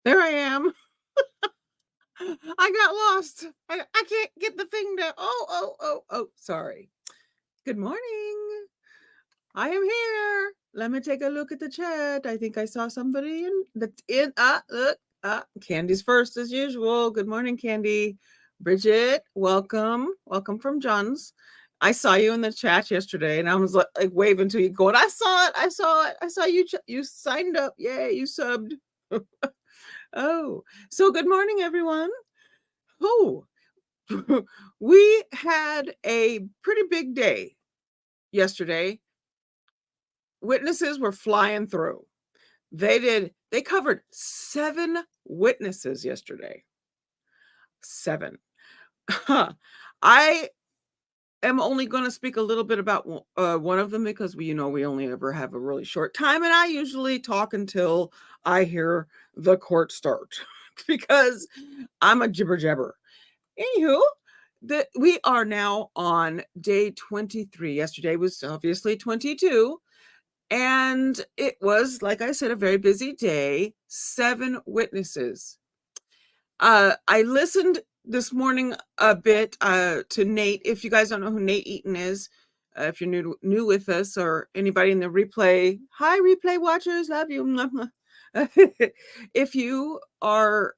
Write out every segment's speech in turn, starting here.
There I am. I got lost. I can't get the thing to. Oh, sorry. Good morning. I am here. Let me take a look at the chat. I think I saw somebody in that's in. Look. Candy's first as usual. Good morning, Candy. Bridget, welcome. Welcome from John's. I saw you in the chat yesterday, and I was like waving to you, going, "I saw it. I saw it. I saw you. You signed up. Yay! You subbed." Oh, so good morning, everyone. Oh, we had a pretty big day yesterday. Witnesses were flying through. They covered 7 witnesses yesterday. 7. I am only going to speak a little bit about one of them because we only ever have a really short time, and I usually talk until I hear the court start because I'm a jibber jabber. Anywho, we are now on day 23. Yesterday was obviously 22. And it was, like I said, a very busy day. 7 witnesses. I listened this morning a bit to Nate. If you guys don't know who Nate Eaton is, if you're new with us or anybody in the replay, hi, replay watchers, love you. If you are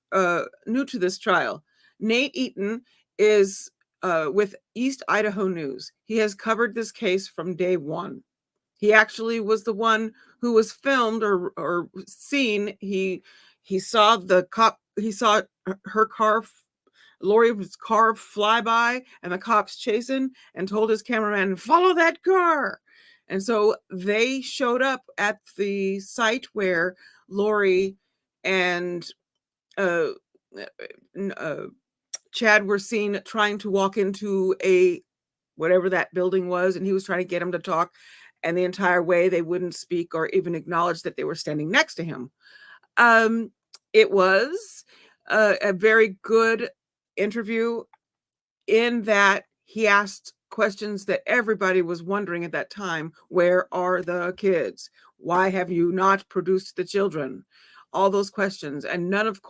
new to this trial, Nate Eaton is with East Idaho News. He has covered this case from day one. He actually was the one who was filmed or seen. He saw the cop. He saw her car, Lori's car, fly by, and the cops chasing, and told his cameraman, "Follow that car." And so they showed up at the site where Lori and Chad were seen trying to walk into whatever that building was, and he was trying to get him to talk. And the entire way they wouldn't speak or even acknowledge that they were standing next to him. It was a very good interview in that he asked questions that everybody was wondering at that time. Where are the kids? Why have you not produced the children? All those questions. And none of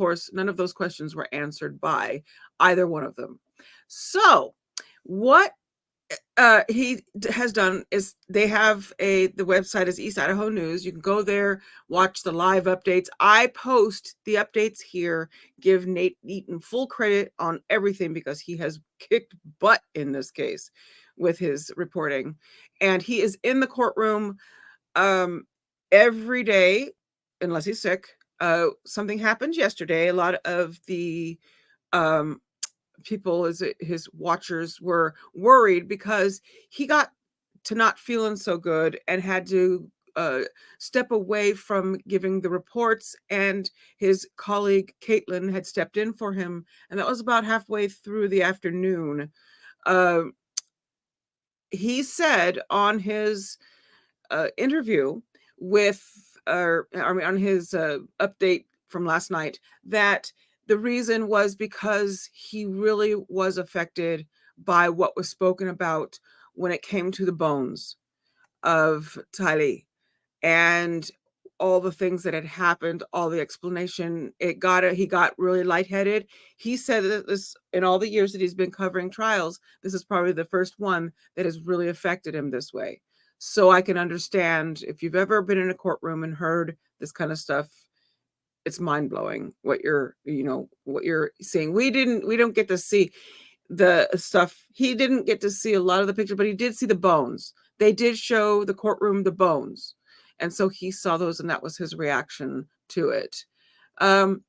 those questions were answered by either one of them. So what he has done is they have the website is East Idaho News. You can go there, watch the live updates. I post the updates here, give Nate Eaton full credit on everything because he has kicked butt in this case with his reporting. And he is in the courtroom every day, unless he's sick. Something happened yesterday. A lot of the people, his watchers, were worried because he got to not feeling so good and had to step away from giving the reports, and his colleague Caitlin had stepped in for him, and that was about halfway through the afternoon. He said on his interview on his update from last night that the reason was because he really was affected by what was spoken about when it came to the bones of Tylee and all the things that had happened, all the explanation. He got really lightheaded. He said that this, in all the years that he's been covering trials, this is probably the first one that has really affected him this way. So I can understand if you've ever been in a courtroom and heard this kind of stuff. It's mind-blowing what you're seeing. We don't get to see the stuff. He didn't get to see a lot of the picture, but he did see the bones. They did show the courtroom the bones. And so he saw those, and that was his reaction to it. Um,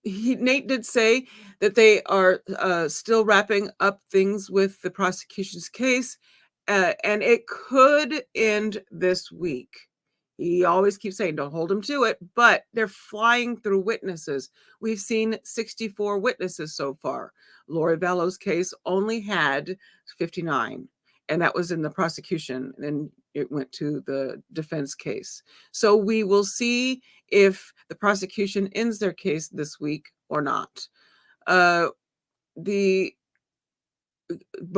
Nate did say that they are still wrapping up things with the prosecution's case, and it could end this week. He always keeps saying, don't hold him to it, but they're flying through witnesses. We've seen 64 witnesses so far. Lori Vallow's case only had 59, and that was in the prosecution, and it went to the defense case. So we will see if the prosecution ends their case this week or not. But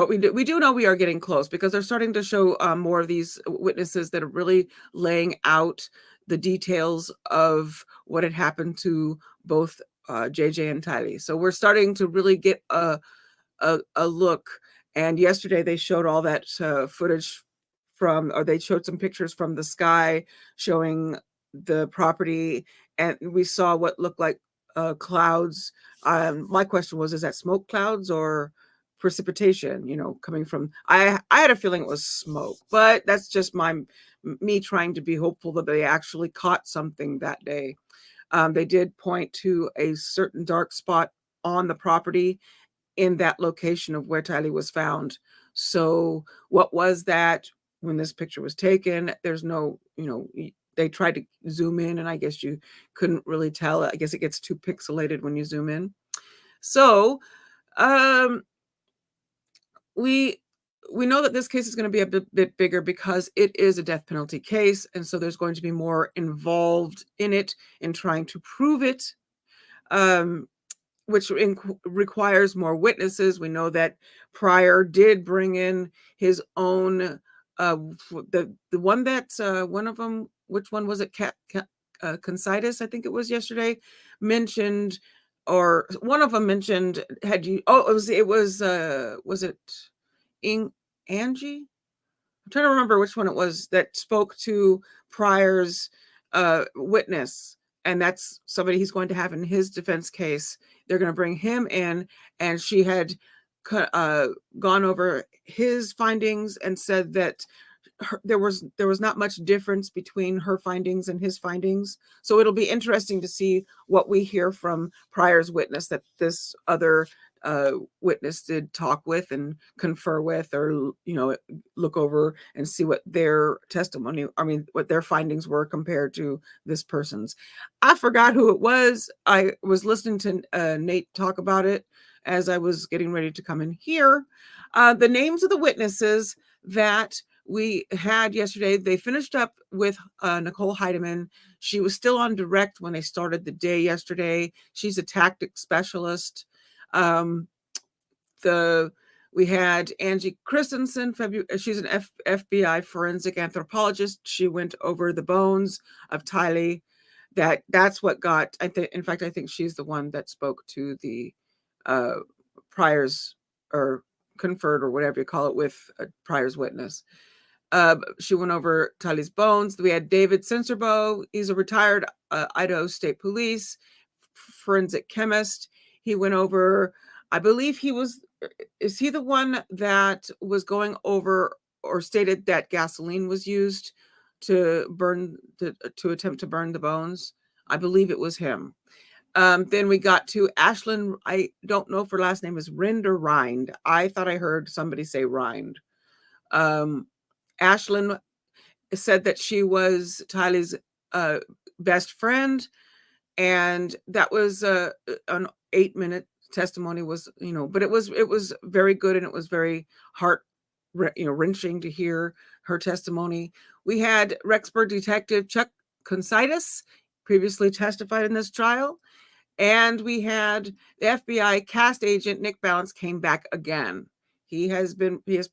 we do know we are getting close, because they're starting to show more of these witnesses that are really laying out the details of what had happened to both JJ and Tylee. So we're starting to really get a look. And yesterday they showed all that footage or they showed some pictures from the sky showing the property, and we saw what looked like clouds. My question was, is that smoke clouds or precipitation, coming from, I had a feeling it was smoke, but that's just me trying to be hopeful that they actually caught something that day. They did point to a certain dark spot on the property in that location of where Tylee was found. So what was that when this picture was taken? There's no, they tried to zoom in, and I guess you couldn't really tell. I guess it gets too pixelated when you zoom in. So we know that this case is going to be a bit bigger, because it is a death penalty case, and so there's going to be more involved in it in trying to prove it, which requires more witnesses. We know that Pryor did bring in his own, the one that one of them, which one was it? Concitus, I think it was yesterday, mentioned, or one of them mentioned, it was it Angie? I'm trying to remember which one it was that spoke to Pryor's witness, and that's somebody he's going to have in his defense case. They're going to bring him in, and she had gone over his findings and said that there was not much difference between her findings and his findings. So it'll be interesting to see what we hear from Pryor's witness that this other witness did talk with and confer with, or look over and see what their testimony, what their findings were compared to this person's. I forgot who it was. I was listening to Nate talk about it as I was getting ready to come in here. The names of the witnesses that we had yesterday, they finished up with Nicole Heidemann. She was still on direct when they started the day yesterday. She's a tactic specialist. We had Angie Christensen. She's an FBI forensic anthropologist. She went over the bones of Tylee. That's what got, in fact, I think she's the one that spoke to the Pryor's, or conferred, or whatever you call it, with Pryor's witness. She went over Tylee's bones. We had David Senserbo. He's a retired Idaho State Police forensic chemist. He went over, I believe is he the one that was going over, or stated that gasoline was used to attempt to burn the bones? I believe it was him. Then we got to Ashlyn. I don't know if her last name is Rind or Rind. I thought I heard somebody say Rind. Ashlyn said that she was Tylee's best friend, and that was an 8-minute testimony, was, but it was very good, and it was very heart wrenching to hear her testimony. We had Rexburg Detective Chuck Concitus, previously testified in this trial, and we had the FBI cast agent Nick Balance came back again. He has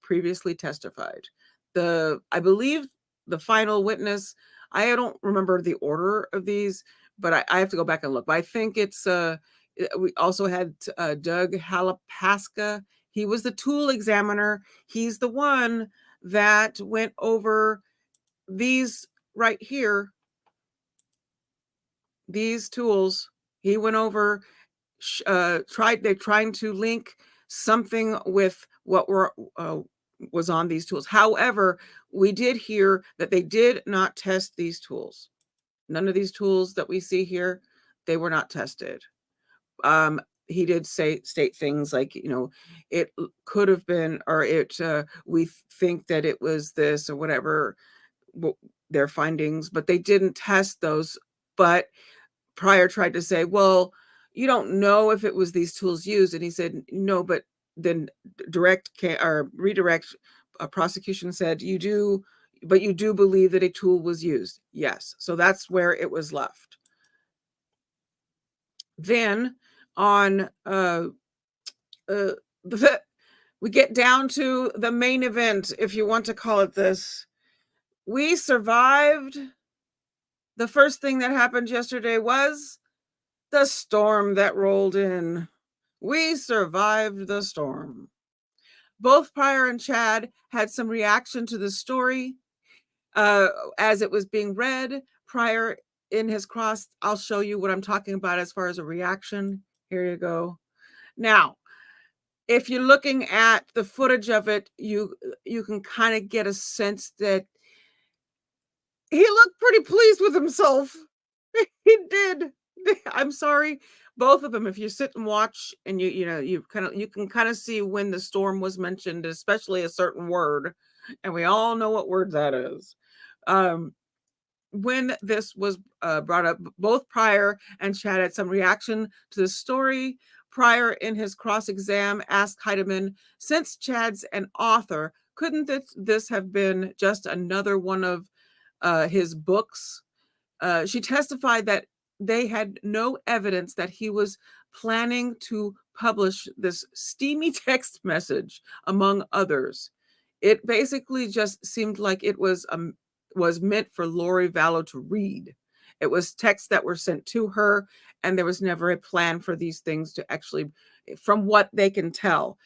previously testified. I believe the final witness, I don't remember the order of these, but I have to go back and look. But I think it's we also had Doug Halapaska. He was the tool examiner. He's the one that went over these right here, these tools. He went over, they're trying to link something with what we're was on these tools. However, we did hear that they did not test these tools. None of these tools that we see here, they were not tested. He did state things like, it could have been, or we think that it was this or whatever, their findings, but they didn't test those. But Pryor tried to say, well, you don't know if it was these tools used. And he said, no, but then redirect prosecution said, you do, but you do believe that a tool was used. Yes. So that's where it was left. Then on we get down to the main event, if you want to call it this. We survived. The first thing that happened yesterday was the storm that rolled in. We survived the storm. Both Pryor and Chad had some reaction to the story as it was being read. Pryor in his cross, I'll show you what I'm talking about as far as a reaction. Here you go. Now, if you're looking at the footage of it, you can kind of get a sense that he looked pretty pleased with himself. He did. I'm sorry. Both of them, if you sit and watch and you can kind of see when the storm was mentioned, especially a certain word, and we all know what word that is. When this was brought up, both Pryor and Chad had some reaction to the story. Pryor, in his cross-exam, asked Heidemann, since Chad's an author, couldn't this have been just another one of his books? She testified that they had no evidence that he was planning to publish this steamy text message, among others. It basically just seemed like it was meant for Lori Vallow to read. It was texts that were sent to her, and there was never a plan for these things to actually, from what they can tell,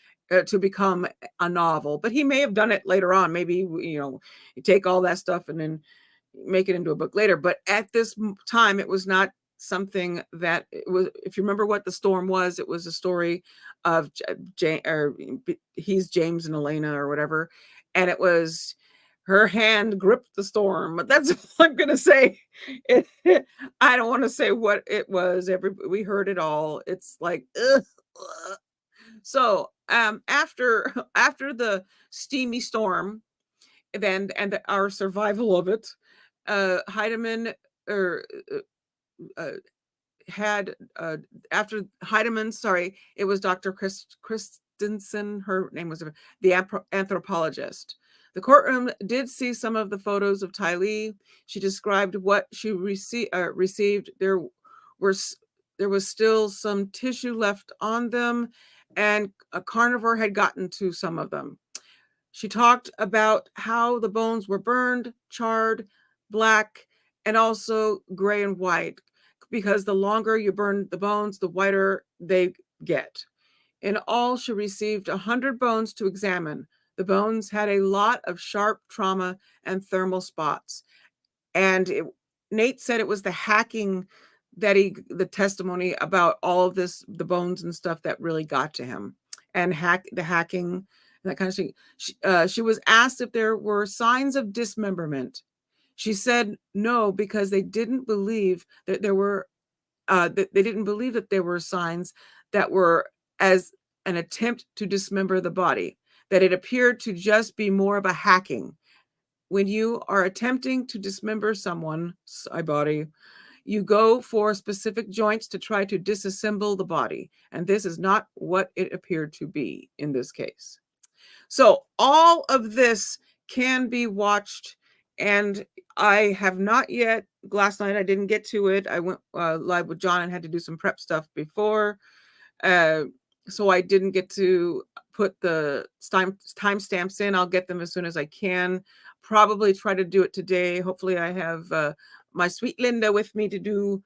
to become a novel. But he may have done it later on. Maybe, you take all that stuff and then make it into a book later. But at this time, it was not something that it was. If you remember what the storm was, it was a story of he's James and Elena or whatever, and it was her hand gripped the storm. But that's all I'm gonna say. I don't want to say what it was. We heard it all. It's like ugh. So after the steamy storm, then and our survival of it, Heidemann had after Heidemann, sorry, it was Dr. Christensen. Her name was the anthropologist. The courtroom did see some of the photos of Tylee. She described what she received. There was still some tissue left on them, and a carnivore had gotten to some of them. She talked about how the bones were burned, charred, black, and also gray and white, because the longer you burn the bones, the whiter they get. In all, she received 100 bones to examine. The bones had a lot of sharp trauma and thermal spots. And Nate said it was the hacking the testimony about all of this, the bones and stuff, that really got to him. And the hacking, that kind of thing. She was asked if there were signs of dismemberment. She said no, because they didn't believe that there were. They didn't believe that there were signs that were as an attempt to dismember the body. That it appeared to just be more of a hacking. When you are attempting to dismember someone's body, you go for specific joints to try to disassemble the body, and this is not what it appeared to be in this case. So all of this can be watched, and I have not yet. Last night I didn't get to it. I went live with John and had to do some prep stuff before, so I didn't get to put the timestamps in. I'll get them as soon as I can. Probably try to do it today. Hopefully I have my sweet Linda with me to do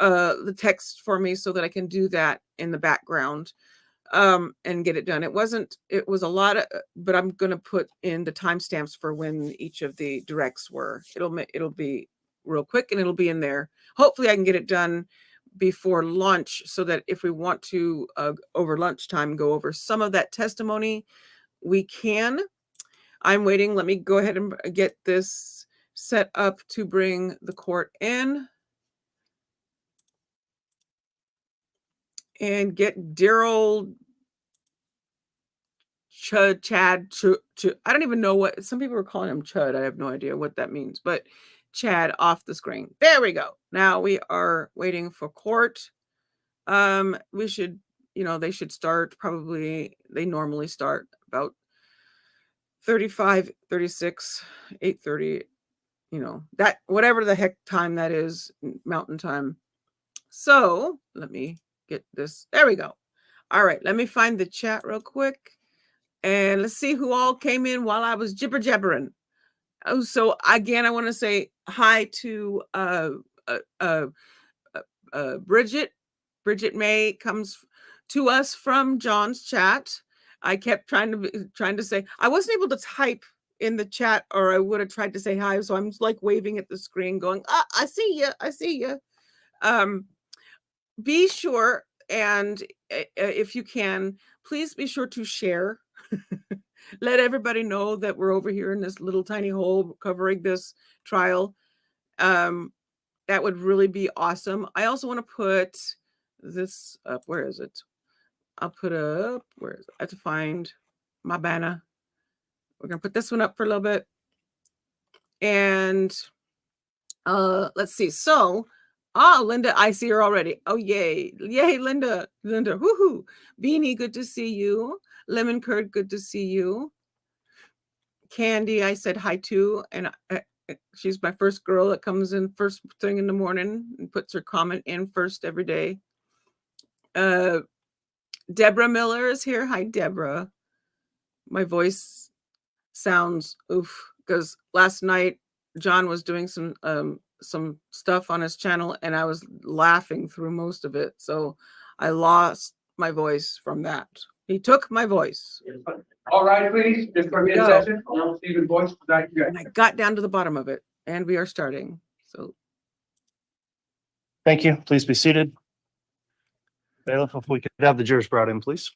the text for me so that I can do that in the background and get it done. It was a lot of, but I'm going to put in the timestamps for when each of the directs were. It'll be real quick, and it'll be in there. Hopefully I can get it done before lunch, so that if we want to over lunchtime go over some of that testimony, we can. I'm waiting. Let me go ahead and get this set up to bring the court in. And get dear old Chad. I don't even know what some people are calling him Chud. I have no idea what that means, but Chad off the screen. There we go. Now we are waiting for court. We should, they should start probably, they normally start about 35, 36, 8:30, that whatever the heck time that is, Mountain Time. So let me get this. There we go. All right, let me find the chat real quick. And let's see who all came in while I was jibber jabbering. Oh, so again, I want to say hi to Bridget. Bridget May comes to us from John's chat. I kept trying to say, I wasn't able to type in the chat, or I would have tried to say hi. So I'm like waving at the screen going, I see you. I see you. Be sure, and if you can, please be sure to share. Let everybody know that we're over here in this little tiny hole covering this trial. That would really be awesome. I also want to put this up. Where is it? I'll put up, where is it? I have to find my banner. We're going to put this one up for a little bit. And let's see. So, Linda, I see her already. Oh, yay. Yay, Linda. Woohoo. Beanie, good to see you. Lemon Curd, good to see you. Candy, I said hi to, and she's my first girl that comes in first thing in the morning and puts her comment in first every day. Deborah Miller is here. Hi, Deborah. My voice sounds oof, because last night John was doing some stuff on his channel and I was laughing through most of it. So I lost my voice from that. He took my voice. All right, please. Just for in session. Stephen voice. I got down to the bottom of it and we are starting. So thank you. Please be seated. Bailiff, if we could have the jurors brought in, please.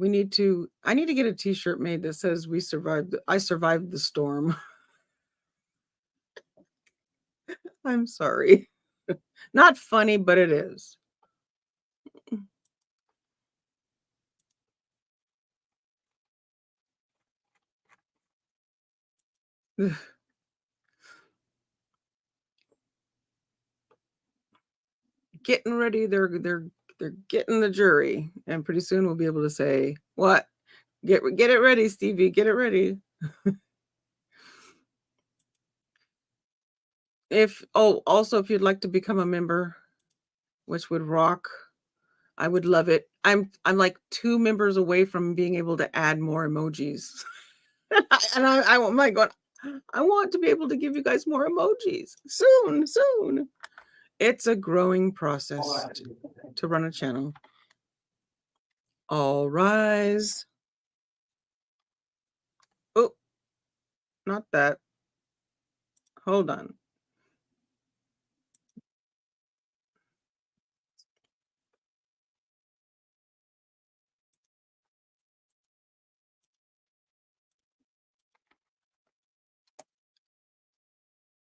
I need to get a t-shirt made that says I survived the storm. I'm sorry. Not funny, but it is. Getting ready, they're getting the jury, and pretty soon we'll be able to say, what? Get it ready, Stevie, get it ready. Also, if you'd like to become a member, which would rock, I would love it. I'm like 2 members away from being able to add more emojis. And oh my God, I want to be able to give you guys more emojis soon. It's a growing process to run a channel. All rise. Oh, not that. Hold on.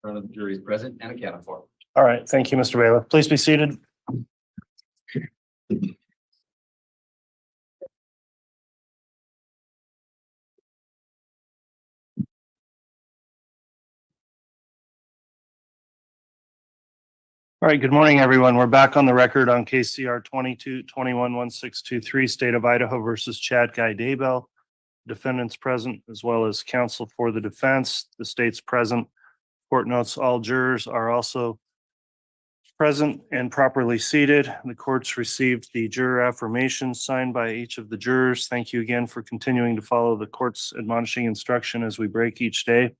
Front of the jury is present and accounted for. All right. Thank you, Mr. Bailiff. Please be seated. All right, good morning, everyone. We're back on the record on KCR 22-21-1623, State of Idaho versus Chad Guy Daybell. Defendants present, as well as counsel for the defense. The state's present. Court notes all jurors are also present and properly seated. The court's received the juror affirmations signed by each of the jurors. Thank you again for continuing to follow the court's admonishing instruction as we break each day.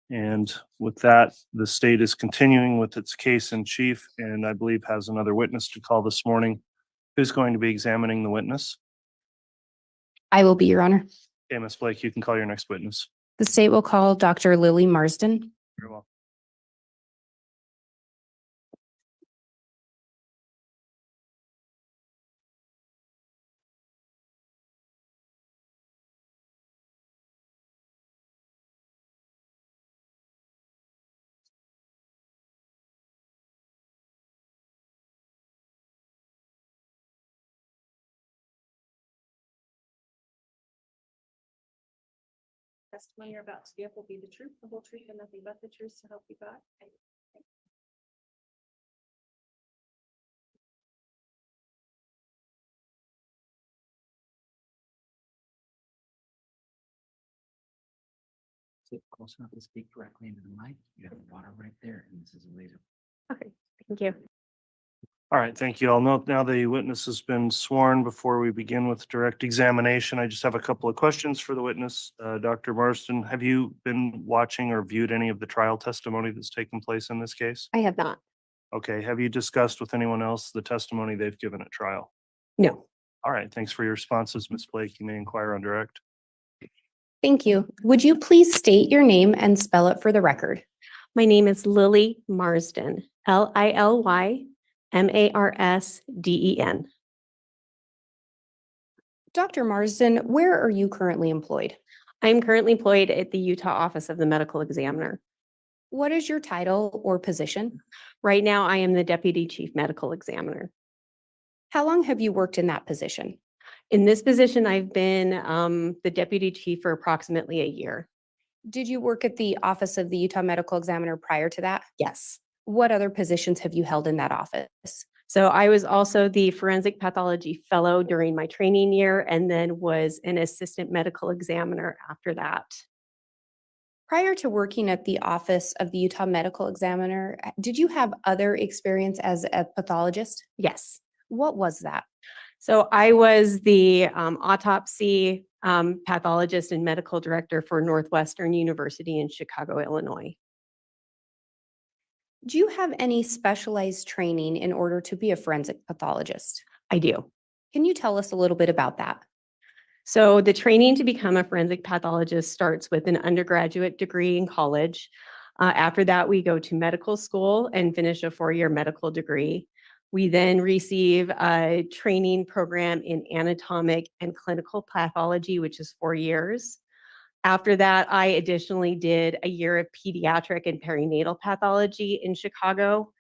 And with that, the state is continuing with its case in chief, and I believe has another witness to call this morning. Who's going to be examining the witness? I will be, Your Honor. Okay, Ms. Blake, you can call your next witness. The state will call Dr. Lily Marsden. Very well. testimony you're about to give will be the truth, the whole truth, and nothing but the truth, so help you God? Sit close enough to speak directly into the mic. You have the water right there, and this is a laser. Okay, thank you. All right, thank you. I'll note now the witness has been sworn. Before we begin with direct examination, I just have a couple of questions for the witness. Dr. Marsden, have you been watching or viewed any of the trial testimony that's taken place in this case? I have not. Okay, have you discussed with anyone else the testimony they've given at trial? No. All right, thanks for your responses, Ms. Blake. You may inquire on direct. Thank you. Would you please state your name and spell it for the record? My name is Lily Marsden, Lily-Marsden. Dr. Marsden, where are you currently employed? I'm currently employed at the Utah Office of the Medical Examiner. What is your title or position? Right now, I am the Deputy Chief Medical Examiner. How long have you worked in that position? In this position, I've been the Deputy Chief for approximately a year. Did you work at the Office of the Utah Medical Examiner prior to that? Yes. What other positions have you held in that office? So I was also the Forensic Pathology Fellow during my training year and then was an Assistant Medical Examiner after that. Prior to working at the Office of the Utah Medical Examiner, did you have other experience as a pathologist? Yes. What was that? So I was the autopsy pathologist and medical director for Northwestern University in Chicago, Illinois. Do you have any specialized training in order to be a forensic pathologist? I do. Can you tell us a little bit about that? So the training to become a forensic pathologist starts with an undergraduate degree in college. After that, we go to medical school and finish a 4-year medical degree. We then receive a training program in anatomic and clinical pathology, which is 4 years. After that, I additionally did a year of pediatric and perinatal pathology in Chicago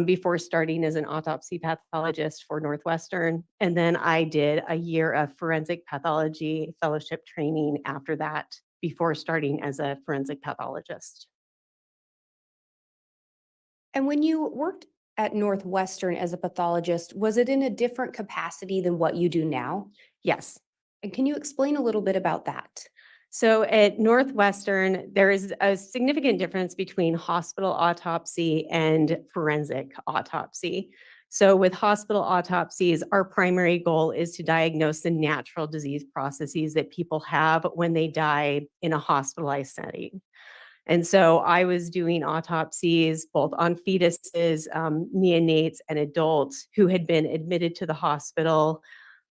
before starting as an autopsy pathologist for Northwestern. And then I did a year of forensic pathology fellowship training after that before starting as a forensic pathologist. And when you worked at Northwestern as a pathologist, was it in a different capacity than what you do now? Yes. And can you explain a little bit about that? So at Northwestern, there is a significant difference between hospital autopsy and forensic autopsy. So with hospital autopsies, our primary goal is to diagnose the natural disease processes that people have when they die in a hospitalized setting. And so I was doing autopsies both on fetuses, neonates, and adults who had been admitted to the hospital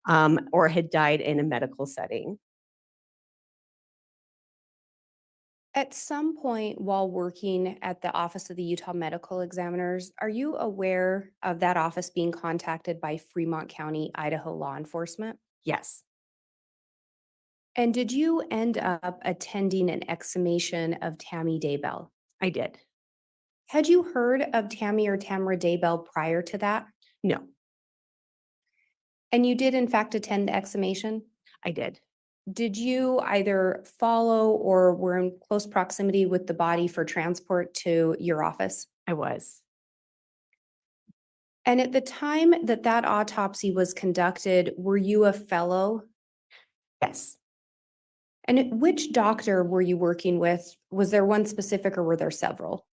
or had died in a medical setting. At some point while working at the Office of the Utah Medical Examiners, are you aware of that office being contacted by Fremont County, Idaho law enforcement? Yes, And did you end up attending an exhumation of Tammy Daybell? I did. Had you heard of Tammy or Tamara Daybell prior to that? No, And you did in fact attend the exhumation? I did. Did you either follow or were in close proximity with the body for transport to your office? I was. And at the time that that autopsy was conducted, were you a fellow? Yes. And which doctor were you working with? Was there one specific or were there several?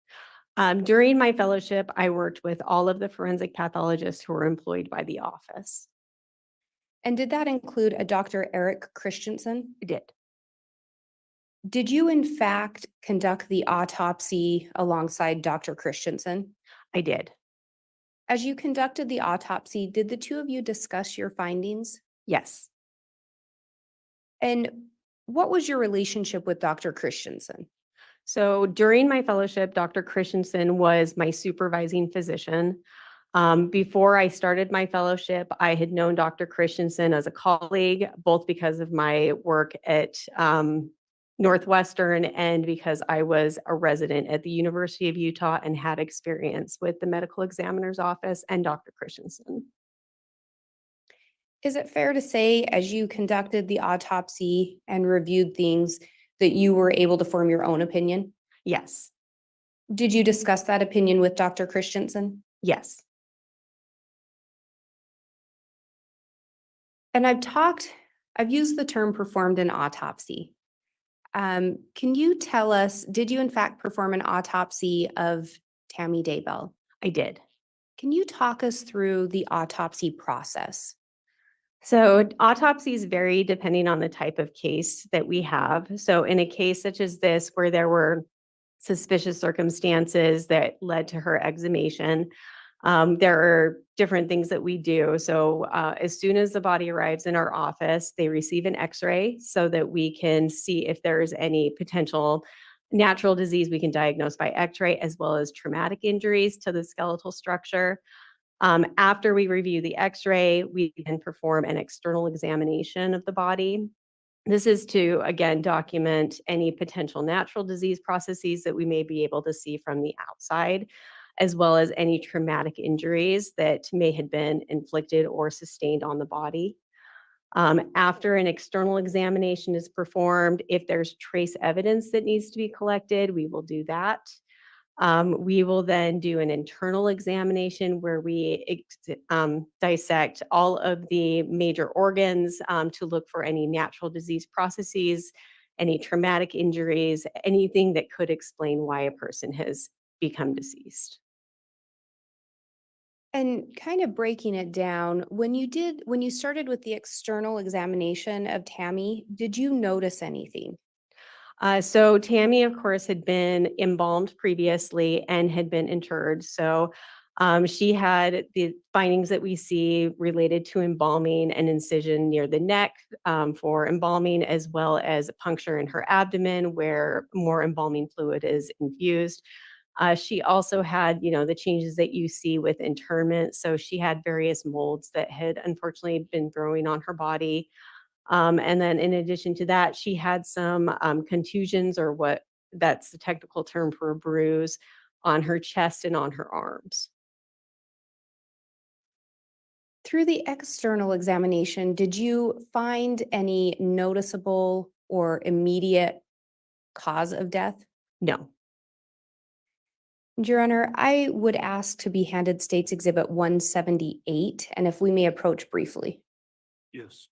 During my fellowship, I worked with all of the forensic pathologists who were employed by the office. And did that include a Dr. Eric Christensen? I did. Did you in fact conduct the autopsy alongside Dr. Christensen? I did. As you conducted the autopsy, did the two of you discuss your findings? Yes. And what was your relationship with Dr. Christensen? So during my fellowship, Dr. Christensen was my supervising physician. Before I started my fellowship, I had known Dr. Christensen as a colleague, both because of my work at Northwestern and because I was a resident at the University of Utah and had experience with the medical examiner's office and Dr. Christensen. Is it fair to say, as you conducted the autopsy and reviewed things, that you were able to form your own opinion? Yes, Did you discuss that opinion with Dr. Christensen? yes. And I've used the term performed an autopsy. Can you tell us, did you in fact perform an autopsy of Tammy Daybell? I did. Can you talk us through the autopsy process? So autopsies vary depending on the type of case that we have. So in a case such as this, where there were suspicious circumstances that led to her exhumation, there are different things that we do. So as soon as the body arrives in our office, they receive an X-ray so that we can see if there's any potential natural disease we can diagnose by X-ray, as well as traumatic injuries to the skeletal structure. After we review the X-ray, we then perform an external examination of the body. This is to, again, document any potential natural disease processes that we may be able to see from the outside, as well as any traumatic injuries that may have been inflicted or sustained on the body. After an external examination is performed, if there's trace evidence that needs to be collected, we will do that. We will then do an internal examination where we dissect all of the major organs to look for any natural disease processes, any traumatic injuries, anything that could explain why a person has become deceased. And kind of breaking it down, when you started with the external examination of Tammy, did you notice anything? So Tammy, of course, had been embalmed previously and had been interred. So she had the findings that we see related to embalming, an incision near the neck for embalming, as well as a puncture in her abdomen where more embalming fluid is infused. She also had, the changes that you see with internment. So she had various molds that had unfortunately been growing on her body. And then in addition to that, she had some contusions, or that's the technical term for a bruise, on her chest and on her arms. Through the external examination, did you find any noticeable or immediate cause of death? No. Your Honor, I would ask to be handed State's Exhibit 178, and if we may approach briefly. Yes.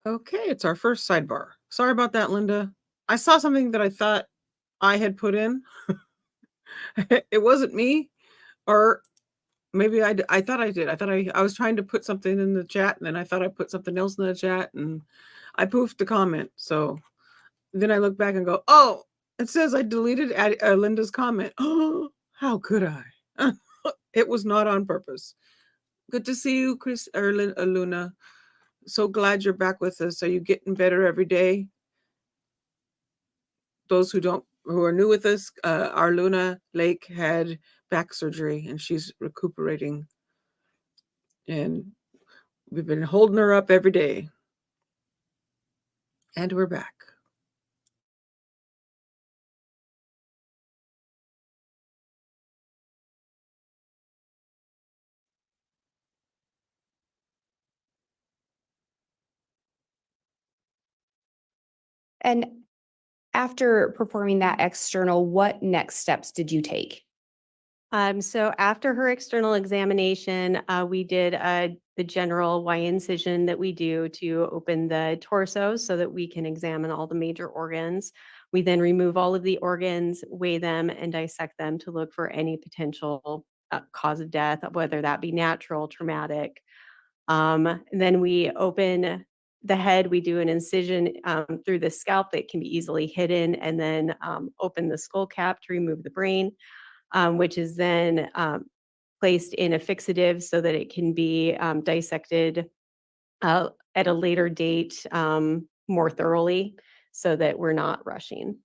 Okay, it's our first sidebar. Sorry about that, Linda. I saw something that I thought I had put in. It wasn't me, or maybe I thought I did. I was trying to put something in the chat, and then I thought I put something else in the chat, and I poofed the comment. So then I look back and go, oh, it says I deleted Linda's comment. Oh, how could I? It was not on purpose. Good to see you, Chris or Luna. So glad you're back with us. Are you getting better every day? Those who are new with us, our Luna Lake had back surgery and she's recuperating. And we've been holding her up every day. And we're back. And after performing that external, what next steps did you take? So after her external examination, we did the general Y incision that we do to open the torso so that we can examine all the major organs. We then remove all of the organs, weigh them, and dissect them to look for any potential cause of death, whether that be natural, traumatic. And then we open the head, we do an incision through the scalp that can be easily hidden, and then open the skull cap to remove the brain. Which is then placed in a fixative so that it can be dissected at a later date more thoroughly so that we're not rushing.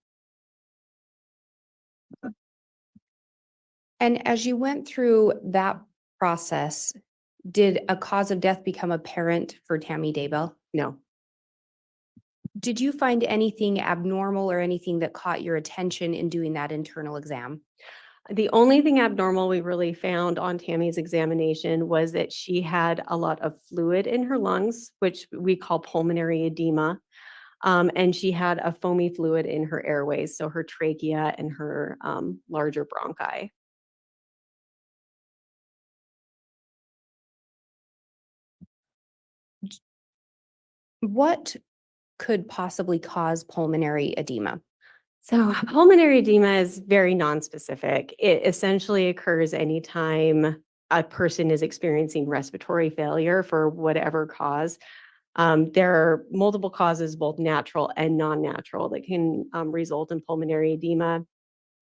And as you went through that process, did a cause of death become apparent for Tammy Daybell? No. Did you find anything abnormal or anything that caught your attention in doing that internal exam? The only thing abnormal we really found on Tammy's examination was that she had a lot of fluid in her lungs, which we call pulmonary edema. And she had a foamy fluid in her airways, so her trachea and her larger bronchi. What could possibly cause pulmonary edema? So pulmonary edema is very nonspecific. It essentially occurs anytime a person is experiencing respiratory failure for whatever cause. There are multiple causes, both natural and non-natural, that can result in pulmonary edema.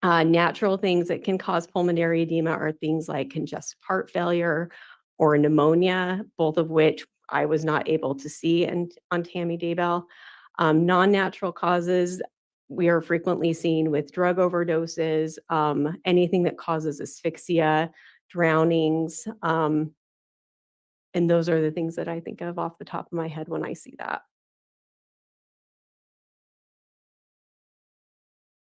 Natural things that can cause pulmonary edema are things like congestive heart failure or pneumonia, both of which I was not able to see on Tammy Daybell. Non-natural causes we are frequently seen with drug overdoses, anything that causes asphyxia, drownings, and those are the things that I think of off the top of my head when I see that.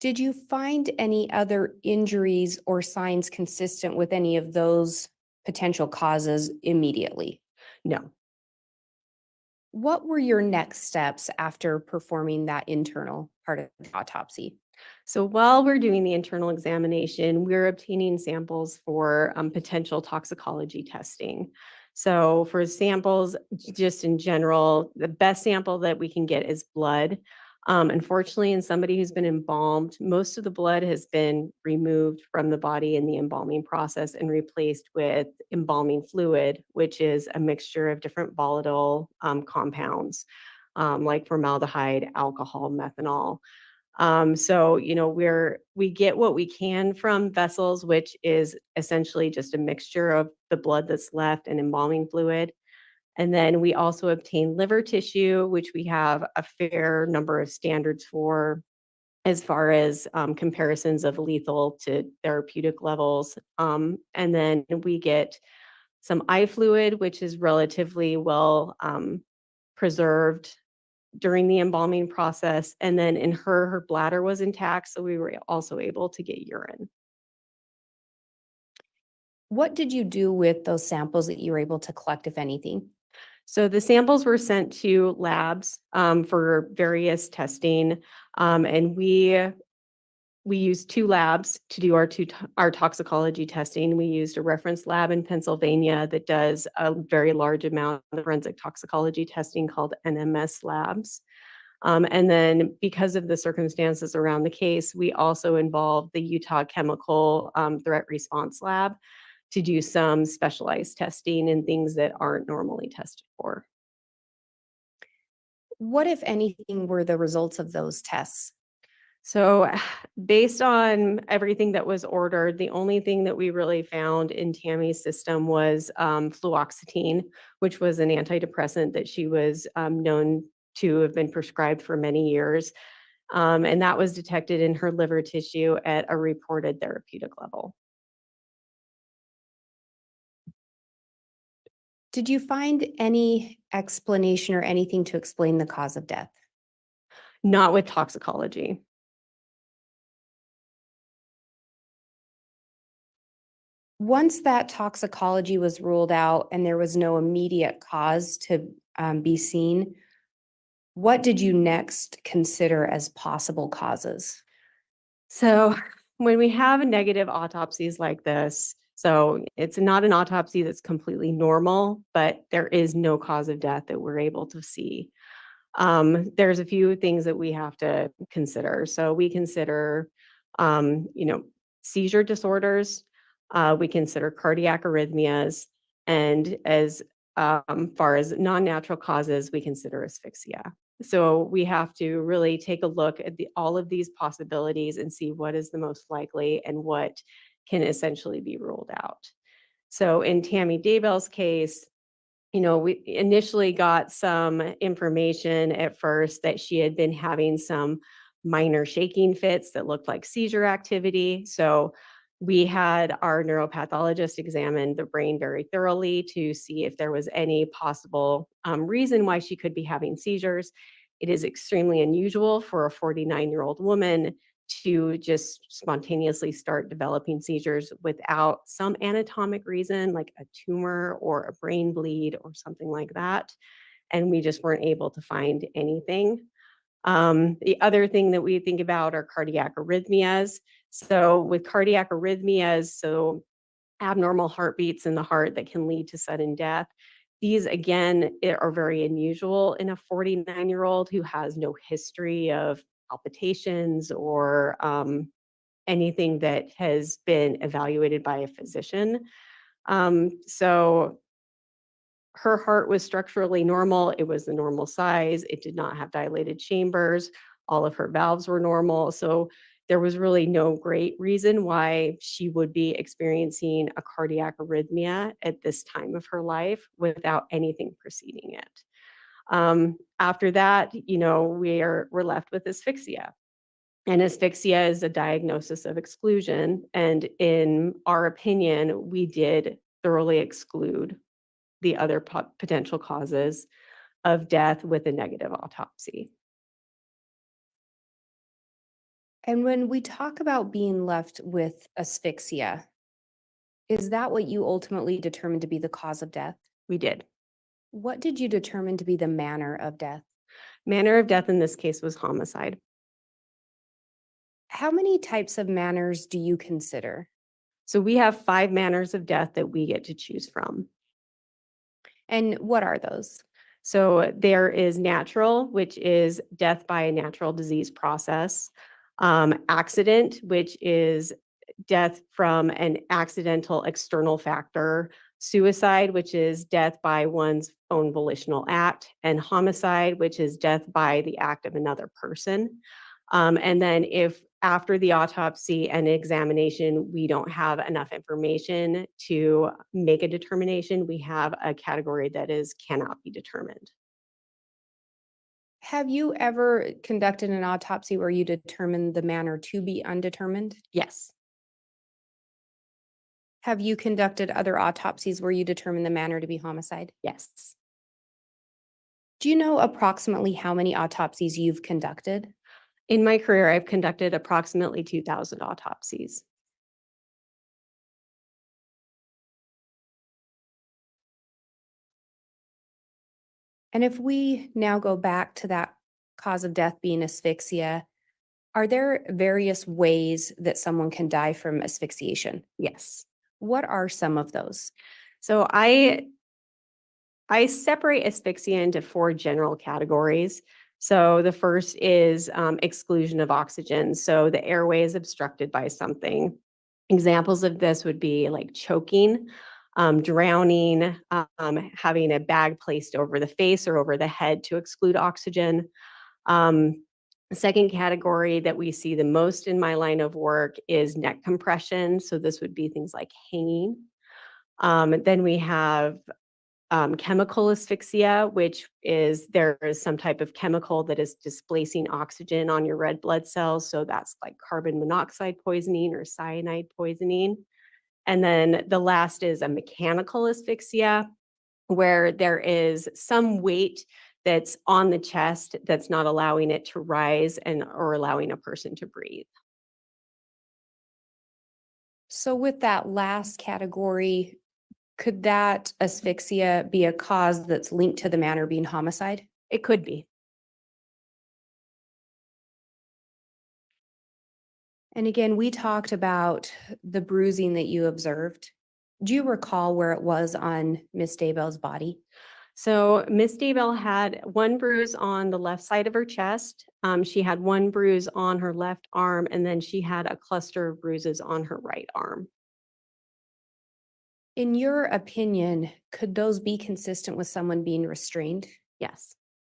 Did you find any other injuries or signs consistent with any of those potential causes immediately? No. What were your next steps after performing that internal part of the autopsy? So while we're doing the internal examination, we're obtaining samples for potential toxicology testing. So for samples, just in general, the best sample that we can get is blood. Unfortunately, in somebody who's been embalmed, most of the blood has been removed from the body in the embalming process and replaced with embalming fluid, which is a mixture of different volatile compounds like formaldehyde, alcohol, methanol. So, we get what we can from vessels, which is essentially just a mixture of the blood that's left and embalming fluid. And then we also obtain liver tissue, which we have a fair number of standards for as far as comparisons of lethal to therapeutic levels. And then we get some eye fluid, which is relatively well preserved during the embalming process. And then in her bladder was intact, so we were also able to get urine. What did you do with those samples that you were able to collect, if anything? So the samples were sent to labs for various testing, and we used two labs to do our toxicology testing. We used a reference lab in Pennsylvania that does a very large amount of forensic toxicology testing called NMS labs. And then because of the circumstances around the case, we also involved the Utah Chemical Threat Response Lab to do some specialized testing and things that aren't normally tested for. What, if anything, were the results of those tests? So based on everything that was ordered, the only thing that we really found in Tammy's system was fluoxetine, which was an antidepressant that she was known to have been prescribed for many years. And that was detected in her liver tissue at a reported therapeutic level. Did you find any explanation or anything to explain the cause of death? Not with toxicology. Once that toxicology was ruled out and there was no immediate cause to be seen, what did you next consider as possible causes? So when we have negative autopsies like this, so it's not an autopsy that's completely normal, but there is no cause of death that we're able to see. There's a few things that we have to consider. So we consider, seizure disorders. We consider cardiac arrhythmias, and as far as non-natural causes, we consider asphyxia. So we have to really take a look at all of these possibilities and see what is the most likely and what can essentially be ruled out. So in Tammy Daybell's case, we initially got some information at first that she had been having some minor shaking fits that looked like seizure activity. So we had our neuropathologist examine the brain very thoroughly to see if there was any possible reason why she could be having seizures. It is extremely unusual for a 49-year-old woman to just spontaneously start developing seizures without some anatomic reason, like a tumor or a brain bleed or something like that. And we just weren't able to find anything. The other thing that we think about are cardiac arrhythmias. So with cardiac arrhythmias, so abnormal heartbeats in the heart that can lead to sudden death. These, again, are very unusual in a 49-year-old who has no history of palpitations or anything that has been evaluated by a physician. So her heart was structurally normal. It was the normal size. It did not have dilated chambers. All of her valves were normal. So there was really no great reason why she would be experiencing a cardiac arrhythmia at this time of her life without anything preceding it. After that, we're left with asphyxia. And asphyxia is a diagnosis of exclusion. And in our opinion, we did thoroughly exclude the other potential causes of death with a negative autopsy. And when we talk about being left with asphyxia, is that what you ultimately determined to be the cause of death? We did. What did you determine to be the manner of death? Manner of death in this case was homicide. How many types of manners do you consider? So we have 5 manners of death that we get to choose from. And what are those? So there is natural, which is death by a natural disease process. Accident, which is death from an accidental external factor. Suicide, which is death by one's own volitional act. And homicide, which is death by the act of another person. And then if after the autopsy and examination, we don't have enough information to make a determination, we have a category that is cannot be determined. Have you ever conducted an autopsy where you determined the manner to be undetermined? Yes, Have you conducted other autopsies where you determined the manner to be homicide? yes. Do you know approximately how many autopsies you've conducted? In my career, I've conducted approximately 2,000 autopsies. And if we now go back to that cause of death being asphyxia, are there various ways that someone can die from asphyxiation? Yes. What are some of those? So I separate asphyxia into 4 general categories. So the first is exclusion of oxygen. So the airway is obstructed by something. Examples of this would be like choking, drowning, having a bag placed over the face or over the head to exclude oxygen. The second category that we see the most in my line of work is neck compression. So this would be things like hanging. Then we have chemical asphyxia, which is there is some type of chemical that is displacing oxygen on your red blood cells. So that's like carbon monoxide poisoning or cyanide poisoning. And then the last is a mechanical asphyxia, where there is some weight that's on the chest that's not allowing it to rise or allowing a person to breathe. So with that last category, could that asphyxia be a cause that's linked to the manner being homicide? It could be. And again, we talked about the bruising that you observed. Do you recall where it was on Miss Daybell's body? So Miss Daybell had 1 bruise on the left side of her chest. She had 1 bruise on her left arm, and then she had a cluster of bruises on her right arm. In your opinion, could those be consistent with someone being restrained? Yes,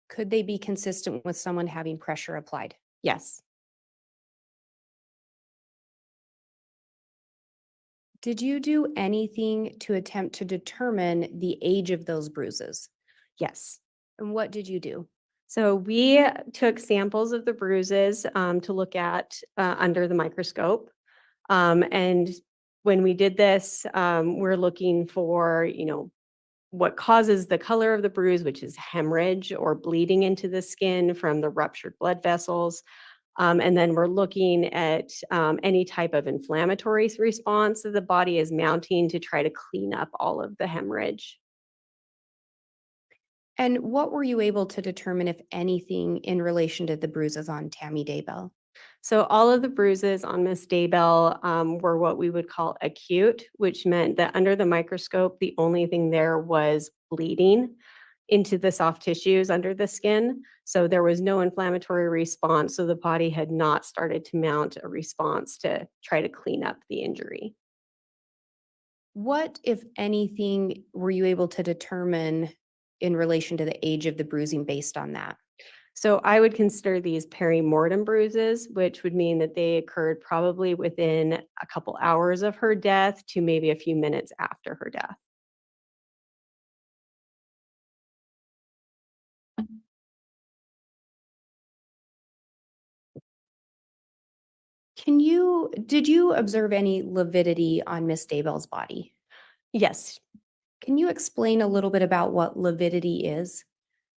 Could they be consistent with someone having pressure applied? yes. Did you do anything to attempt to determine the age of those bruises? Yes. And what did you do? So we took samples of the bruises to look at under the microscope. And when we did this, we're looking for, what causes the color of the bruise, which is hemorrhage or bleeding into the skin from the ruptured blood vessels. And then we're looking at any type of inflammatory response that the body is mounting to try to clean up all of the hemorrhage. And what were you able to determine, if anything, in relation to the bruises on Tammy Daybell? So all of the bruises on Miss Daybell were what we would call acute, which meant that under the microscope, the only thing there was bleeding into the soft tissues under the skin. So there was no inflammatory response. So the body had not started to mount a response to try to clean up the injury. What, if anything, were you able to determine in relation to the age of the bruising based on that? So I would consider these perimortem bruises, which would mean that they occurred probably within a couple hours of her death to maybe a few minutes after her death. Did you observe any lividity on Miss Daybell's body? Yes. Can you explain a little bit about what lividity is?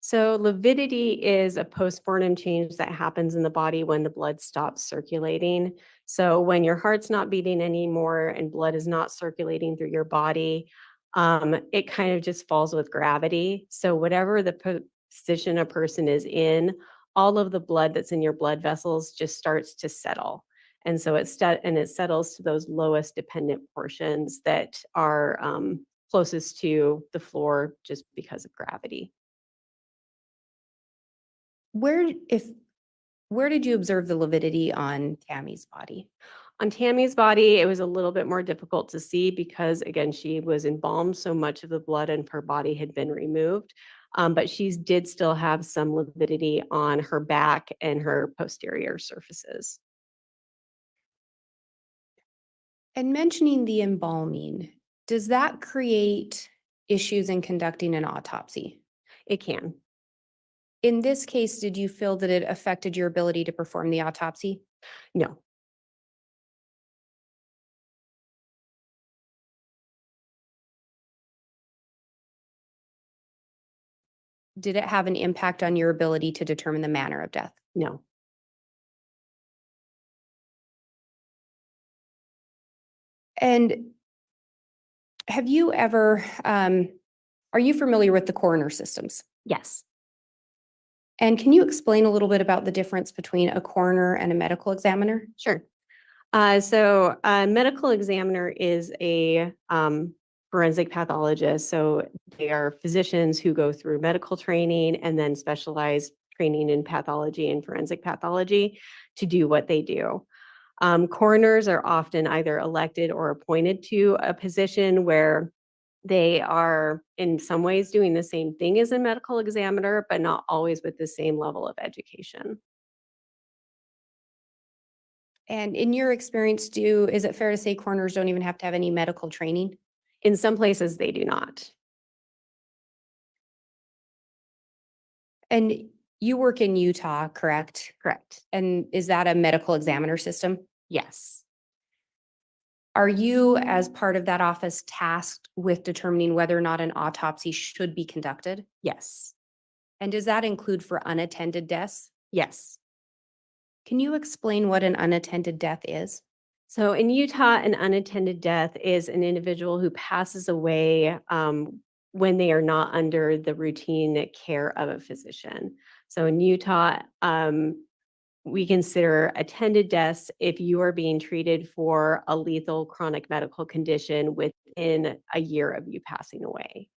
So lividity is a postmortem change that happens in the body when the blood stops circulating. So when your heart's not beating anymore and blood is not circulating through your body, it kind of just falls with gravity. So whatever the position a person is in, all of the blood that's in your blood vessels just starts to settle. And so it settles to those lowest dependent portions that are closest to the floor just because of gravity. Where did you observe the lividity on Tammy's body? On Tammy's body, it was a little bit more difficult to see because, again, she was embalmed, so much of the blood in her body had been removed. But she did still have some lividity on her back and her posterior surfaces. And mentioning the embalming, does that create issues in conducting an autopsy? It can. In this case, did you feel that it affected your ability to perform the autopsy? No. Did it have an impact on your ability to determine the manner of death? No. And have you ever, are you familiar with the coroner systems? Yes. And can you explain a little bit about the difference between a coroner and a medical examiner? Sure. So a medical examiner is a forensic pathologist. So they are physicians who go through medical training and then specialized training in pathology and forensic pathology to do what they do. Coroners are often either elected or appointed to a position where they are in some ways doing the same thing as a medical examiner, but not always with the same level of education. And in your experience, is it fair to say coroners don't even have to have any medical training? In some places, they do not. And you work in Utah, correct? Correct. And is that a medical examiner system? Yes. Are you, as part of that office, tasked with determining whether or not an autopsy should be conducted? Yes. And does that include for unattended deaths? Yes. Can you explain what an unattended death is? So in Utah, an unattended death is an individual who passes away when they are not under the routine care of a physician. So in Utah, we consider attended deaths if you are being treated for a lethal chronic medical condition within a year of you passing away.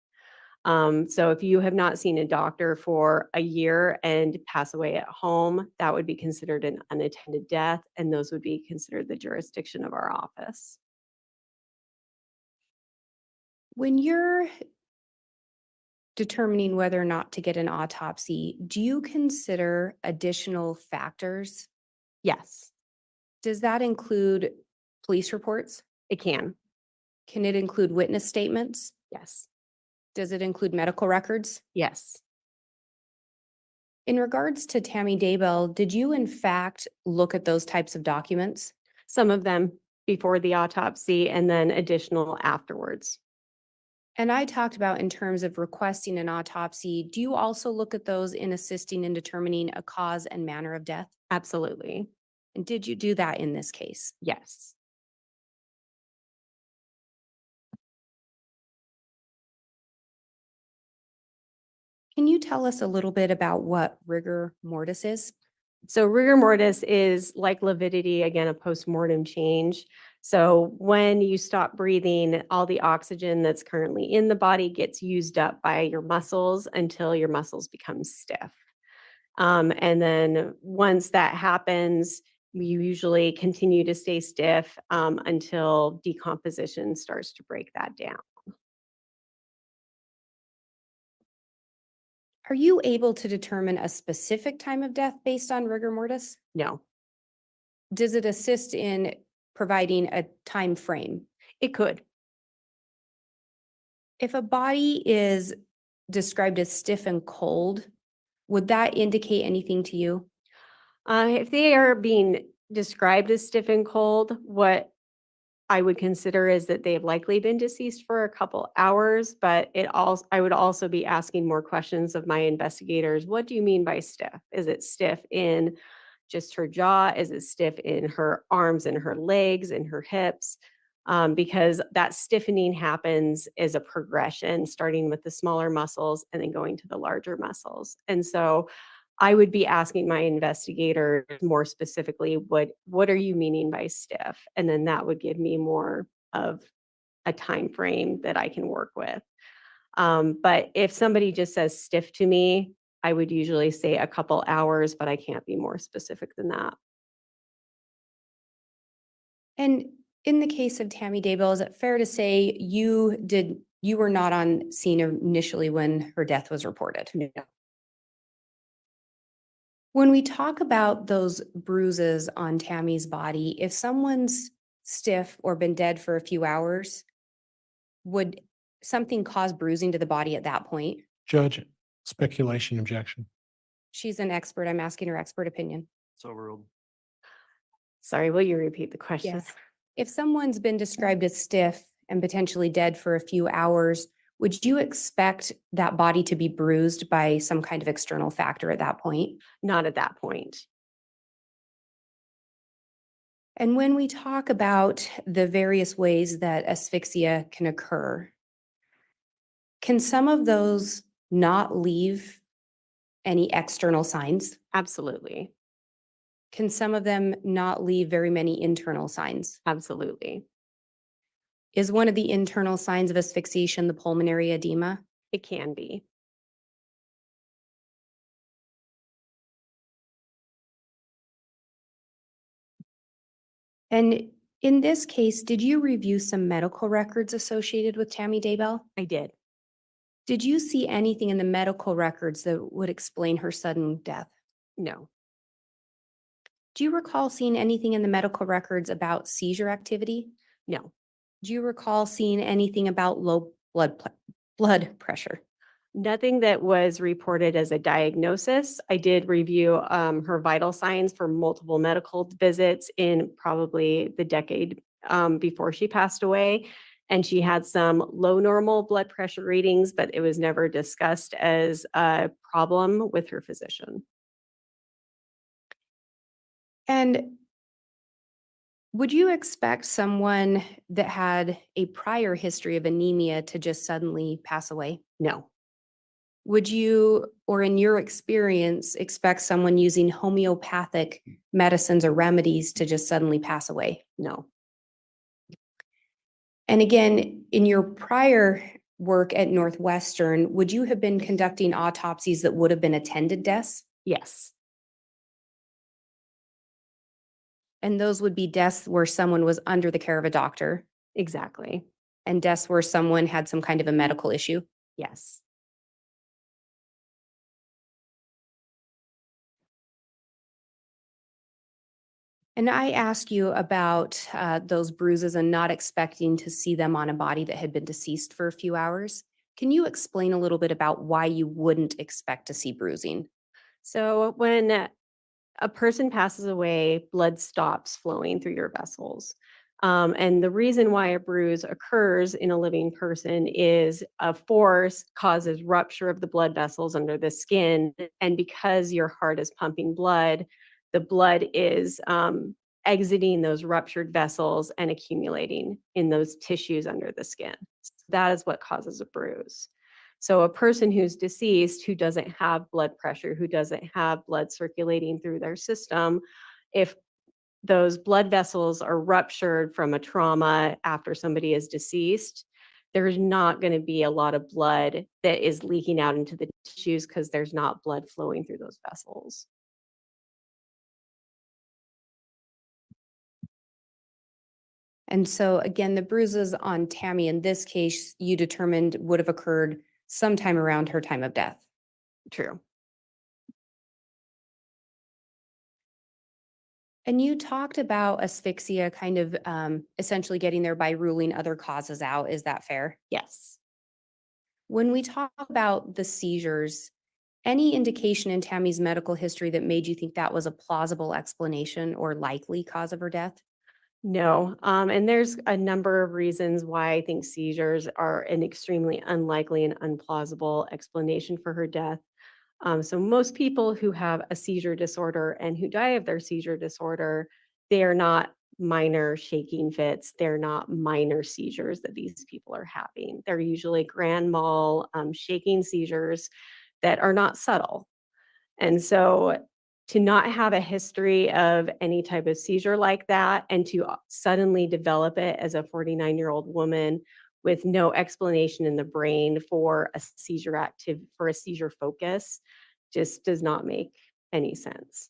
So if you have not seen a doctor for a year and pass away at home, that would be considered an unattended death, and those would be considered the jurisdiction of our office. When you're determining whether or not to get an autopsy, do you consider additional factors? Yes, Does that include police reports? it can. Can it include witness statements? Yes, Does it include medical records? yes. In regards to Tammy Daybell, did you in fact look at those types of documents? Some of them before the autopsy and then additional afterwards. And I talked about in terms of requesting an autopsy, do you also look at those in assisting in determining a cause and manner of death? Absolutely. And did you do that in this case? Yes. Can you tell us a little bit about what rigor mortis is? So rigor mortis is like lividity, again, a postmortem change. So when you stop breathing, all the oxygen that's currently in the body gets used up by your muscles until your muscles become stiff. And then once that happens, you usually continue to stay stiff until decomposition starts to break that down. Are you able to determine a specific time of death based on rigor mortis? No, Does it assist in providing a time frame? it could. If a body is described as stiff and cold, would that indicate anything to you? If they are being described as stiff and cold, what I would consider is that they've likely been deceased for a couple hours, but I would also be asking more questions of my investigators. What do you mean by stiff? Is it stiff in just her jaw? Is it stiff in her arms and her legs and her hips? Because that stiffening happens as a progression, starting with the smaller muscles and then going to the larger muscles. And so I would be asking my investigator more specifically, what are you meaning by stiff? And then that would give me more of a time frame that I can work with. But if somebody just says stiff to me, I would usually say a couple hours, but I can't be more specific than that. And in the case of Tammy Daybell, is it fair to say you were not on scene initially when her death was reported? No. When we talk about those bruises on Tammy's body, if someone's stiff or been dead for a few hours, would something cause bruising to the body at that point? Judge, speculation objection. She's an expert. I'm asking her expert opinion. It's overruled. Sorry, will you repeat the question? Yes. If someone's been described as stiff and potentially dead for a few hours, would you expect that body to be bruised by some kind of external factor at that point? Not at that point. And when we talk about the various ways that asphyxia can occur, can some of those not leave any external signs? Absolutely. Can some of them not leave very many internal signs? Absolutely. Is one of the internal signs of asphyxiation the pulmonary edema? It can be. And in this case, did you review some medical records associated with Tammy Daybell? I did. Did you see anything in the medical records that would explain her sudden death? No. Do you recall seeing anything in the medical records about seizure activity? No. Do you recall seeing anything about low blood pressure? Nothing that was reported as a diagnosis. I did review her vital signs for multiple medical visits in probably the decade before she passed away. And she had some low normal blood pressure readings, but it was never discussed as a problem with her physician. And would you expect someone that had a prior history of anemia to just suddenly pass away? No. Would you, or in your experience, expect someone using homeopathic medicines or remedies to just suddenly pass away? No. And again, in your prior work at Northwestern, would you have been conducting autopsies that would have been attended deaths? Yes. And those would be deaths where someone was under the care of a doctor Exactly. and deaths where someone had some kind of a medical issue. Yes. And I asked you about those bruises and not expecting to see them on a body that had been deceased for a few hours. Can you explain a little bit about why you wouldn't expect to see bruising? So when a person passes away, blood stops flowing through your vessels. And the reason why a bruise occurs in a living person is a force causes rupture of the blood vessels under the skin. And because your heart is pumping blood, the blood is exiting those ruptured vessels and accumulating in those tissues under the skin. That is what causes a bruise. So a person who's deceased, who doesn't have blood pressure, who doesn't have blood circulating through their system, if those blood vessels are ruptured from a trauma after somebody is deceased, there's not going to be a lot of blood that is leaking out into the tissues because there's not blood flowing through those vessels. And so again, the bruises on Tammy in this case, you determined would have occurred sometime around her time of death. True. And you talked about asphyxia kind of essentially getting there by ruling other causes out. Is that fair? Yes. When we talk about the seizures, any indication in Tammy's medical history that made you think that was a plausible explanation or likely cause of her death? No. And there's a number of reasons why I think seizures are an extremely unlikely and unplausible explanation for her death. So most people who have a seizure disorder and who die of their seizure disorder, they are not minor shaking fits. They're not minor seizures that these people are having. They're usually grand mal shaking seizures that are not subtle. And so to not have a history of any type of seizure like that and to suddenly develop it as a 49-year-old woman with no explanation in the brain for a seizure focus just does not make any sense.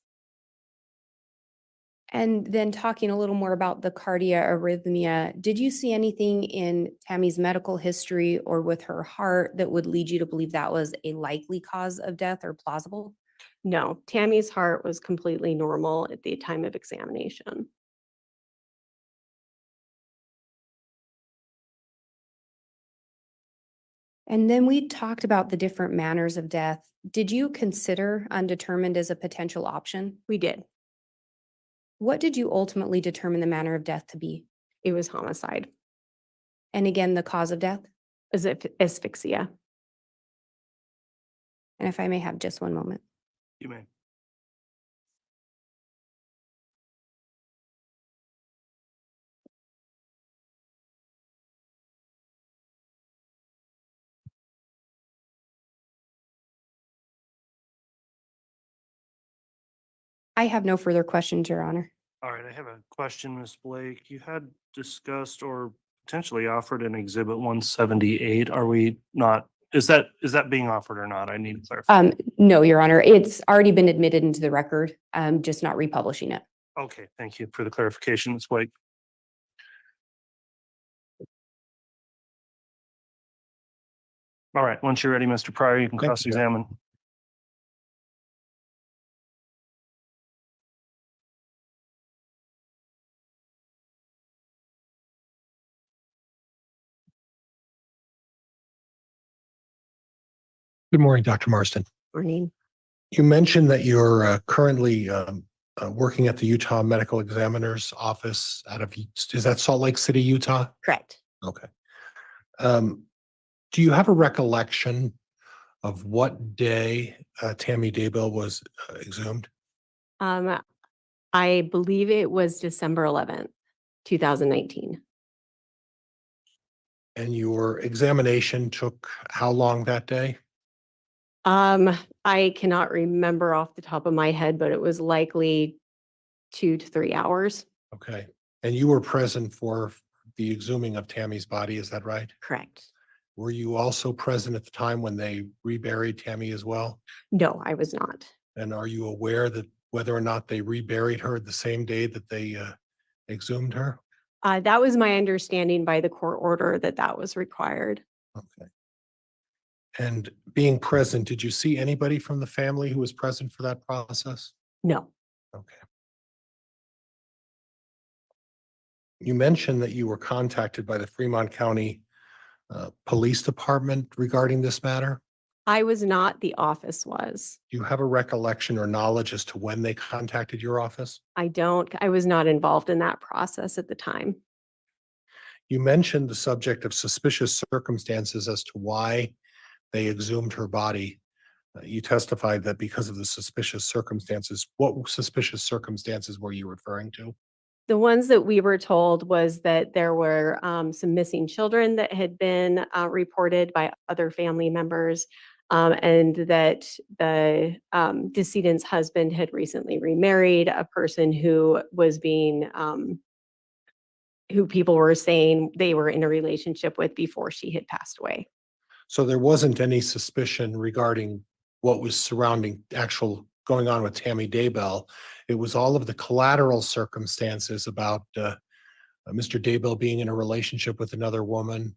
And then talking a little more about the cardia arrhythmia, did you see anything in Tammy's medical history or with her heart that would lead you to believe that was a likely cause of death or plausible? No, Tammy's heart was completely normal at the time of examination. And then we talked about the different manners of death. Did you consider undetermined as a potential option? We did. What did you ultimately determine the manner of death to be? It was homicide. And again, the cause of death? Is it asphyxia? And if I may have just one moment. You may. I have no further questions, Your Honor. All right, I have a question, Ms. Blake. You had discussed or potentially offered an exhibit 178. Are we not, is that being offered or not? I need to clarify. No, Your Honor, it's already been admitted into the record, just not republishing it. Okay, thank you for the clarification, Ms. Blake. All right, once you're ready, Mr. Pryor, you can Thank you. cross-examine. Good morning, Dr. Marsden. Morning. You mentioned that you're currently working at the Utah Medical Examiner's Office out of, is that Salt Lake City, Utah? Correct. Okay. Do you have a recollection of what day Tammy Daybell was exhumed? I believe it was December 11th, 2019. And your examination took how long that day? I cannot remember off the top of my head, but it was likely 2 to 3 hours. Okay. And you were present for the exhuming of Tammy's body, is that right? Correct. Were you also present at the time when they reburied Tammy as well? No, I was not. And are you aware that whether or not they reburied her the same day that they exhumed her? That was my understanding by the court order that was required. Okay. And being present, did you see anybody from the family who was present for that process? No. Okay. You mentioned that you were contacted by the Fremont County Police Department regarding this matter. I was not, the office was. Do you have a recollection or knowledge as to when they contacted your office? I was not involved in that process at the time. You mentioned the subject of suspicious circumstances as to why they exhumed her body. You testified that because of the suspicious circumstances. What suspicious circumstances were you referring to? The ones that we were told was that there were some missing children that had been reported by other family members, and that the decedent's husband had recently remarried a person who was being, who people were saying they were in a relationship with before she had passed away. So there wasn't any suspicion regarding what was surrounding actual going on with Tammy Daybell. It was all of the collateral circumstances about Mr. Daybell being in a relationship with another woman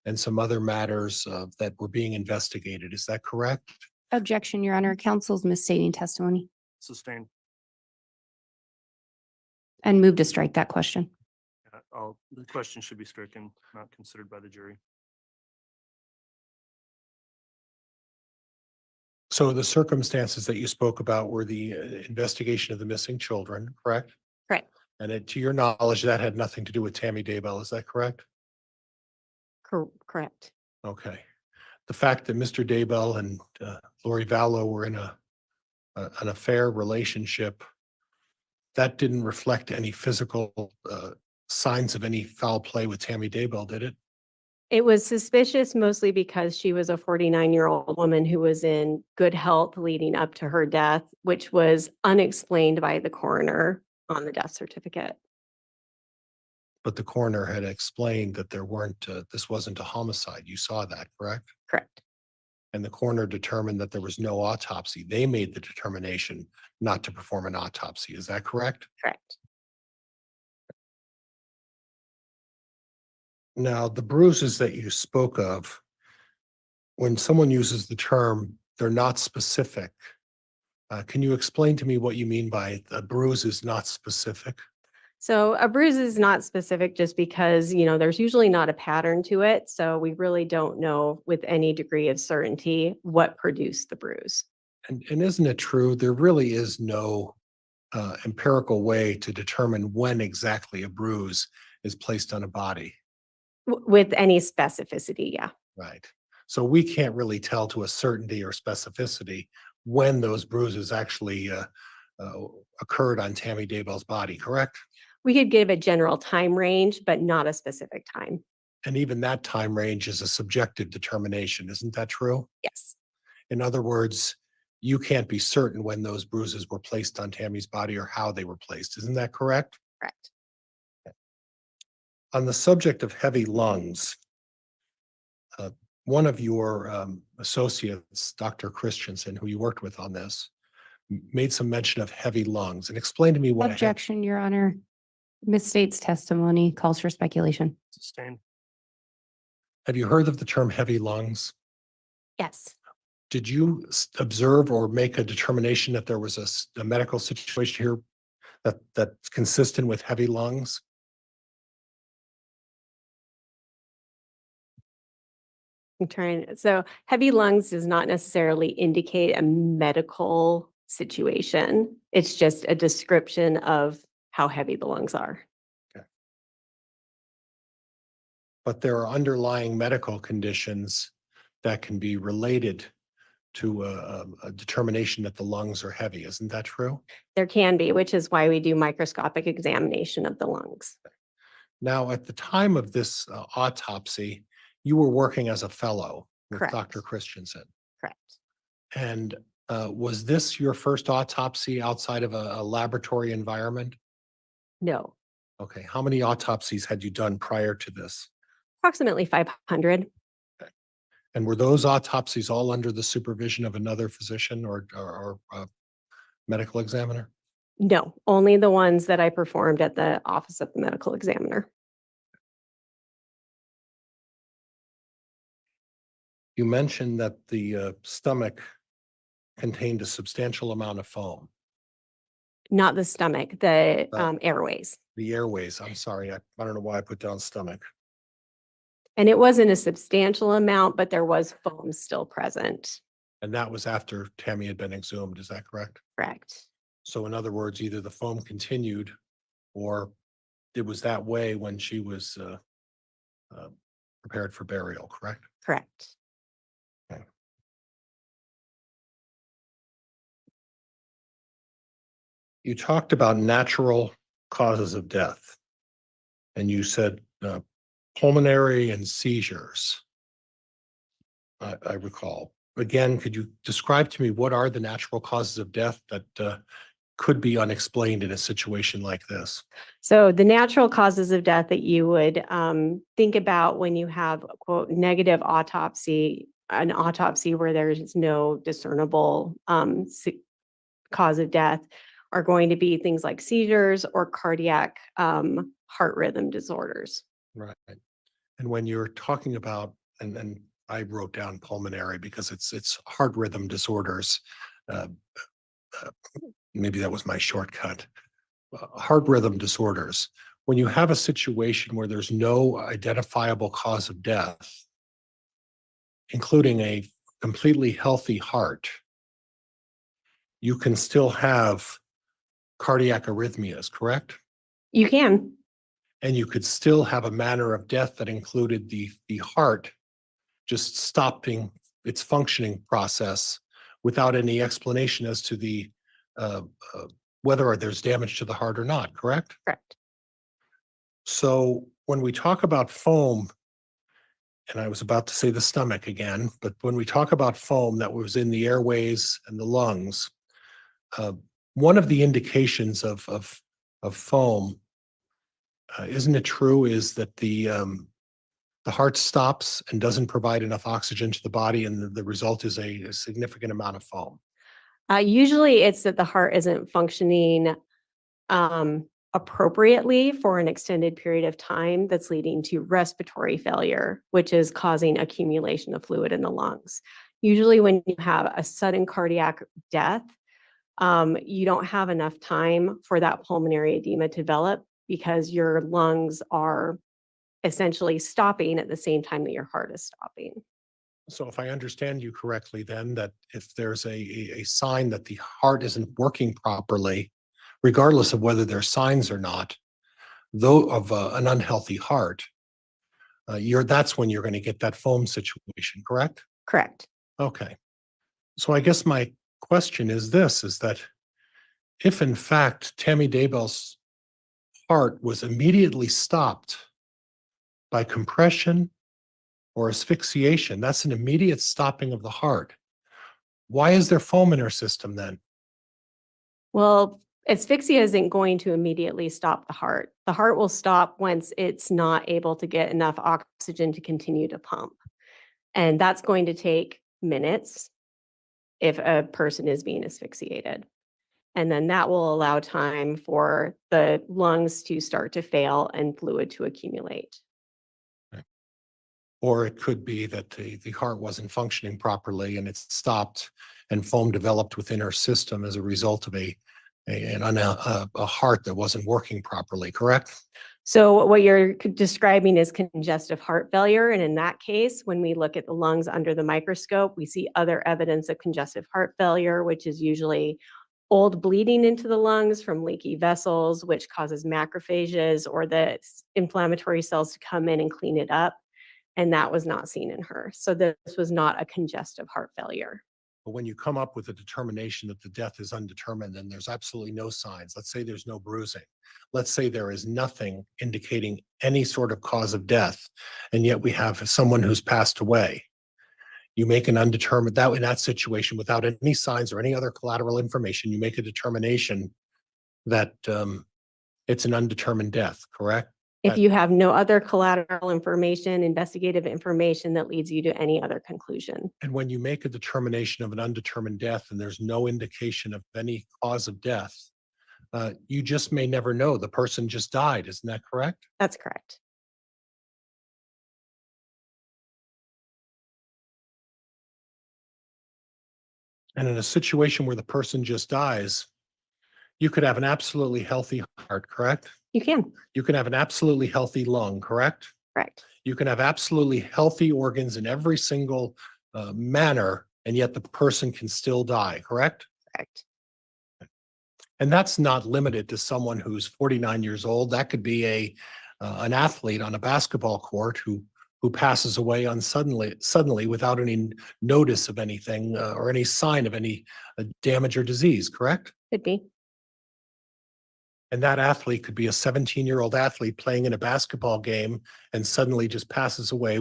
and some other matters that were being investigated. Is that correct? Objection, Your Honor. Counsel's misstating testimony Sustained. and move to strike that question. The question should be stricken, not considered by the jury. So the circumstances that you spoke about were the investigation of the missing children, correct? Correct. And to your knowledge, that had nothing to do with Tammy Daybell, is that correct? Correct. Okay. The fact that Mr. Daybell and Lori Vallow were in an affair relationship, that didn't reflect any physical signs of any foul play with Tammy Daybell, did it? It was suspicious mostly because she was a 49-year-old woman who was in good health leading up to her death, which was unexplained by the coroner on the death certificate. But the coroner had explained that there weren't, this wasn't a homicide. You saw that, correct? Correct. And the coroner determined that there was no autopsy. They made the determination not to perform an autopsy. Is that correct? Correct. Now, the bruises that you spoke of, when someone uses the term, they're not specific. Can you explain to me what you mean by a bruise is not specific? So a bruise is not specific just because, there's usually not a pattern to it. So we really don't know with any degree of certainty what produced the bruise. And isn't it true, there really is no empirical way to determine when exactly a bruise is placed on a body? With any specificity, yeah. Right. So we can't really tell to a certainty or specificity when those bruises actually occurred on Tammy Daybell's body, correct? We could give a general time range, but not a specific time. And even that time range is a subjective determination, isn't that true? Yes. In other words, you can't be certain when those bruises were placed on Tammy's body or how they were placed. Isn't that correct? Correct. On the subject of heavy lungs, one of your associates, Dr. Christensen, who you worked with on this, made some mention of heavy lungs and explain to me what. Objection, Your Honor. Misstates testimony, calls for speculation. Sustained. Have you heard of the term heavy lungs? Yes. Did you observe or make a determination that there was a medical situation here that's consistent with heavy lungs? So heavy lungs does not necessarily indicate a medical situation. It's just a description of how heavy the lungs are. But there are underlying medical conditions that can be related to a determination that the lungs are heavy. Isn't that true? There can be, which is why we do microscopic examination of the lungs. Now, at the time of this autopsy, you were working as a fellow with Correct. Dr. Christensen. Correct. And was this your first autopsy outside of a laboratory environment? No, Okay, how many autopsies had you done prior to this? approximately 500. And were those autopsies all under the supervision of another physician or medical examiner? No, only the ones that I performed at the office of the medical examiner. You mentioned that the stomach contained a substantial amount of foam. Not the stomach, the airways. The airways, I'm sorry, I don't know why I put down stomach. And it wasn't a substantial amount, but there was foam still present. And that was after Tammy had been exhumed, is that correct? Correct. So in other words, either the foam continued or it was that way when she was prepared for burial, correct? Correct. You talked about natural causes of death, and you said pulmonary and seizures. I recall. Again, could you describe to me what are the natural causes of death that could be unexplained in a situation like this? So the natural causes of death that you would think about when you have a quote negative autopsy, an autopsy where there's no discernible cause of death, are going to be things like seizures or cardiac heart rhythm disorders. Right. And when you're talking about, and I wrote down pulmonary because it's heart rhythm disorders. Uh, Maybe that was my shortcut. Heart rhythm disorders. When you have a situation where there's no identifiable cause of death, including a completely healthy heart, you can still have cardiac arrhythmias, correct? You can. And you could still have a manner of death that included the heart just stopping its functioning process without any explanation as to the whether there's damage to the heart or not, correct? Correct. So when we talk about foam, and I was about to say the stomach again, but when we talk about foam that was in the airways and the lungs, one of the indications of foam, isn't it true, is that the heart stops and doesn't provide enough oxygen to the body, and the result is a significant amount of foam. Usually it's that the heart isn't functioning appropriately for an extended period of time that's leading to respiratory failure, which is causing accumulation of fluid in the lungs. Usually when you have a sudden cardiac death, you don't have enough time for that pulmonary edema to develop because your lungs are essentially stopping at the same time that your heart is stopping. So if I understand you correctly, then that if there's a sign that the heart isn't working properly, regardless of whether there's signs or not, though of an unhealthy heart, that's when you're going to get that foam situation, correct? Correct. Okay. So I guess my question is this, is that if in fact Tammy Daybell's heart was immediately stopped by compression or asphyxiation, that's an immediate stopping of the heart. Why is there foam in her system then? Well, asphyxia isn't going to immediately stop the heart. The heart will stop once it's not able to get enough oxygen to continue to pump. And that's going to take minutes if a person is being asphyxiated. And then that will allow time for the lungs to start to fail and fluid to accumulate. Or it could be that the heart wasn't functioning properly and it stopped and foam developed within her system as a result of a heart that wasn't working properly, correct? So what you're describing is congestive heart failure. And in that case, when we look at the lungs under the microscope, we see other evidence of congestive heart failure, which is usually old bleeding into the lungs from leaky vessels, which causes macrophages or the inflammatory cells to come in and clean it up. And that was not seen in her. So this was not a congestive heart failure. But when you come up with a determination that the death is undetermined and there's absolutely no signs, let's say there's no bruising, let's say there is nothing indicating any sort of cause of death, and yet we have someone who's passed away. You make an undetermined, that in that situation, without any signs or any other collateral information, you make a determination that it's an undetermined death, correct? If you have no other collateral information, investigative information that leads you to any other conclusion. And when you make a determination of an undetermined death and there's no indication of any cause of death, you just may never know. The person just died. Isn't that correct? That's correct. And in a situation where the person just dies, you could have an absolutely healthy heart, correct? You can. You can have an absolutely healthy lung, correct? Correct. You can have absolutely healthy organs in every single manner, and yet the person can still die, correct? Correct. And that's not limited to someone who's 49 years old. That could be an athlete on a basketball court who passes away suddenly without any notice of anything or any sign of any damage or disease, correct? Could be. And that athlete could be a 17-year-old athlete playing in a basketball game and suddenly just passes away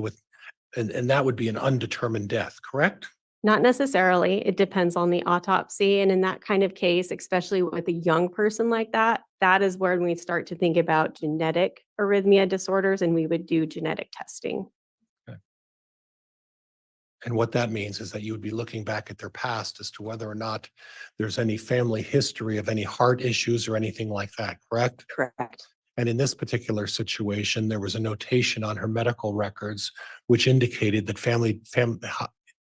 and that would be an undetermined death, correct? Not necessarily. It depends on the autopsy. And in that kind of case, especially with a young person like that, that is where we start to think about genetic arrhythmia disorders, and we would do genetic testing. And what that means is that you would be looking back at their past as to whether or not there's any family history of any heart issues or anything like that, correct? Correct. And in this particular situation, there was a notation on her medical records which indicated that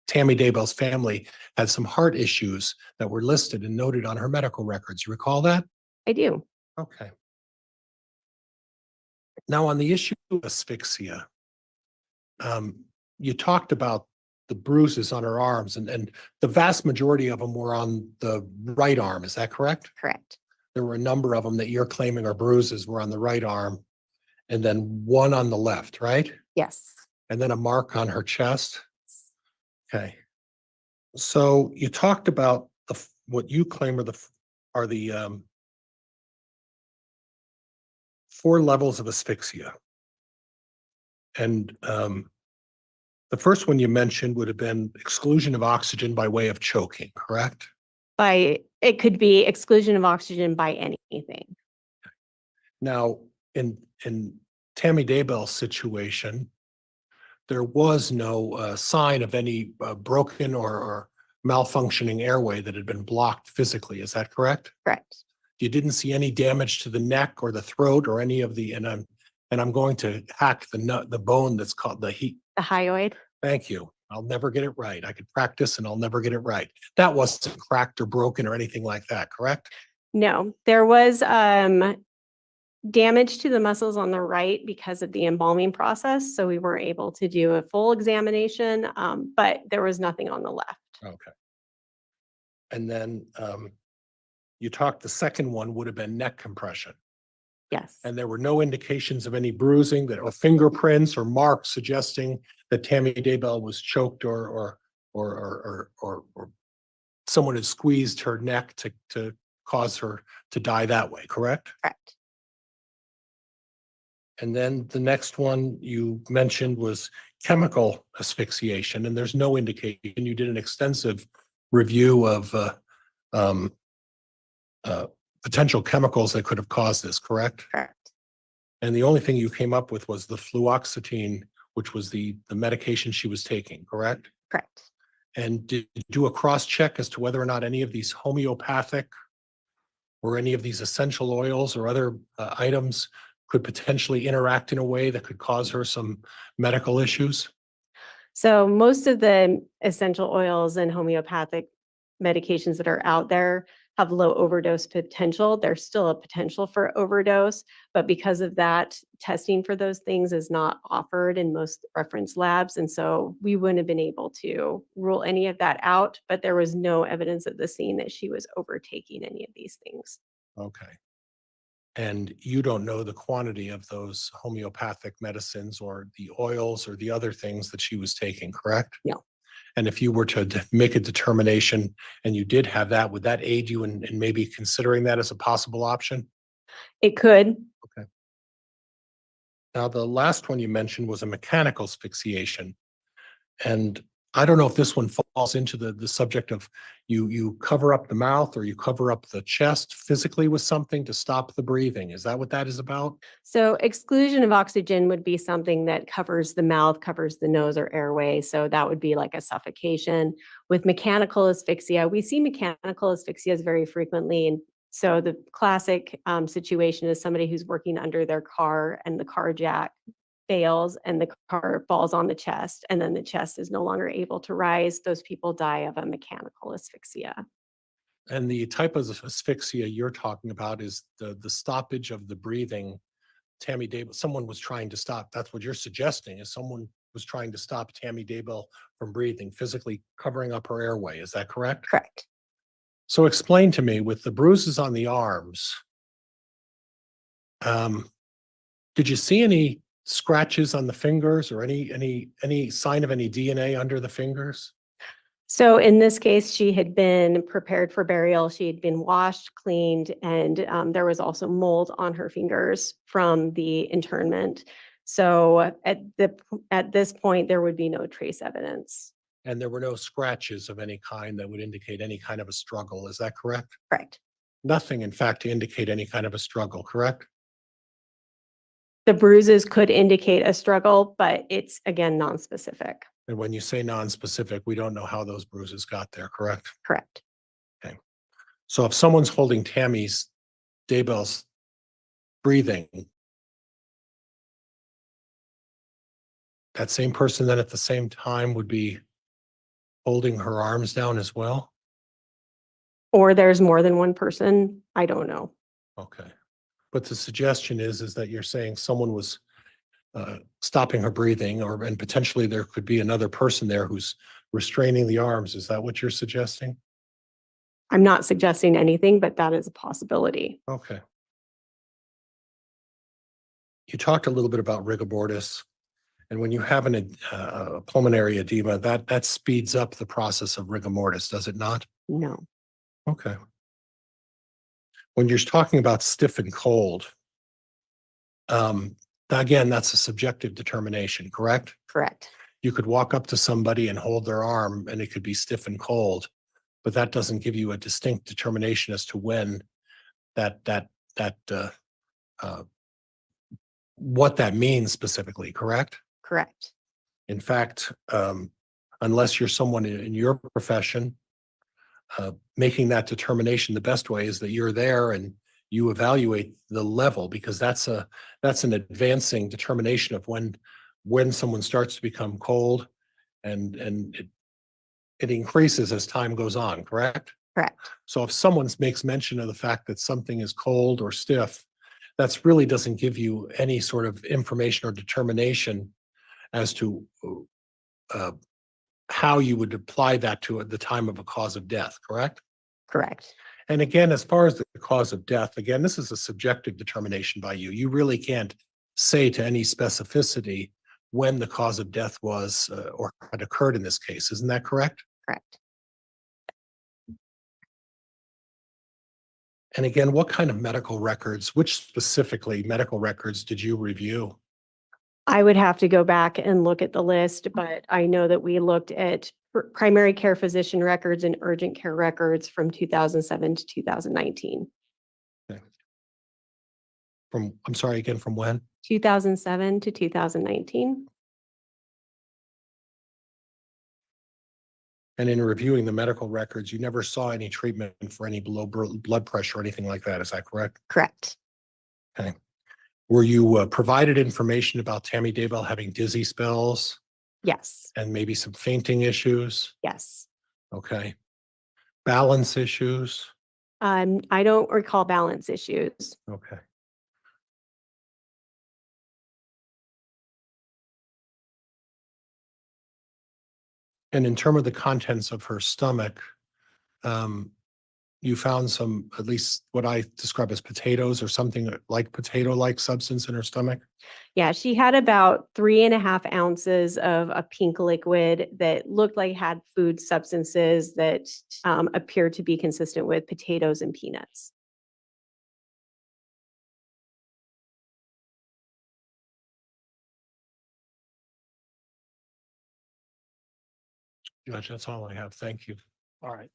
Tammy Daybell's family had some heart issues that were listed and noted on her medical records. You recall that? I do. Okay. Now, on the issue of asphyxia, you talked about the bruises on her arms, and the vast majority of them were on the right arm. Is that correct? Correct. There were a number of them that you're claiming are bruises were on the right arm, and then one on the left, right? Yes. And then a mark on her chest. Okay. So you talked about what you claim are the 4 levels of asphyxia. And the first one you mentioned would have been exclusion of oxygen by way of choking, correct? It could be exclusion of oxygen by anything. Now, in Tammy Daybell's situation, there was no sign of any broken or malfunctioning airway that had been blocked physically. Is that correct? Correct. You didn't see any damage to the neck or the throat or any of the, and I'm going to hack the bone that's called the heat. The hyoid. Thank you. I'll never get it right. I could practice and I'll never get it right. That wasn't cracked or broken or anything like that, correct? No, there was damage to the muscles on the right because of the embalming process. So we weren't able to do a full examination, but there was nothing on the left. Okay. And then you talked, the second one would have been neck compression. Yes. And there were no indications of any bruising that or fingerprints or marks suggesting that Tammy Daybell was choked or someone had squeezed her neck to cause her to die that way, correct? Correct. And then the next one you mentioned was chemical asphyxiation, and there's no indication. You did an extensive review of potential chemicals that could have caused this, correct? Correct. And the only thing you came up with was the fluoxetine, which was the medication she was taking, correct? Correct. And did you do a cross check as to whether or not any of these homeopathic or any of these essential oils or other items could potentially interact in a way that could cause her some medical issues? So most of the essential oils and homeopathic medications that are out there have low overdose potential. There's still a potential for overdose, but because of that, testing for those things is not offered in most reference labs. And so we wouldn't have been able to rule any of that out, but there was no evidence at the scene that she was overtaking any of these things. Okay. And you don't know the quantity of those homeopathic medicines or the oils or the other things that she was taking, correct? No. And if you were to make a determination and you did have that, would that aid you in maybe considering that as a possible option? It could. Okay. Now, the last one you mentioned was a mechanical asphyxiation. And I don't know if this one falls into the subject of you cover up the mouth or you cover up the chest physically with something to stop the breathing. Is that what that is about? So exclusion of oxygen would be something that covers the mouth, covers the nose or airway. So that would be like a suffocation. With mechanical asphyxia, we see mechanical asphyxias very frequently. And so the classic situation is somebody who's working under their car and the car jack fails and the car falls on the chest, and then the chest is no longer able to rise. Those people die of a mechanical asphyxia. And the type of asphyxia you're talking about is the stoppage of the breathing. Tammy Daybell, someone was trying to stop. That's what you're suggesting, is someone was trying to stop Tammy Daybell from breathing, physically covering up her airway. Is that correct? Correct. So explain to me, with the bruises on the arms, Did you see any scratches on the fingers or any sign of any DNA under the fingers? So in this case, she had been prepared for burial. She had been washed, cleaned, and there was also mold on her fingers from the internment. So at this point, there would be no trace evidence. And there were no scratches of any kind that would indicate any kind of a struggle. Is that correct? Correct. Nothing, in fact, to indicate any kind of a struggle, correct? The bruises could indicate a struggle, but it's again, non-specific. And when you say non-specific, we don't know how those bruises got there, correct? Correct. So if someone's holding Tammy's Daybell's breathing, that same person then at the same time would be holding her arms down as well? Or there's more than one person. I don't know. Okay. But the suggestion is that you're saying someone was stopping her breathing, and potentially there could be another person there who's restraining the arms. Is that what you're suggesting? I'm not suggesting anything, but that is a possibility. Okay. You talked a little bit about rigor mortis, and when you have a pulmonary edema, that speeds up the process of rigor mortis, does it not? No. Okay. When you're talking about stiff and cold, again, that's a subjective determination, correct? Correct. You could walk up to somebody and hold their arm and it could be stiff and cold, but that doesn't give you a distinct determination as to when what that means specifically, correct? Correct. In fact, unless you're someone in your profession, making that determination, the best way is that you're there and you evaluate the level, because that's an advancing determination of when someone starts to become cold, and it increases as time goes on, correct? Correct. So if someone makes mention of the fact that something is cold or stiff, that's really doesn't give you any sort of information or determination as to how you would apply that to the time of a cause of death, correct? Correct. And again, as far as the cause of death, again, this is a subjective determination by you. You really can't say to any specificity when the cause of death was or had occurred in this case. Isn't that correct? Correct. And again, what kind of medical records, which specifically medical records did you review? I would have to go back and look at the list, but I know that we looked at primary care physician records and urgent care records from 2007 to 2019. I'm sorry, again, from when? 2007 to 2019. And in reviewing the medical records, you never saw any treatment for any low blood pressure or anything like that. Is that correct? Correct. Okay. Were you provided information about Tammy Daybell having dizzy spells Yes. and maybe some fainting issues? Yes. Okay. Balance issues? I don't recall balance issues. Okay. And in terms of the contents of her stomach, you found some, at least what I describe as potatoes or something like potato-like substance in her stomach? Yeah, she had about 3.5 ounces of a pink liquid that looked like had food substances that appeared to be consistent with potatoes and peanuts. Judge, that's all I have. Thank you. All right.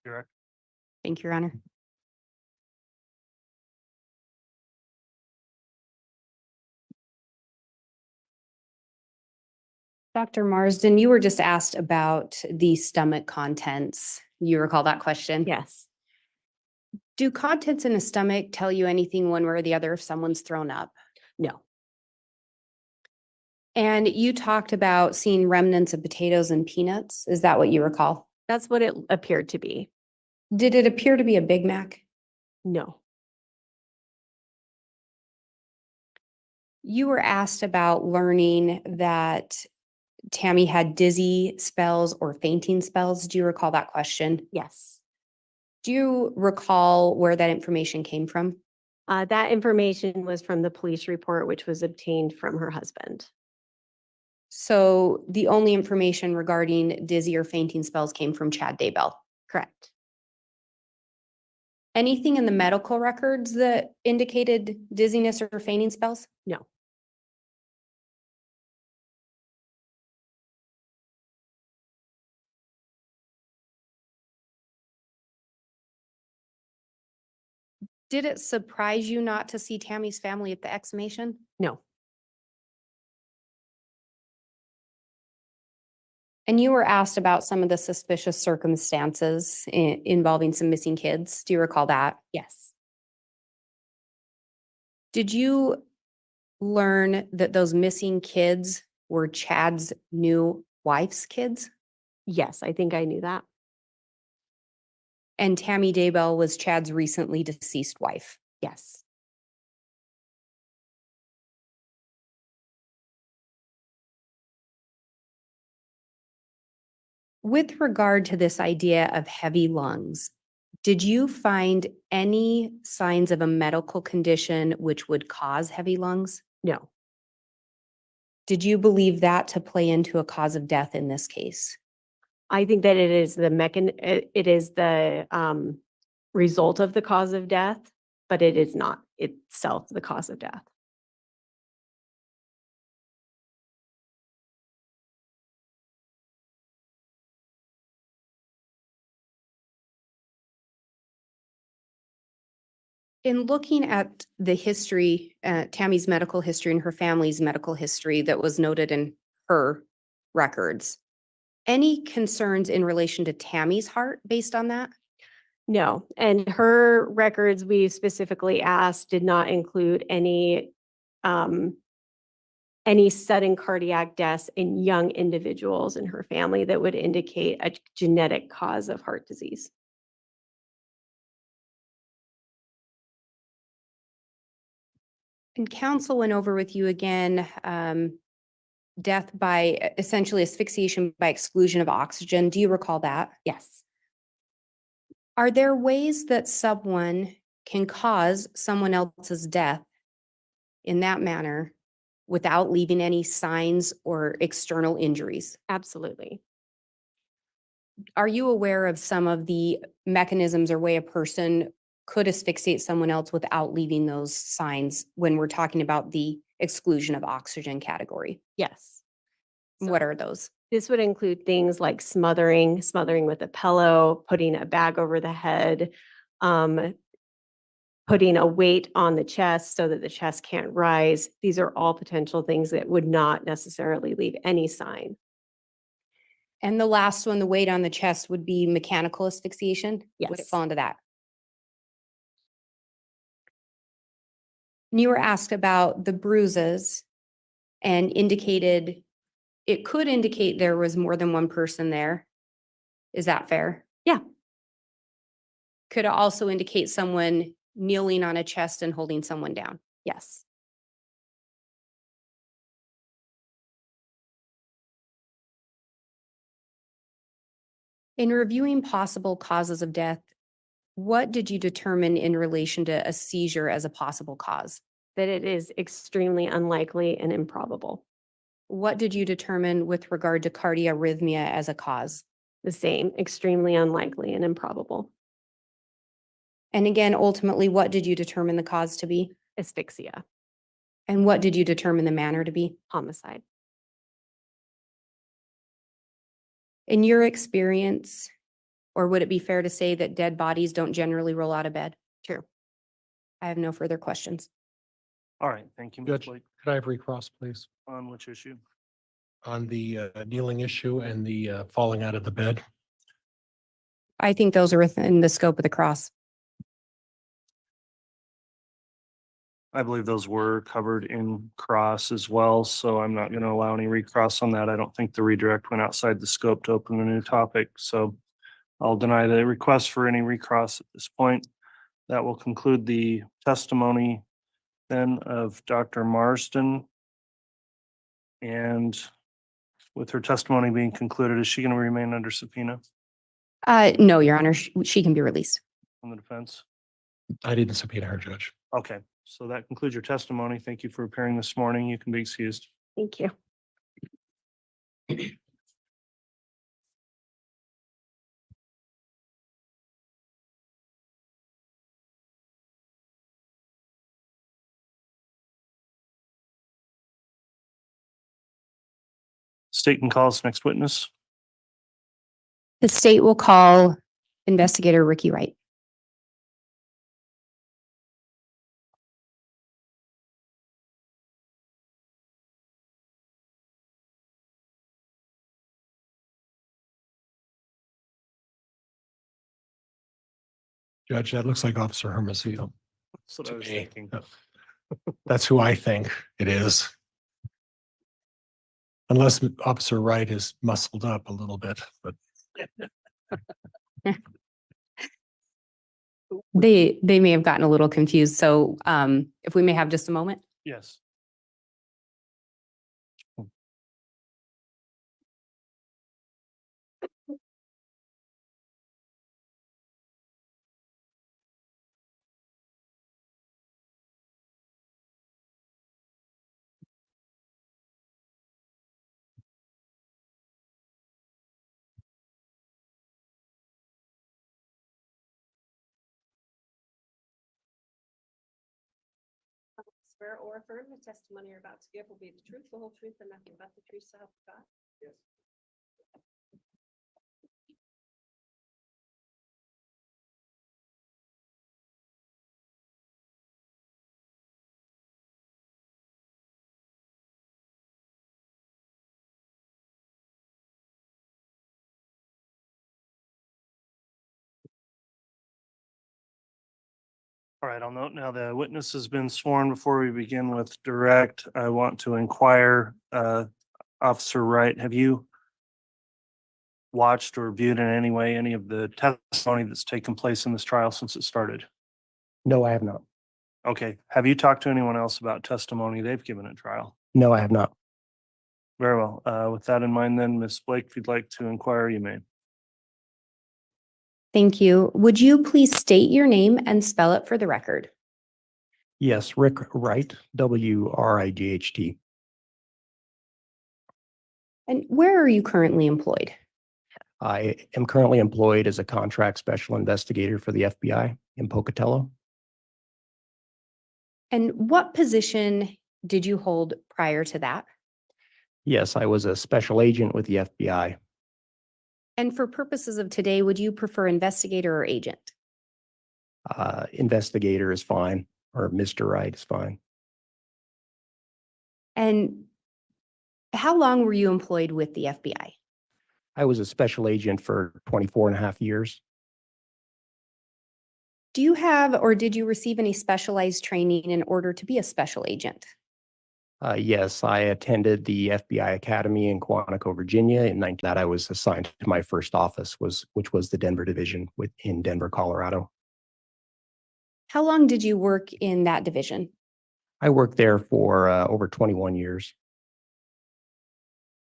Correct. Thank you, Your Honor. Dr. Marsden, you were just asked about the stomach contents. You recall that question? Yes. Do contents in a stomach tell you anything one way or the other if someone's thrown up? No. And you talked about seeing remnants of potatoes and peanuts. Is that what you recall? That's what it appeared to be. Did it appear to be a Big Mac? No. You were asked about learning that Tammy had dizzy spells or fainting spells? Do you recall that question? Yes. Do you recall where that information came from? That information was from the police report, which was obtained from her husband. So the only information regarding dizzy or fainting spells came from Chad Daybell. Correct. Anything in the medical records that indicated dizziness or fainting spells? No. Did it surprise you not to see Tammy's family at the exhumation? No. And you were asked about some of the suspicious circumstances involving some missing kids. Do you recall that? Yes. Did you learn that those missing kids were Chad's new wife's kids? Yes, I think I knew that. And Tammy Daybell was Chad's recently deceased wife. Yes. With regard to this idea of heavy lungs, did you find any signs of a medical condition which would cause heavy lungs? No. Did you believe that to play into a cause of death in this case? I think that it is the result of the cause of death, but it is not itself the cause of death. In looking at the history, Tammy's medical history and her family's medical history that was noted in her records, any concerns in relation to Tammy's heart based on that? No, and her records we specifically asked did not include any sudden cardiac deaths in young individuals in her family that would indicate a genetic cause of heart disease. And counsel went over with you again, death by essentially asphyxiation by exclusion of oxygen. Do you recall that? Yes. Are there ways that someone can cause someone else's death in that manner without leaving any signs or external injuries? Absolutely. Are you aware of some of the mechanisms or way a person could asphyxiate someone else without leaving those signs when we're talking about the exclusion of oxygen category? Yes. What are those? This would include things like smothering with a pillow, putting a bag over the head, putting a weight on the chest so that the chest can't rise. These are all potential things that would not necessarily leave any sign. And the last one, the weight on the chest, would be mechanical asphyxiation? Would it Yes. fall into that? And you were asked about the bruises and indicated, it could indicate there was more than one person there. Is that fair? Yeah. Could it also indicate someone kneeling on a chest and holding someone down? Yes. In reviewing possible causes of death, what did you determine in relation to a seizure as a possible cause? That it is extremely unlikely and improbable. What did you determine with regard to cardiarrhythmia as a cause? The same, extremely unlikely and improbable. And again, ultimately, what did you determine the cause to be? Asphyxia, And what did you determine the manner to be? homicide. In your experience, or would it be fair to say that dead bodies don't generally roll out of bed? True. I have no further questions. All right, thank you, Ms. Judge, Blake. could I have recross, please? On which issue? On the kneeling issue and the falling out of the bed. I think those are within the scope of the cross. I believe those were covered in cross as well, so I'm not going to allow any recross on that. I don't think the redirect went outside the scope to open a new topic, so I'll deny the request for any recross at this point. That will conclude the testimony then of Dr. Marsden. And With her testimony being concluded, is she going to remain under subpoena No, Your Honor, she can be released. from the defense? I didn't subpoena her, Judge. Okay, so that concludes your testimony. Thank you for appearing this morning. You can be excused. Thank you. State can call us next witness. The state will call Investigator Ricky Wright. Judge, that looks like Officer Hermosillo. That's what to I was me. thinking. That's who I think it is. Unless Officer Wright is muscled up a little bit, but They may have gotten a little confused. So if we may have just a moment. Yes. Swear or affirm the testimony you're about to give will be the truth, the whole truth, and nothing but the truth, so help you God. Yes. All right, I'll note now the witness has been sworn. Before we begin with direct, I want to inquire, Officer Wright, have you watched or viewed in any way any of the testimony that's taken place in this trial since it started? No, I have not. Okay, have you talked to anyone else about testimony they've given at trial? No, I have not. Very well. With that in mind, then, Ms. Blake, if you'd like to inquire, you may. Thank you. Would you please state your name and spell it for the record? Yes, Rick Wright, Wright. And where are you currently employed? I am currently employed as a contract special investigator for the FBI in Pocatello. And what position did you hold prior to that? Yes, I was a special agent with the FBI. And for purposes of today, would you prefer investigator or agent? Investigator is fine, or Mr. Wright is fine. And how long were you employed with the FBI? I was a special agent for 24 and a half years. Do you have or did you receive any specialized training in order to be a special agent? Yes, I attended the FBI Academy in Quantico, Virginia. In 19 that I was assigned to my first office, which was the Denver division in Denver, Colorado. How long did you work in that division? I worked there for over 21 years.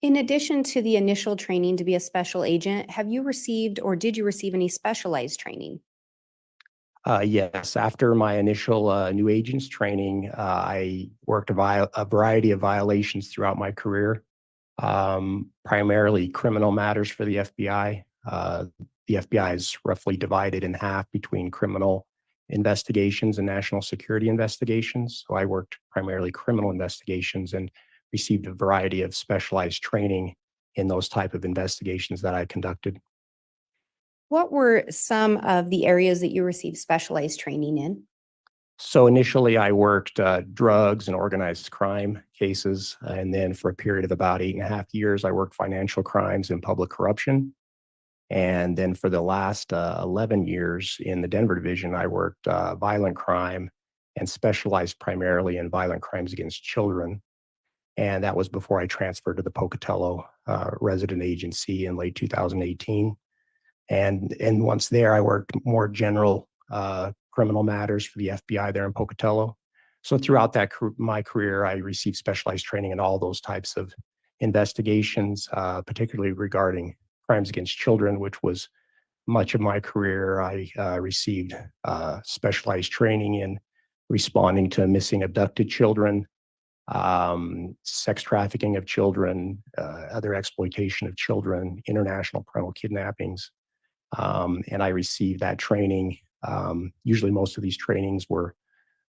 In addition to the initial training to be a special agent, have you received or did you receive any specialized training? Yes, after my initial new agents training, I worked a variety of violations throughout my career, primarily criminal matters for the FBI. The FBI is roughly divided in half between criminal investigations and national security investigations. So I worked primarily criminal investigations and received a variety of specialized training in those type of investigations that I conducted. What were some of the areas that you received specialized training in? So initially I worked drugs and organized crime cases. And then for a period of about 8.5 years, I worked financial crimes and public corruption. And then for the last 11 years in the Denver division, I worked violent crime and specialized primarily in violent crimes against children. And that was before I transferred to the Pocatello resident agency in late 2018. And once there, I worked more general criminal matters for the FBI there in Pocatello. So throughout my career, I received specialized training in all those types of investigations, particularly regarding crimes against children, which was much of my career. I received specialized training in responding to missing abducted children, sex trafficking of children, other exploitation of children, international parental kidnappings. And I received that training. Usually most of these trainings were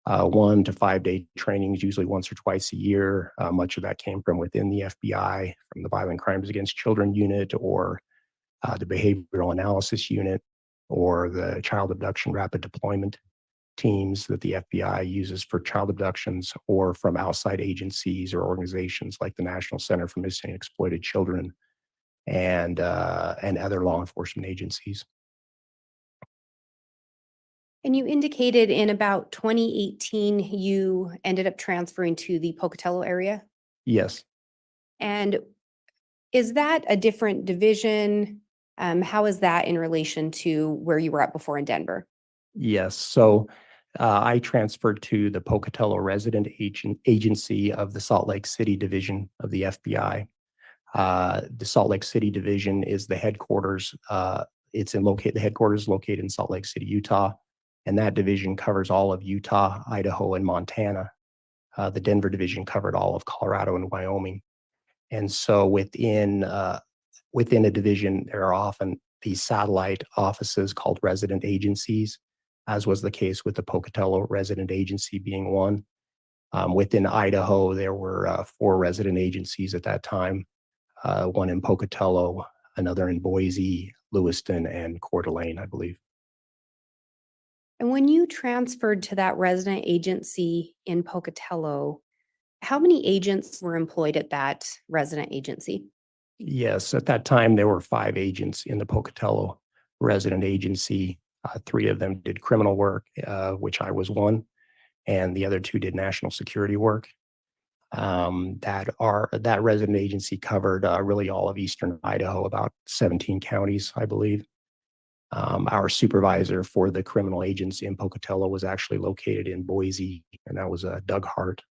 1 to 5 day trainings, usually once or twice a year. Much of that came from within the FBI, from the Violent Crimes Against Children unit, or the Behavioral Analysis unit, or the Child Abduction Rapid Deployment teams that the FBI uses for child abductions, or from outside agencies or organizations like the National Center for Missing and Exploited Children and other law enforcement agencies. And you indicated in about 2018, you ended up transferring to the Pocatello area. Yes. And is that a different division? How is that in relation to where you were at before in Denver? Yes. So I transferred to the Pocatello Resident Agency of the Salt Lake City Division of the FBI. The Salt Lake City Division is the headquarters. The headquarters is located in Salt Lake City, Utah, and that division covers all of Utah, Idaho, and Montana. The Denver division covered all of Colorado and Wyoming. And so within a division, there are often these satellite offices called resident agencies, as was the case with the Pocatello Resident Agency being one. Within Idaho, there were 4 resident agencies at that time, one in Pocatello, another in Boise, Lewiston, and Coeur d'Alene, I believe. And when you transferred to that resident agency in Pocatello, how many agents were employed at that resident agency? Yes, at that time, there were 5 agents in the Pocatello Resident Agency. 3 of them did criminal work, which I was one, and the other 2 did national security work. That resident agency covered really all of eastern Idaho, about 17 counties, I believe. Our supervisor for the criminal agents in Pocatello was actually located in Boise, and that was Doug Hart.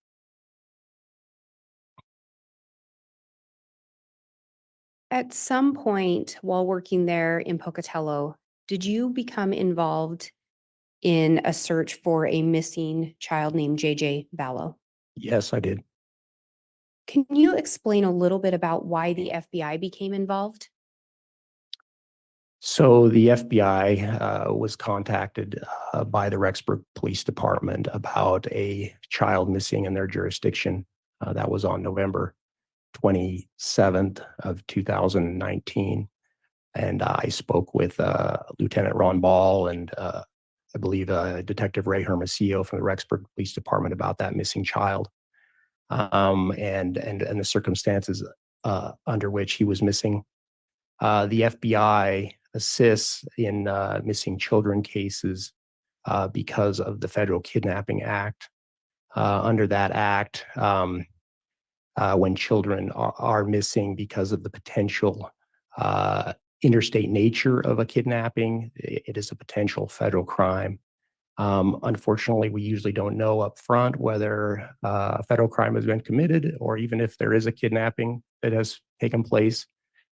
At some point while working there in Pocatello, did you become involved in a search for a missing child named JJ Vallow? Yes, I did. Can you explain a little bit about why the FBI became involved? So the FBI was contacted by the Rexburg Police Department about a child missing in their jurisdiction. That was on November 27th of 2019. And I spoke with Lieutenant Ron Ball and I believe Detective Ray Hermosillo from the Rexburg Police Department about that missing child and the circumstances under which he was missing. The FBI assists in missing children cases because of the Federal Kidnapping Act. Under that act, when children are missing because of the potential interstate nature of a kidnapping, it is a potential federal crime. Unfortunately, we usually don't know up front whether a federal crime has been committed or even if there is a kidnapping that has taken place.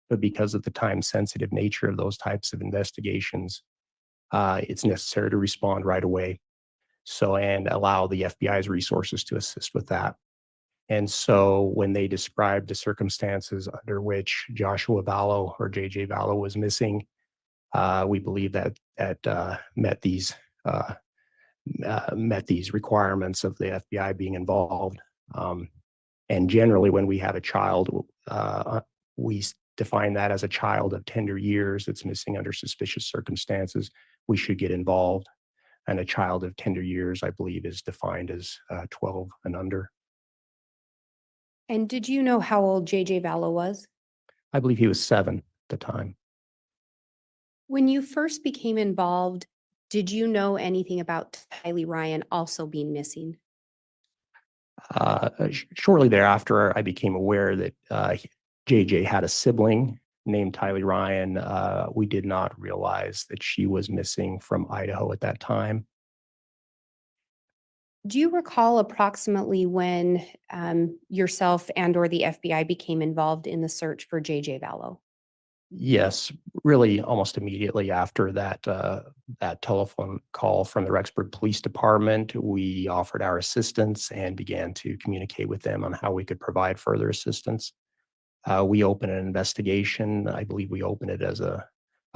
But because of the time-sensitive nature of those types of investigations, it's necessary to respond right away. And allow the FBI's resources to assist with that. And so when they described the circumstances under which Joshua Vallow or JJ Vallow was missing, we believe that met these requirements of the FBI being involved. And generally, when we have a child, we define that as a child of tender years that's missing under suspicious circumstances. We should get involved. And a child of tender years, I believe, is defined as 12 and under. And did you know how old JJ Vallow was? I believe he was 7 at the time. When you first became involved, did you know anything about Tylee Ryan also being missing? Shortly thereafter, I became aware that JJ had a sibling named Tylee Ryan. We did not realize that she was missing from Idaho at that time. Do you recall approximately when yourself and or the FBI became involved in the search for JJ Vallow? Yes, really almost immediately after that telephone call from the Rexburg Police Department, we offered our assistance and began to communicate with them on how we could provide further assistance. We opened an investigation. I believe we opened it as a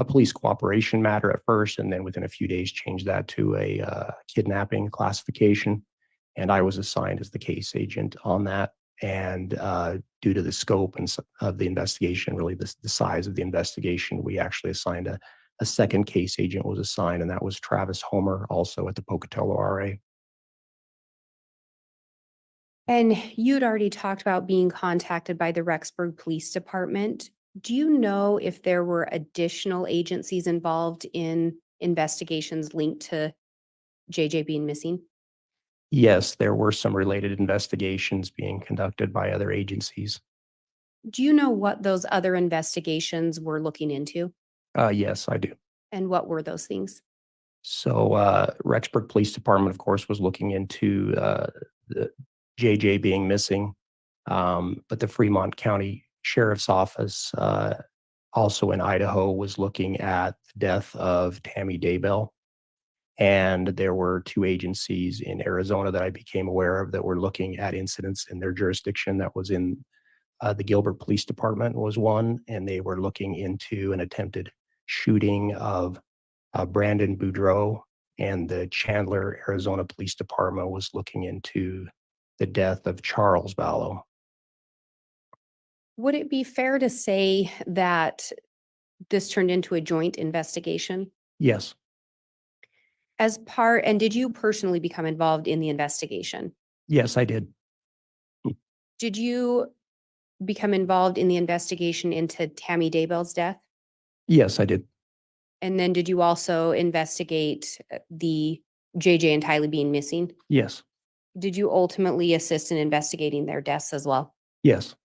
police cooperation matter at first, and then within a few days changed that to a kidnapping classification. And I was assigned as the case agent on that. And due to the scope of the investigation, really the size of the investigation, we actually assigned a second case agent was assigned, and that was Travis Homer, also at the Pocatello RA. And you'd already talked about being contacted by the Rexburg Police Department. Do you know if there were additional agencies involved in investigations linked to JJ being missing? Yes, there were some related investigations being conducted by other agencies. Do you know what those other investigations were looking into? Yes, I do. And what were those things? So Rexburg Police Department, of course, was looking into the JJ being missing, but the Fremont County Sheriff's Office, also in Idaho, was looking at the death of Tammy Daybell. And there were two agencies in Arizona that I became aware of that were looking at incidents in their jurisdiction. That was in the Gilbert Police Department was one, and they were looking into an attempted shooting of Brandon Boudreaux, and the Chandler, Arizona Police Department was looking into the death of Charles Vallow. Would it be fair to say that this turned into a joint investigation? Yes, And did you personally become involved in the investigation? yes, I did. Did you become involved in the investigation into Tammy Daybell's death? Yes, I did. And then did you also investigate the JJ and Tylee being missing? Yes, Did you ultimately assist in investigating their deaths as well? yes.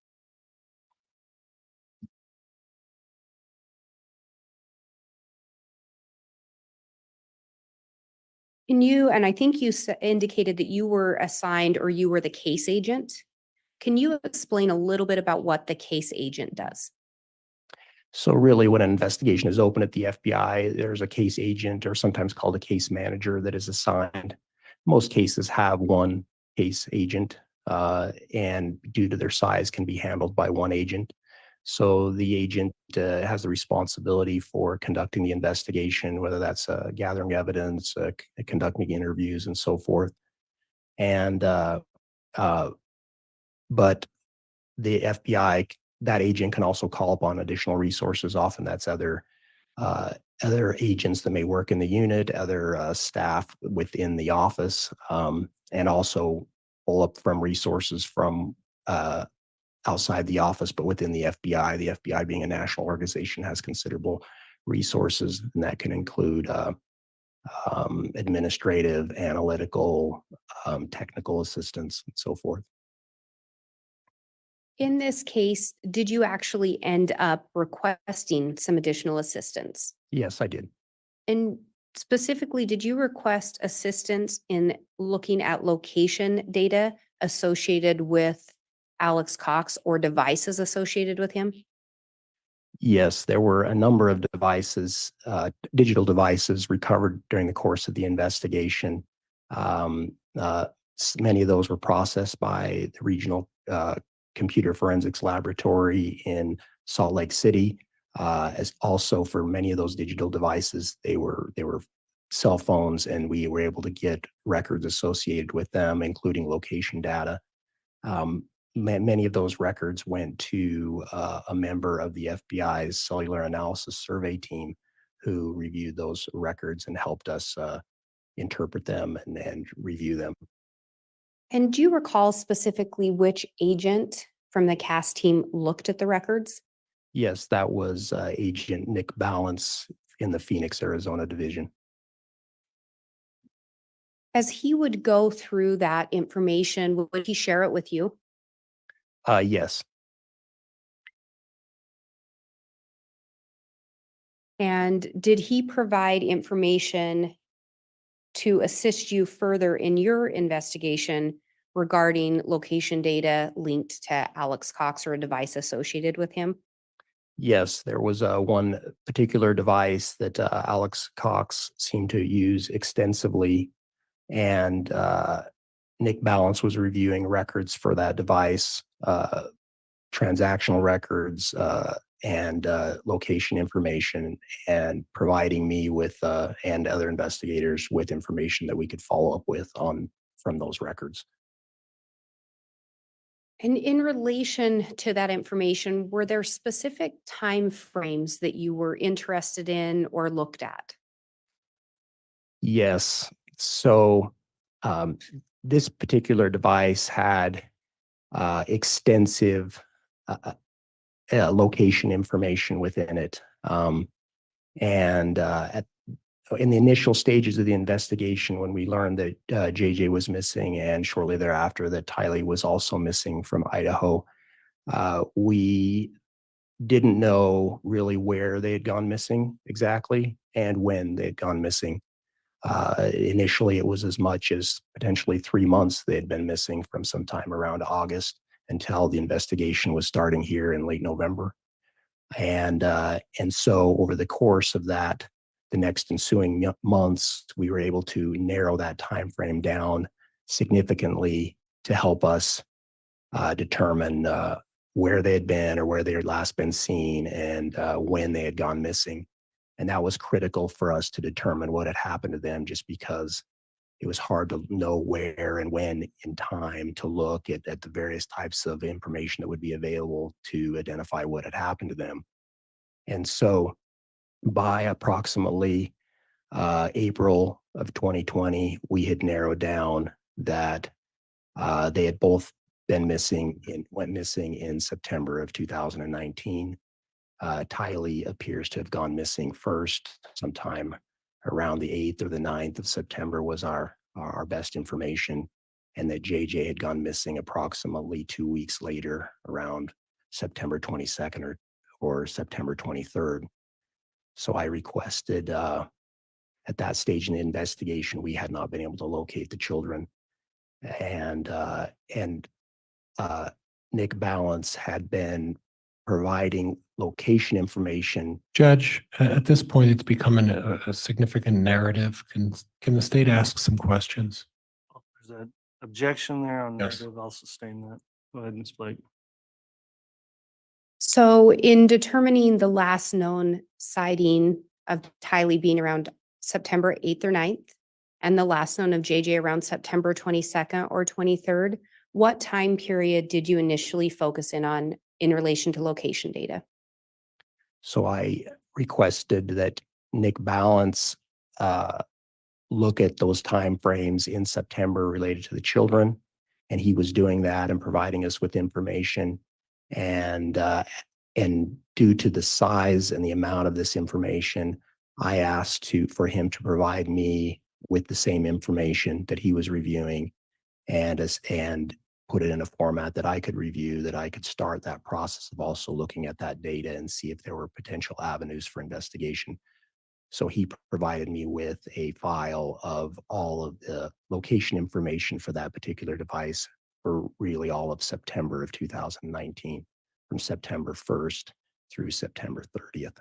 And I think you indicated that you were assigned or you were the case agent. Can you explain a little bit about what the case agent does? So really, when an investigation is open at the FBI, there's a case agent, or sometimes called a case manager, that is assigned. Most cases have one case agent, and due to their size, can be handled by one agent. So the agent has the responsibility for conducting the investigation, whether that's gathering evidence, conducting interviews, and so forth. And uh, but the FBI, that agent can also call upon additional resources. Often that's uh, other agents that may work in the unit, other staff within the office, and also pull up from resources from outside the office, but within the FBI. The FBI, being a national organization, has considerable resources, and that can include administrative, analytical, technical assistance, and so forth. In this case, did you actually end up requesting some additional assistance? Yes, I did. And specifically, did you request assistance in looking at location data associated with Alex Cox or devices associated with him? Yes, there were a number of devices, digital devices, recovered during the course of the investigation. Many of those were processed by the regional computer forensics laboratory in Salt Lake City. As also, for many of those digital devices, they were cell phones, and we were able to get records associated with them, including location data. Many of those records went to a member of the FBI's cellular analysis survey team, who reviewed those records and helped us interpret them and review them. And do you recall specifically which agent from the CAS team looked at the records? Yes, that was Agent Nick Balance in the Phoenix, Arizona division. As he would go through that information, would he share it with you? Yes, And did he provide information to assist you further in your investigation regarding location data linked to Alex Cox or a device associated with him? Yes, there was one particular device that Alex Cox seemed to use extensively, and Nick Balance was reviewing records for that device, transactional records, and location information, and providing me with and other investigators with information that we could follow up with on from those records. And in relation to that information, were there specific time frames that you were interested in or looked at? Yes. So this particular device had extensive location information within it. And in the initial stages of the investigation, when we learned that JJ was missing and shortly thereafter that Tylee was also missing from Idaho, we didn't know really where they had gone missing exactly and when they had gone missing. Initially, it was as much as potentially 3 months they had been missing from sometime around August until the investigation was starting here in late November. And so over the course of that, the next ensuing months, we were able to narrow that time frame down significantly to help us determine where they had been or where they had last been seen and when they had gone missing. And that was critical for us to determine what had happened to them, just because it was hard to know where and when in time to look at the various types of information that would be available to identify what had happened to them. And so by approximately April of 2020, we had narrowed down that they had both been went missing in September of 2019. Tylee appears to have gone missing first, sometime around the 8th or the 9th of September was our best information, and that JJ had gone missing approximately 2 weeks later, around September 22nd or September 23rd. So I requested at that stage in the investigation, we had not been able to locate the children, and Nick Balance had been providing location information. Judge, at this point, it's becoming a significant narrative. Can the state ask some questions? There's an objection there on Yes. negative. I'll sustain that. Go ahead, Ms. Blake. So in determining the last known sighting of Tylee being around September 8th or 9th, and the last known of JJ around September 22nd or 23rd, what time period did you initially focus in on in relation to location data? So I requested that Nick Balance look at those timeframes in September related to the children, and he was doing that and providing us with information. And due to the size and the amount of this information, I asked for him to provide me with the same information that he was reviewing, and put it in a format that I could review, that I could start that process of also looking at that data and see if there were potential avenues for investigation. So he provided me with a file of all of the location information for that particular device for really all of September of 2019, from September 1st through September 30th.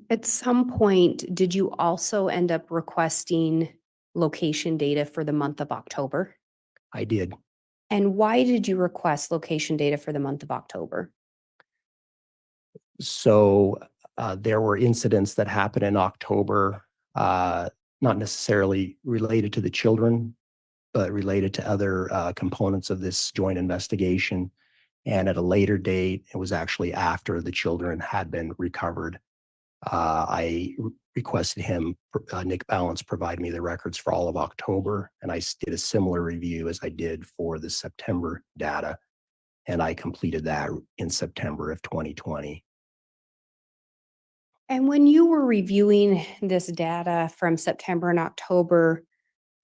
At some point, did you also end up requesting location data for the month of October? I did. And why did you request location data for the month of October? So there were incidents that happened in October, not necessarily related to the children, but related to other components of this joint investigation. And at a later date, it was actually after the children had been recovered. I requested him, Nick Balance, provide me the records for all of October, and I did a similar review as I did for the September data, and I completed that in September of 2020. And when you were reviewing this data from September and October,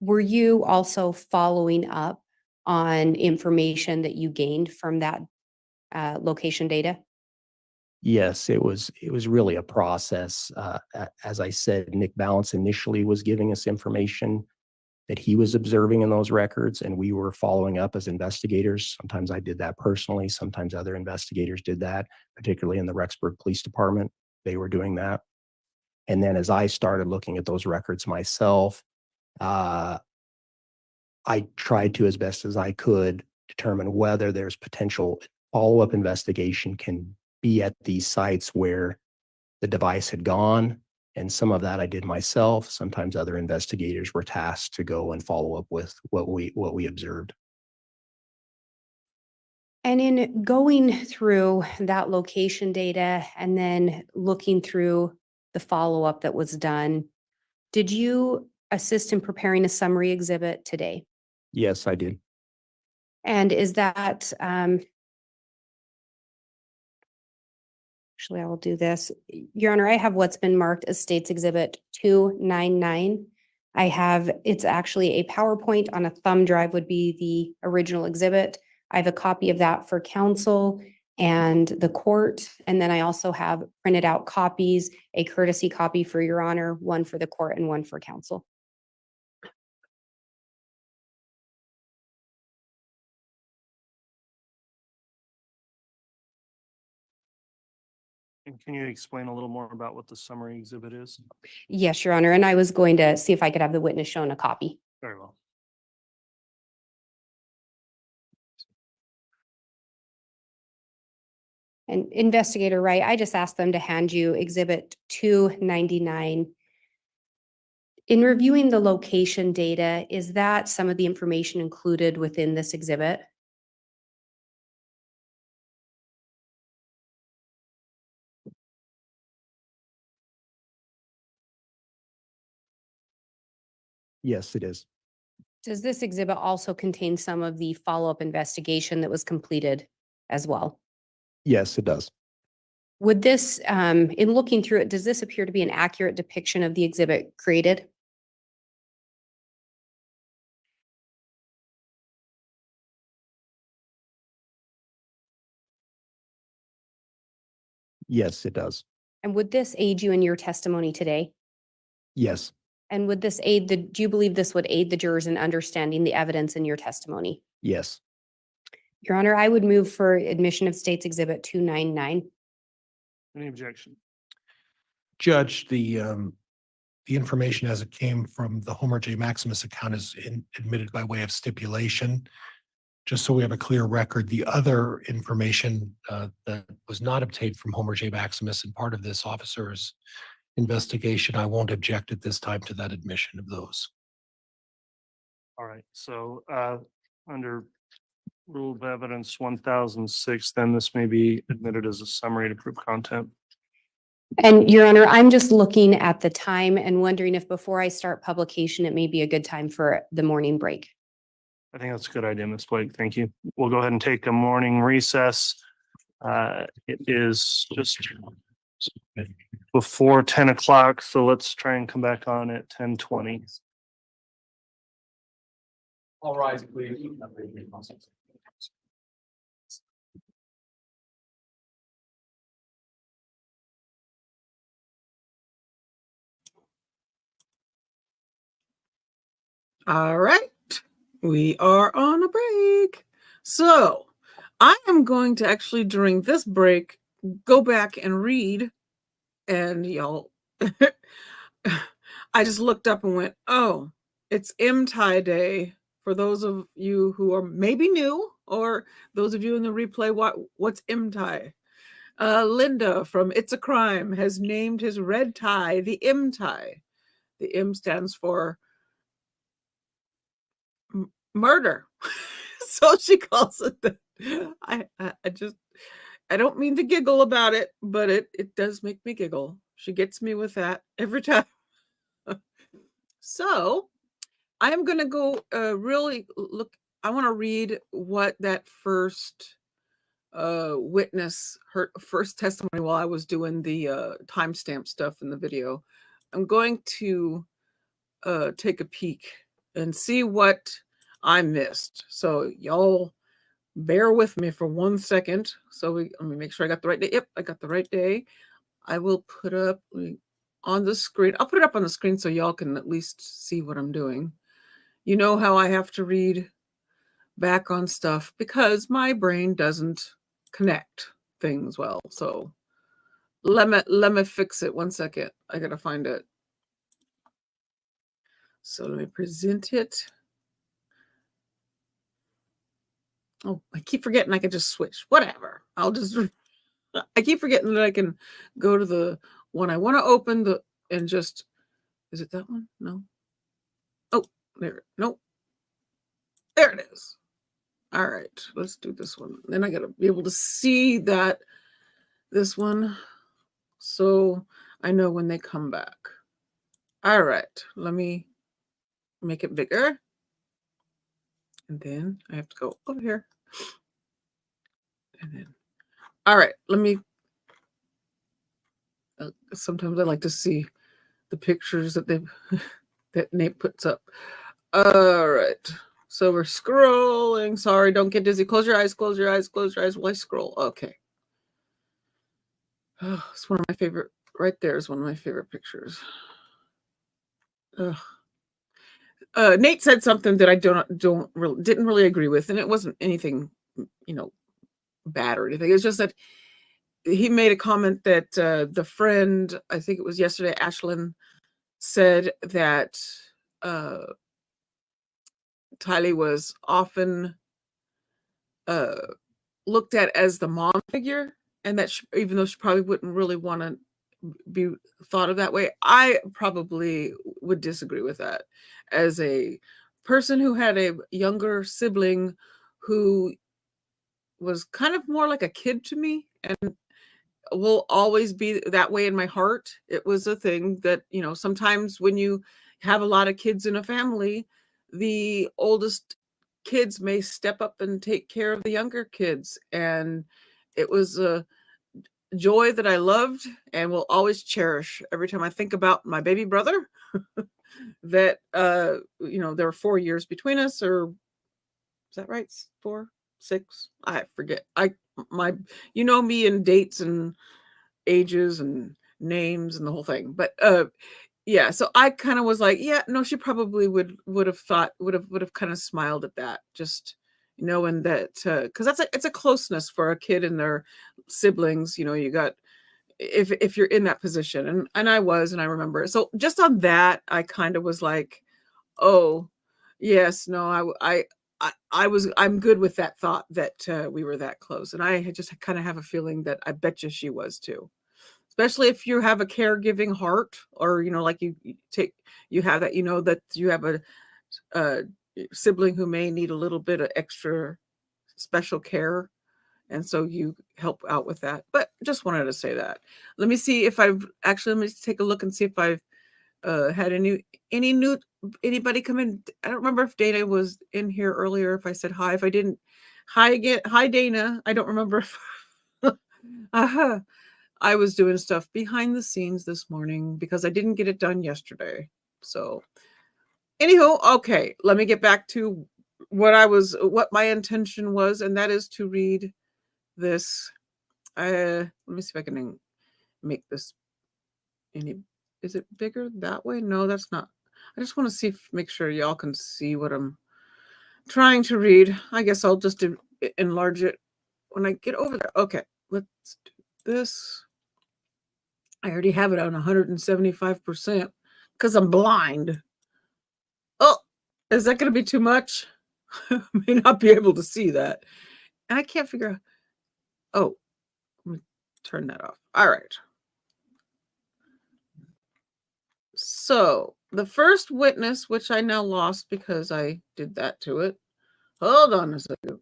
were you also following up on information that you gained from that location data? Yes, it was really a process. As I said, Nick Balance initially was giving us information that he was observing in those records, and we were following up as investigators. Sometimes I did that personally. Sometimes other investigators did that, particularly in the Rexburg Police Department. They were doing that. And then as I started looking at those records myself, I tried to, as best as I could, determine whether there's potential follow-up investigation can be at these sites where the device had gone. And some of that I did myself. Sometimes other investigators were tasked to go and follow up with what we observed. And in going through that location data and then looking through the follow-up that was done, did you assist in preparing a summary exhibit today? Yes, I did. And is that, actually, I will do this. Your Honor, I have what's been marked as States Exhibit 299. It's actually a PowerPoint on a thumb drive would be the original exhibit. I have a copy of that for counsel and the court. And then I also have printed out copies, a courtesy copy for Your Honor, one for the court and one for counsel. And can you explain a little more about what the summary exhibit is? Yes, Your Honor. And I was going to see if I could have the witness shown a copy. Very well. And Investigator Wright, I just asked them to hand you Exhibit 299. In reviewing the location data, is that some of the information included within this exhibit? Yes, it is. Does this exhibit also contain some of the follow-up investigation that was completed as well? Yes, it does. Would this, in looking through it, does this appear to be an accurate depiction of the exhibit created? Yes, it does. And would this aid you in your testimony today? Yes. And would this aid do you believe this would aid the jurors in understanding the evidence in your testimony? Yes. Your Honor, I would move for admission of States Exhibit 299. Any objection? Judge, the information as it came from the Homer J. Maximus account is admitted by way of stipulation. Just so we have a clear record, the other information that was not obtained from Homer J. Maximus and part of this officer's investigation, I won't object at this time to that admission of those. All right, so under Rule of Evidence 1006, then this may be admitted as a summary to prove content. And Your Honor, I'm just looking at the time and wondering if before I start publication, it may be a good time for the morning break. I think that's a good idea, Ms. Blake. Thank you. We'll go ahead and take a morning recess. It is just before 10 o'clock, so let's try and come back on at 10:20. All rise, please. All right, we are on a break. So I am going to actually, during this break, go back and read, and y'all, I just looked up and went, oh, it's MTI Day. For those of you who are maybe new, or those of you in the replay, what's MTI? Linda from It's a Crime has named his red tie the M tie. The M stands for murder. So she calls it that. I don't mean to giggle about it, but it does make me giggle. She gets me with that every time. So I am going to go really look. I want to read what that first witness, her first testimony while I was doing the timestamp stuff in the video. I'm going to take a peek and see what I missed. So y'all bear with me for 1 second. So let me make sure I got the right day. Yep, I got the right day. I will put up on the screen. I'll put it up on the screen so y'all can at least see what I'm doing. You know how I have to read back on stuff because my brain doesn't connect things well. So let me fix it 1 second. I gotta find it. So let me present it. Oh, I keep forgetting I can just switch. Whatever. I keep forgetting that I can go to the one I want to open and just, is it that one? No. Oh, there. Nope. There it is. All right, let's do this one. Then I gotta be able to see this one so I know when they come back. All right, let me make it bigger. And then I have to go over here. And then, all right, let me, sometimes I like to see the pictures that that Nate puts up. All right, so we're scrolling. Sorry, don't get dizzy. Close your eyes, close your eyes, close your eyes while I scroll. Okay. Oh, it's one of my favorite, right there is one of my favorite pictures. Ugh. Nate said something that I didn't really agree with, and it wasn't anything, bad or anything. It's just that he made a comment that the friend, I think it was yesterday, Ashlyn, said that Tylee was often looked at as the mom figure, and that even though she probably wouldn't really want to be thought of that way, I probably would disagree with that. As a person who had a younger sibling who was kind of more like a kid to me and will always be that way in my heart, it was a thing that, sometimes when you have a lot of kids in a family, the oldest kids may step up and take care of the younger kids. And it was a joy that I loved and will always cherish every time I think about my baby brother. That there were 4 years between us, or is that right? 4, 6? I forget. Me and dates and ages and names and the whole thing. But yeah, so I kind of was like, yeah, no, she probably would have kind of smiled at that, just knowing that, because it's a closeness for a kid and their siblings. You got, if you're in that position, and I was, and I remember. So just on that, I kind of was like, oh, yes, no, I'm good with that thought that we were that close, and I just kind of have a feeling that I bet you she was too. Especially if you have a caregiving heart, or like you have that, that you have a sibling who may need a little bit of extra special care, and so you help out with that. But just wanted to say that. Let me see if let me take a look and see if I've had anybody come in. I don't remember if Dana was in here earlier, if I said hi. If I didn't, hi again. Hi, Dana. I don't remember if I was doing stuff behind the scenes this morning because I didn't get it done yesterday. So anywho, okay, let me get back to what my intention was, and that is to read this. Let me see if I can make this is it bigger that way? No, that's not. I just want to make sure y'all can see what I'm trying to read. I guess I'll just enlarge it when I get over there. Okay, let's do this. I already have it on 175% because I'm blind. Oh, is that going to be too much? I may not be able to see that. And I can't figure out. Oh, let me turn that off. All right. So the first witness, which I now lost because I did that to it. Hold on a second. I'm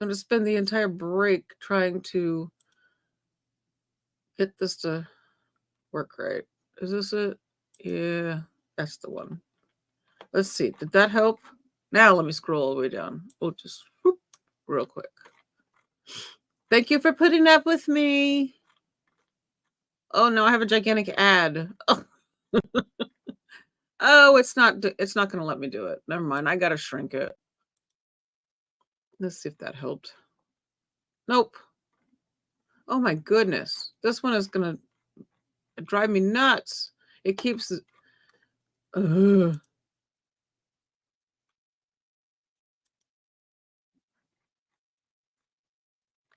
going to spend the entire break trying to get this to work right. Is this it? Yeah, that's the one. Let's see. Did that help? Now let me scroll all the way down. We'll just whoop, real quick. Thank you for putting up with me. Oh no, I have a gigantic ad. Oh, oh it's not going to let me do it. Never mind. I got to shrink it. Let's see if that helped. Nope. Oh my goodness. This one is going to drive me nuts. It keeps. Ugh.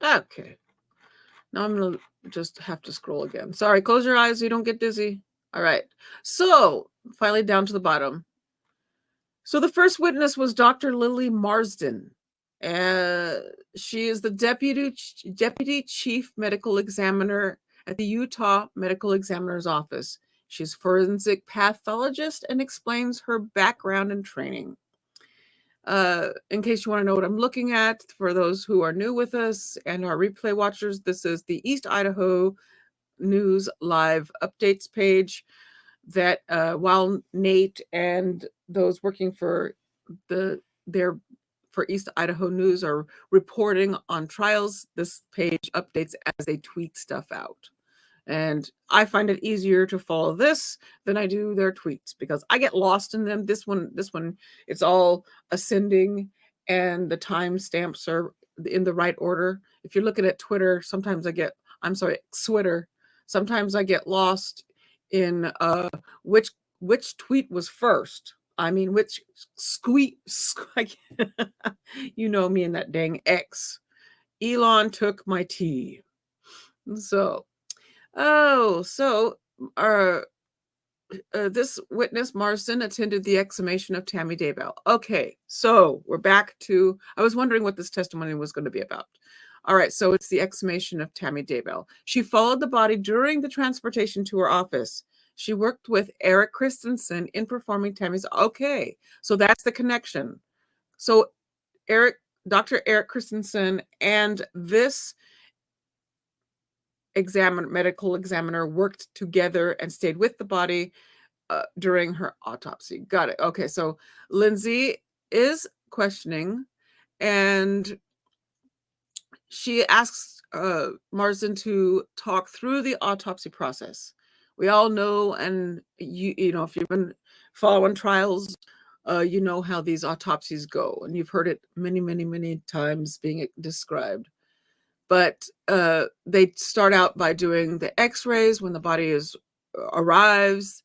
Okay. Now I'm going to just have to scroll again. Sorry, close your eyes so you don't get dizzy. All right. So finally down to the bottom. So the first witness was Dr. Lily Marsden. She is the deputy chief medical examiner at the Utah Medical Examiner's Office. She's a forensic pathologist and explains her background and training. In case you want to know what I'm looking at, for those who are new with us and our replay watchers, this is the East Idaho News Live updates page that while Nate and those working for for East Idaho News are reporting on trials, this page updates as they tweet stuff out. And I find it easier to follow this than I do their tweets because I get lost in them. This one, it's all ascending and the timestamps are in the right order. If you're looking at Twitter, sometimes Twitter. Sometimes I get lost in which tweet was first. I mean, which you know me and that dang X. Elon took my tea. So, this witness, Marsden, attended the exhumation of Tammy Daybell. Okay, so we're back to, I was wondering what this testimony was going to be about. All right, so it's the exhumation of Tammy Daybell. She followed the body during the transportation to her office. She worked with Eric Christensen in performing Tammy's. Okay, so that's the connection. So Dr. Eric Christensen and this medical examiner worked together and stayed with the body during her autopsy. Got it. Okay, so Lindsay is questioning and she asks Marsden to talk through the autopsy process. We all know, and you know, if you've been following trials, you know how these autopsies go, and you've heard it many, many, many times being described. But they start out by doing the X-rays when the body arrives.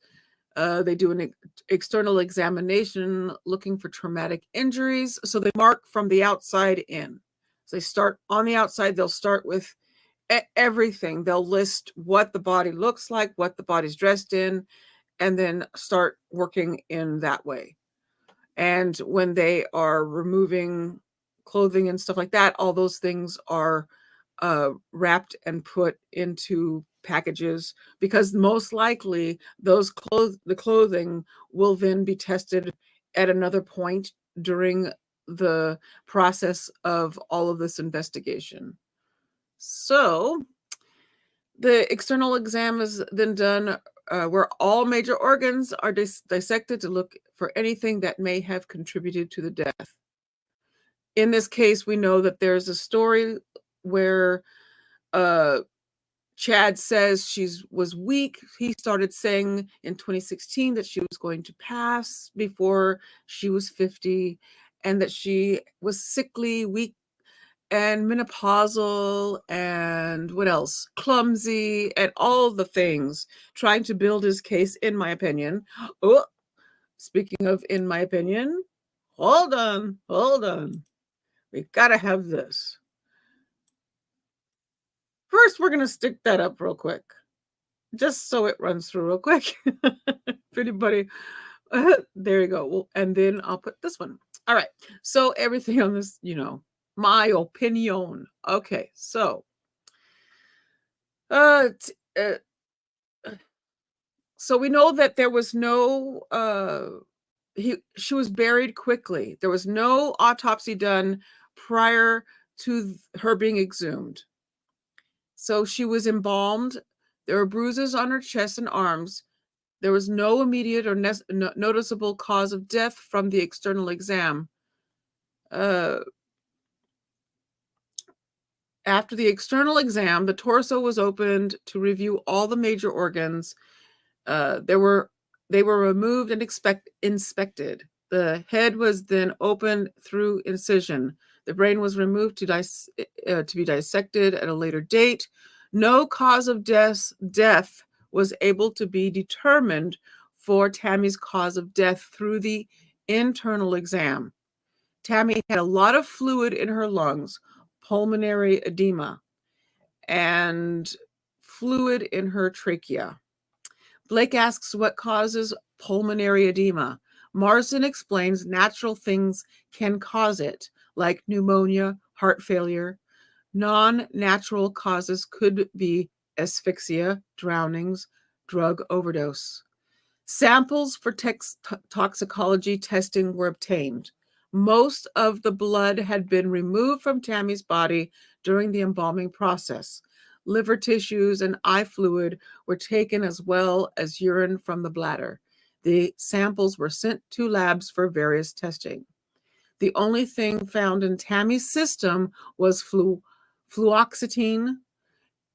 They do an external examination looking for traumatic injuries. So they mark from the outside in. So they start on the outside. They'll start with everything. They'll list what the body looks like, what the body's dressed in, and then start working in that way. And when they are removing clothing and stuff like that, all those things are wrapped and put into packages because most likely the clothing will then be tested at another point during the process of all of this investigation. So the external exam is then done where all major organs are dissected to look for anything that may have contributed to the death. In this case, we know that there's a story where Chad says she was weak. He started saying in 2016 that she was going to pass before she was 50 and that she was sickly, weak, and menopausal, and what else? Clumsy, and all the things, trying to build his case, in my opinion. Oh, speaking of in my opinion, hold on. We gotta have this. First, we're gonna stick that up real quick, just so it runs through real quick. If anybody, there you go. Well, and then I'll put this one. All right. So everything on this, you know, my opinion. Okay, so so we know that there was no she was buried quickly. There was no autopsy done prior to her being exhumed. So she was embalmed. There were bruises on her chest and arms. There was no immediate or noticeable cause of death from the external exam. After the external exam, the torso was opened to review all the major organs. They were removed and inspected. The head was then opened through incision. The brain was removed to be dissected at a later date. No cause of death was able to be determined for Tammy's cause of death through the internal exam. Tammy had a lot of fluid in her lungs, pulmonary edema, and fluid in her trachea. Blake asks what causes pulmonary edema. Marsden explains natural things can cause it, like pneumonia, heart failure. Non-natural causes could be asphyxia, drownings, drug overdose. Samples for toxicology testing were obtained. Most of the blood had been removed from Tammy's body during the embalming process. Liver tissues and eye fluid were taken, as well as urine from the bladder. The samples were sent to labs for various testing. The only thing found in Tammy's system was fluoxetine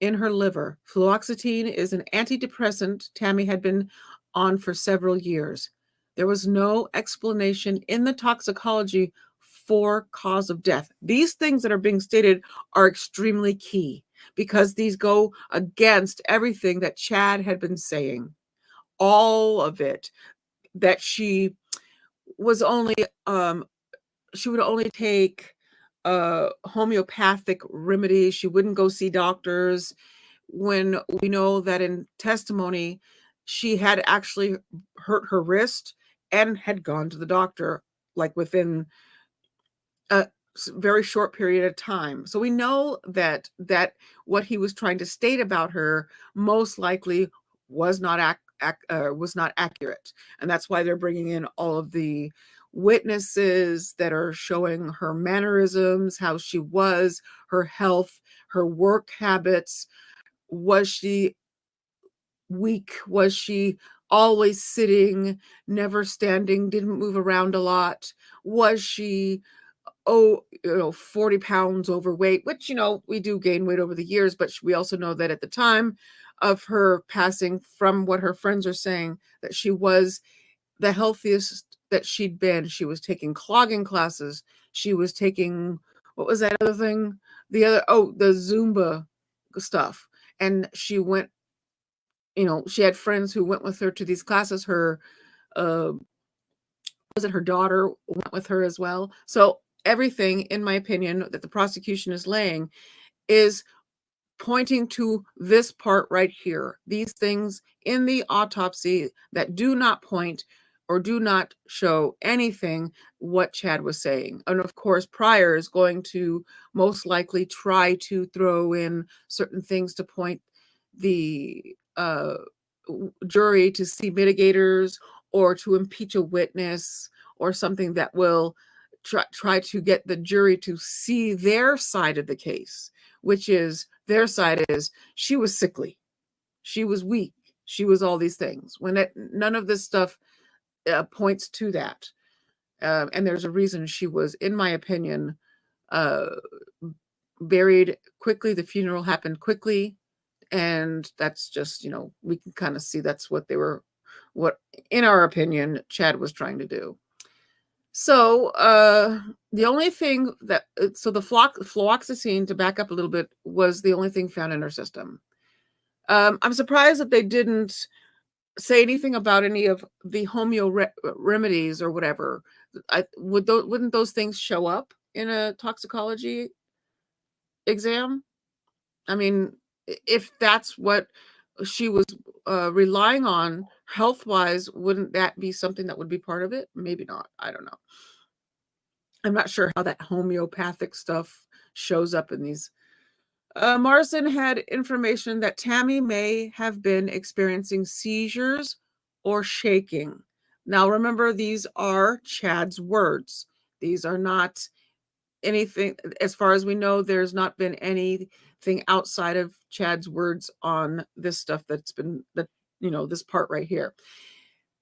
in her liver. Fluoxetine is an antidepressant Tammy had been on for several years. There was no explanation in the toxicology for cause of death. These things that are being stated are extremely key because these go against everything that Chad had been saying. All of it, that she was only she would only take homeopathic remedies. She wouldn't go see doctors, when we know that in testimony she had actually hurt her wrist and had gone to the doctor like within a very short period of time. So we know that what he was trying to state about her most likely was not accurate, and that's why they're bringing in all of the witnesses that are showing her mannerisms, how she was, her health, her work habits. Was she weak? Was she always sitting, never standing, didn't move around a lot? Was she 40 pounds overweight, which, we do gain weight over the years, but we also know that at the time of her passing, from what her friends are saying, that she was the healthiest that she'd been. She was taking clogging classes. She was taking, what was that other thing? The Zumba stuff. And she went, she had friends who went with her to these classes. Her, her daughter went with her as well. So everything, in my opinion, that the prosecution is laying is pointing to this part right here. These things in the autopsy that do not point or do not show anything what Chad was saying. And of course, Pryor is going to most likely try to throw in certain things to point the jury to see mitigators or to impeach a witness or something that will try to get the jury to see their side of the case, which is their side is she was sickly, she was weak, she was all these things, when none of this stuff points to that. And there's a reason she was, in my opinion, buried quickly. The funeral happened quickly. And that's just, we can kind of see that's what in our opinion, Chad was trying to do. So the only thing the fluoxetine, to back up a little bit, was the only thing found in her system. I'm surprised that they didn't say anything about any of the homeo remedies or whatever. Wouldn't those things show up in a toxicology exam? I mean, if that's what she was relying on health-wise, wouldn't that be something that would be part of it? Maybe not. I don't know. I'm not sure how that homeopathic stuff shows up in these. Marsden had information that Tammy may have been experiencing seizures or shaking. Now, remember, these are Chad's words. These are not anything, as far as we know, there's not been anything outside of Chad's words on this stuff this part right here.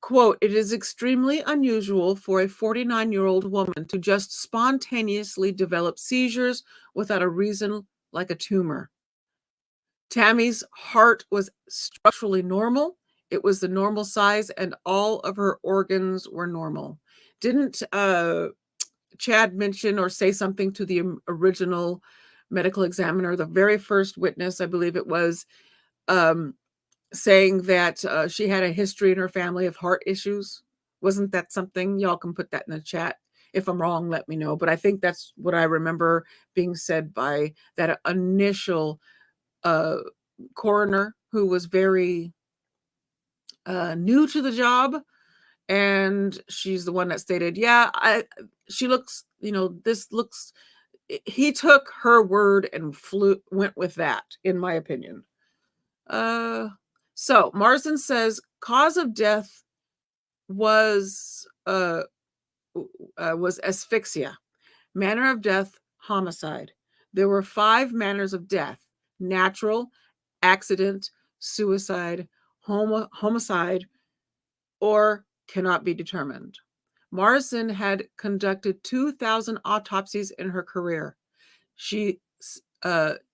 Quote, "It is extremely unusual for a 49-year-old woman to just spontaneously develop seizures without a reason, like a tumor. Tammy's heart was structurally normal. It was the normal size, and all of her organs were normal." Didn't Chad mention or say something to the original medical examiner, the very first witness, I believe it was, saying that she had a history in her family of heart issues? Wasn't that something? Y'all can put that in the chat. If I'm wrong, let me know. But I think that's what I remember being said by that initial coroner, who was very new to the job. And she's the one that stated, yeah, she looks, this looks, he took her word and went with that, in my opinion. So Marsden says cause of death was asphyxia. Manner of death, homicide. There were 5 manners of death: natural, accident, suicide, homicide, or cannot be determined. Marsden had conducted 2,000 autopsies in her career. She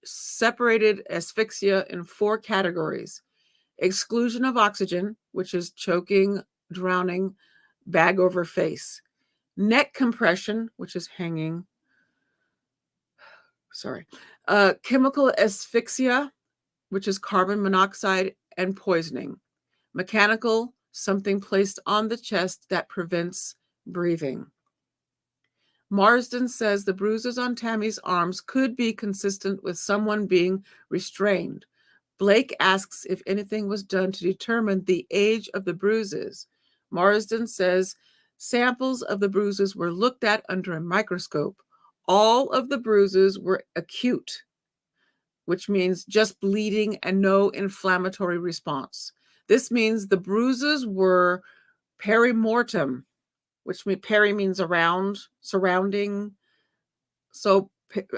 separated asphyxia in 4 categories: exclusion of oxygen, which is choking, drowning, bag over face; neck compression, which is hanging; chemical asphyxia, which is carbon monoxide and poisoning; mechanical, something placed on the chest that prevents breathing. Marsden says the bruises on Tammy's arms could be consistent with someone being restrained. Blake asks if anything was done to determine the age of the bruises. Marsden says samples of the bruises were looked at under a microscope. All of the bruises were acute, which means just bleeding and no inflammatory response. This means the bruises were perimortem, which peri means around, surrounding. So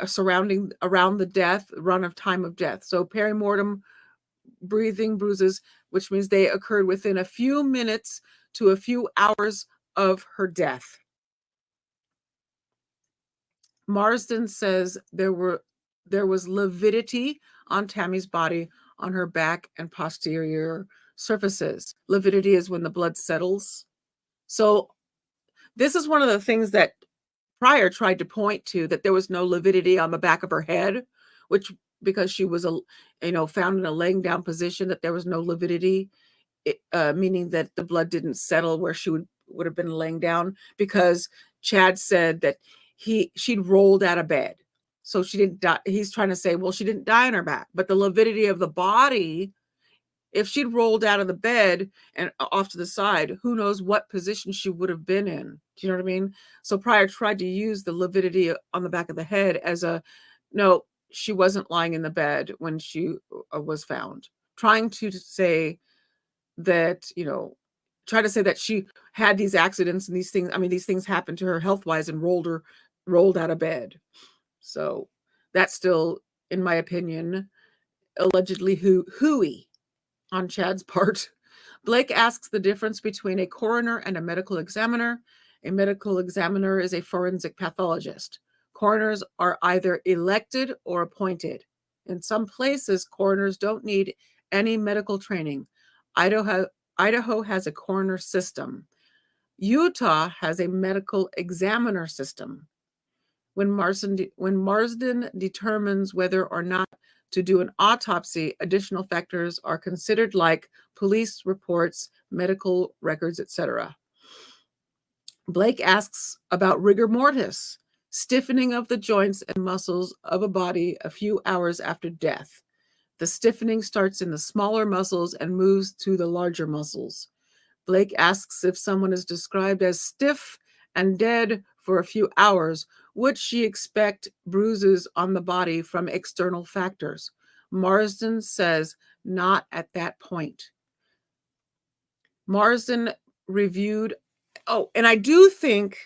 surrounding, around the death, run of time of death. So perimortem breathing bruises, which means they occurred within a few minutes to a few hours of her death. Marsden says there was lividity on Tammy's body, on her back and posterior surfaces. Lividity is when the blood settles. So this is one of the things that Pryor tried to point to, that there was no lividity on the back of her head, which, because she was found in a laying down position, that there was no lividity, meaning that the blood didn't settle where she would have been laying down, because Chad said that she'd rolled out of bed. So she didn't die. He's trying to say, well, she didn't die on her back, but the lividity of the body, if she'd rolled out of the bed and off to the side, who knows what position she would have been in. Do you know what I mean? So Pryor tried to use the lividity on the back of the head as no, she wasn't lying in the bed when she was found. Trying to say that, try to say that she had these accidents and these things. I mean, these things happened to her health-wise and rolled out of bed. So that's still, in my opinion, allegedly hooey on Chad's part. Blake asks the difference between a coroner and a medical examiner. A medical examiner is a forensic pathologist. Coroners are either elected or appointed. In some places, coroners don't need any medical training. Idaho has a coroner system. Utah has a medical examiner system. When Marsden determines whether or not to do an autopsy, additional factors are considered, like police reports, medical records, etc. Blake asks about rigor mortis, stiffening of the joints and muscles of a body a few hours after death. The stiffening starts in the smaller muscles and moves to the larger muscles. Blake asks if someone is described as stiff and dead for a few hours, would she expect bruises on the body from external factors? Marsden says not at that point. Marsden reviewed, and I do think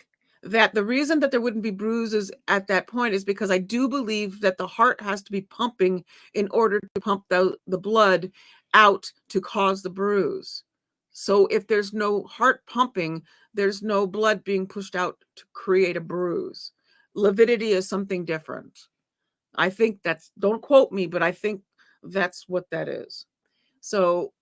that the reason that there wouldn't be bruises at that point is because I do believe that the heart has to be pumping in order to pump the blood out to cause the bruise. So if there's no heart pumping, there's no blood being pushed out to create a bruise. Lividity is something different. I think don't quote me, but I think that's what that is. So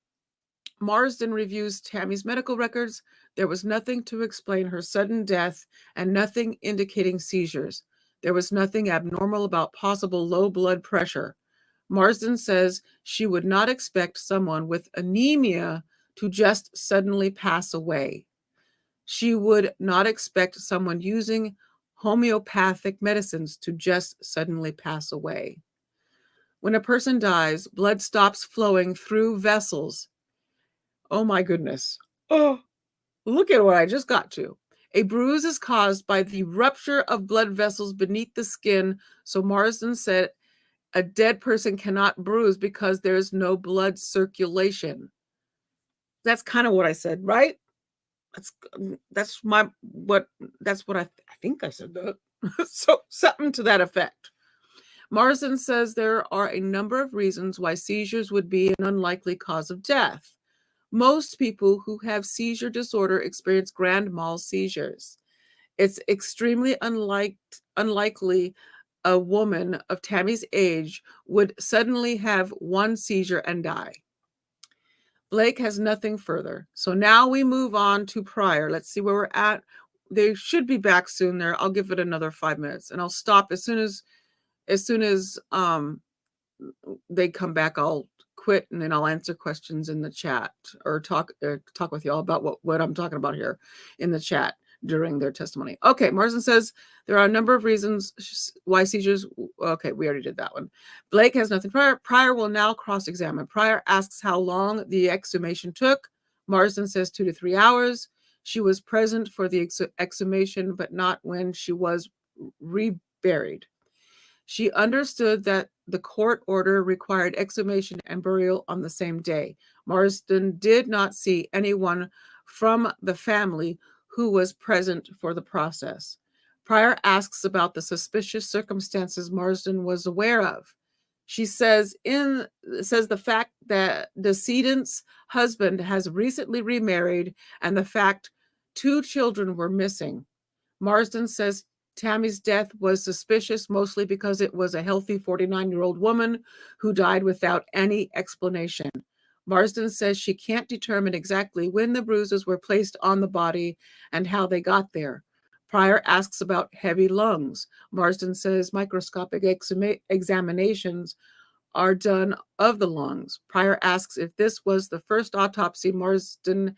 Marsden reviews Tammy's medical records. There was nothing to explain her sudden death and nothing indicating seizures. There was nothing abnormal about possible low blood pressure. Marsden says she would not expect someone with anemia to just suddenly pass away. She would not expect someone using homeopathic medicines to just suddenly pass away. When a person dies, blood stops flowing through vessels. Oh my goodness. Oh, look at what I just got to. A bruise is caused by the rupture of blood vessels beneath the skin. So Marsden said a dead person cannot bruise because there is no blood circulation. That's kind of what I said, right? That's what I think I said that. So something to that effect. Marsden says there are a number of reasons why seizures would be an unlikely cause of death. Most people who have seizure disorder experience grand mal seizures. It's extremely unlikely a woman of Tammy's age would suddenly have one seizure and die. Blake has nothing further. So now we move on to Pryor. Let's see where we're at. They should be back soon there. I'll give it another 5 minutes and I'll stop as soon as they come back. I'll quit and then I'll answer questions in the chat or talk with y'all about what I'm talking about here in the chat during their testimony. Okay, Marsden says there are a number of reasons why seizures. Okay, we already did that one. Blake has nothing. Pryor will now cross-examine. Pryor asks how long the exhumation took. Marsden says 2 to 3 hours. She was present for the exhumation, but not when she was reburied. She understood that the court order required exhumation and burial on the same day. Marsden did not see anyone from the family who was present for the process. Pryor asks about the suspicious circumstances Marsden was aware of. She says the fact that decedent's husband has recently remarried and the fact 2 children were missing. Marsden says Tammy's death was suspicious mostly because it was a healthy 49-year-old woman who died without any explanation. Marsden says she can't determine exactly when the bruises were placed on the body and how they got there. Pryor asks about heavy lungs. Marsden says microscopic examinations are done of the lungs. Pryor asks if this was the first autopsy Marsden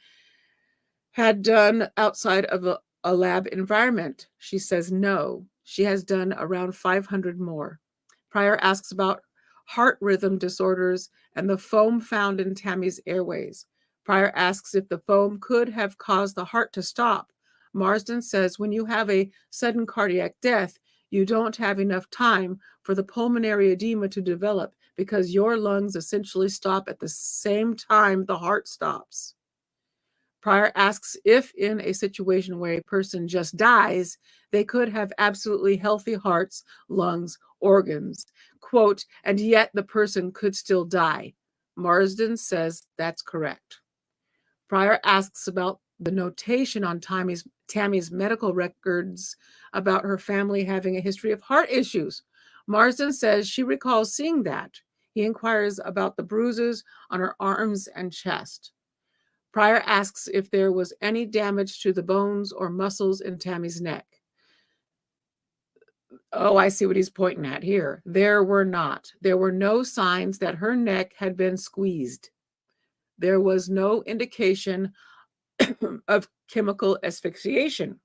had done outside of a lab environment. She says no. She has done around 500 more. Pryor asks about heart rhythm disorders and the foam found in Tammy's airways. Pryor asks if the foam could have caused the heart to stop. Marsden says when you have a sudden cardiac death, you don't have enough time for the pulmonary edema to develop because your lungs essentially stop at the same time the heart stops. Pryor asks if in a situation where a person just dies, they could have absolutely healthy hearts, lungs, organs, quote, and yet the person could still die. Marsden says that's correct. Pryor asks about the notation on Tammy's medical records about her family having a history of heart issues. Marsden says she recalls seeing that. He inquires about the bruises on her arms and chest. Pryor asks if there was any damage to the bones or muscles in Tammy's neck. Oh, I see what he's pointing at here. There were not. There were no signs that her neck had been squeezed. There was no indication of chemical asphyxiation.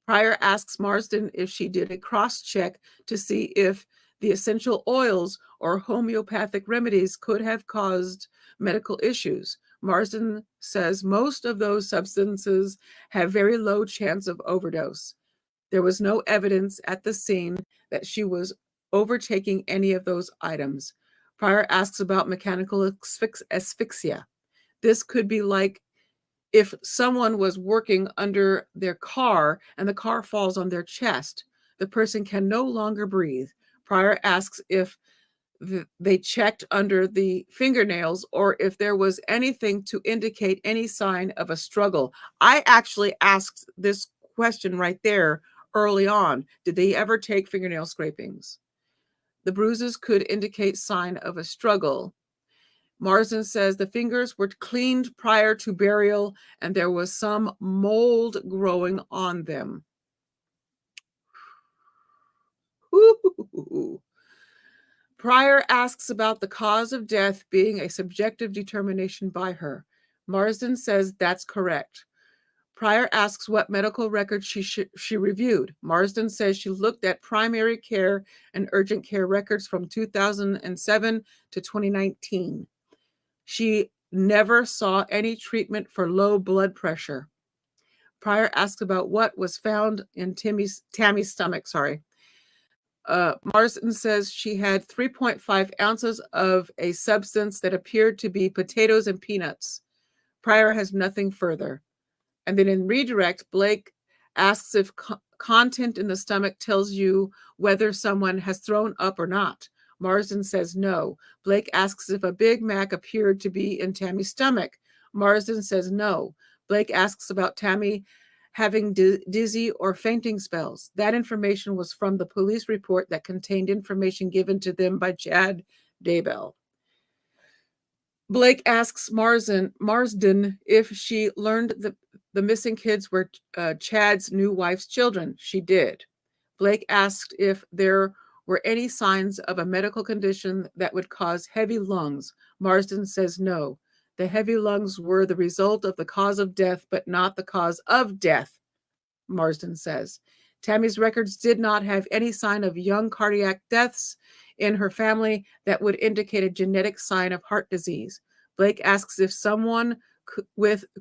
Pryor asks Marsden if she did a cross-check to see if the essential oils or homeopathic remedies could have caused medical issues. Marsden says most of those substances have very low chance of overdose. There was no evidence at the scene that she was overtaking any of those items. Pryor asks about mechanical asphyxia. This could be like if someone was working under their car and the car falls on their chest. The person can no longer breathe. Pryor asks if they checked under the fingernails or if there was anything to indicate any sign of a struggle. I actually asked this question right there early on. Did they ever take fingernail scrapings? The bruises could indicate sign of a struggle. Marsden says the fingers were cleaned prior to burial and there was some mold growing on them. Ooh. Pryor asks about the cause of death being a subjective determination by her. Marsden says that's correct. Pryor asks what medical records she reviewed. Marsden says she looked at primary care and urgent care records from 2007 to 2019. She never saw any treatment for low blood pressure. Pryor asks about what was found in Tammy's stomach. Marsden says she had 3.5 ounces of a substance that appeared to be potatoes and peanuts. Pryor has nothing further. And then in redirect, Blake asks if content in the stomach tells you whether someone has thrown up or not. Marsden says no. Blake asks if a Big Mac appeared to be in Tammy's stomach. Marsden says no. Blake asks about Tammy having dizzy or fainting spells. That information was from the police report that contained information given to them by Chad Daybell. Blake asks Marsden if she learned the missing kids were Chad's new wife's children. She did. Blake asked if there were any signs of a medical condition that would cause heavy lungs. Marsden says no. The heavy lungs were the result of the cause of death, but not the cause of death, Marsden says. Tammy's records did not have any sign of young cardiac deaths in her family that would indicate a genetic sign of heart disease. Blake asks if someone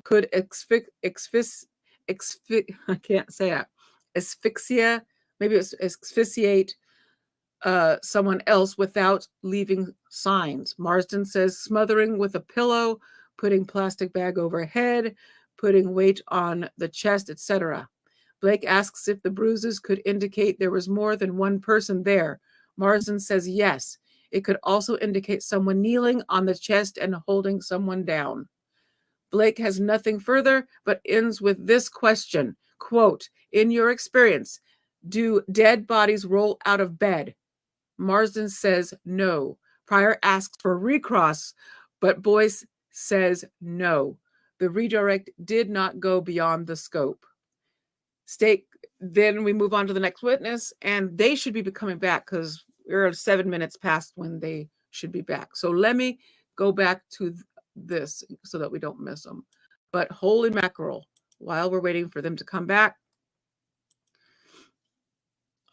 could asphyxiate someone else without leaving signs. Marsden says smothering with a pillow, putting plastic bag overhead, putting weight on the chest, etc. Blake asks if the bruises could indicate there was more than one person there. Marsden says yes. It could also indicate someone kneeling on the chest and holding someone down. Blake has nothing further, but ends with this question, quote, in your experience, do dead bodies roll out of bed? Marsden says no. Pryor asks for recross, but Boyce says no. The redirect did not go beyond the scope. Then we move on to the next witness, and they should be coming back because we're 7 minutes past when they should be back. So let me go back to this so that we don't miss them. But holy mackerel, while we're waiting for them to come back,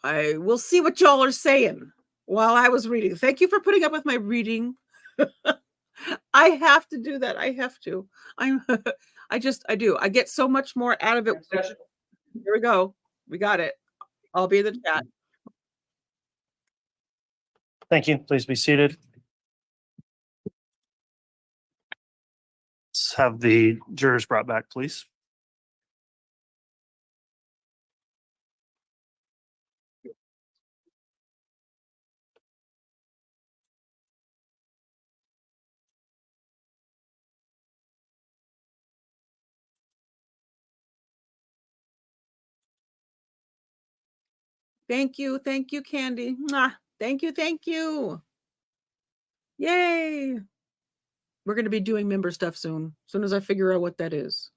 I will see what y'all are saying while I was reading. Thank you for putting up with my reading. I have to do that. I have to. I do. I get so much more out of it. Here we go. We got it. I'll be in the chat. Thank you. Please be seated. Let's have the jurors brought back, please. Thank you, Candy. Mwah. Thank you. Yay. We're going to be doing member stuff soon, as soon as I figure out what that is.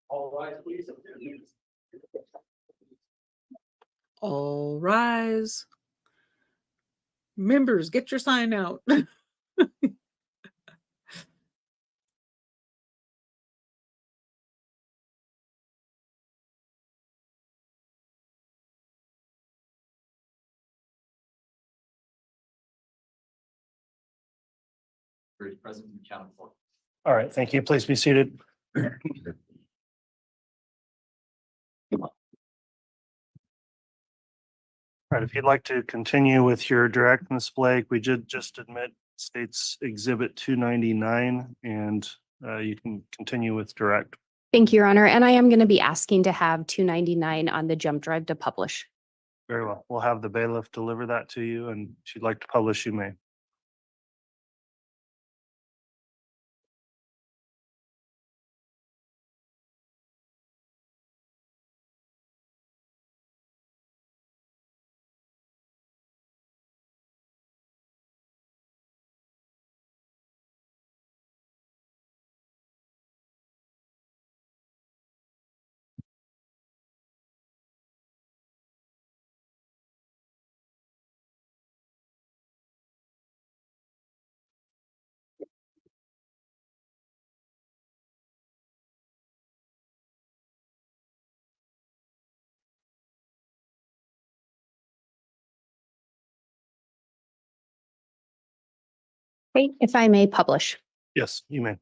All rise, please. All rise. Members, get your sign out. Present and accounted for. All right, thank you. Please be seated. All right, if you'd like to continue with your direct, Ms. Blake, we did just admit States Exhibit 299, and you can continue with direct. Thank you, Your Honor. And I am going to be asking to have 299 on the jump drive to publish. Very well. We'll have the bailiff deliver that to you, and if you'd like to publish, you may. Great, if I may publish. Yes, you may.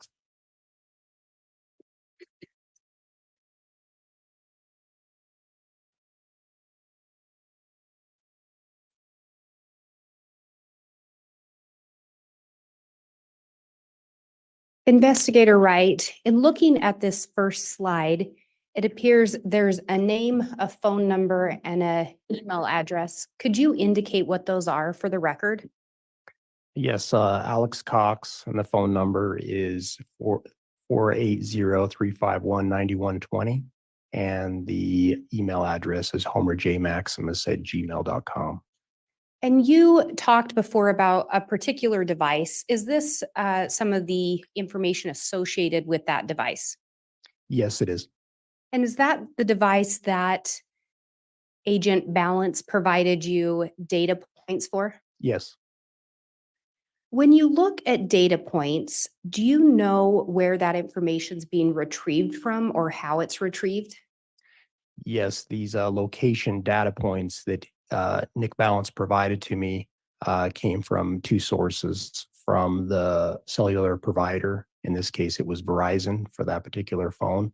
Investigator Wright, in looking at this first slide, it appears there's a name, a phone number, and an email address. Could you indicate what those are for the record? Yes, Alex Cox, and the phone number is 480-351-9120. And the email address is homerjmaximus@gmail.com. And you talked before about a particular device. Is this some of the information associated with that device? Yes, it is. And is that the device that Agent Balance provided you data points for? Yes. When you look at data points, do you know where that information is being retrieved from or how it's retrieved? Yes, these location data points that Nick Balance provided to me came from two sources, from the cellular provider. In this case, it was Verizon for that particular phone,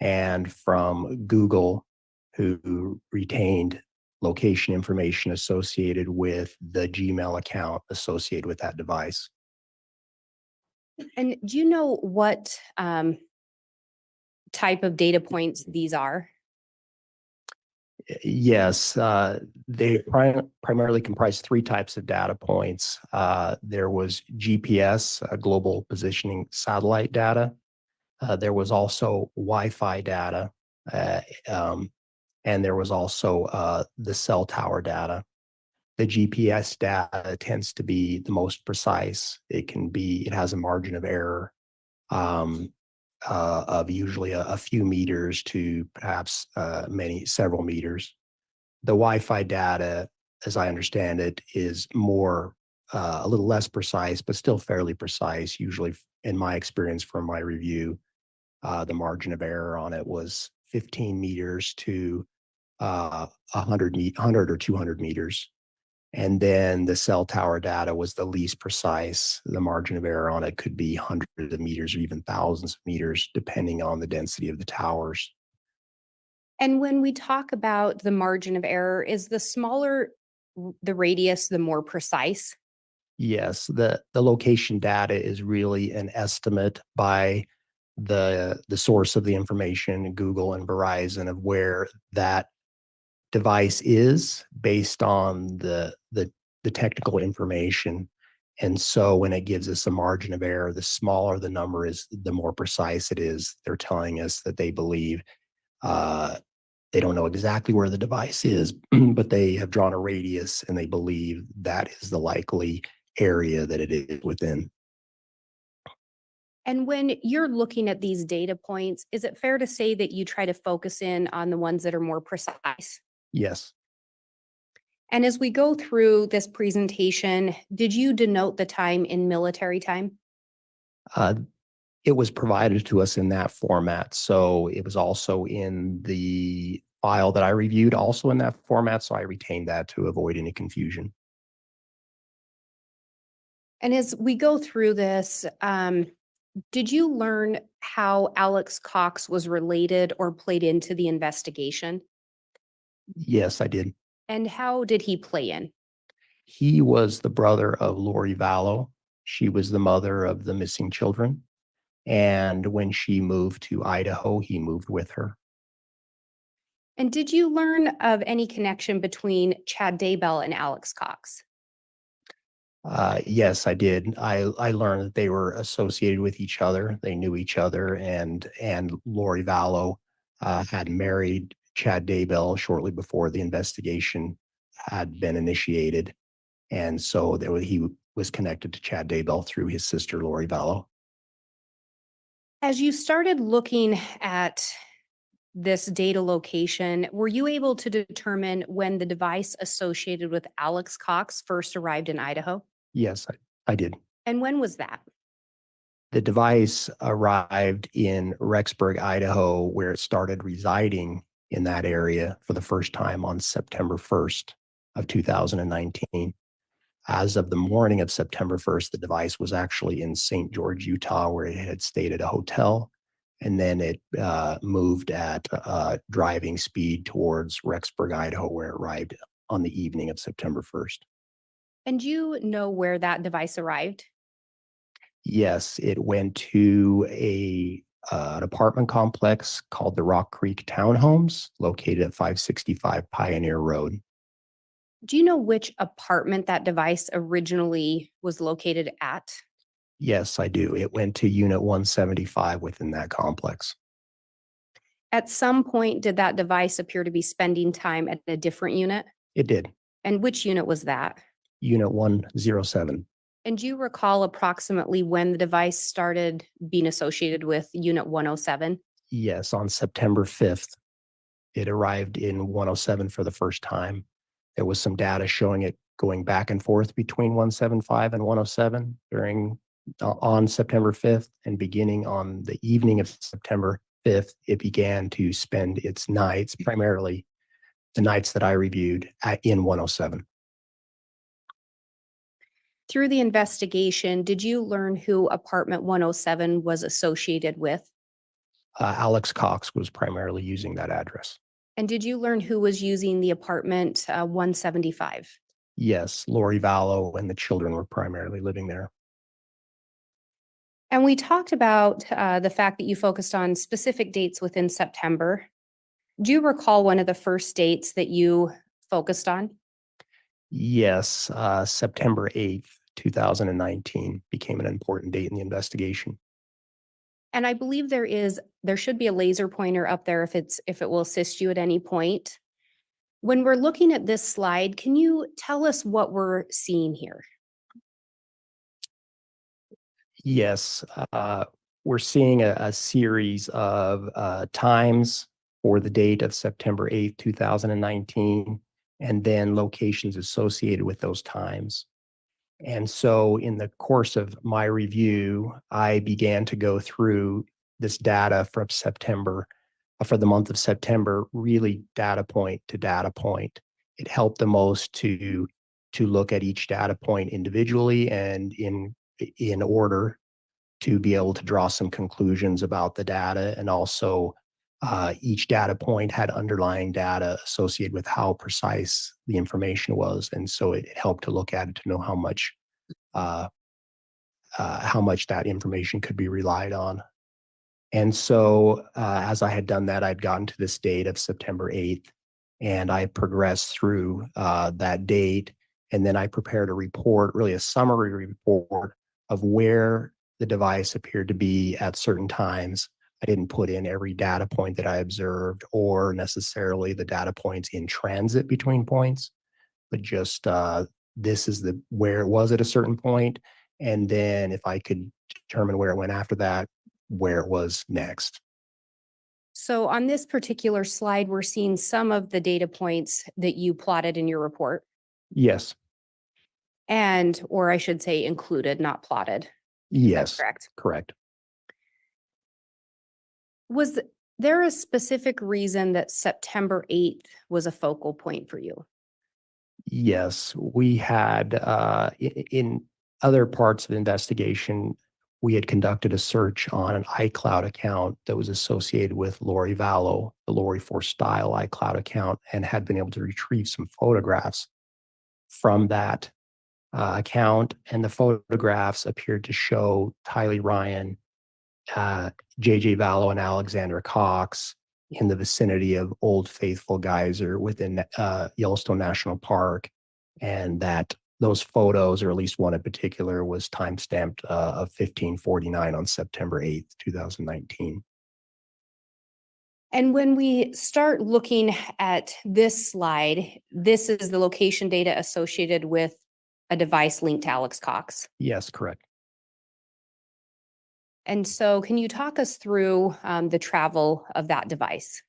and from Google, who retained location information associated with the Gmail account associated with that device. And do you know what type of data points these are? Yes, they primarily comprise three types of data points. There was GPS, global positioning satellite data. There was also Wi-Fi data, and there was also the cell tower data. The GPS data tends to be the most precise. It has a margin of error of usually a few meters to perhaps several meters. The Wi-Fi data, as I understand it, is a little less precise, but still fairly precise. Usually, in my experience from my review, the margin of error on it was 15 meters to 100 or 200 meters. And then the cell tower data was the least precise. The margin of error on it could be hundreds of meters or even thousands of meters, depending on the density of the towers. And when we talk about the margin of error, is the smaller the radius, the more precise? Yes, the location data is really an estimate by the source of the information, Google and Verizon, of where that device is based on the technical information. And so when it gives us a margin of error, the smaller the number is, the more precise it is. They're telling us that they believe they don't know exactly where the device is, but they have drawn a radius and they believe that is the likely area that it is within. And when you're looking at these data points, is it fair to say that you try to focus in on the ones that are more precise? Yes. And as we go through this presentation, did you denote the time in military time? It was provided to us in that format. So it was also in the file that I reviewed, also in that format. So I retained that to avoid any confusion. And as we go through this, did you learn how Alex Cox was related or played into the investigation? Yes, I did. And how did he play in? He was the brother of Lori Vallow. She was the mother of the missing children. And when she moved to Idaho, he moved with her. And did you learn of any connection between Chad Daybell and Alex Cox? Yes, I did. I learned that they were associated with each other. They knew each other, and Lori Vallow had married Chad Daybell shortly before the investigation had been initiated, and so he was connected to Chad Daybell through his sister Lori Vallow. As you started looking at this data location, were you able to determine when the device associated with Alex Cox first arrived in Idaho? Yes, I did. And when was that? The device arrived in Rexburg, Idaho, where it started residing in that area for the first time on September 1st of 2019. As of the morning of September 1st, the device was actually in St. George, Utah, where it had stayed at a hotel. And then it moved at driving speed towards Rexburg, Idaho, where it arrived on the evening of September 1st. And do you know where that device arrived? Yes, it went to an apartment complex called the Rock Creek Townhomes, located at 565 Pioneer Road. Do you know which apartment that device originally was located at? Yes, I do. It went to Unit 175 within that complex. At some point, did that device appear to be spending time at a different unit? It did. And which unit was that? Unit 107. And do you recall approximately when the device started being associated with Unit 107? Yes, on September 5th, it arrived in 107 for the first time. There was some data showing it going back and forth between 175 and 107 on September 5th, and beginning on the evening of September 5th, it began to spend its nights, primarily the nights that I reviewed, in 107. Through the investigation, did you learn who apartment 107 was associated with? Alex Cox was primarily using that address. And did you learn who was using the apartment 175? Yes, Lori Vallow and the children were primarily living there. And we talked about the fact that you focused on specific dates within September. Do you recall one of the first dates that you focused on? Yes, September 8th, 2019 became an important date in the investigation. And I believe there should be a laser pointer up there if it will assist you at any point. When we're looking at this slide, can you tell us what we're seeing here? Yes, we're seeing a series of times for the date of September 8th, 2019, and then locations associated with those times. And so in the course of my review, I began to go through this data from September, for the month of September, really data point to data point. It helped the most to look at each data point individually and in order to be able to draw some conclusions about the data. And also each data point had underlying data associated with how precise the information was. And so it helped to look at it to know how much that information could be relied on. And so as I had done that, I'd gotten to this date of September 8th, and I progressed through that date. And then I prepared a report, really a summary report of where the device appeared to be at certain times. I didn't put in every data point that I observed or necessarily the data points in transit between points, but just this is where it was at a certain point. And then if I could determine where it went after that, where it was next. So on this particular slide, we're seeing some of the data points that you plotted in your report. Yes. Or I should say included, not plotted. Yes. That's correct. Correct. Was there a specific reason that September 8th was a focal point for you? Yes, we had in other parts of the investigation, we had conducted a search on an iCloud account that was associated with Lori Vallow, the Lori for Style iCloud account, and had been able to retrieve some photographs from that account. And the photographs appeared to show Tylee Ryan, JJ Vallow, and Alexandra Cox in the vicinity of Old Faithful Geyser within Yellowstone National Park, and that those photos, or at least one in particular, was timestamped of 1549 on September 8th, 2019. And when we start looking at this slide, this is the location data associated with a device linked to Alex Cox. Yes, correct. And so can you talk us through the travel of that device?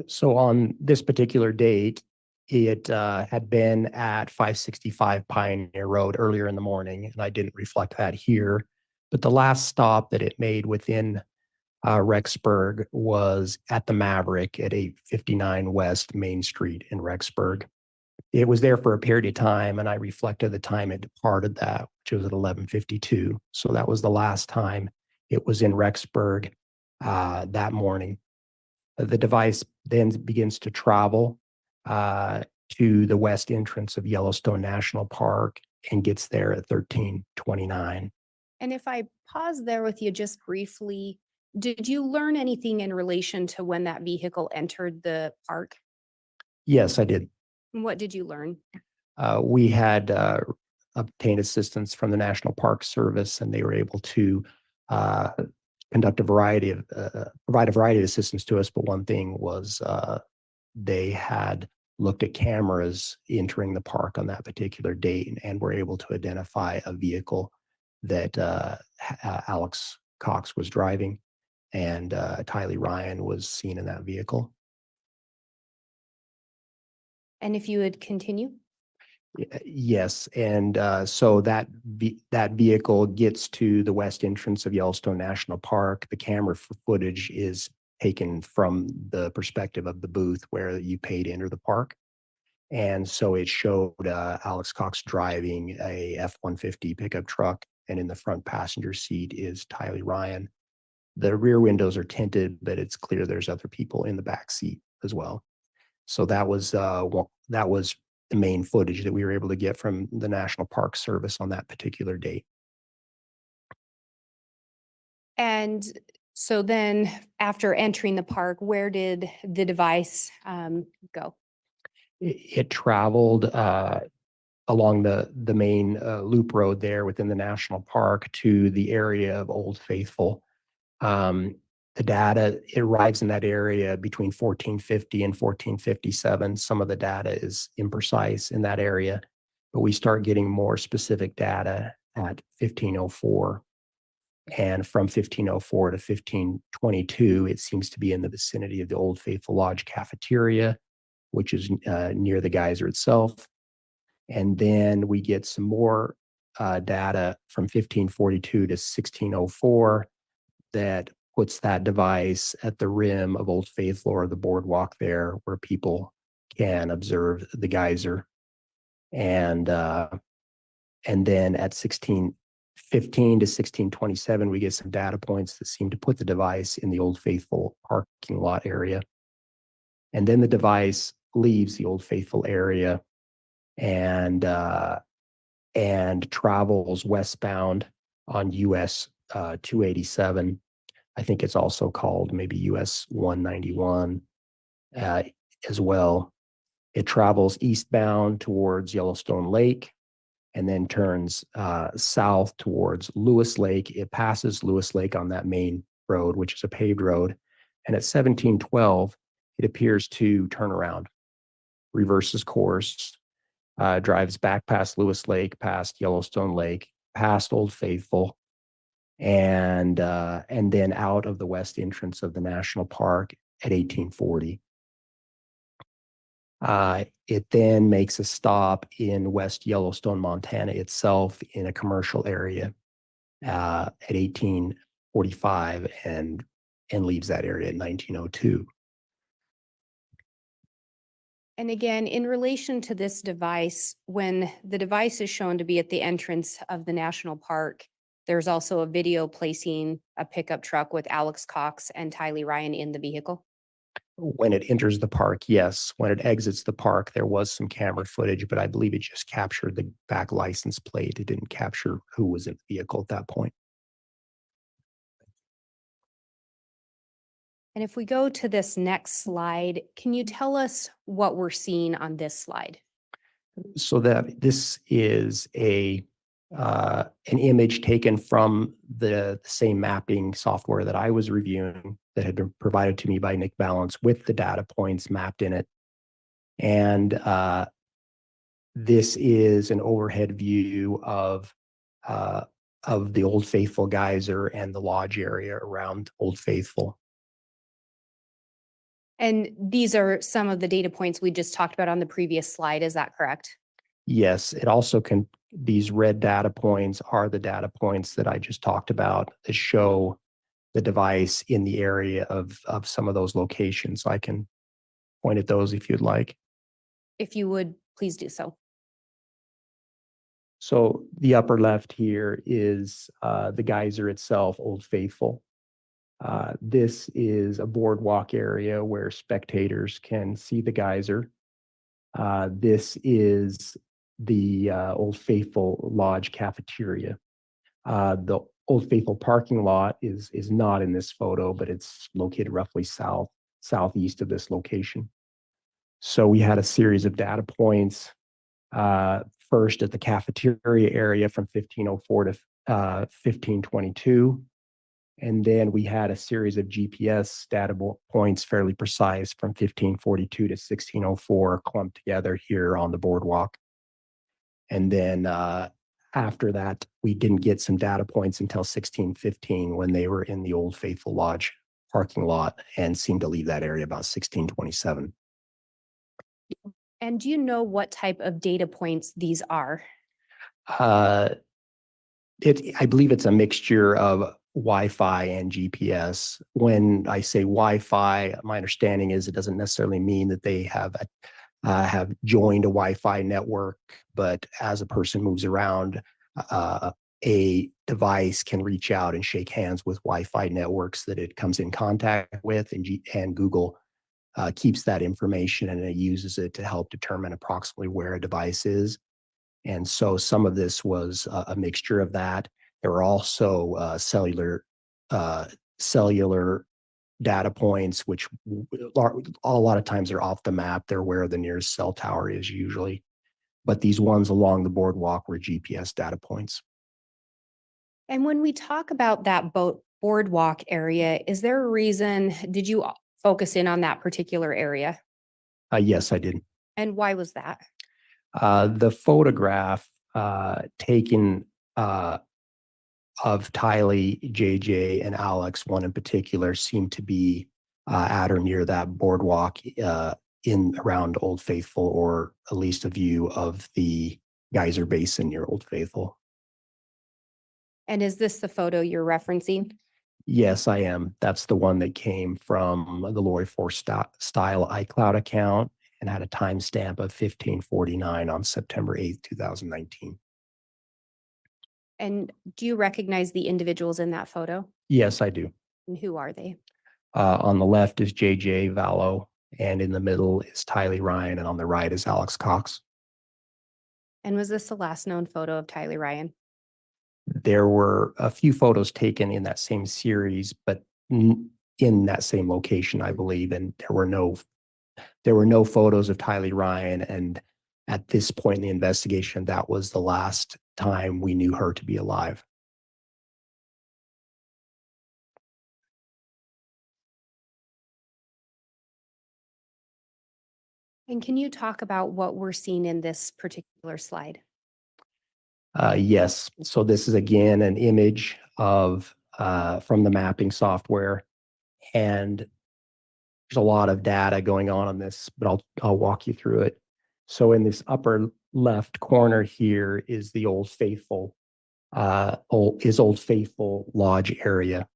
So on this particular date, it had been at 565 Pioneer Road earlier in the morning, and I didn't reflect that here. But the last stop that it made within Rexburg was at the Maverick at 859 West Main Street in Rexburg. It was there for a period of time, and I reflected the time it departed that, which was at 11:52. So that was the last time it was in Rexburg that morning. The device then begins to travel to the west entrance of Yellowstone National Park and gets there at 13:29. And if I pause there with you just briefly, did you learn anything in relation to when that vehicle entered the park? Yes, I did. And what did you learn? We had obtained assistance from the National Park Service, and they were able to conduct a variety of provide a variety of assistance to us. But one thing was they had looked at cameras entering the park on that particular date and were able to identify a vehicle that Alex Cox was driving, and Tylee Ryan was seen in that vehicle. And if you would continue? Yes, and so that vehicle gets to the west entrance of Yellowstone National Park. The camera footage is taken from the perspective of the booth where you pay to enter the park. And so it showed Alex Cox driving a F-150 pickup truck, and in the front passenger seat is Tylee Ryan. The rear windows are tinted, but it's clear there's other people in the back seat as well. So that was the main footage that we were able to get from the National Park Service on that particular date. And so then after entering the park, where did the device go? It traveled along the main loop road there within the national park to the area of Old Faithful. The data, it arrives in that area between 1450 and 1457. Some of the data is imprecise in that area, but we start getting more specific data at 1504. And from 1504 to 1522, it seems to be in the vicinity of the Old Faithful Lodge cafeteria, which is near the geyser itself. And then we get some more data from 1542 to 1604 that puts that device at the rim of Old Faithful, or the boardwalk there, where people can observe the geyser. And then at 1615 to 1627, we get some data points that seem to put the device in the Old Faithful parking lot area. And then the device leaves the Old Faithful area and travels westbound on US 287. I think it's also called maybe US 191 as well. It travels eastbound towards Yellowstone Lake and then turns south towards Lewis Lake. It passes Lewis Lake on that main road, which is a paved road. And at 1712, it appears to turn around, reverses course, drives back past Lewis Lake, past Yellowstone Lake, past Old Faithful, and then out of the west entrance of the national park at 1840. It then makes a stop in West Yellowstone, Montana itself in a commercial area at 1845 and leaves that area at 1902. And again, in relation to this device, when the device is shown to be at the entrance of the national park, there's also a video placing a pickup truck with Alex Cox and Tylee Ryan in the vehicle. When it enters the park, yes. When it exits the park, there was some camera footage, but I believe it just captured the back license plate. It didn't capture who was in the vehicle at that point. And if we go to this next slide, can you tell us what we're seeing on this slide? So that this is an image taken from the same mapping software that I was reviewing that had been provided to me by Nick Balance with the data points mapped in it. And this is an overhead view of the Old Faithful geyser and the lodge area around Old Faithful. And these are some of the data points we just talked about on the previous slide. Is that correct? Yes, it also can, these red data points are the data points that I just talked about that show the device in the area of some of those locations. I can point at those if you'd like. If you would, please do so. So the upper left here is the geyser itself, Old Faithful. This is a boardwalk area where spectators can see the geyser. This is the Old Faithful Lodge cafeteria. The Old Faithful parking lot is not in this photo, but it's located roughly southeast of this location. So we had a series of data points. First at the cafeteria area from 1504 to 1522. And then we had a series of GPS data points fairly precise from 1542 to 1604 clumped together here on the boardwalk. And then after that, we didn't get some data points until 1615 when they were in the Old Faithful Lodge parking lot and seemed to leave that area about 1627. And do you know what type of data points these are? I believe it's a mixture of Wi-Fi and GPS. When I say Wi-Fi, my understanding is it doesn't necessarily mean that they have joined a Wi-Fi network, but as a person moves around, a device can reach out and shake hands with Wi-Fi networks that it comes in contact with, and Google keeps that information and it uses it to help determine approximately where a device is. And so some of this was a mixture of that. There were also cellular data points, which a lot of times are off the map. They're where the nearest cell tower is usually. But these ones along the boardwalk were GPS data points. And when we talk about that boardwalk area, is there a reason, did you focus in on that particular area? Yes, I did. And why was that? The photograph taken of Tylee, JJ, and Alex, one in particular, seemed to be at or near that boardwalk in around Old Faithful, or at least a view of the geyser basin near Old Faithful. And is this the photo you're referencing? Yes, I am. That's the one that came from the Lori Force style iCloud account and had a timestamp of 1549 on September 8th, 2019. And do you recognize the individuals in that photo? Yes, I do. And who are they? On the left is JJ Vallow, and in the middle is Tylee Ryan, and on the right is Alex Cox. And was this the last known photo of Tylee Ryan? There were a few photos taken in that same series, but in that same location, I believe, and there were no photos of Tylee Ryan. And at this point in the investigation, that was the last time we knew her to be alive. And can you talk about what we're seeing in this particular slide? Yes. So this is again an image of from the mapping software, and there's a lot of data going on this, but I'll walk you through it. So in this upper left corner here is the Old Faithful Old Faithful Lodge area,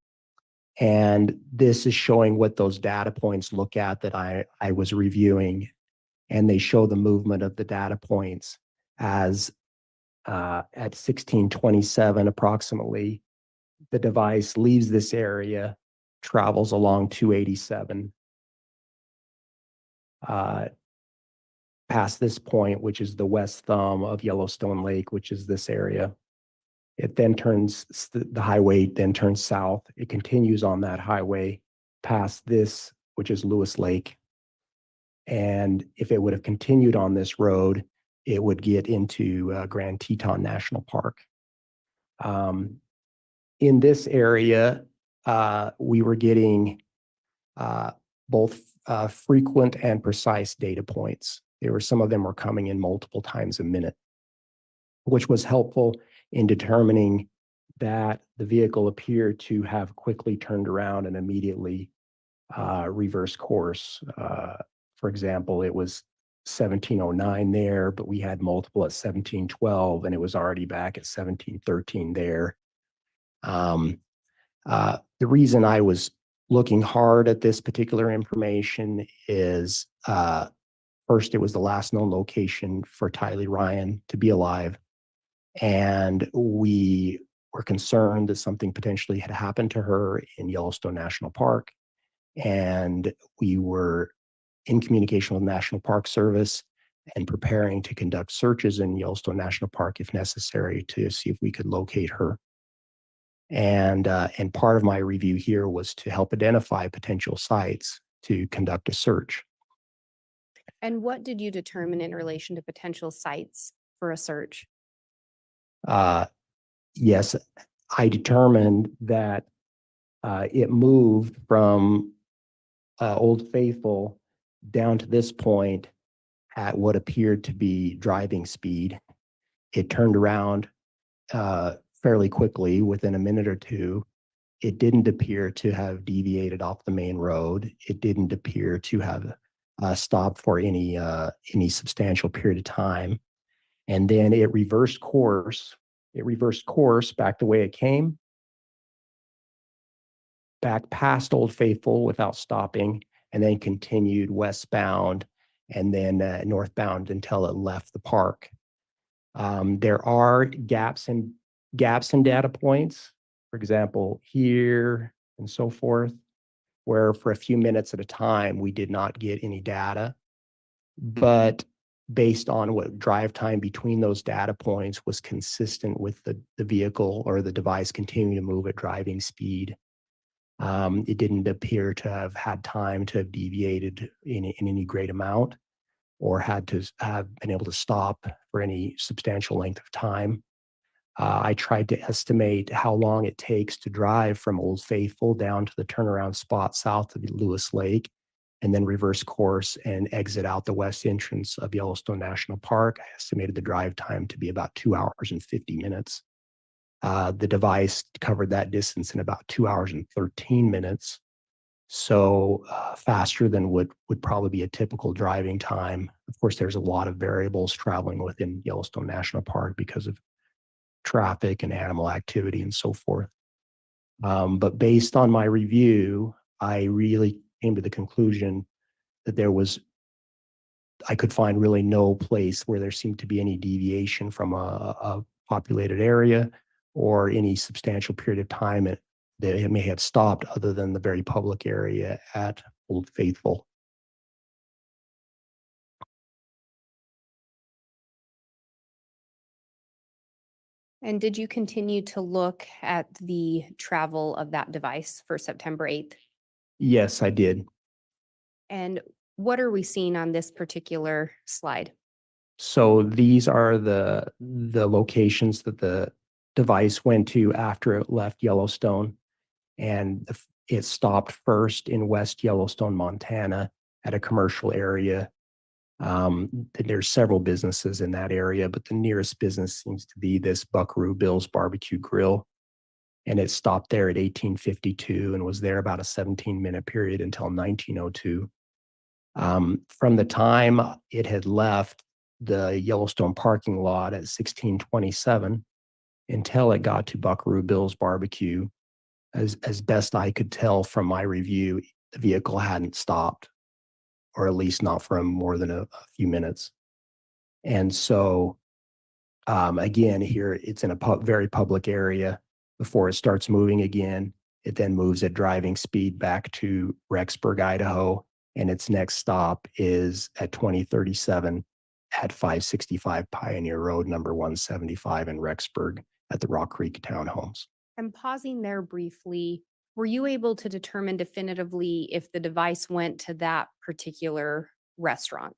and this is showing what those data points look at that I was reviewing, and they show the movement of the data points as at 1627 approximately, the device leaves this area, travels along 287, past this point, which is the west thumb of Yellowstone Lake, which is this area. It then turns, the highway then turns south. It continues on that highway past this, which is Lewis Lake. And if it would have continued on this road, it would get into Grand Teton National Park. In this area, we were getting both frequent and precise data points. Some of them were coming in multiple times a minute, which was helpful in determining that the vehicle appeared to have quickly turned around and immediately reverse course. For example, it was 1709 there, but we had multiple at 1712, and it was already back at 1713 there. The reason I was looking hard at this particular information is first, it was the last known location for Tylee Ryan to be alive. And we were concerned that something potentially had happened to her in Yellowstone National Park. And we were in communication with National Park Service and preparing to conduct searches in Yellowstone National Park if necessary to see if we could locate her. And part of my review here was to help identify potential sites to conduct a search. And what did you determine in relation to potential sites for a search? Yes, I determined that it moved from Old Faithful down to this point at what appeared to be driving speed. It turned around fairly quickly within a minute or two. It didn't appear to have deviated off the main road. It didn't appear to have stopped for any substantial period of time. And then it reversed course. It reversed course back the way it came, back past Old Faithful without stopping, and then continued westbound and then northbound until it left the park. There are gaps in data points, for example, here and so forth, where for a few minutes at a time, we did not get any data. But based on what drive time between those data points was consistent with the vehicle or the device continuing to move at driving speed. It didn't appear to have had time to have deviated in any great amount or had to have been able to stop for any substantial length of time. I tried to estimate how long it takes to drive from Old Faithful down to the turnaround spot south of Lewis Lake and then reverse course and exit out the west entrance of Yellowstone National Park. I estimated the drive time to be about 2 hours and 50 minutes. The device covered that distance in about 2 hours and 13 minutes. So faster than would probably be a typical driving time. Of course, there's a lot of variables traveling within Yellowstone National Park because of traffic and animal activity and so forth. But based on my review, I really came to the conclusion that I could find really no place where there seemed to be any deviation from a populated area or any substantial period of time that it may have stopped other than the very public area at Old Faithful. And did you continue to look at the travel of that device for September 8th? Yes, I did. And what are we seeing on this particular slide? So these are the locations that the device went to after it left Yellowstone. And it stopped first in West Yellowstone, Montana at a commercial area. There's several businesses in that area, but the nearest business seems to be this Buckaroo Bill's Barbecue Grill. And it stopped there at 1852 and was there about a 17-minute period until 1902. From the time it had left the Yellowstone parking lot at 1627 until it got to Buckaroo Bill's Barbecue, as best I could tell from my review, the vehicle hadn't stopped, or at least not for more than a few minutes. And so, again, here it's in a very public area before it starts moving again. It then moves at driving speed back to Rexburg, Idaho, and its next stop is at 2037 at 565 Pioneer Road, number 175 in Rexburg at the Rock Creek Townhomes. I'm pausing there briefly Were you able to determine definitively if the device went to that particular restaurant?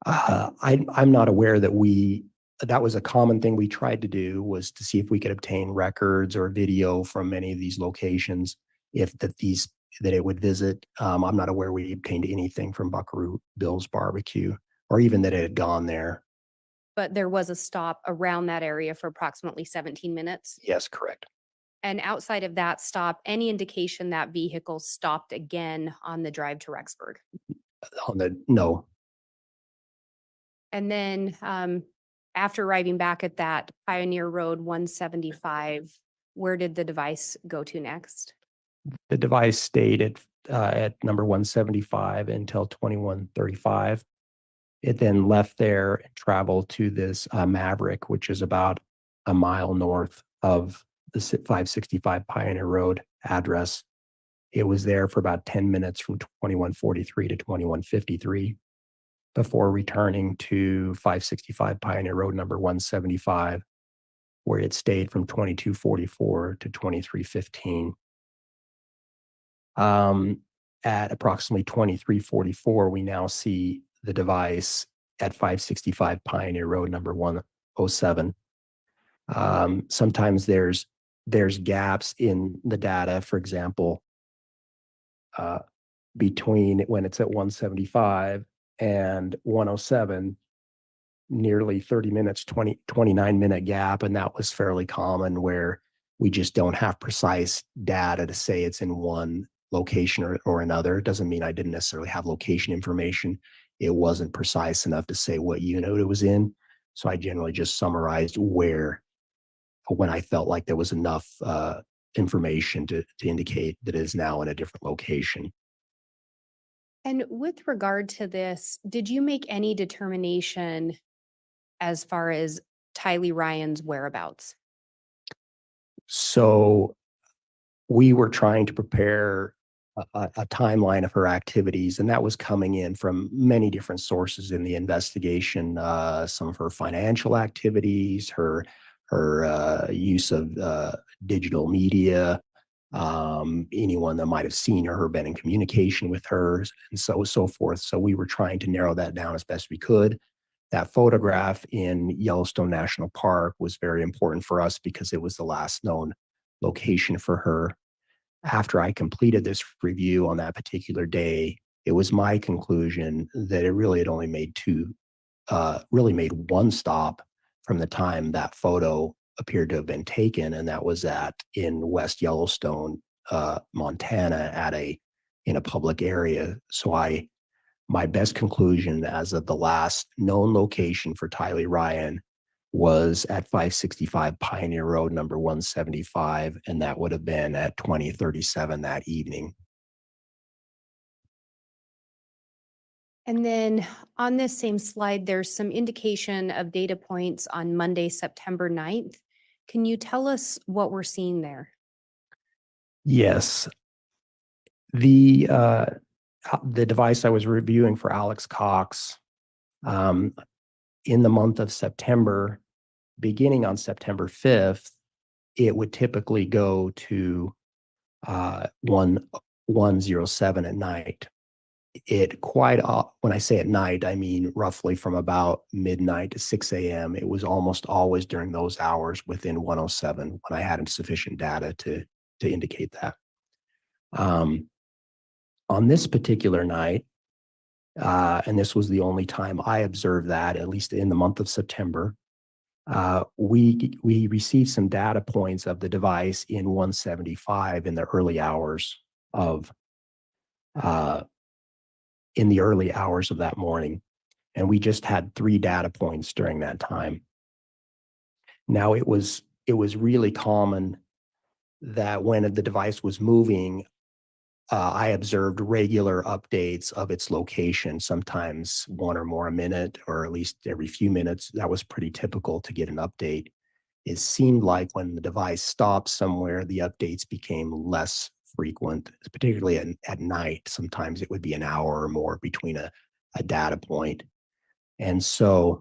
I'm not aware that was a common thing we tried to do, was to see if we could obtain records or video from many of these locations, that it would visit. I'm not aware we obtained anything from Buckaroo Bill's Barbecue, or even that it had gone there. But there was a stop around that area for approximately 17 minutes. Yes, correct. And outside of that stop, any indication that vehicle stopped again on the drive to Rexburg? No. And then after arriving back at that Pioneer Road 175, where did the device go to next? The device stayed at number 175 until 2135. It then left there and traveled to this Maverick, which is about a mile north of the 565 Pioneer Road address. It was there for about 10 minutes from 2143 to 2153 before returning to 565 Pioneer Road number 175, where it stayed from 2244 to 2315. At approximately 2344, we now see the device at 565 Pioneer Road number 107. Sometimes there's gaps in the data. For example, between when it's at 175 and 107, nearly 30 minutes, 29-minute gap. And that was fairly common, where we just don't have precise data to say it's in one location or another. It doesn't mean I didn't necessarily have location information. It wasn't precise enough to say what unit it was in. So I generally just summarized when I felt like there was enough information to indicate that it is now in a different location. And with regard to this, did you make any determination as far as Tylee Ryan's whereabouts? So we were trying to prepare a timeline of her activities, and that was coming in from many different sources in the investigation. Some of her financial activities, her use of digital media, anyone that might have seen her, been in communication with her, and so forth. So we were trying to narrow that down as best we could. That photograph in Yellowstone National Park was very important for us because it was the last known location for her. After I completed this review on that particular day, it was my conclusion that it really had only made one stop from the time that photo appeared to have been taken, and that was in West Yellowstone, Montana, in a public area. So my best conclusion as of the last known location for Tylee Ryan was at 565 Pioneer Road number 175, and that would have been at 2037 that evening. And then on this same slide, there's some indication of data points on Monday, September 9th. Can you tell us what we're seeing there? Yes. The device I was reviewing for Alex Cox, in the month of September, beginning on September 5th, it would typically go to 107 at night. When I say at night, I mean roughly from about midnight to 6 a.m. It was almost always during those hours within 107 when I had sufficient data to indicate that. On this particular night, and this was the only time I observed that, at least in the month of September, we received some data points of the device in 175 in the early hours of that morning, and we just had 3 data points during that time. Now it was really common that when the device was moving, I observed regular updates of its location, sometimes one or more a minute, or at least every few minutes. That was pretty typical to get an update. It seemed like when the device stopped somewhere, the updates became less frequent, particularly at night. Sometimes it would be an hour or more between a data point. And so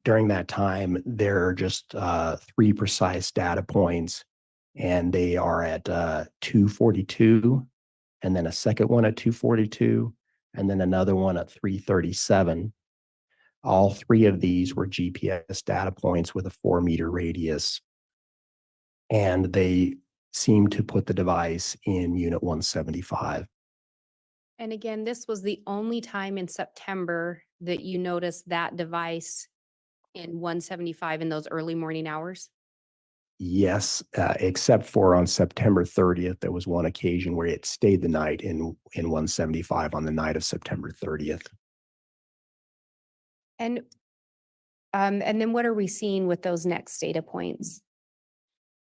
during that time, there are just 3 precise data points. And they are at 2:42, and then a second one at 2:42, and then another one at 3:37. All three of these were GPS data points with a 4-meter radius, and they seem to put the device in unit 175. And again, this was the only time in September that you noticed that device in 175 in those early morning hours? Yes, except for on September 30th, there was one occasion where it stayed the night in 175 on the night of September 30th. And then what are we seeing with those next data points?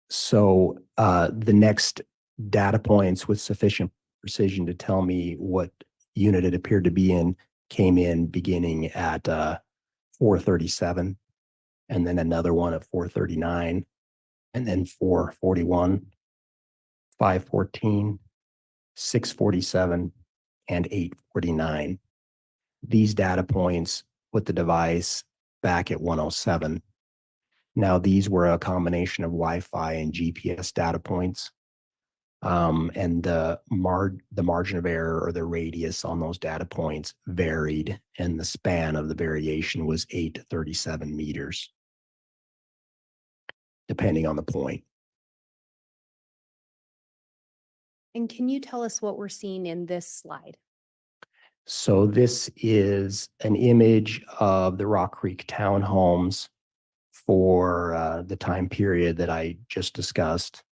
So the next data points with sufficient precision to tell me what unit it appeared to be in came in beginning at 4:37, and then another one at 4:39, and then 4:41, 5:14, 6:47, and 8:49. These data points put the device back at 107. Now, these were a combination of Wi-Fi and GPS data points. And the margin of error or the radius on those data points varied, and the span of the variation was 8 to 37 meters, depending on the point. And can you tell us what we're seeing in this slide? So this is an image of the Rock Creek townhomes for the time period that I just discussed,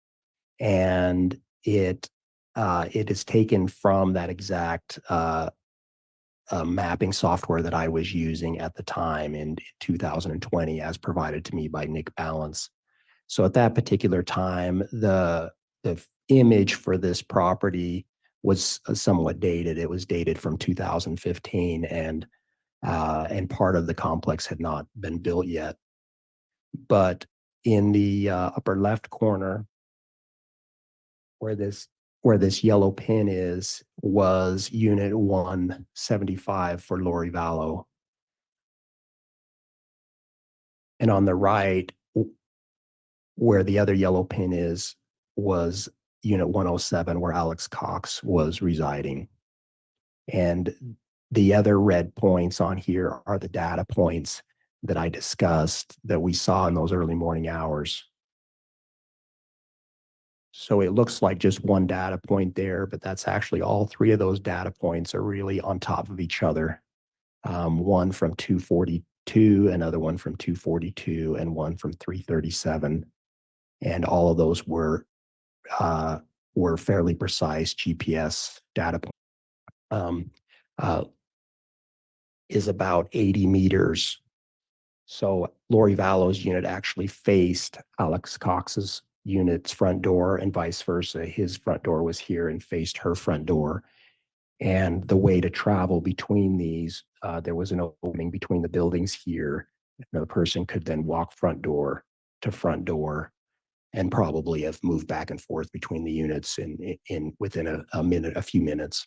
and it is taken from that exact mapping software that I was using at the time in 2020, as provided to me by Nick Balance. So at that particular time, the image for this property was somewhat dated. It was dated from 2015, and part of the complex had not been built yet. But in the upper left corner, where this yellow pin is, was unit 175 for Lori Vallow. And on the right, where the other yellow pin is, was unit 107, where Alex Cox was residing. And the other red points on here are the data points that I discussed that we saw in those early morning hours. So it looks like just one data point there, but that's actually all three of those data points are really on top of each other. One from 242, another one from 242, and one from 337. And all of those were fairly precise GPS data points. Is about 80 meters. So Lori Vallow's unit actually faced Alex Cox's unit's front door, and vice versa. His front door was here and faced her front door. And the way to travel between these, there was an opening between the buildings here. The person could then walk front door to front door, and probably have moved back and forth between the units in within a few minutes.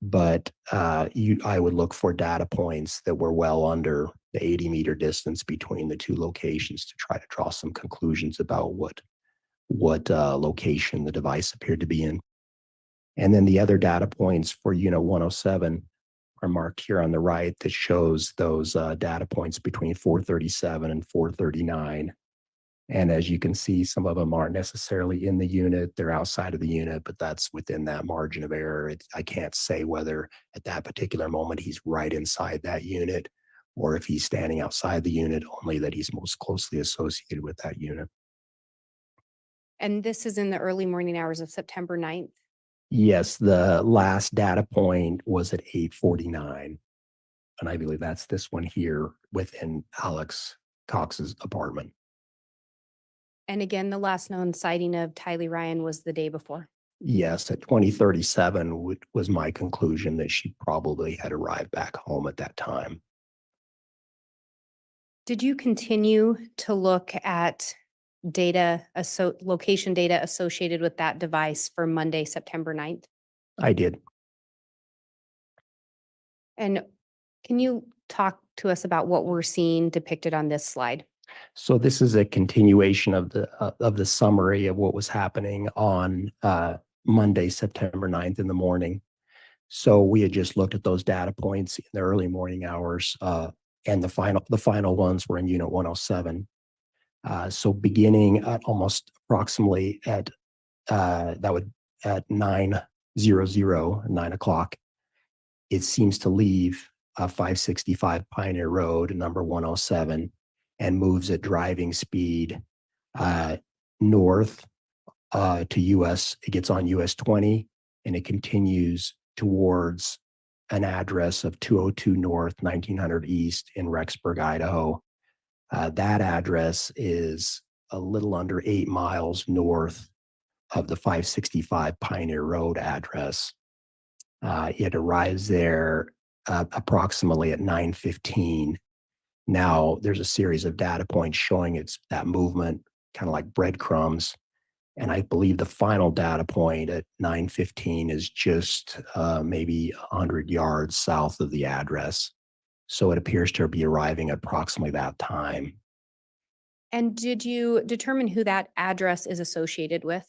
But I would look for data points that were well under the 80-meter distance between the two locations to try to draw some conclusions about what location the device appeared to be in. And then the other data points for unit 107 are marked here on the right, that shows those data points between 437 and 439. And as you can see, some of them aren't necessarily in the unit, they're outside of the unit, but that's within that margin of error. I can't say whether at that particular moment he's right inside that unit, or if he's standing outside the unit, only that he's most closely associated with that unit. And this is in the early morning hours of September 9th. Yes, the last data point was at 8:49. And I believe that's this one here within Alex Cox's apartment. And again, the last known sighting of Tylee Ryan was the day before. Yes, at 2037 was my conclusion that she probably had arrived back home at that time. Did you continue to look at location data associated with that device for Monday, September 9th? I did. And can you talk to us about what we're seeing depicted on this slide? So this is a continuation of the summary of what was happening on Monday, September 9th in the morning. So we had just looked at those data points in the early morning hours, and the final ones were in Unit 107. So beginning at almost approximately at at 9 o'clock, it seems to leave 565 Pioneer Road, number 107, and moves at driving speed north to US. It gets on US 20 and it continues towards an address of 202 North, 1900 East in Rexburg, Idaho. That address is a little under 8 miles north of the 565 Pioneer Road address. It arrives there approximately at 9:15. Now, there's a series of data points showing it's that movement, kind of like breadcrumbs. And I believe the final data point at 9:15 is just maybe 100 yards south of the address. So it appears to be arriving at approximately that time. And did you determine who that address is associated with?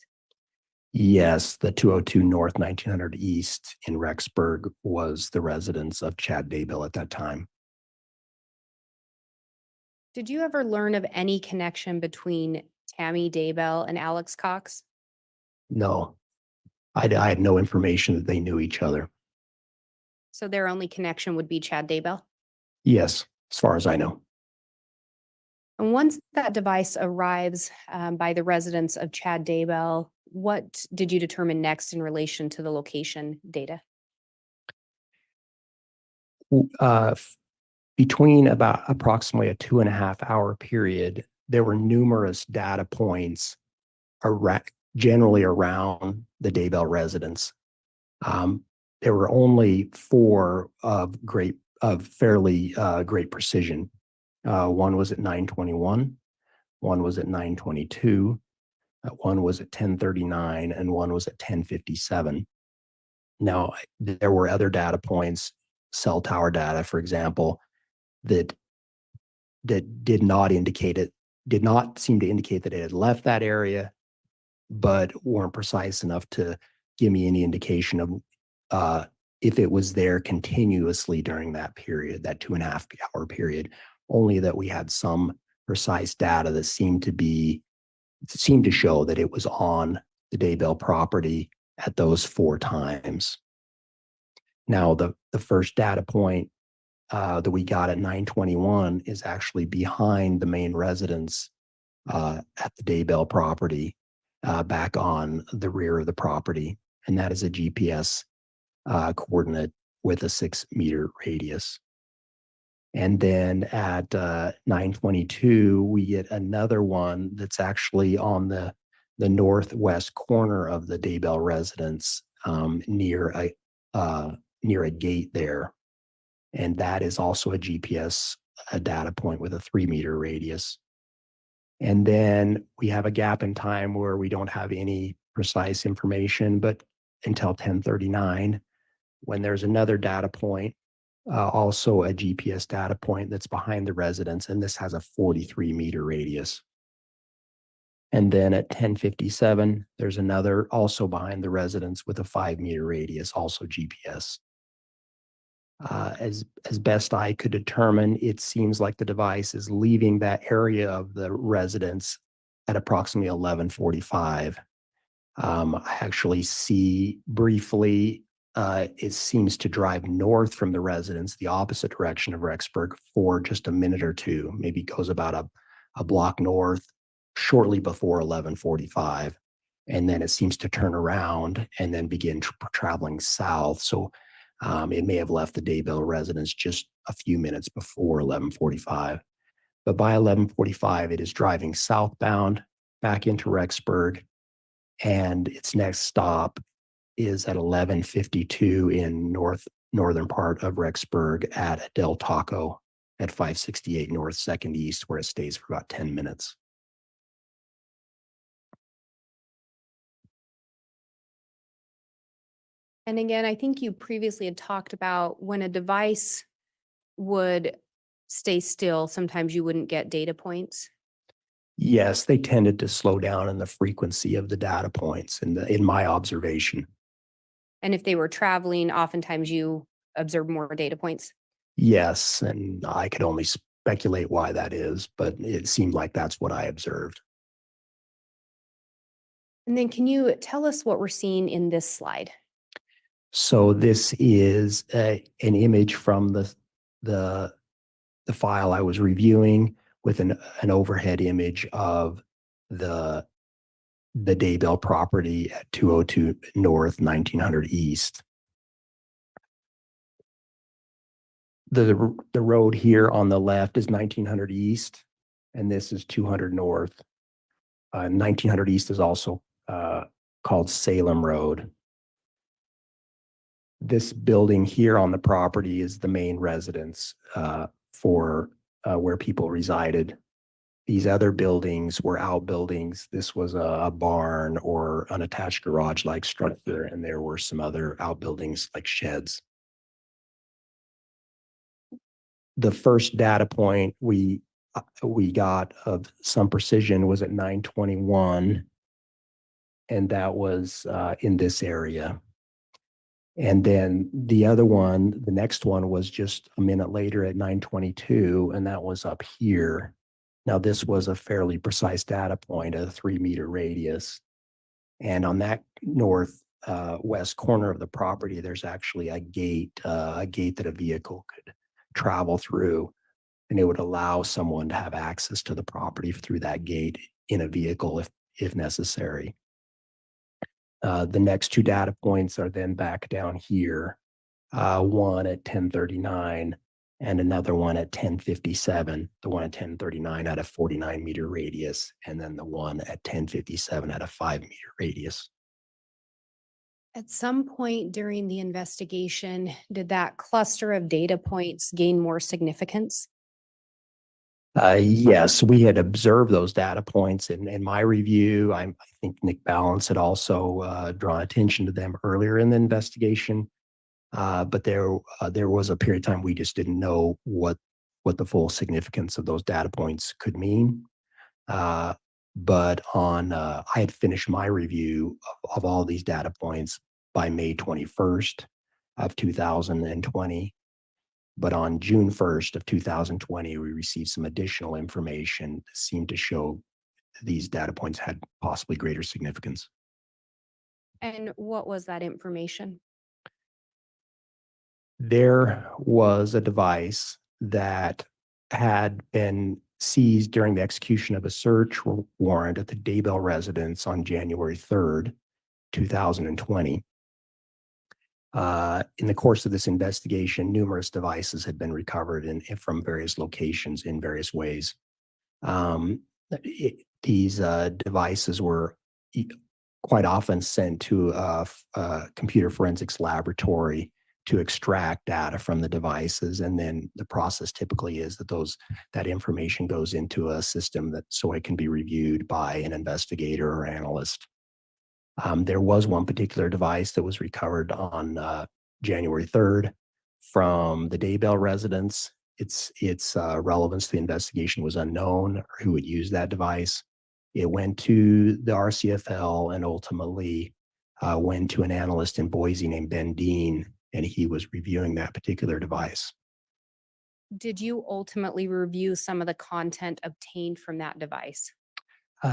Yes, the 202 North, 1900 East in Rexburg was the residence of Chad Daybell at that time. Did you ever learn of any connection between Tammy Daybell and Alex Cox? No, I had no information that they knew each other. So their only connection would be Chad Daybell? Yes, as far as I know. And once that device arrives by the residence of Chad Daybell, what did you determine next in relation to the location data? Between about approximately a 2.5 hour period, there were numerous data points generally around the Daybell residence. There were only 4 of fairly great precision. One was at 9:21, one was at 9:22, one was at 10:39, and one was at 10:57. Now, there were other data points, cell tower data, for example, that did not seem to indicate that it had left that area, but weren't precise enough to give me any indication of if it was there continuously during that period, that 2.5 hour period. Only that we had some precise data that seemed to show that it was on the Daybell property at those 4 times. Now, the first data point that we got at 9:21 is actually behind the main residence at the Daybell property, back on the rear of the property. And that is a GPS coordinate with a 6-meter radius. And then at 9:22, we get another one that's actually on the northwest corner of the Daybell residence, near a gate there. And that is also a GPS data point with a 3-meter radius. And then we have a gap in time where we don't have any precise information, but until 10:39, when there's another data point, also a GPS data point that's behind the residence, and this has a 43-meter radius. And then at 10:57, there's another also behind the residence with a 5-meter radius, also GPS. As best I could determine, it seems like the device is leaving that area of the residence at approximately 11:45. I actually see briefly, it seems to drive north from the residence, the opposite direction of Rexburg, for just a minute or two, maybe goes about a block north shortly before 11:45. And then it seems to turn around and then begin traveling south. So it may have left the Daybell residence just a few minutes before 11:45. But by 11:45, it is driving southbound back into Rexburg. And its next stop is at 11:52 in northern part of Rexburg at Del Taco at 568 North 2nd East, where it stays for about 10 minutes. And again, I think you previously had talked about when a device would stay still, sometimes you wouldn't get data points? Yes, they tended to slow down in the frequency of the data points in my observation. And if they were traveling, oftentimes you observe more data points? Yes, and I could only speculate why that is, but it seemed like that's what I observed. And then can you tell us what we're seeing in this slide? So this is an image from the file I was reviewing with an overhead image of the Daybell property at 202 North, 1900 East. The road here on the left is 1900 East, and this is 200 North. 1900 East is also called Salem Road. This building here on the property is the main residence for where people resided. These other buildings were outbuildings. This was a barn or an attached garage-like structure, and there were some other outbuildings like sheds. The first data point we got of some precision was at 9:21, and that was in this area. And then the other one, the next one was just a minute later at 9:22, and that was up here. Now, this was a fairly precise data point, a 3-meter radius. And on that north west corner of the property, there's actually a gate that a vehicle could travel through, and it would allow someone to have access to the property through that gate in a vehicle if necessary. The next two data points are then back down here, one at 10:39 and another one at 10:57. The one at 10:39 at a 49-meter radius, and then the one at 10:57 at a 5-meter radius. At some point during the investigation, did that cluster of data points gain more significance? Yes, we had observed those data points in my review. I think Nick Balance had also drawn attention to them earlier in the investigation. But there was a period of time we just didn't know what the full significance of those data points could mean. But I had finished my review of all these data points by May 21st of 2020. But on June 1st of 2020, we received some additional information that seemed to show these data points had possibly greater significance. And what was that information? There was a device that had been seized during the execution of a search warrant at the Daybell residence on January 3rd, 2020. In the course of this investigation, numerous devices had been recovered from various locations in various ways. These devices were quite often sent to a computer forensics laboratory to extract data from the devices, and then the process typically is that information goes into a system so it can be reviewed by an investigator or analyst. There was one particular device that was recovered on January 3rd from the Daybell residence. Its relevance to the investigation was unknown, or who would use that device. It went to the RCFL and ultimately went to an analyst in Boise named Ben Dean, and he was reviewing that particular device. Did you ultimately review some of the content obtained from that device?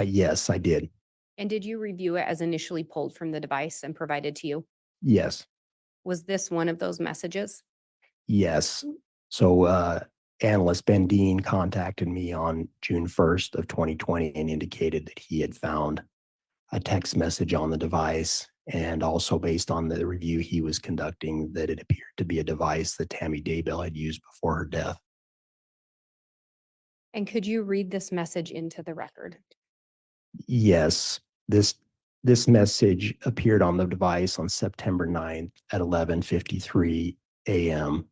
Yes, I did. And did you review it as initially pulled from the device and provided to you? Yes. Was this one of those messages? Yes. So analyst Ben Dean contacted me on June 1st of 2020 and indicated that he had found a text message on the device, and also based on the review he was conducting, that it appeared to be a device that Tammy Daybell had used before her death. And could you read this message into the record? Yes. This message appeared on the device on September 9th at 11:53 a.m.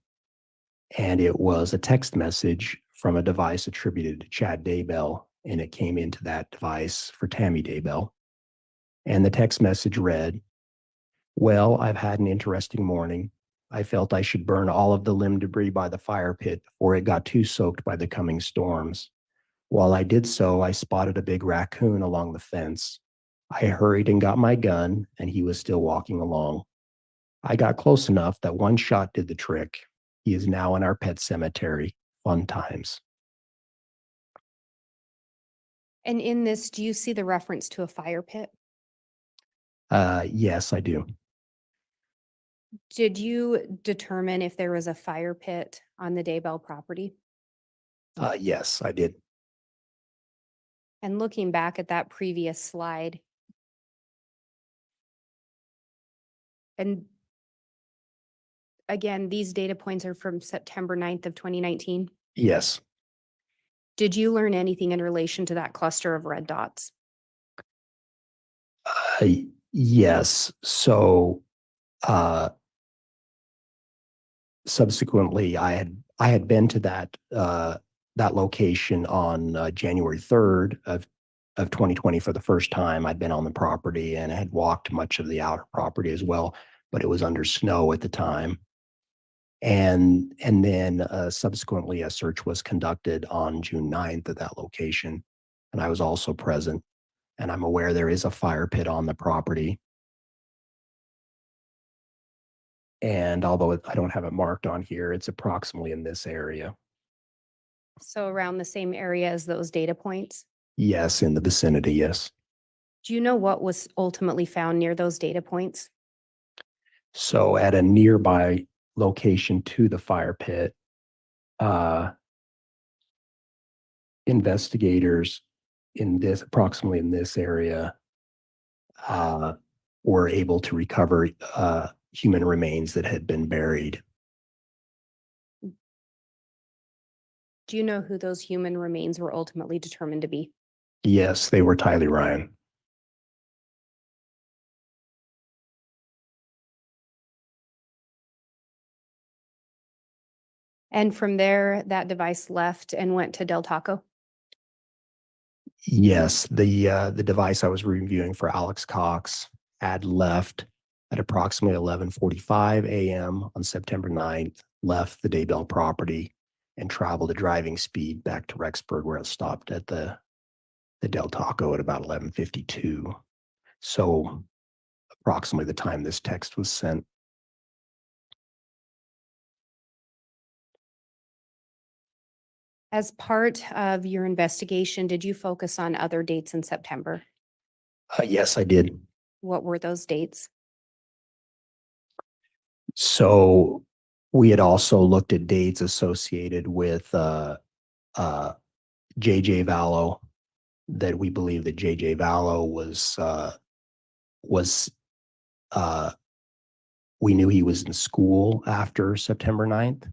And it was a text message from a device attributed to Chad Daybell, and it came into that device for Tammy Daybell. And the text message read, "Well, I've had an interesting morning. I felt I should burn all of the limb debris by the fire pit before it got too soaked by the coming storms. While I did so, I spotted a big raccoon along the fence. I hurried and got my gun, and he was still walking along. I got close enough that one shot did the trick. He is now in our pet cemetery. Fun times. And in this, do you see the reference to a fire pit? Yes, I do. Did you determine if there was a fire pit on the Daybell property? Yes, I did. And looking back at that previous slide, and again, these data points are from September 9th of 2019. Yes. Did you learn anything in relation to that cluster of red dots? Yes. So subsequently, I had been to that location on January 3rd of 2020 for the first time. I'd been on the property and I had walked much of the outer property as well, but it was under snow at the time. And then subsequently, a search was conducted on June 9th at that location, and I was also present. And I'm aware there is a fire pit on the property. And although I don't have it marked on here, it's approximately in this area. So around the same area as those data points? Yes, in the vicinity, yes. Do you know what was ultimately found near those data points? So at a nearby location to the fire pit, investigators approximately in this area, were able to recover human remains that had been buried. Do you know who those human remains were ultimately determined to be? Yes, they were Tylee Ryan. And from there, that device left and went to Del Taco? Yes, the device I was reviewing for Alex Cox had left at approximately 11:45 a.m. on September 9th, left the Daybell property and traveled at driving speed back to Rexburg, where it stopped at the Del Taco at about 11:52. So approximately the time this text was sent. As part of your investigation, did you focus on other dates in September? Yes, I did. What were those dates? So we had also looked at dates associated with JJ Vallow, that we believe that JJ Vallow we knew he was in school after September 9th.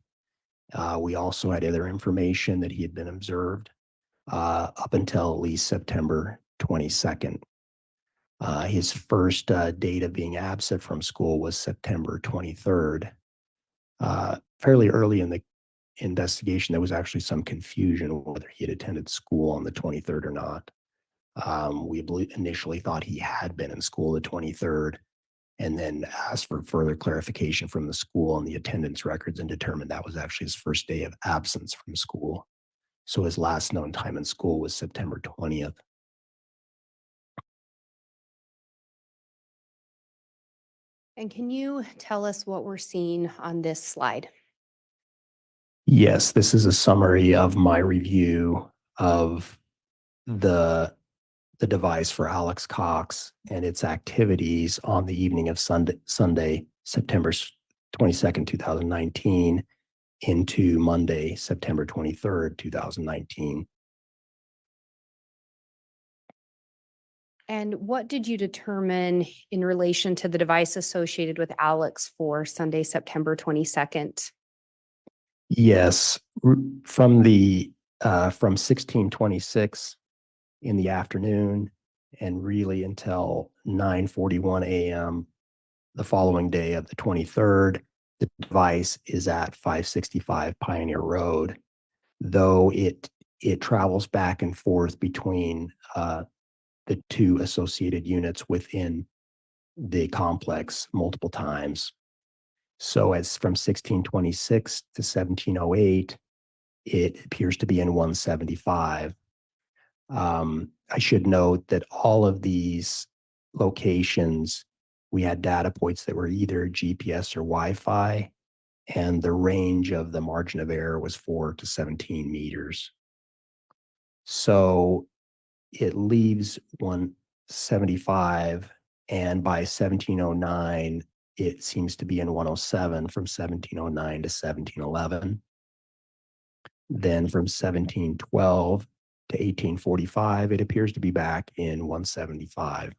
We also had other information that he had been observed up until at least September 22nd. His first date of being absent from school was September 23rd. Fairly early in the investigation, there was actually some confusion whether he had attended school on the 23rd or not. We initially thought he had been in school the 23rd, and then asked for further clarification from the school on the attendance records and determined that was actually his first day of absence from school. So his last known time in school was September 20th. And can you tell us what we're seeing on this slide? Yes, this is a summary of my review of the device for Alex Cox and its activities on the evening of Sunday, September 22nd, 2019, into Monday, September 23rd, 2019. And what did you determine in relation to the device associated with Alex for Sunday, September 22nd? Yes, from 1626 in the afternoon and really until 9:41 a.m. the following day of the 23rd, the device is at 565 Pioneer Road, though it travels back and forth between the two associated units within the complex multiple times. So as from 1626 to 1708, it appears to be in 175. I should note that all of these locations, we had data points that were either GPS or Wi-Fi, and the range of the margin of error was 4 to 17 meters. So it leaves 175, and by 1709, it seems to be in 107 from 1709 to 1711. Then from 1712 to 1845, it appears to be back in 175.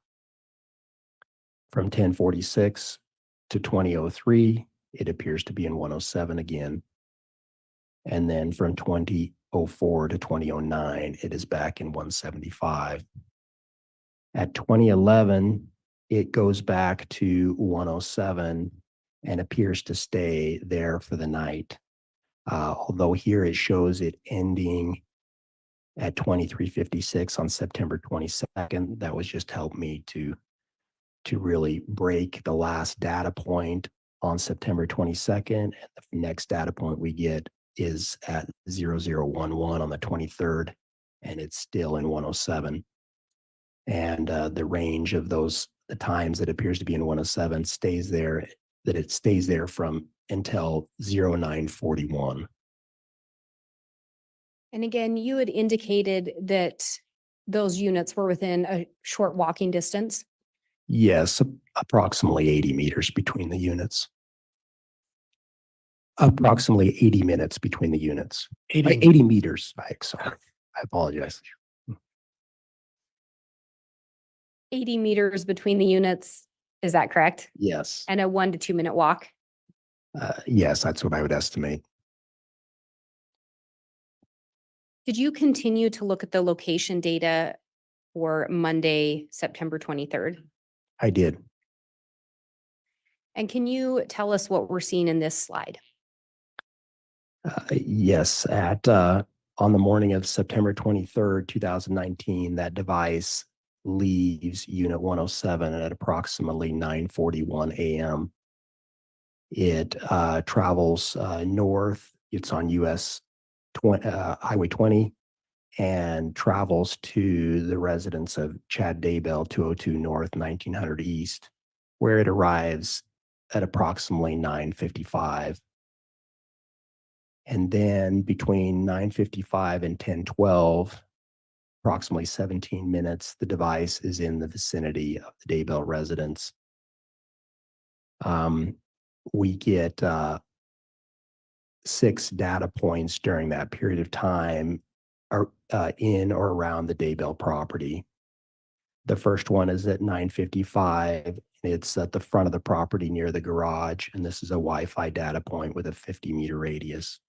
From 1046 to 2003, it appears to be in 107 again. And then from 2004 to 2009, it is back in 175. At 2011, it goes back to 107 and appears to stay there for the night. Although here it shows it ending at 2356 on September 22nd. That was just helped me to really break the last data point on September 22nd. And the next data point we get is at 0011 on the 23rd, and it's still in 107. And the range of those, the times that appears to be in 107 stays there, that it stays there from until 0941. And again, you had indicated that those units were within a short walking distance. Yes, approximately 80 meters between the units. Approximately 80 minutes between the units. 80 meters, sorry. I apologize. 80 meters between the units, is that correct? Yes. And a 1 to 2 minute walk? Yes, that's what I would estimate. Did you continue to look at the location data for Monday, September 23rd? I did. And can you tell us what we're seeing in this slide? Yes, on the morning of September 23rd, 2019, that device leaves Unit 107 at approximately 9:41 a.m. It travels north. It's on US Highway 20 and travels to the residence of Chad Daybell, 202 North, 1900 East, where it arrives at approximately 9:55. And then between 9:55 and 10:12, approximately 17 minutes, the device is in the vicinity of the Daybell residence. We get 6 data points during that period of time in or around the Daybell property. The first one is at 9:55. It's at the front of the property near the garage, and this is a Wi-Fi data point with a 50-meter radius.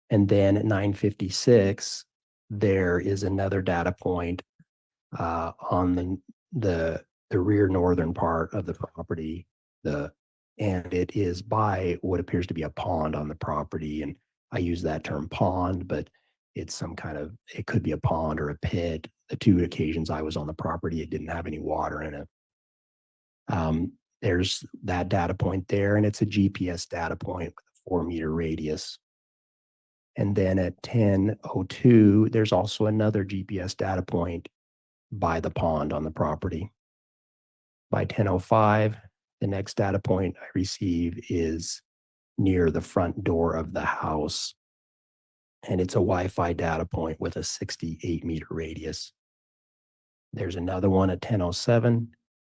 And then at 9:56, there is another data point on the rear northern part of the property. And it is by what appears to be a pond on the property. And I use that term pond, but it's some kind of, it could be a pond or a pit. The 2 occasions I was on the property, it didn't have any water in it. There's that data point there, and it's a GPS data point with a 4-meter radius. And then at 10:02, there's also another GPS data point by the pond on the property. By 10:05, the next data point I receive is near the front door of the house. And it's a Wi-Fi data point with a 68-meter radius. There's another one at 10:07,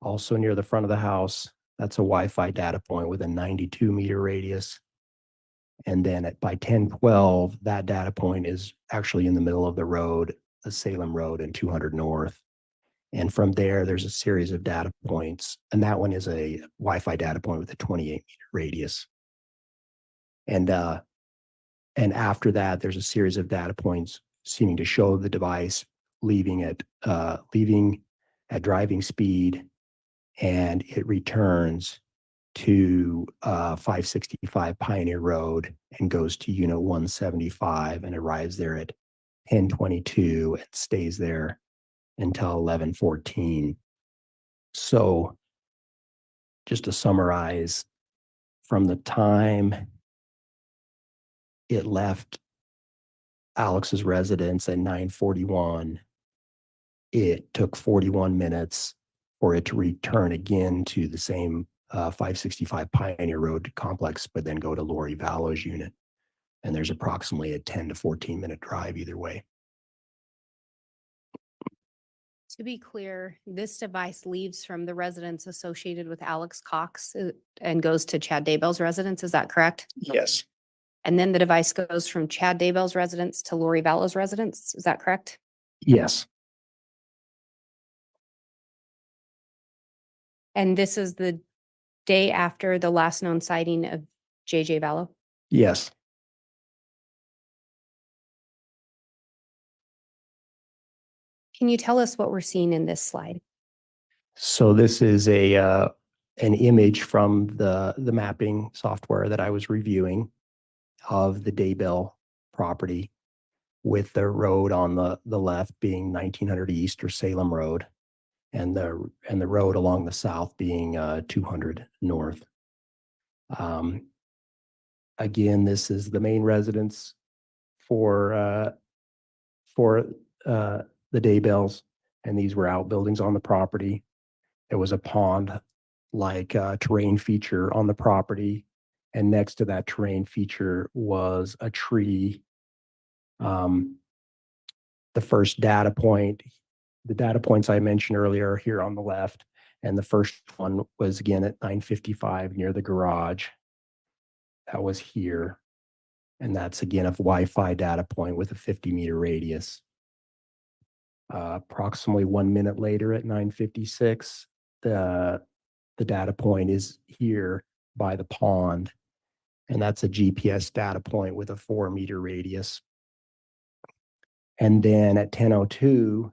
also near the front of the house. That's a Wi-Fi data point with a 92-meter radius. And then by 10:12, that data point is actually in the middle of the road, the Salem Road and 200 North. And from there, there's a series of data points. And that one is a Wi-Fi data point with a 28-meter radius. And after that, there's a series of data points seeming to show the device leaving at driving speed, and it returns to 565 Pioneer Road and goes to Unit 175 and arrives there at 10:22 and stays there until 11:14. So just to summarize, from the time it left Alex's residence at 9:41, it took 41 minutes for it to return again to the same 565 Pioneer Road complex, but then go to Lori Vallow's unit. And there's approximately a 10 to 14-minute drive either way. To be clear, this device leaves from the residence associated with Alex Cox and goes to Chad Daybell's residence. Is that correct? Yes. And then the device goes from Chad Daybell's residence to Lori Vallow's residence. Is that correct? Yes. And this is the day after the last known sighting of JJ Vallow? Yes. Can you tell us what we're seeing in this slide? So this is an image from the mapping software that I was reviewing of the Daybell property, with the road on the left being 1900 East or Salem Road, and the road along the south being 200 North. Again, this is the main residence for the Daybells, and these were outbuildings on the property. There was a pond like terrain feature on the property, and next to that terrain feature was a tree. The first data point, the data points I mentioned earlier are here on the left, and the first one was again at 9:55 near the garage. That was here, and that's again a Wi-Fi data point with a 50-meter radius. Approximately 1 minute later at 9:56, the data point is here by the pond, and that's a GPS data point with a 4-meter radius. And then at 10:02,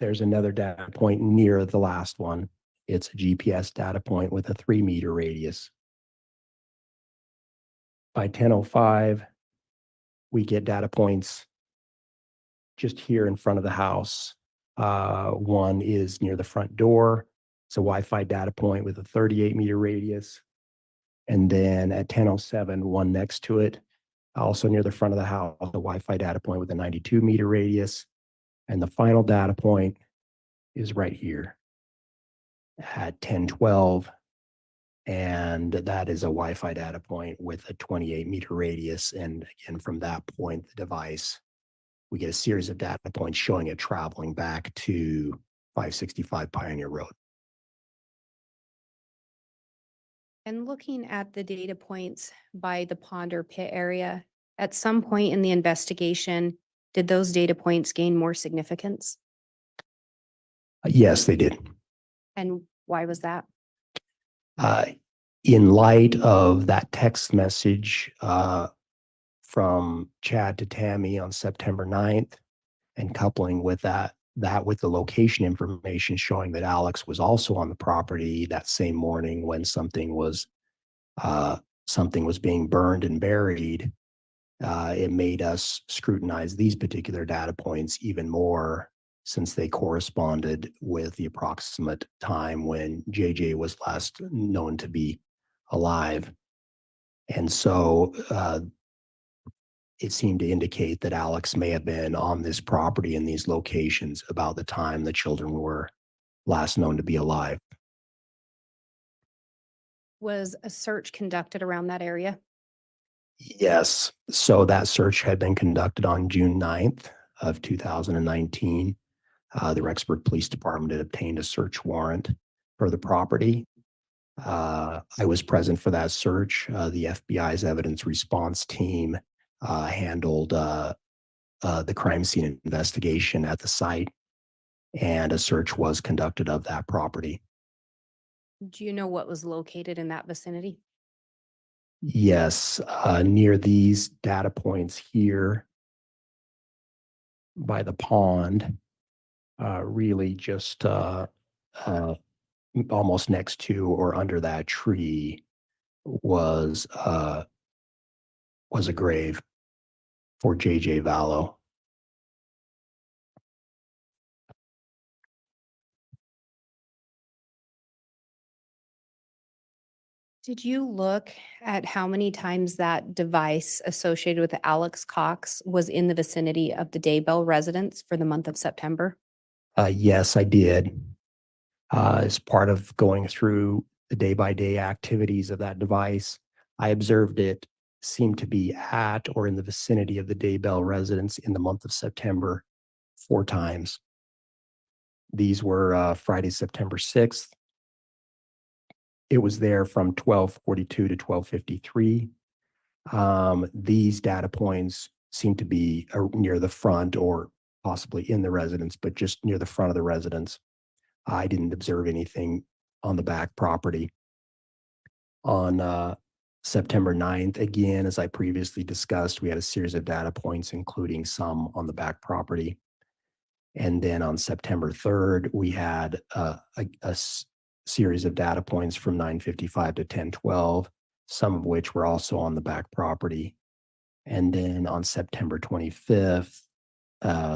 there's another data point near the last one. It's a GPS data point with a 3-meter radius. By 10:05, we get data points just here in front of the house. One is near the front door. It's a Wi-Fi data point with a 38-meter radius. And then at 10:07, one next to it, also near the front of the house, a Wi-Fi data point with a 92-meter radius. And the final data point is right here at 10:12. And that is a Wi-Fi data point with a 28-meter radius. And again, from that point, the device, we get a series of data points showing it traveling back to 565 Pioneer Road. And looking at the data points by the pond or pit area, at some point in the investigation, did those data points gain more significance? Yes, they did. And why was that? In light of that text message from Chad to Tammy on September 9th, and coupling with that with the location information showing that Alex was also on the property that same morning when something was being burned and buried, it made us scrutinize these particular data points even more, since they corresponded with the approximate time when JJ was last known to be alive. And so it seemed to indicate that Alex may have been on this property in these locations about the time the children were last known to be alive. Was a search conducted around that area? Yes. So that search had been conducted on June 9th of 2019. The Rexburg Police Department had obtained a search warrant for the property. I was present for that search. The FBI's evidence response team handled the crime scene investigation at the site, and a search was conducted of that property. Do you know what was located in that vicinity? Yes, near these data points here by the pond, really just almost next to or under that tree was a grave for JJ Vallow. Did you look at how many times that device associated with Alex Cox was in the vicinity of the Daybell residence for the month of September? Yes, I did. As part of going through the day-by-day activities of that device, I observed it seemed to be at or in the vicinity of the Daybell residence in the month of September 4 times. These were Friday, September 6th. It was there from 12:42 to 12:53. These data points seem to be near the front or possibly in the residence, but just near the front of the residence. I didn't observe anything on the back property. On September 9th, again, as I previously discussed, we had a series of data points, including some on the back property. And then on September 3rd, we had series of data points from 9:55 to 10:12, some of which were also on the back property. And then on September 25th,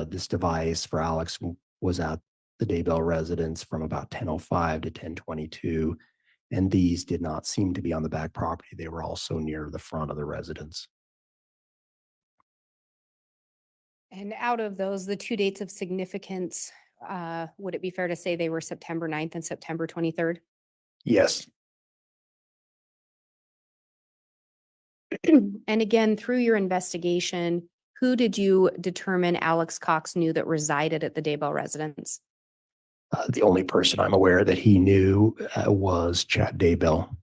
this device for Alex was at the Daybell residence from about 10:05 to 10:22. And these did not seem to be on the back property. They were also near the front of the residence. And out of those, the two dates of significance, would it be fair to say they were September 9th and September 23rd? Yes. And again, through your investigation, who did you determine Alex Cox knew that resided at the Daybell residence? The only person I'm aware that he knew was Chad Daybell.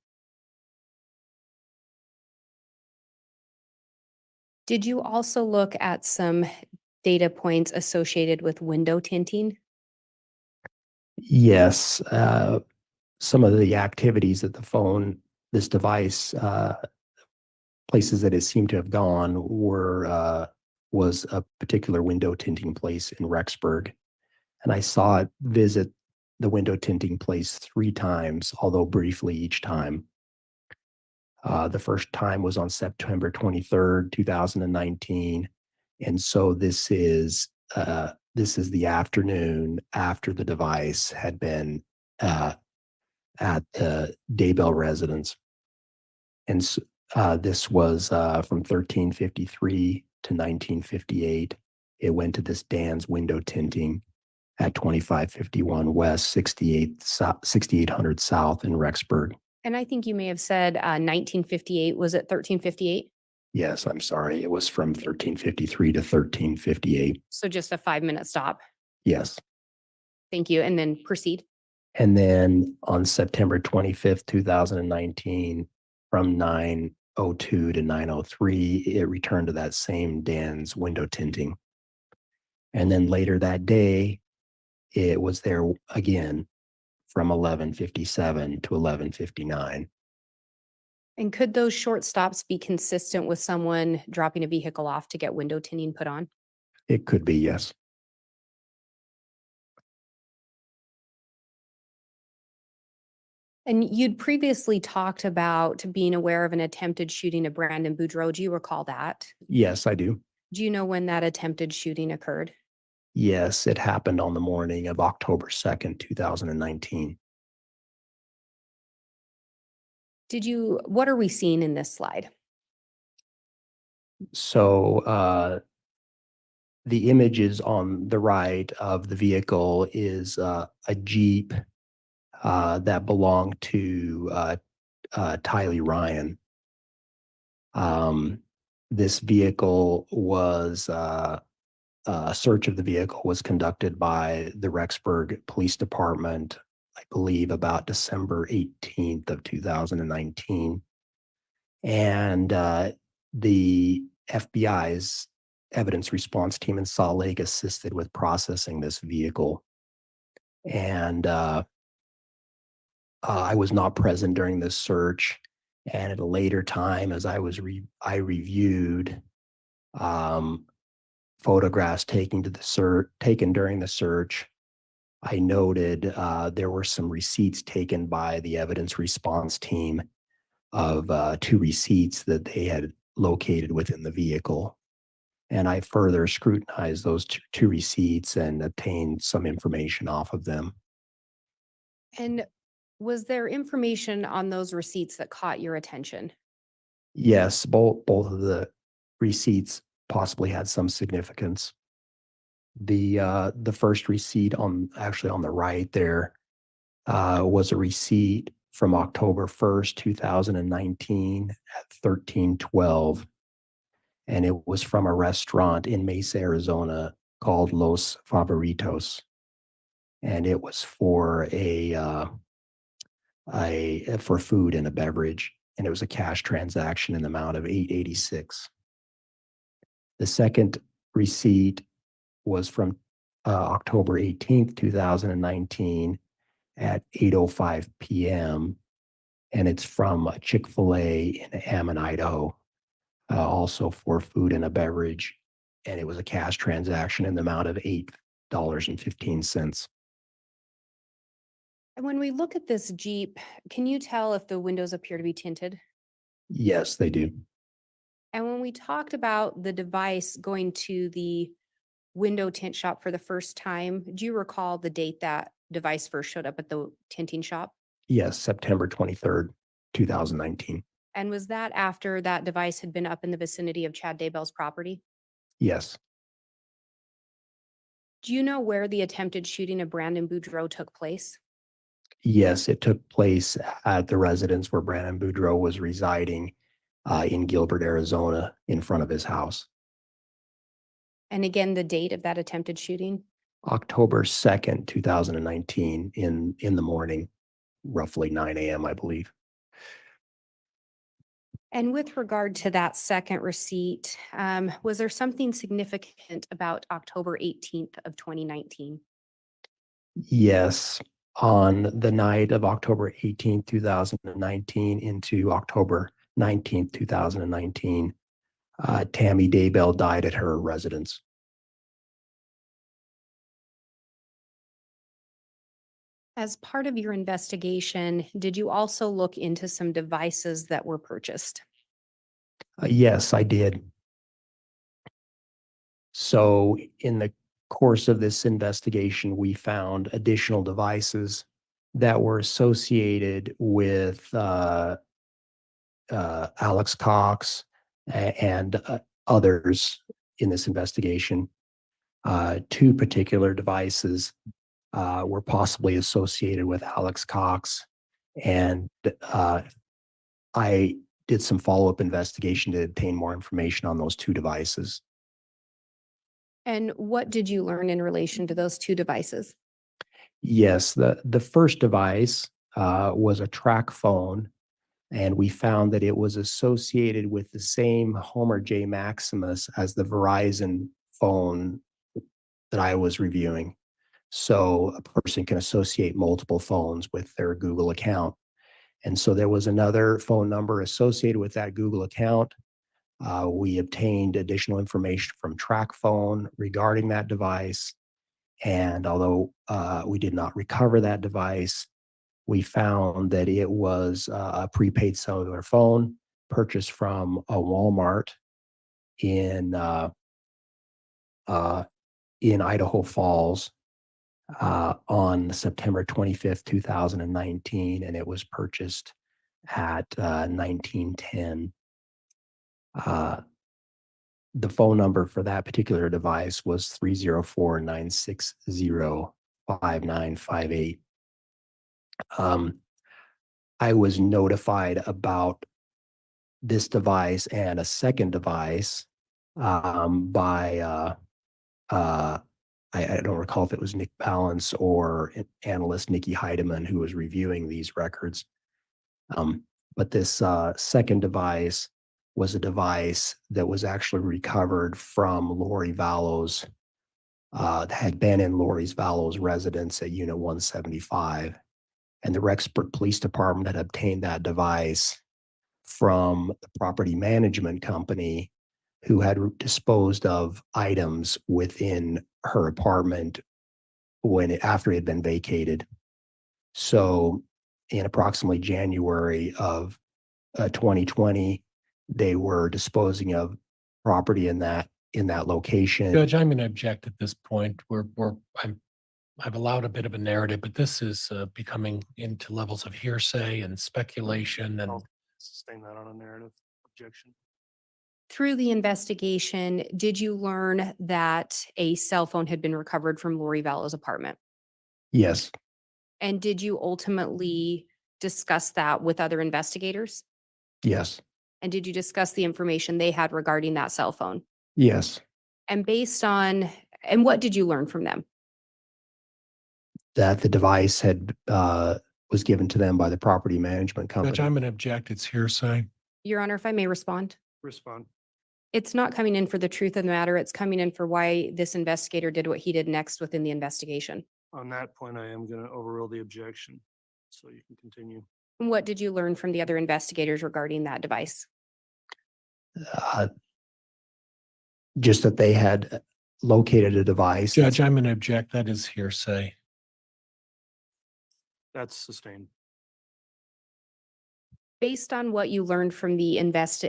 Did you also look at some data points associated with window tinting? Yes. Some of the activities that this device, places that it seemed to have gone was a particular window tinting place in Rexburg. And I saw it visit the window tinting place 3 times, although briefly each time. The first time was on September 23rd, 2019. And so this is the afternoon after the device had been at the Daybell residence. And this was from 1353 to 1958. It went to this Dan's window tinting at 2551 West, 6800 South in Rexburg. And I think you may have said 1958. Was it 1358? Yes, I'm sorry. It was from 1353 to 1358. So just a 5-minute stop. Yes. Thank you. And then proceed. And then on September 25th, 2019, from 9:02 to 9:03, it returned to that same Dan's window tinting. And then later that day, it was there again from 11:57 to 11:59. And could those short stops be consistent with someone dropping a vehicle off to get window tinting put on? It could be, yes. And you'd previously talked about being aware of an attempted shooting of Brandon Boudreaux. Do you recall that? Yes, I do. Do you know when that attempted shooting occurred? Yes, it happened on the morning of October 2nd, 2019. What are we seeing in this slide? So the images on the right of the vehicle is a Jeep that belonged to Tylee Ryan. This vehicle was a search of the vehicle was conducted by the Rexburg Police Department, I believe about December 18th of 2019. And the FBI's evidence response team in Salt Lake assisted with processing this vehicle. And I was not present during this search. And at a later time, as I reviewed photographs taken during the search, I noted there were some receipts taken by the evidence response team of 2 receipts that they had located within the vehicle. And I further scrutinized those two receipts and obtained some information off of them. And Was there information on those receipts that caught your attention? Yes, both of the receipts possibly had some significance. The first receipt actually on the right there was a receipt from October 1st, 2019 at 13:12. And it was from a restaurant in Mesa, Arizona called Los Favoritos. And it was for for food and a beverage, and it was a cash transaction in the amount of $886. The second receipt was from October 18th, 2019 at 8:05 p.m. And it's from Chick-fil-A in Hammond, Idaho, also for food and a beverage. And it was a cash transaction in the amount of $8.15. And when we look at this Jeep, can you tell if the windows appear to be tinted? Yes, they do. And when we talked about the device going to the window tint shop for the first time, do you recall the date that device first showed up at the tinting shop? Yes, September 23rd, 2019. And was that after that device had been up in the vicinity of Chad Daybell's property? Yes. Do you know where the attempted shooting of Brandon Boudreaux took place? Yes, it took place at the residence where Brandon Boudreaux was residing in Gilbert, Arizona, in front of his house. And again, the date of that attempted shooting? October 2nd, 2019, in the morning, roughly 9 a.m., I believe. And with regard to that second receipt, was there something significant about October 18th of 2019? Yes, on the night of October 18th, 2019 into October 19th, 2019, Tammy Daybell died at her residence. As part of your investigation, did you also look into some devices that were purchased? Yes, I did. So in the course of this investigation, we found additional devices that were associated with Alex Cox and others in this investigation. Two particular devices were possibly associated with Alex Cox, and I did some follow-up investigation to obtain more information on those two devices. And what did you learn in relation to those two devices? Yes, the first device was a track phone, and we found that it was associated with the same Homer J. Maximus as the Verizon phone that I was reviewing. So a person can associate multiple phones with their Google account. And so there was another phone number associated with that Google account. We obtained additional information from Track Phone regarding that device. And although we did not recover that device, we found that it was a prepaid cellular phone purchased from a Walmart in Idaho Falls on September 25th, 2019, and it was purchased at 1910. The phone number for that particular device was 304-960-5958. I was notified about this device and a second device by I don't recall if it was Nick Balance or analyst Nikki Heidemann who was reviewing these records. But this second device was a device that was actually recovered from Lori Vallow's, had been in Lori's Vallow's residence at Unit 175. And the Rexburg Police Department had obtained that device from the property management company who had disposed of items within her apartment after it had been vacated. So in approximately January of 2020, they were disposing of property in that location. Judge, I'm going to object at this point. I'm I've allowed a bit of a narrative, but this is becoming into levels of hearsay and speculation and I'll sustain that on a narrative objection. Through the investigation, did you learn that a cell phone had been recovered from Lori Vallow's apartment? Yes, And did you ultimately discuss that with other investigators? yes, And did you discuss the information they had regarding that cell phone? yes. And and what did you learn from them? That the device had, was given to them by the property management Judge, company. I'm going to object. It's hearsay. Your Honor, if I may respond. Respond. It's not coming in for the truth of the matter. It's coming in for why this investigator did what he did next within the investigation. On that point, I am going to overrule the objection. So you can continue. And what did you learn from the other investigators regarding that device? Just that they had located a device. Judge, I'm going to object. That is hearsay. That's sustained. Based on what you learned from the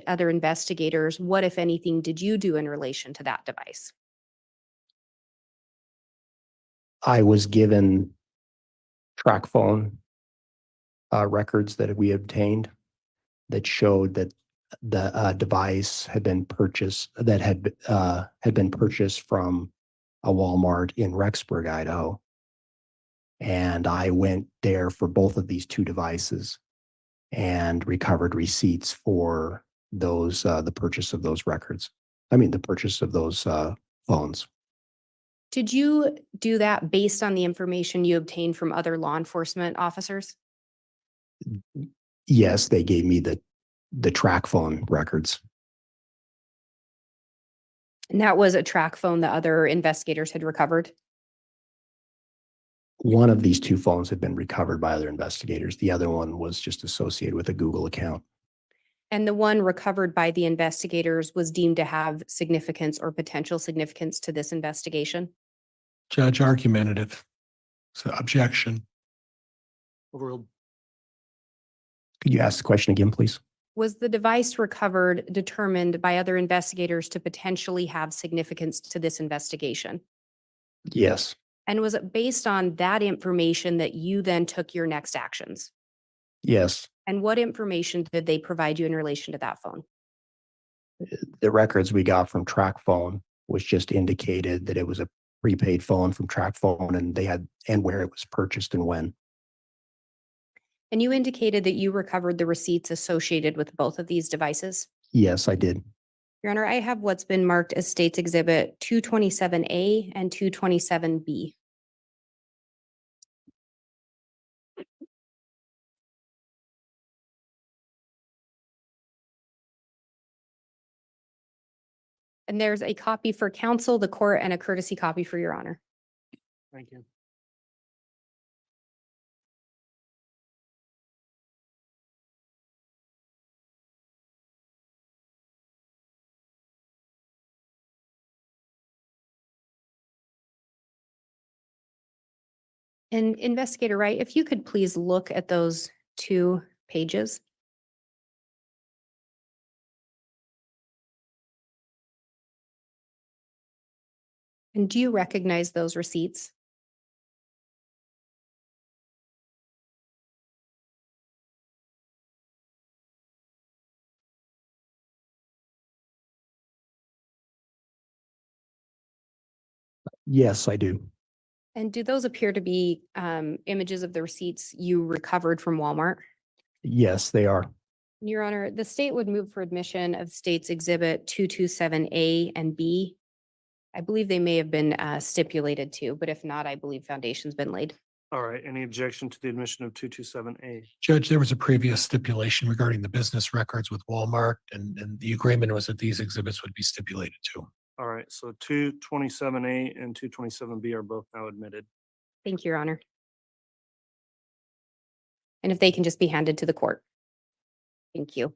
other investigators, what, if anything, did you do in relation to that device? I was given track phone records that we obtained that showed that the device had been purchased, that had been purchased from a Walmart in Rexburg, Idaho. And I went there for both of these two devices and recovered receipts for those, the purchase of those records. I mean, the purchase of those phones. Did you do that based on the information you obtained from other law enforcement officers? Yes, they gave me the track phone records. And that was a track phone that other investigators had recovered? One of these two phones had been recovered by other investigators. The other one was just associated with a Google account. And the one recovered by the investigators was deemed to have significance or potential significance to this investigation? Judge, argumentative. So objection. Overruled. Could you ask the question again, please? Was the device recovered determined by other investigators to potentially have significance to this investigation? Yes. And was it based on that information that you then took your next actions? Yes. And what information did they provide you in relation to that phone? The records we got from track phone was just indicated that it was a prepaid phone from track phone and and where it was purchased and when. And you indicated that you recovered the receipts associated with both of these devices? Yes, I did. Your Honor, I have what's been marked as State's Exhibit 227A and 227B. And there's a copy for counsel, the court, and a courtesy copy for Your Honor. Thank you. And Investigator Wright, if you could please look at those 2 pages. And do you recognize those receipts? Yes, I do. And do those appear to be images of the receipts you recovered from Walmart? Yes, they are. Your Honor, the state would move for admission of State's Exhibit 227A and B. I believe they may have been stipulated to, but if not, I believe foundation's been laid. All right. Any objection to the admission of 227A? Judge, there was a previous stipulation regarding the business records with Walmart, and the agreement was that these exhibits would be stipulated to. All right. So 227A and 227B are both now admitted. Thank you, Your Honor. And if they can just be handed to the court. Thank you.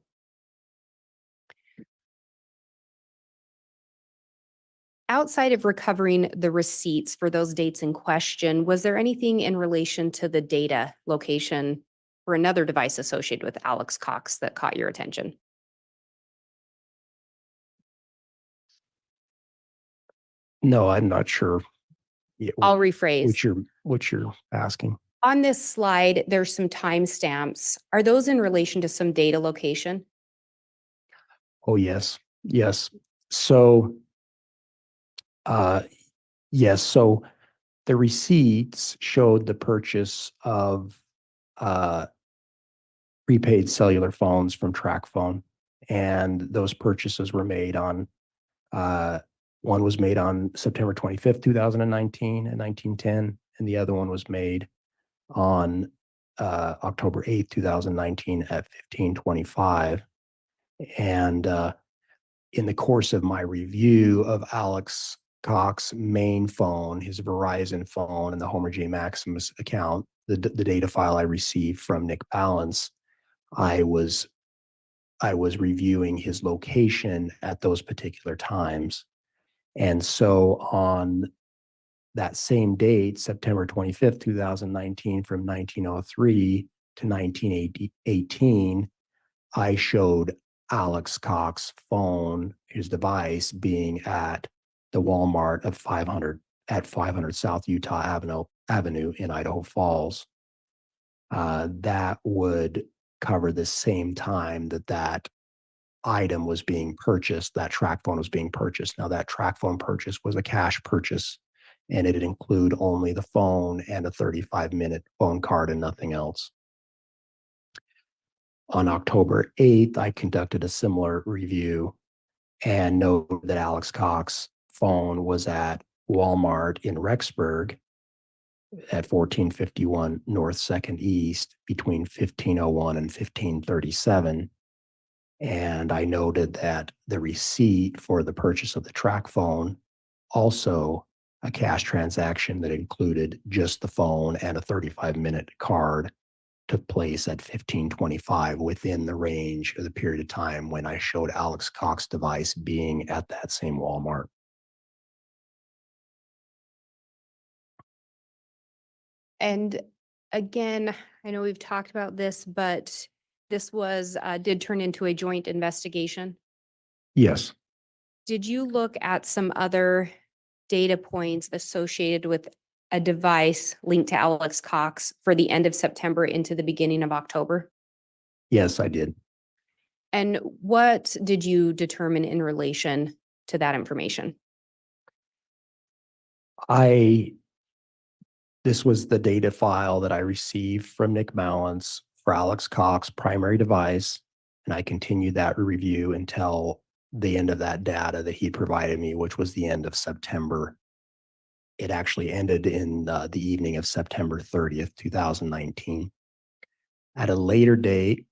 Outside of recovering the receipts for those dates in question, was there anything in relation to the data location for another device associated with Alex Cox that caught your attention? No, I'm not sure Yeah, I'll rephrase. what you're asking. On this slide, there's some timestamps. Are those in relation to some data location? Oh, yes, yes. So, uh, yes, so the receipts showed the purchase of, prepaid cellular phones from TracFone. And those purchases were made on, one was made on September 25th, 2019 at 1910, and the other one was made on, October 8th, 2019 at 1525. And, in the course of my review of Alex Cox's main phone, his Verizon phone, and the Homer J. Maximus account, the data file I received from Nick Balance, I was reviewing his location at those particular times. And so on that same date, September 25th, 2019, from 1903 to 1918, I showed Alex Cox's phone, his device, being at the Walmart of 500 South Utah Avenue in Idaho Falls. That would cover the same time that item was being purchased, that track phone was being purchased. Now, that track phone purchase was a cash purchase, and it'd include only the phone and a 35-minute phone card and nothing else. On October 8th, I conducted a similar review and noted that Alex Cox's phone was at Walmart in Rexburg at 1451 North 2nd East between 1501 and 1537. And I noted that the receipt for the purchase of the track phone, also a cash transaction that included just the phone and a 35-minute card, took place at 1525 within the range of the period of time when I showed Alex Cox's device being at that same Walmart. And again, I know we've talked about this, but this was, did turn into a joint investigation. Yes. Did you look at some other data points associated with a device linked to Alex Cox for the end of September into the beginning of October? Yes, I did. And what did you determine in relation to that information? This was the data file that I received from Nick Balance for Alex Cox's primary device, and I continued that review until the end of that data that he provided me, which was the end of September. It actually ended in the evening of September 30th, 2019. At a later date,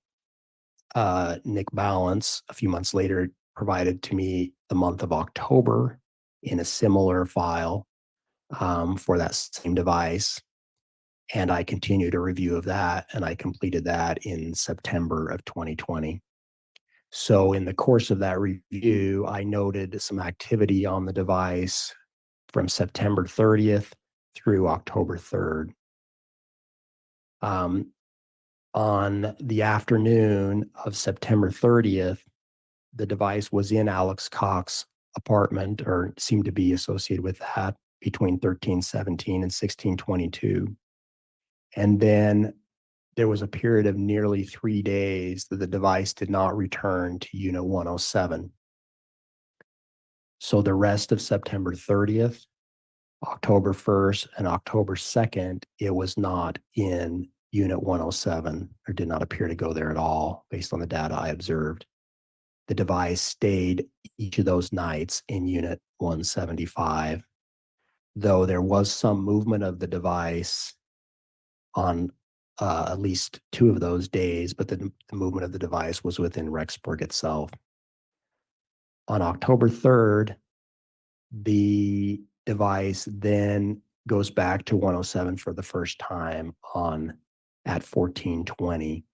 Nick Balance, a few months later, provided to me the month of October in a similar file for that same device. And I continued a review of that, and I completed that in September of 2020. So in the course of that review, I noted some activity on the device from September 30th through October 3rd. On the afternoon of September 30th, the device was in Alex Cox's apartment, or seemed to be associated with that, between 1317 and 1622. And then there was a period of nearly 3 days that the device did not return to Unit 107. So the rest of September 30th, October 1st, and October 2nd, it was not in Unit 107, or did not appear to go there at all, based on the data I observed. The device stayed each of those nights in Unit 175, though there was some movement of the device on at least 2 of those days, but the movement of the device was within Rexburg itself. On October 3rd, the device then goes back to 107 for the first time at 1420.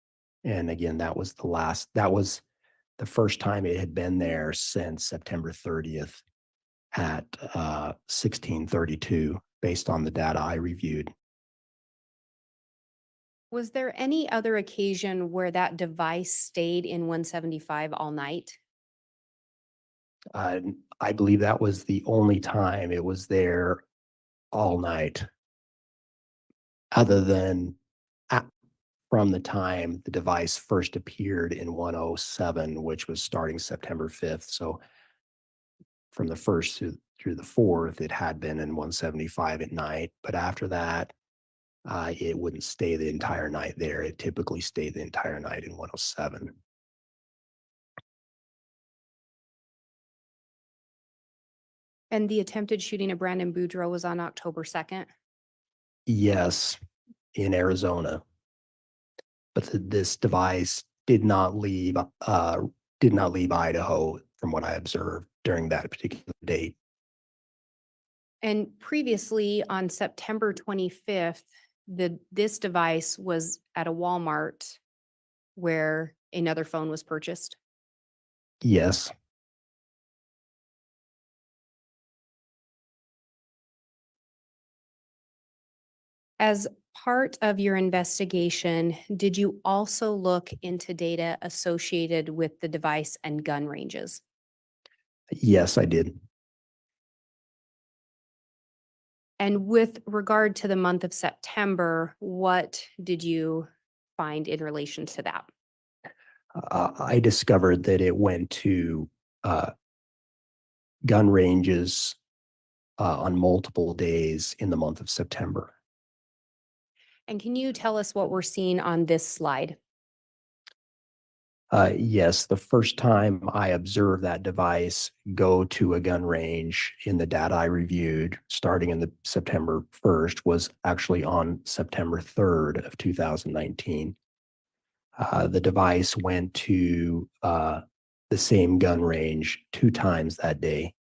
And again, that was the first time it had been there since September 30th at 1632, based on the data I reviewed. Was there any other occasion where that device stayed in 175 all night? I believe that was the only time it was there all night, other than from the time the device first appeared in 107, which was starting September 5th. So from the 1st through the 4th, it had been in 175 at night. But after that, it wouldn't stay the entire night there. It typically stayed the entire night in 107. And the attempted shooting of Brandon Boudreaux was on October 2nd. Yes, in Arizona. But this device did not leave Idaho, from what I observed during that particular date. And previously on September 25th, this device was at a Walmart where another phone was purchased. Yes. As part of your investigation, did you also look into data associated with the device and gun ranges? Yes, I did. And with regard to the month of September, what did you find in relation to that? I discovered that it went to gun ranges on multiple days in the month of September. And can you tell us what we're seeing on this slide? Yes, the first time I observed that device go to a gun range in the data I reviewed, starting in the September 1st, was actually on September 3rd of 2019. The device went to the same gun range 2 times that day.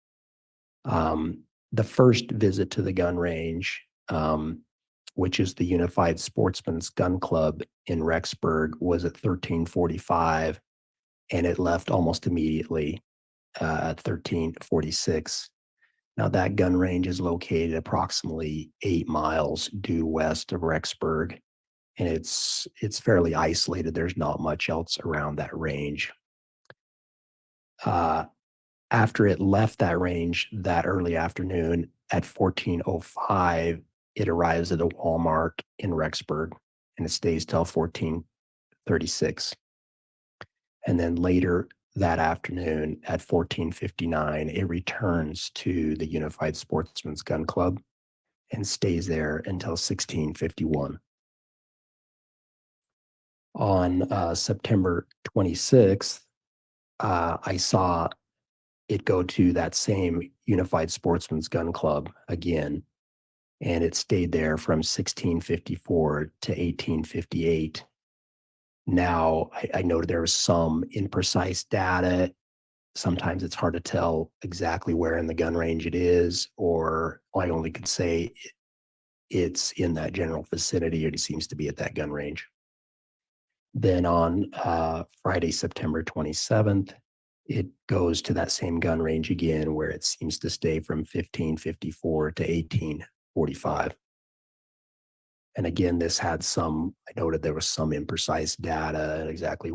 The first visit to the gun range, which is the Unified Sportsman's Gun Club in Rexburg, was at 13:45, and it left almost immediately at 13:46. Now, that gun range is located approximately 8 miles due west of Rexburg, and it's fairly isolated. There's not much else around that range. After it left that range that early afternoon at 14:05, it arrives at a Walmart in Rexburg, and it stays till 14:36. And then later that afternoon at 14:59, it returns to the Unified Sportsman's Gun Club and stays there until 16:51. On September 26th, I saw it go to that same Unified Sportsman's Gun Club again, and it stayed there from 16:54 to 18:58. Now, I noted there was some imprecise data. Sometimes it's hard to tell exactly where in the gun range it is, or I only could say it's in that general vicinity, or it seems to be at that gun range. Then on Friday, September 27th, it goes to that same gun range again, where it seems to stay from 15:54 to 18:45. And again, this had some, I noted there was some imprecise data, exactly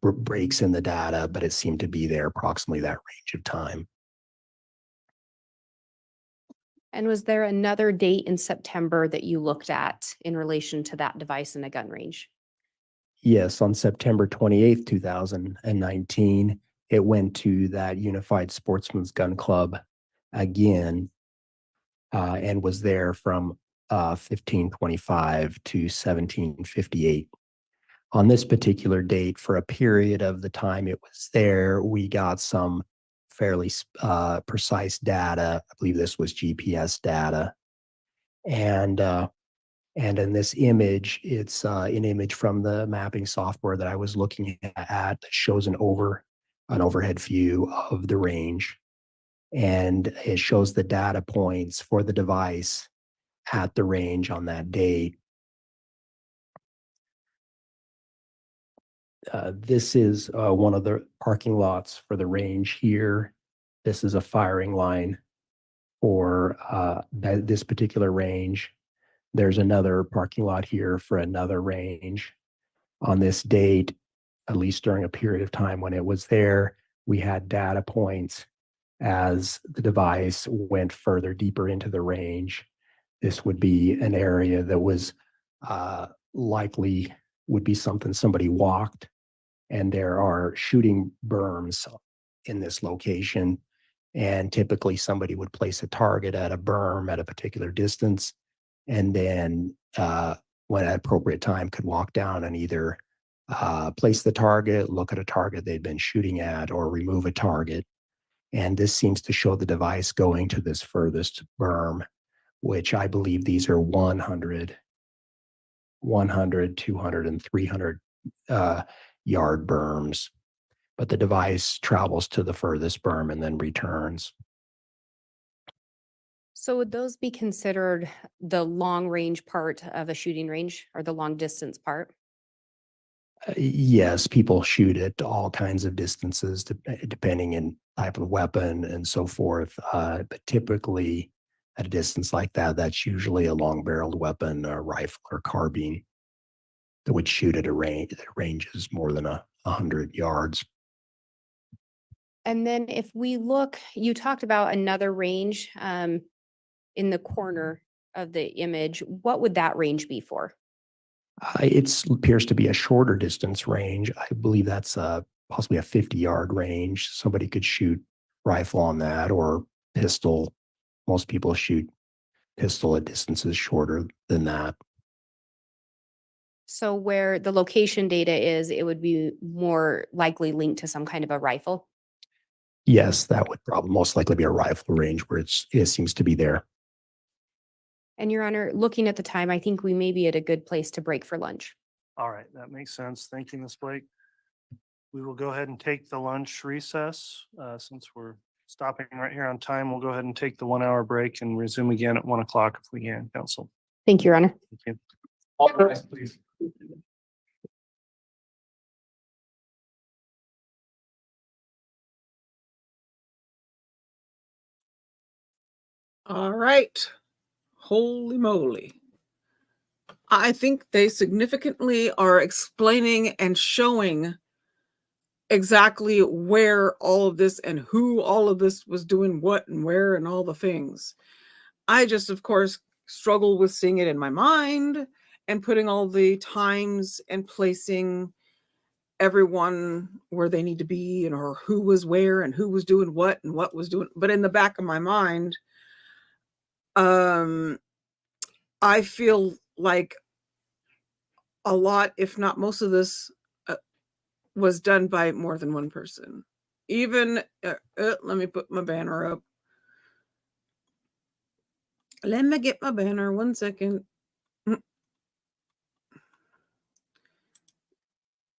breaks in the data, but it seemed to be there approximately that range of time. And was there another date in September that you looked at in relation to that device in a gun range? Yes, on September 28th, 2019, it went to that Unified Sportsman's Gun Club again, and was there from 15:25 to 17:58. On this particular date, for a period of the time it was there, we got some fairly precise data. I believe this was GPS data. And in this image, it's an image from the mapping software that I was looking at that shows an overhead view of the range. And it shows the data points for the device at the range on that date. This is one of the parking lots for the range here. This is a firing line for this particular range. There's another parking lot here for another range. On this date, at least during a period of time when it was there, we had data points as the device went further deeper into the range, this would be an area that was likely would be something somebody walked. And there are shooting berms in this location. And typically somebody would place a target at a berm at a particular distance. And then when at appropriate time could walk down and either place the target, look at a target they'd been shooting at, or remove a target. And this seems to show the device going to this furthest berm, which I believe these are 100, 200, and 300 yard berms. But the device travels to the furthest berm and then returns. So would those be considered the long range part of a shooting range or the long distance part? Yes, people shoot at all kinds of distances, depending on type of weapon and so forth. But typically, at a distance like that, that's usually a long-barreled weapon, a rifle or carbine, that would shoot at a range that ranges more than 100 yards. And then if we look, you talked about another range in the corner of the image. What would that range be for? It appears to be a shorter distance range. I believe that's possibly a 50-yard range. Somebody could shoot rifle on that, or pistol. Most people shoot pistol at distances shorter than that. So where the location data is, it would be more likely linked to some kind of a rifle? Yes, that would probably most likely be a rifle range where it seems to be there. And Your Honor, looking at the time, I think we may be at a good place to break for lunch. All right, that makes sense. Thank you, Ms. Blake. We will go ahead and take the lunch recess. Since we're stopping right here on time, we'll go ahead and take the 1 hour break and resume again at 1 o'clock if we can, Council. Thank you, Your Honor. Thank you. All rise, please. All right. Holy moly. I think they significantly are explaining and showing exactly where all of this and who all of this was doing what and where and all the things. I just, of course, struggle with seeing it in my mind and putting all the times and placing everyone where they need to be, and or who was where and who was doing what and what was doing. But in the back of my mind, I feel like a lot, if not most of this, was done by more than one person. Even, let me put my banner up. Let me get my banner 1 second.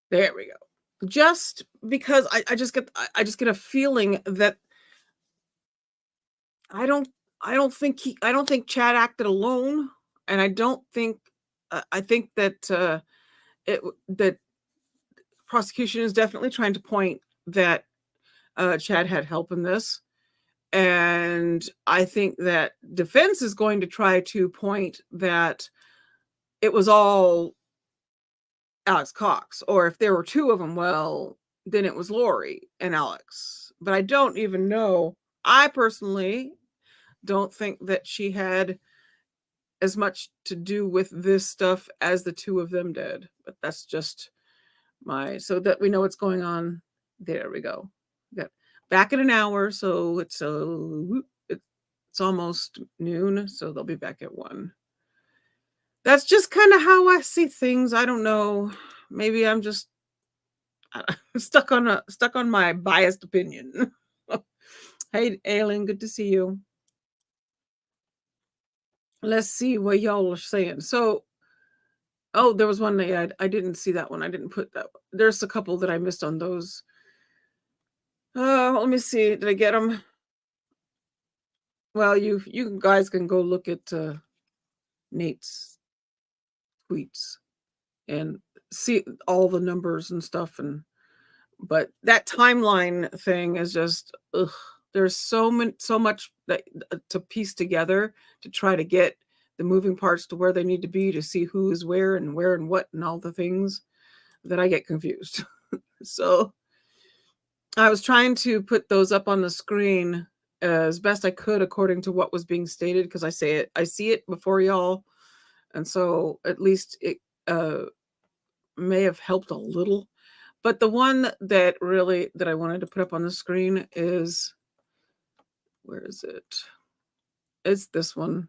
There we go. Just because I just get a feeling that I don't think Chad acted alone, and I don't think I think that that prosecution is definitely trying to point that Chad had help in this, and I think that defense is going to try to point that it was all Alex Cox, or if there were two of them, well, then it was Lori and Alex. But I don't even know. I personally don't think that she had as much to do with this stuff as the two of them did. But that's just so that we know what's going on. There we go. Got back in an hour, so it's almost noon, so they'll be back at 1. That's just kind of how I see things. I don't know. Maybe I'm just stuck on my biased opinion. Hey, Aileen, good to see you. Let's see what y'all are saying. So, oh, there was one that I didn't see that one. I didn't put that. There's a couple that I missed on those. Let me see. Did I get them? Well, you guys can go look at Nate's tweets and see all the numbers and stuff. But that timeline thing is just, there's so much that to piece together to try to get the moving parts to where they need to be to see who is where and what and all the things, that I get confused. So I was trying to put those up on the screen as best I could according to what was being stated, because I see it before y'all, and so at least it may have helped a little. But the one that I wanted to put up on the screen is, where is it? It's this one.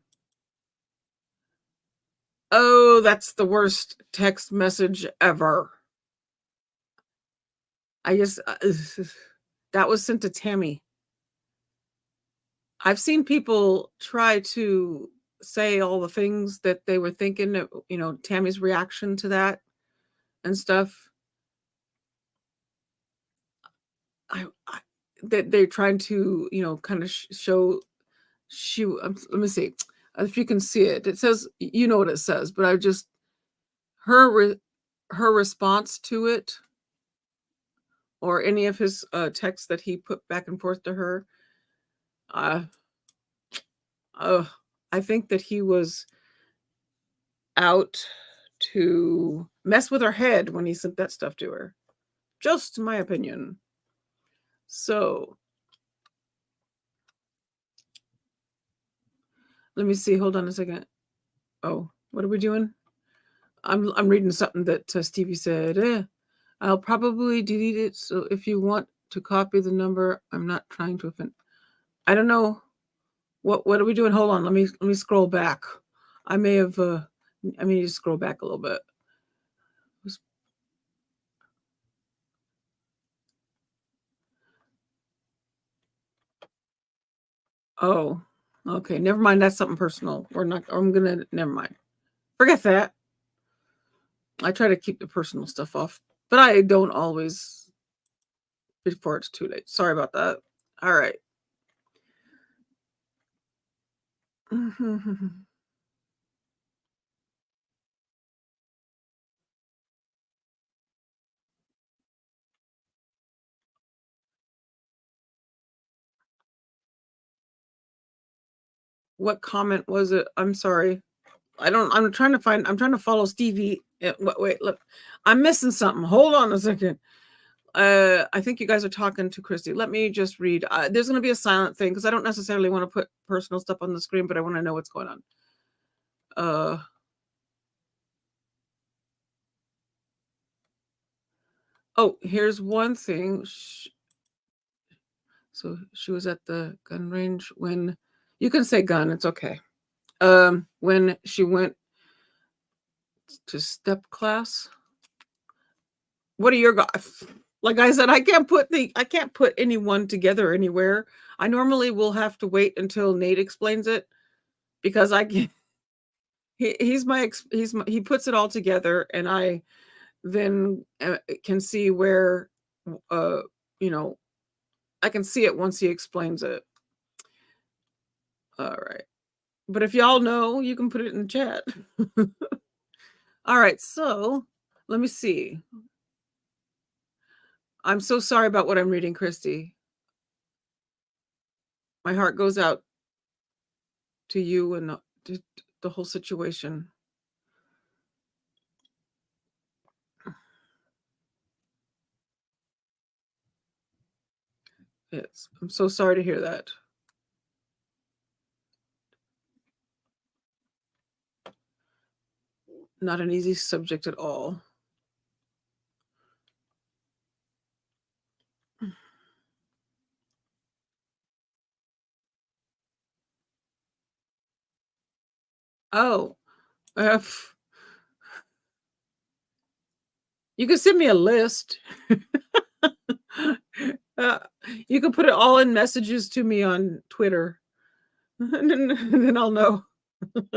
Oh, that's the worst text message ever. I just that was sent to Tammy. I've seen people try to say all the things that they were thinking, Tammy's reaction to that and stuff. That they're trying to, kind of show. Let me see if you can see it. It says, you know what it says, but I just her response to it, or any of his texts that he put back and forth to her. I think that he was out to mess with her head when he sent that stuff to her. Just my opinion. So let me see. Hold on a second. Oh, what are we doing? I'm reading something that Stevie said. I'll probably delete it. So if you want to copy the number, I'm not trying to offend. I don't know. What are we doing? Hold on. Let me scroll back. I may have. I mean, just scroll back a little bit. Oh, okay. Never mind. That's something personal. Never mind. Forget that. I try to keep the personal stuff off, but I don't always before it's too late. Sorry about that. All right. What comment was it? I'm sorry. I'm trying to follow Stevie. Wait, look. I'm missing something. Hold on a second. I think you guys are talking to Christy. Let me just read. There's going to be a silent thing because I don't necessarily want to put personal stuff on the screen, but I want to know what's going on. Oh, here's one thing. So she was at the gun range when, you can say gun, it's okay. When she went to step class. What are your guys? Like I said, I can't put anyone together anywhere. I normally will have to wait until Nate explains it because I can't. He puts it all together, and I then can see where, I can see it once he explains it. All right. But if y'all know, you can put it in the chat. All right. So let me see. I'm so sorry about what I'm reading, Christy. My heart goes out to you and the whole situation. Yes, I'm so sorry to hear that. Not an easy subject at all. Oh, you can send me a list. You can put it all in messages to me on Twitter, and then I'll know.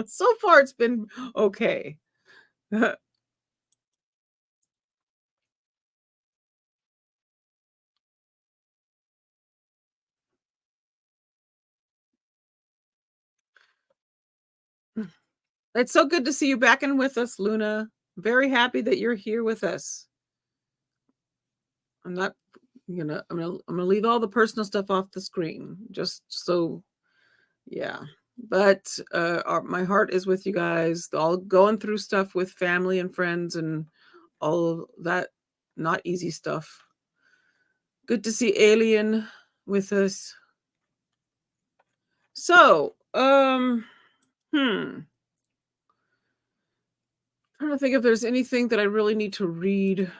So far, it's been okay. It's so good to see you back in with us, Luna. Very happy that you're here with us. I'm gonna leave all the personal stuff off the screen, just so, yeah. But my heart is with you guys, all going through stuff with family and friends and all of that not easy stuff. Good to see Alien with us. So, trying to think if there's anything that I really need to read.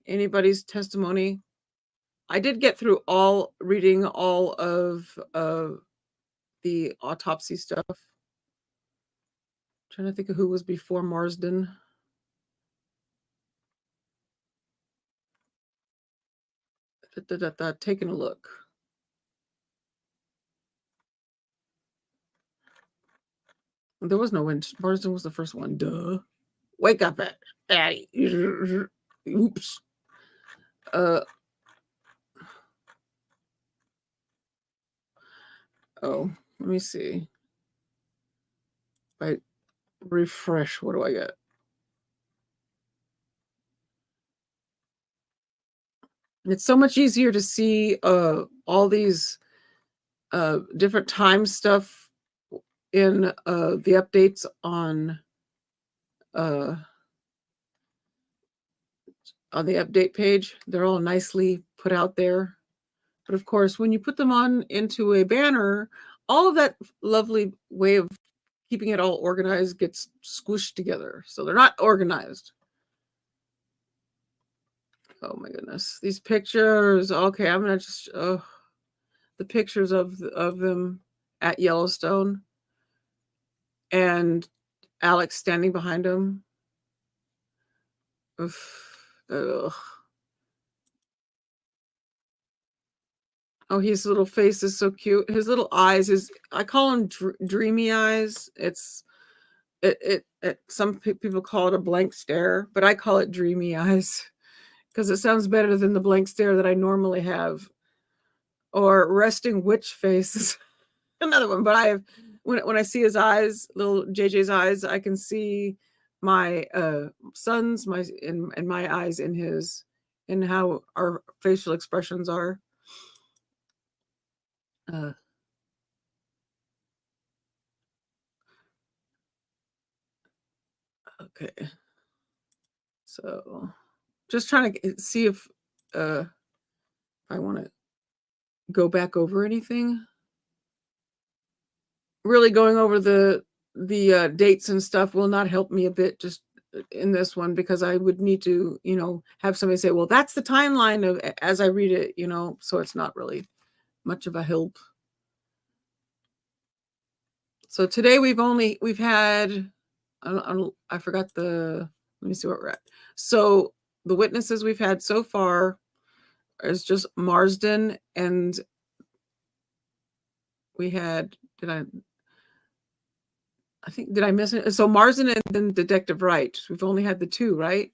Anybody's testimony. I did get through reading all of the autopsy stuff. Trying to think of who was before Marsden. Taking a look. There was no one. Marsden was the first one. Duh. Wake up, Addi. Oops. Oh, let me see. If I refresh, what do I get? It's so much easier to see all these different time stuff in the updates on the update page. They're all nicely put out there. But of course, when you put them on into a banner, all of that lovely way of keeping it all organized gets squished together. So they're not organized. Oh my goodness. These pictures. Okay, I'm going to just the pictures of them at Yellowstone and Alex standing behind him. Ugh. Oh, his little face is so cute. His little eyes, I call them dreamy eyes. Some people call it a blank stare, but I call it dreamy eyes because it sounds better than the blank stare that I normally have. Or resting witch face is another one. But when I see his eyes, little JJ's eyes, I can see my son's and my eyes in how our facial expressions are. Okay. So just trying to see if I want to go back over anything. Really going over the dates and stuff will not help me a bit just in this one, because I would need to, have somebody say, well, that's the timeline of as I read it, so it's not really much of a help. So today we've had, I forgot let me see what we're at. So the witnesses we've had so far is just Marsden, and we had, did I miss it? So Marsden and then Detective Wright. We've only had the two, right?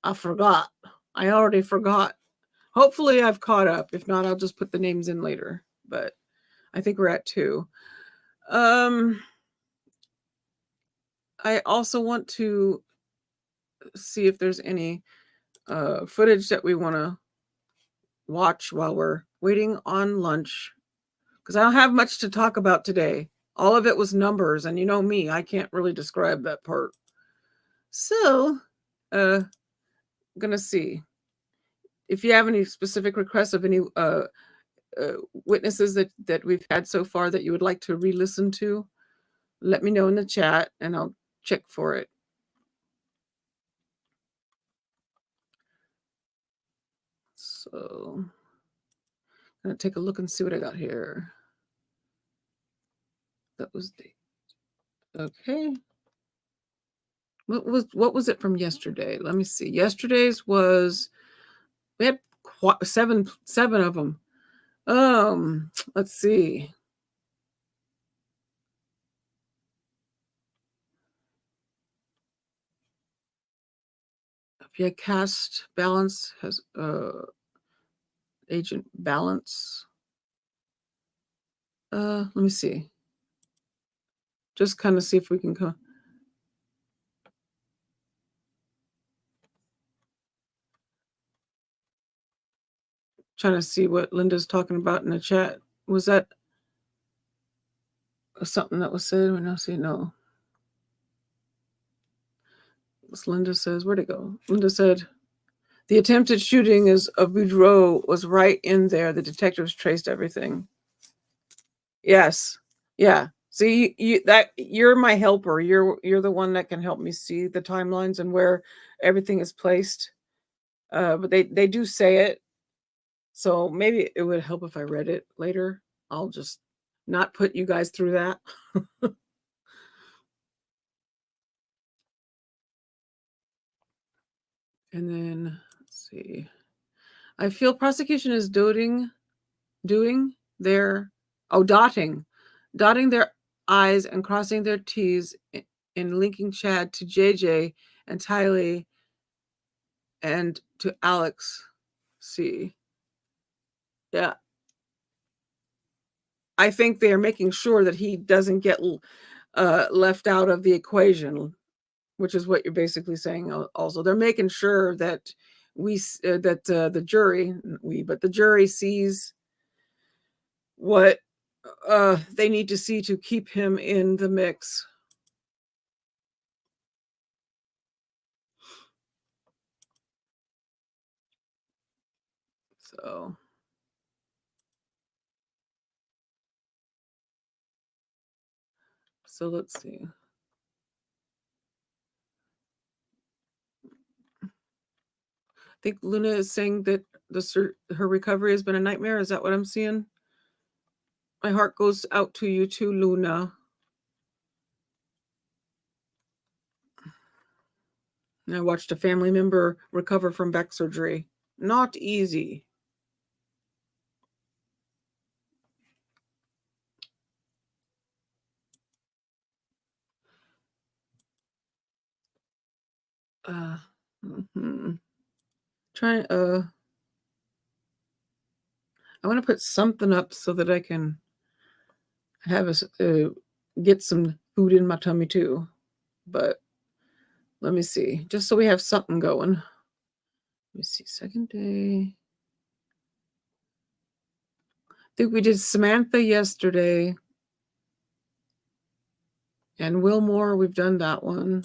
I forgot. I already forgot. Hopefully I've caught up. If not, I'll just put the names in later. But I think we're at 2. I also want to see if there's any footage that we want to watch while we're waiting on lunch, because I don't have much to talk about today. All of it was numbers, and you know me, I can't really describe that part. So, gonna see if you have any specific requests of any witnesses that we've had so far that you would like to re-listen to. Let me know in the chat, and I'll check for it. So, I'm gonna take a look and see what I got here. That was the okay. What was it from yesterday? Let me see. Yesterday's was, we had seven of them. Let's see. Yeah, cast balance has agent balance. Let me see. Just kind of see if we can come. Trying to see what Linda's talking about in the chat. Was that something that was said? Or no, see, no. What's Linda says? Where'd it go? Linda said, the attempted shooting of Boudreaux was right in there. The detectives traced everything. Yes. Yeah. See, you're my helper. You're the one that can help me see the timelines and where everything is placed. But they do say it, so maybe it would help if I read it later. I'll just not put you guys through that. And then let's see. I feel prosecution is doing their dotting their I's and crossing their T's in linking Chad to JJ and Tylee and to Alex C. Yeah. I think they're making sure that he doesn't get left out of the equation, which is what you're basically saying. Also, they're making sure that the jury sees what they need to see to keep him in the mix. So let's see. I think Luna is saying that her recovery has been a nightmare. Is that what I'm seeing? My heart goes out to you too, Luna. I watched a family member recover from back surgery. Not easy. Trying I want to put something up so that I can have get some food in my tummy too. But let me see, just so we have something going. Let me see, second day. I think we did Samantha yesterday. And Wilmore, we've done that one.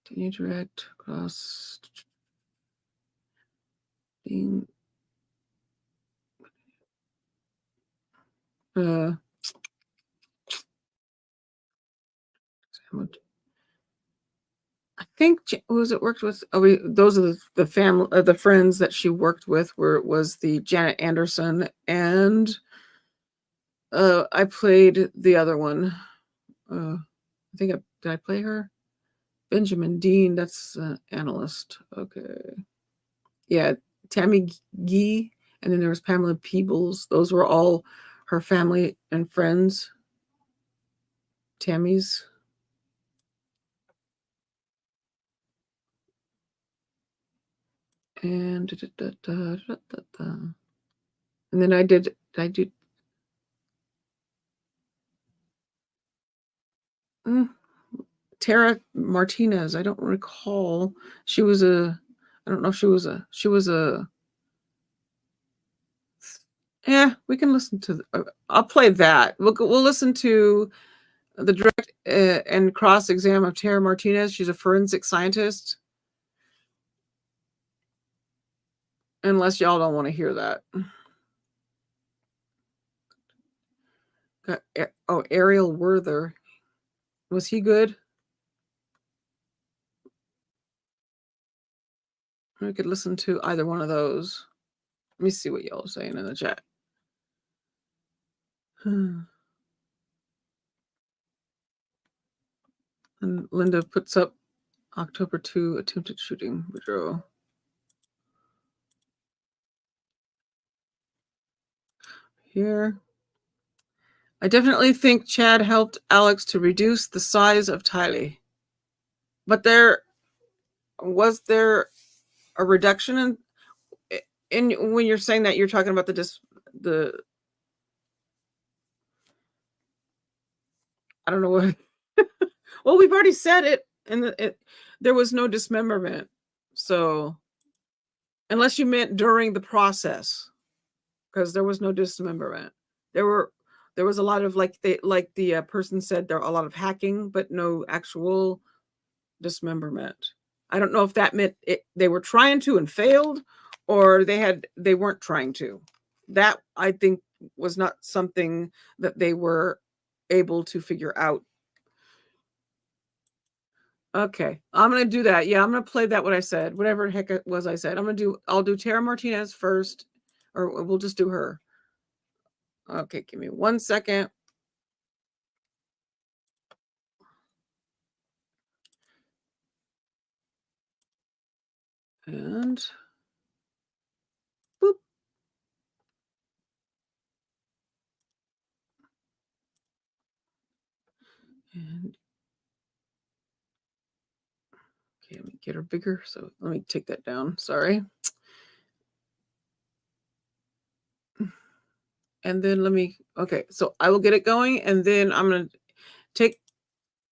Continue direct cross being I think who was it worked with? Those are the family, the friends that she worked with. Was the Janet Anderson, and I played the other one. I think did I play her? Benjamin Dean. That's analyst. Okay, yeah, Tammy Gee, and then there was Pamela Peebles. Those were all her family and friends. Tammy's. And and then I did Tara Martinez. I don't recall. She was a, I don't know if she was a, yeah, we can listen to, I'll play that. We'll listen to the direct and cross exam of Tara Martinez. She's a forensic scientist. Unless y'all don't want to hear that. Ariel Werther. Was he good? We could listen to either one of those. Let me see what y'all are saying in the chat. And Linda puts up October 2 attempted shooting withdrawal. Here. I definitely think Chad helped Alex to reduce the size of Tylee. But was there a reduction in when you're saying that, you're talking about the I don't know what. Well, we've already said it, and there was no dismemberment. So unless you meant during the process, because there was no dismemberment. There was a lot of like the person said, there are a lot of hacking, but no actual dismemberment. I don't know if that meant they were trying to and failed, or they weren't trying to. That, I think, was not something that they were able to figure out. Okay, I'm gonna do that. Yeah, I'm gonna play that what I said, whatever the heck it was I said. I'll do Tara Martinez first, or we'll just do her. Okay, give me 1 second. And boop. And okay, let me get her bigger. So let me take that down. Sorry. And then okay, so I will get it going, and then I'm gonna take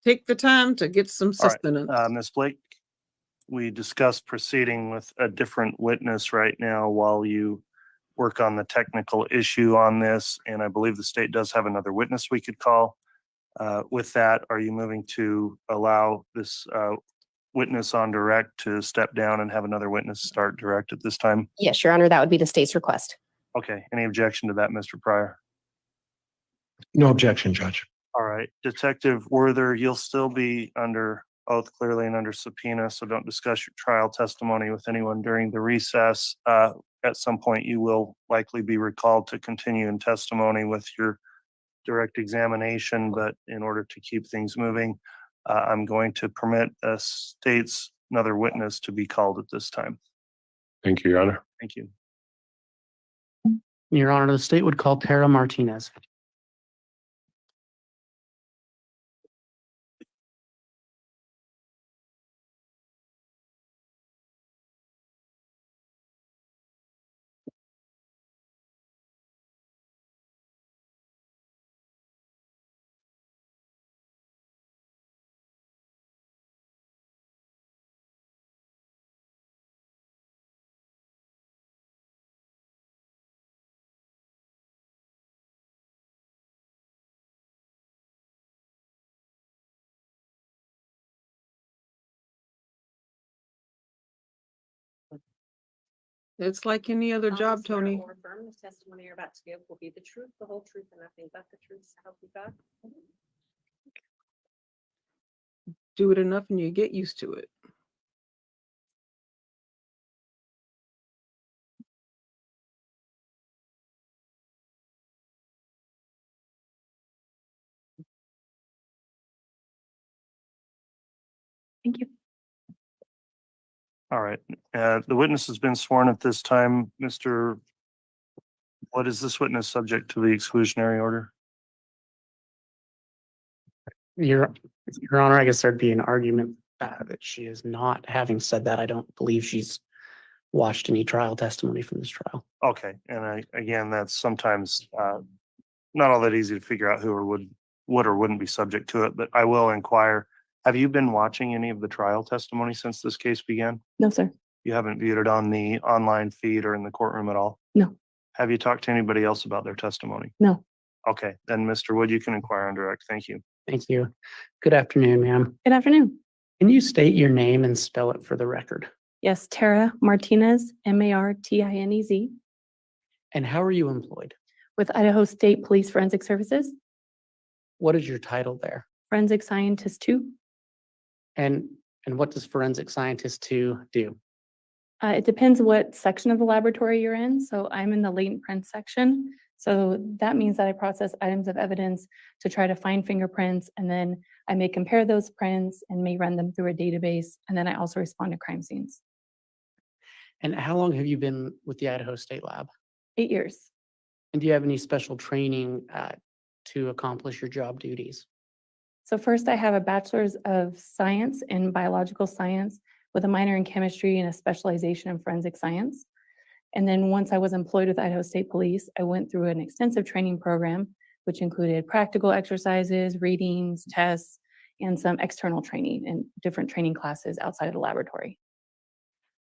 the time to get some All right, sustenance. Ms. Blake, we discussed proceeding with a different witness right now while you work on the technical issue on this, and I believe the state does have another witness we could call. With that, are you moving to allow this witness on direct to step down and have another witness start direct at this time? Yes, Your Honor, that would be the state's request. Okay, any objection to that, Mr. Pryor? No objection, Judge. All right, Detective Werther, you'll still be under oath clearly and under subpoena, so don't discuss your trial testimony with anyone during the recess. At some point, you will likely be recalled to continue in testimony with your direct examination, but in order to keep things moving, I'm going to permit the state's another witness to be called at this time. Thank you, Your Honor. Thank you. Your Honor, the state would call Tara Martinez. It's like any other job, Tony. This testimony you're about to give will be the truth, the whole truth, and nothing but the truth, so help you God. Do it enough and you get used to it. Thank you. All right, the witness has been sworn at this time. What is this witness subject to the exclusionary order? Your Honor, I guess there'd be an argument that she is not. Having said that, I don't believe she's watched any trial testimony from this trial. Okay, and again, that's sometimes not all that easy to figure out who or would or wouldn't be subject to it, but I will inquire. Have you been watching any of the trial testimony since this case began? No, sir. You haven't viewed it on the online feed or in the courtroom at all? No. Have you talked to anybody else about their testimony? No. Okay, then Mr. Wood, you can inquire on direct. Thank you. Thank you. Good afternoon, ma'am. Good afternoon. Can you state your name and spell it for the record? Yes, Tara Martinez, Martinez, And how are you employed? with Idaho State Police Forensic Services, What is your title there? Forensic Scientist 2. And what does forensic scientist 2 do? It depends what section of the laboratory you're in. So I'm in the latent print section. So that means that I process items of evidence to try to find fingerprints, and then I may compare those prints and may run them through a database. And then I also respond to crime scenes. And how long have you been with the Idaho State Lab? 8 years. And do you have any special training to accomplish your job duties? So first I have a bachelor's of science in biological science with a minor in chemistry and a specialization in forensic science. And then once I was employed with Idaho State Police, I went through an extensive training program, which included practical exercises, readings, tests, and some external training and different training classes outside of the laboratory.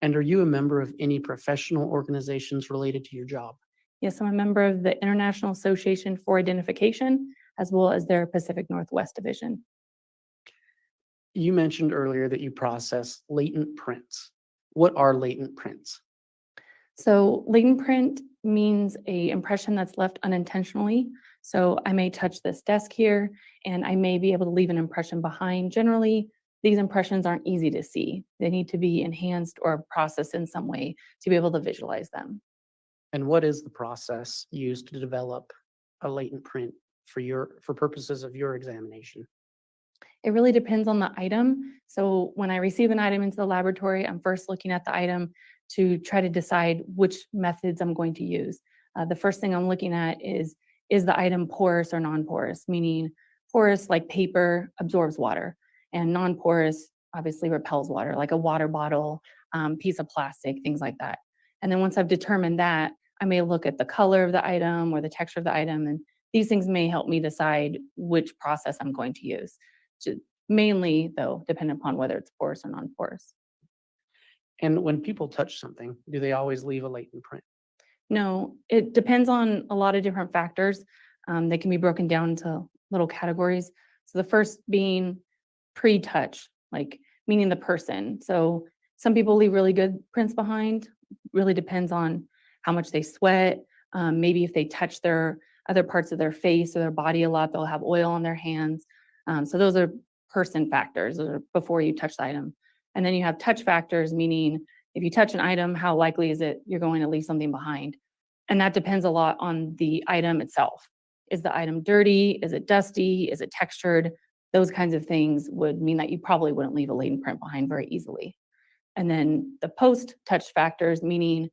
And are you a member of any professional organizations related to your job? Yes, I'm a member of the International Association for Identification, as well as their Pacific Northwest Division. You mentioned earlier that you process latent prints. What are latent prints? So latent print means a impression that's left unintentionally. So I may touch this desk here and I may be able to leave an impression behind. Generally, these impressions aren't easy to see. They need to be enhanced or processed in some way to be able to visualize them. And what is the process used to develop a latent print for purposes of your examination? It really depends on the item. So when I receive an item into the laboratory, I'm first looking at the item to try to decide which methods I'm going to use. The first thing I'm looking at is the item porous or non-porous? Meaning porous, like paper, absorbs water, and non-porous obviously repels water, like a water bottle, piece of plastic, things like that. And then once I've determined that, I may look at the color of the item or the texture of the item, and these things may help me decide which process I'm going to use. Mainly, though, depending upon whether it's porous or non-porous. And when people touch something, do they always leave a latent print? No, it depends on a lot of different factors. They can be broken down into little categories. So the first being pre-touch, like meaning the person. So some people leave really good prints behind. Really depends on how much they sweat. Maybe if they touch their other parts of their face or their body a lot, they'll have oil on their hands. So those are person factors. Those are before you touch the item. And then you have touch factors, meaning if you touch an item, how likely is it you're going to leave something behind? And that depends a lot on the item itself. Is the item dirty? Is it dusty? Is it textured? Those kinds of things would mean that you probably wouldn't leave a latent print behind very easily. And then the post-touch factors, meaning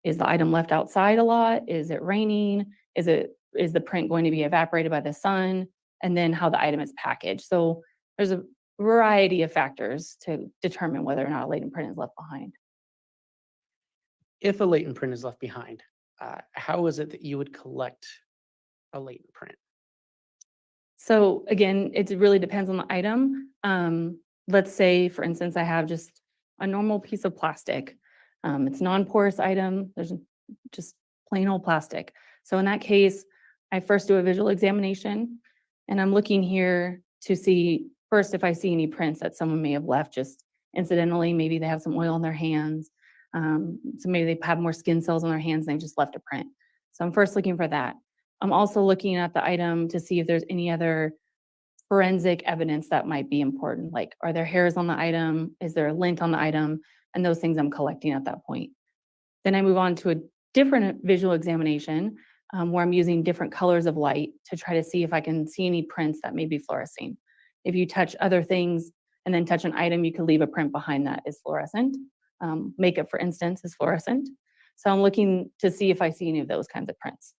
is the item left outside a lot? Is it raining? Is the print going to be evaporated by the sun? And then how the item is packaged. So there's a variety of factors to determine whether or not a latent print is left behind. If a latent print is left behind, how is it that you would collect a latent print? So again, it really depends on the item. Let's say, for instance, I have just a normal piece of plastic. It's non-porous item. There's just plain old plastic. So in that case, I first do a visual examination, and I'm looking here to see first if I see any prints that someone may have left just incidentally. Maybe they have some oil on their hands. So maybe they have more skin cells on their hands and they just left a print. So I'm first looking for that. I'm also looking at the item to see if there's any other forensic evidence that might be important. Like, are there hairs on the item? Is there a lint on the item? And those things I'm collecting at that point. Then I move on to a different visual examination where I'm using different colors of light to try to see if I can see any prints that may be fluorescing. If you touch other things and then touch an item, you could leave a print behind that is fluorescent. Makeup, for instance, is fluorescent. So I'm looking to see if I see any of those kinds of prints.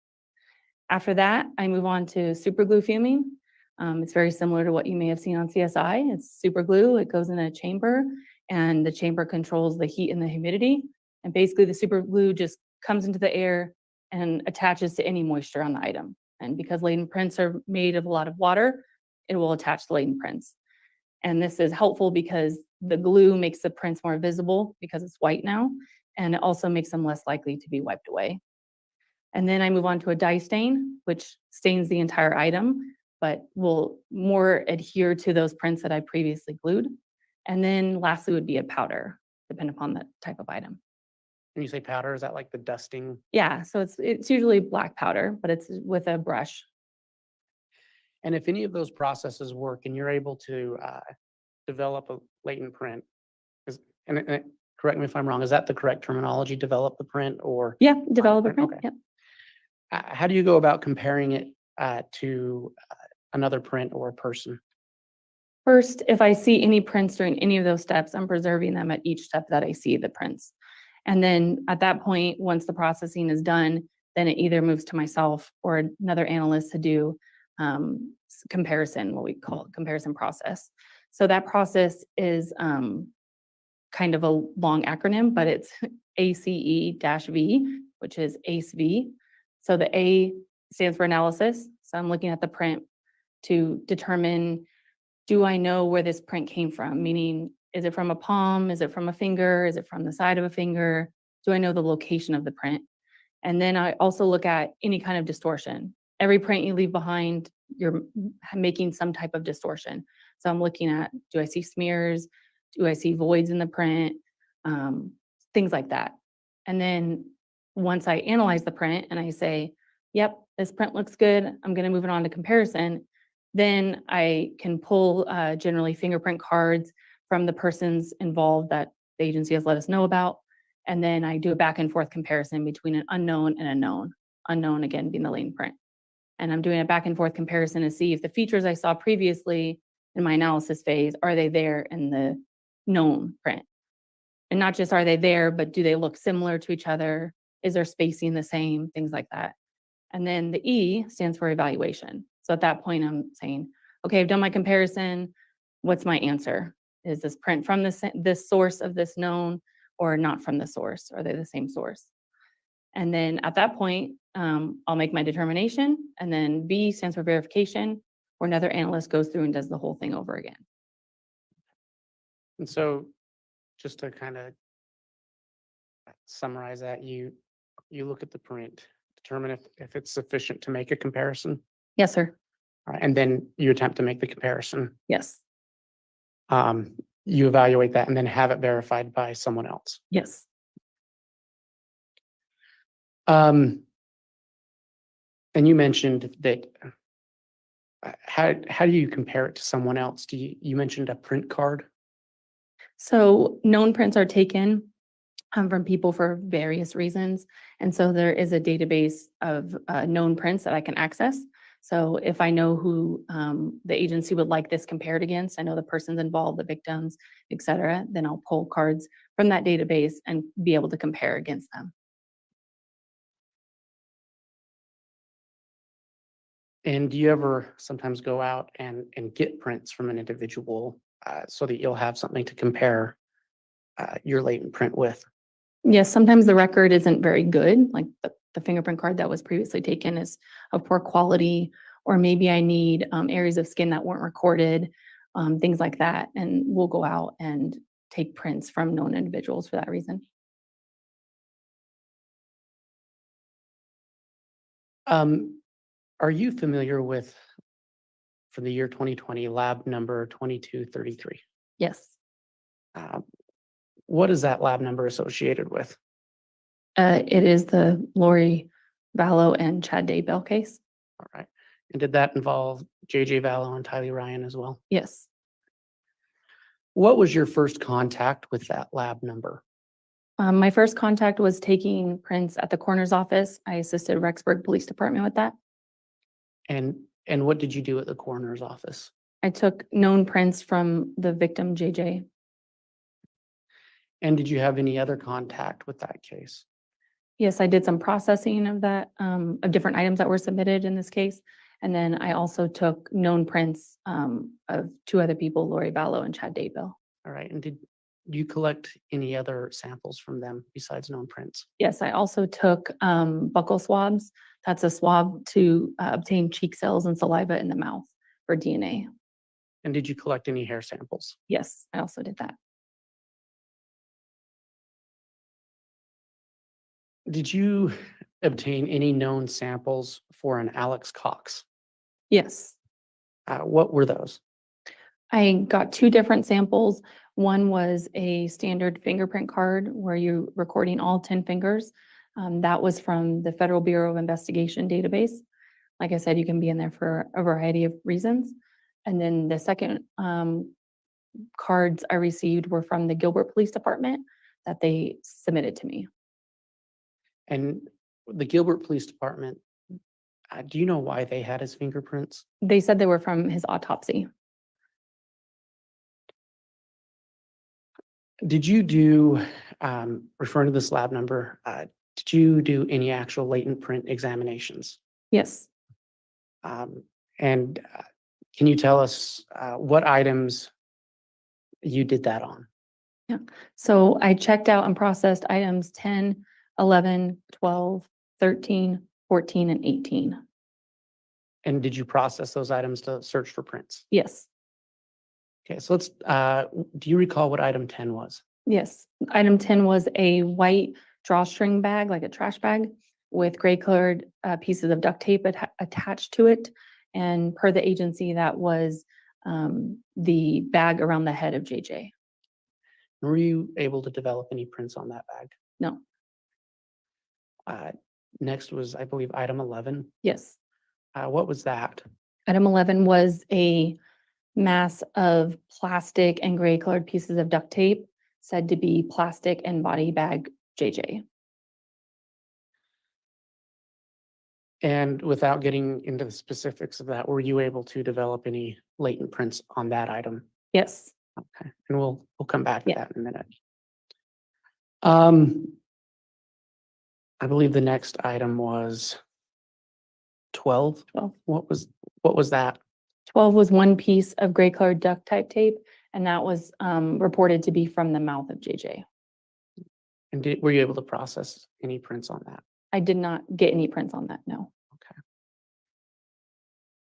After that, I move on to super glue fuming. It's very similar to what you may have seen on CSI. It's super glue. It goes in a chamber, and the chamber controls the heat and the humidity. And basically, the super glue just comes into the air and attaches to any moisture on the item. And because latent prints are made of a lot of water, it will attach to latent prints. And this is helpful because the glue makes the prints more visible because it's white now, and it also makes them less likely to be wiped away. And then I move on to a dye stain, which stains the entire item, but will more adhere to those prints that I previously glued. And then lastly would be a powder, depending upon the type of item. When you say powder, is that like the dusting? Yeah, so it's usually black powder, but it's with a brush. And if any of those processes work and you're able to develop a latent print, and correct me if I'm wrong, is that the correct terminology, develop the print or? Yeah, develop a print, Okay. yep. How do you go about comparing it to another print or a person? First, if I see any prints during any of those steps, I'm preserving them at each step that I see the prints. And then at that point, once the processing is done, then it either moves to myself or another analyst to do comparison, what we call a comparison process. So that process is kind of a long acronym, but it's ACE-V, which is ACE-V. So the A stands for analysis. So I'm looking at the print to determine, do I know where this print came from? Meaning, is it from a palm? Is it from a finger? Is it from the side of a finger? Do I know the location of the print? And then I also look at any kind of distortion. Every print you leave behind, you're making some type of distortion. So I'm looking at, do I see smears? Do I see voids in the print? Things like that. And then once I analyze the print and I say, yep, this print looks good, I'm going to move it on to comparison, then I can pull generally fingerprint cards from the persons involved that the agency has let us know about. And then I do a back and forth comparison between an unknown and a known. Unknown again being the latent print. And I'm doing a back and forth comparison to see if the features I saw previously in my analysis phase, are they there in the known print? And not just are they there, but do they look similar to each other? Is their spacing the same? Things like that. And then the E stands for evaluation. So at that point, I'm saying, okay, I've done my comparison. What's my answer? Is this print from this source of this known or not from the source? Are they the same source? And then at that point, I'll make my determination. And then V stands for verification, where another analyst goes through and does the whole thing over again. And so just to kind of summarize that, you look at the print, determine if it's sufficient to make a comparison, Yes, sir. and then you attempt to make the comparison. Yes. You evaluate that and then have it verified by someone else. Yes. And you mentioned that, how do you compare it to someone else? You mentioned a print card? So known prints are taken from people for various reasons. And so there is a database of known prints that I can access. So if I know who the agency would like this compared against, I know the persons involved, the victims, et cetera, then I'll pull cards from that database and be able to compare against them. And do you ever sometimes go out and get prints from an individual so that you'll have something to compare your latent print with? Yes, sometimes the record isn't very good, like the fingerprint card that was previously taken is of poor quality, or maybe I need areas of skin that weren't recorded, things like that. And we'll go out and take prints from known individuals for that reason. Are you familiar with, for the year 2020, lab number 2233? Yes. What is that lab number associated with? It is the Lori Vallow and Chad Daybell case. All right. And did that involve JJ Vallow and Tylee Ryan as well? Yes. What was your first contact with that lab number? My first contact was taking prints at the coroner's office. I assisted Rexburg Police Department with that. And what did you do at the coroner's office? I took known prints from the victim, JJ. And did you have any other contact with that case? Yes, I did some processing of that, of different items that were submitted in this case. And then I also took known prints of two other people, Lori Vallow and Chad Daybell. All right. And did you collect any other samples from them besides known prints? Yes, I also took buccal swabs. That's a swab to obtain cheek cells and saliva in the mouth for DNA. And did you collect any hair samples? Yes, I also did that. Did you obtain any known samples for an Alex Cox? Yes. What were those? I got two different samples. One was a standard fingerprint card where you're recording all 10 fingers. That was from the Federal Bureau of Investigation database. Like I said, you can be in there for a variety of reasons. And then the second cards I received were from the Gilbert Police Department that they submitted to me. And the Gilbert Police Department, do you know why they had his fingerprints? They said they were from his autopsy. Did you do, referring to this lab number, did you do any actual latent print examinations? Yes. And can you tell us what items you did that on? So I checked out and processed items 10, 11, 12, 13, 14, and 18. And did you process those items to search for prints? Yes. Okay, so let's, do you recall what item 10 was? Yes. Item 10 was a white drawstring bag, like a trash bag, with gray colored pieces of duct tape attached to it. And per the agency, that was the bag around the head of JJ. Were you able to develop any prints on that bag? No, Next was, I believe, item 11. yes. What was that? Item 11 was a mass of plastic and gray colored pieces of duct tape said to be plastic and body bag JJ. And without getting into the specifics of that, were you able to develop any latent prints on that item? Yes, Okay, and we'll come back to Yeah. that in a minute. I believe the next item was 12. 12. What was that? 12 was one piece of gray colored duct type tape, and that was reported to be from the mouth of JJ. And were you able to process any prints on that? I did not get any prints on that, no.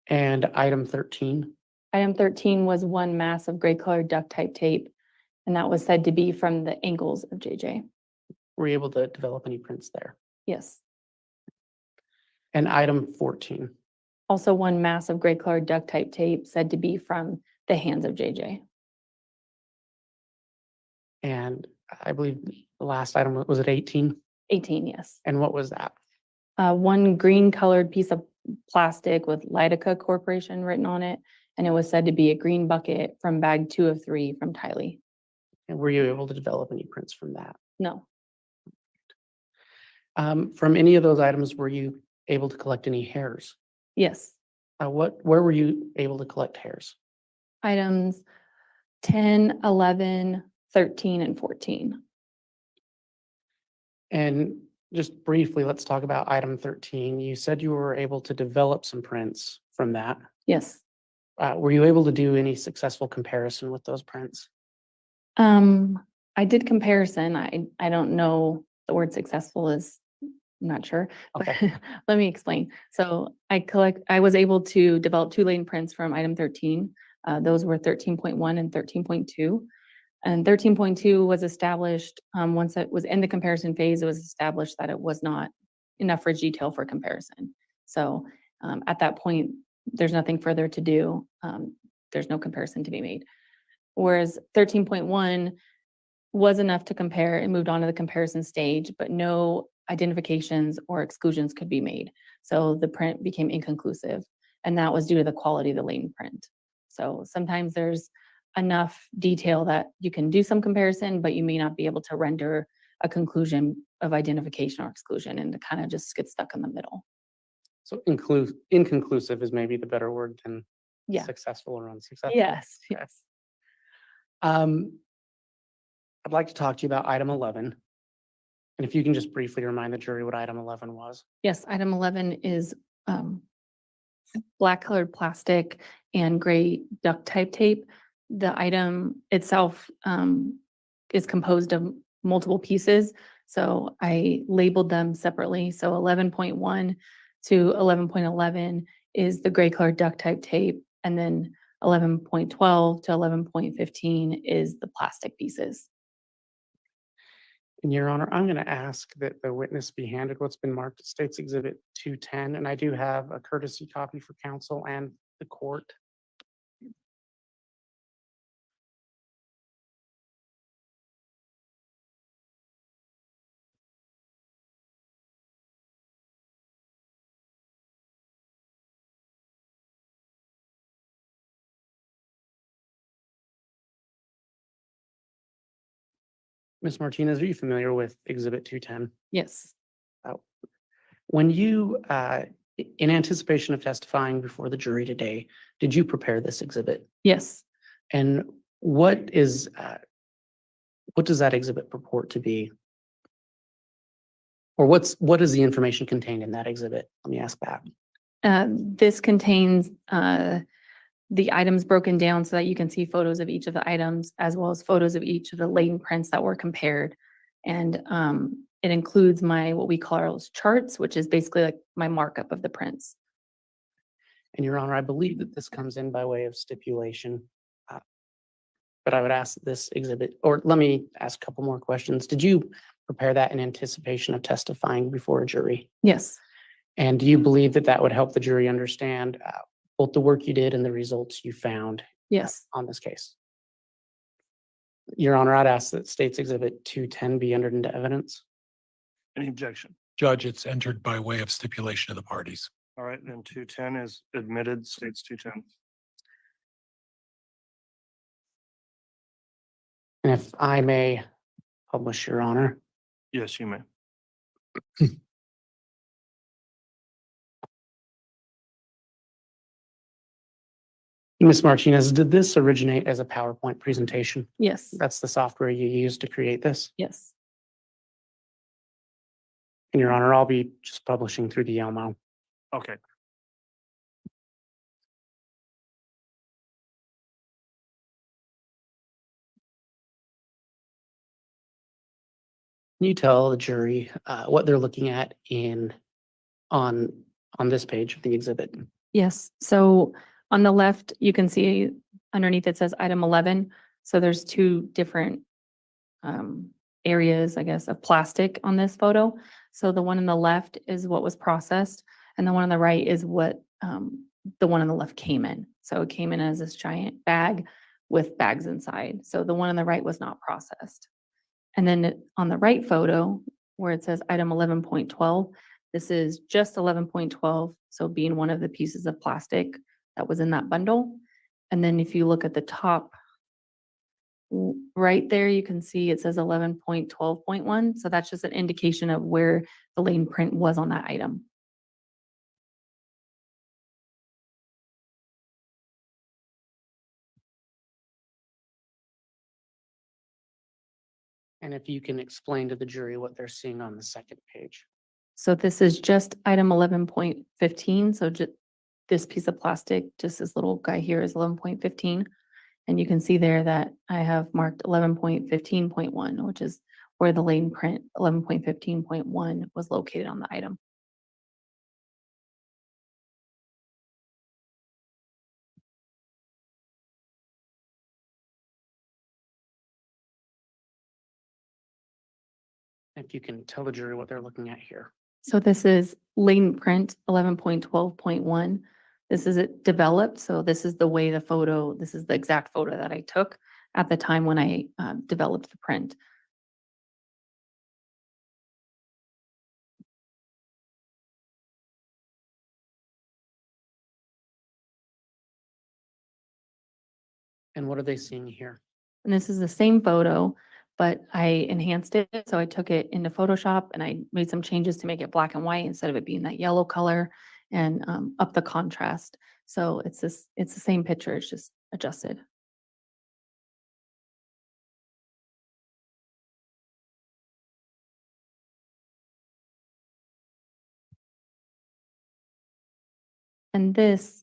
And item 13, Item 13 was one mass of gray colored duct type tape, and that was said to be from the ankles of JJ. were you able to develop any prints there? Yes. And item 14, Also one mass of gray colored duct type tape said to be from the hands of JJ. and I believe the last item, was it 18? 18, yes. And what was that? One green colored piece of plastic with Lidica Corporation written on it, and it was said to be a green bucket from bag 2 of 3 from Tylee. And were you able to develop any prints from that? No, From any of those items, were you able to collect any hairs? yes. Where were you able to collect hairs? Items 10, 11, 13, and 14. And just briefly, let's talk about item 13. You said you were able to develop some prints from that. Yes. Were you able to do any successful comparison with those prints? I did comparison. I don't know the word successful is, I'm not sure. but Okay. Let me explain. So I was able to develop 2 latent prints from item 13. Those were 13.1 and 13.2. And 13.2 was established, once it was in the comparison phase, it was established that it was not enough ridge detail for comparison. So at that point, there's nothing further to do. There's no comparison to be made. Whereas 13.1 was enough to compare and moved on to the comparison stage, but no identifications or exclusions could be made. So the print became inconclusive, and that was due to the quality of the latent print. So sometimes there's enough detail that you can do some comparison, but you may not be able to render a conclusion of identification or exclusion, and to kind of just get stuck in the middle. So inconclusive is maybe the better word than Yeah. successful or unsuccessful. Yes, Okay. yes. I'd like to talk to you about item 11. And if you can just briefly remind the jury what item 11 was. Yes, item 11 is black colored plastic and gray duct type tape. The item itself is composed of multiple pieces, so I labeled them separately. So 11.1 to 11.11 is the gray colored duct type tape, and then 11.12 to 11.15 is the plastic pieces. And Your Honor, I'm going to ask that the witness be handed what's been marked as State's Exhibit 210, and I do have a courtesy copy for counsel and the court. Ms. Martinez, are you familiar with Exhibit 210? Yes, When you, in anticipation of testifying before the jury today, did you prepare this exhibit? yes. And what does that exhibit purport to be? Or what is the information contained in that exhibit? Let me ask that. This contains the items broken down so that you can see photos of each of the items, as well as photos of each of the latent prints that were compared. And it includes what we call our charts, which is basically like my markup of the prints. And Your Honor, I believe that this comes in by way of stipulation. But I would ask this exhibit, or let me ask a couple more questions. Did you prepare that in anticipation of testifying before a jury? Yes, And do you believe that that would help the jury understand both the work you did and the results you found Yes. on this case. Your Honor, I'd ask that State's Exhibit 210 be entered into evidence. Any objection? Judge, it's entered by way of stipulation of the parties. All right, then 210 is admitted, states 210. And if I may publish, Your Honor. Yes, you may. Ms. Martinez, did this originate as a PowerPoint presentation? Yes. That's the software you used to create this? Yes. And Your Honor, I'll be just publishing through the Elmo. Okay. Can you tell the jury what they're looking at on this page of the exhibit? Yes. So on the left, you can see underneath it says item 11. So there's two different areas, I guess, of plastic on this photo. So the one on the left is what was processed, and the one on the right is what the one on the left came in. So it came in as this giant bag with bags inside. So the one on the right was not processed. And then on the right photo, where it says item 11.12, this is just 11.12, so being one of the pieces of plastic that was in that bundle. And then if you look at the top, right there, you can see it says 11.12.1. So that's just an indication of where the lane print was on that item. And if you can explain to the jury what they're seeing on the second page. So this is just item 11.15. So just this piece of plastic, just this little guy here is 11.15. And you can see there that I have marked 11.15.1, which is where the lane print 11.15.1 was located on the item. If you can tell the jury what they're looking at here. So this is lane print 11.12.1. This is it developed. So this is the way the photo, this is the exact photo that I took at the time when I developed the print. And what are they seeing here? And this is the same photo, but I enhanced it. So I took it into Photoshop and I made some changes to make it black and white instead of it being that yellow color, and up the contrast. So it's the same picture, it's just adjusted. And this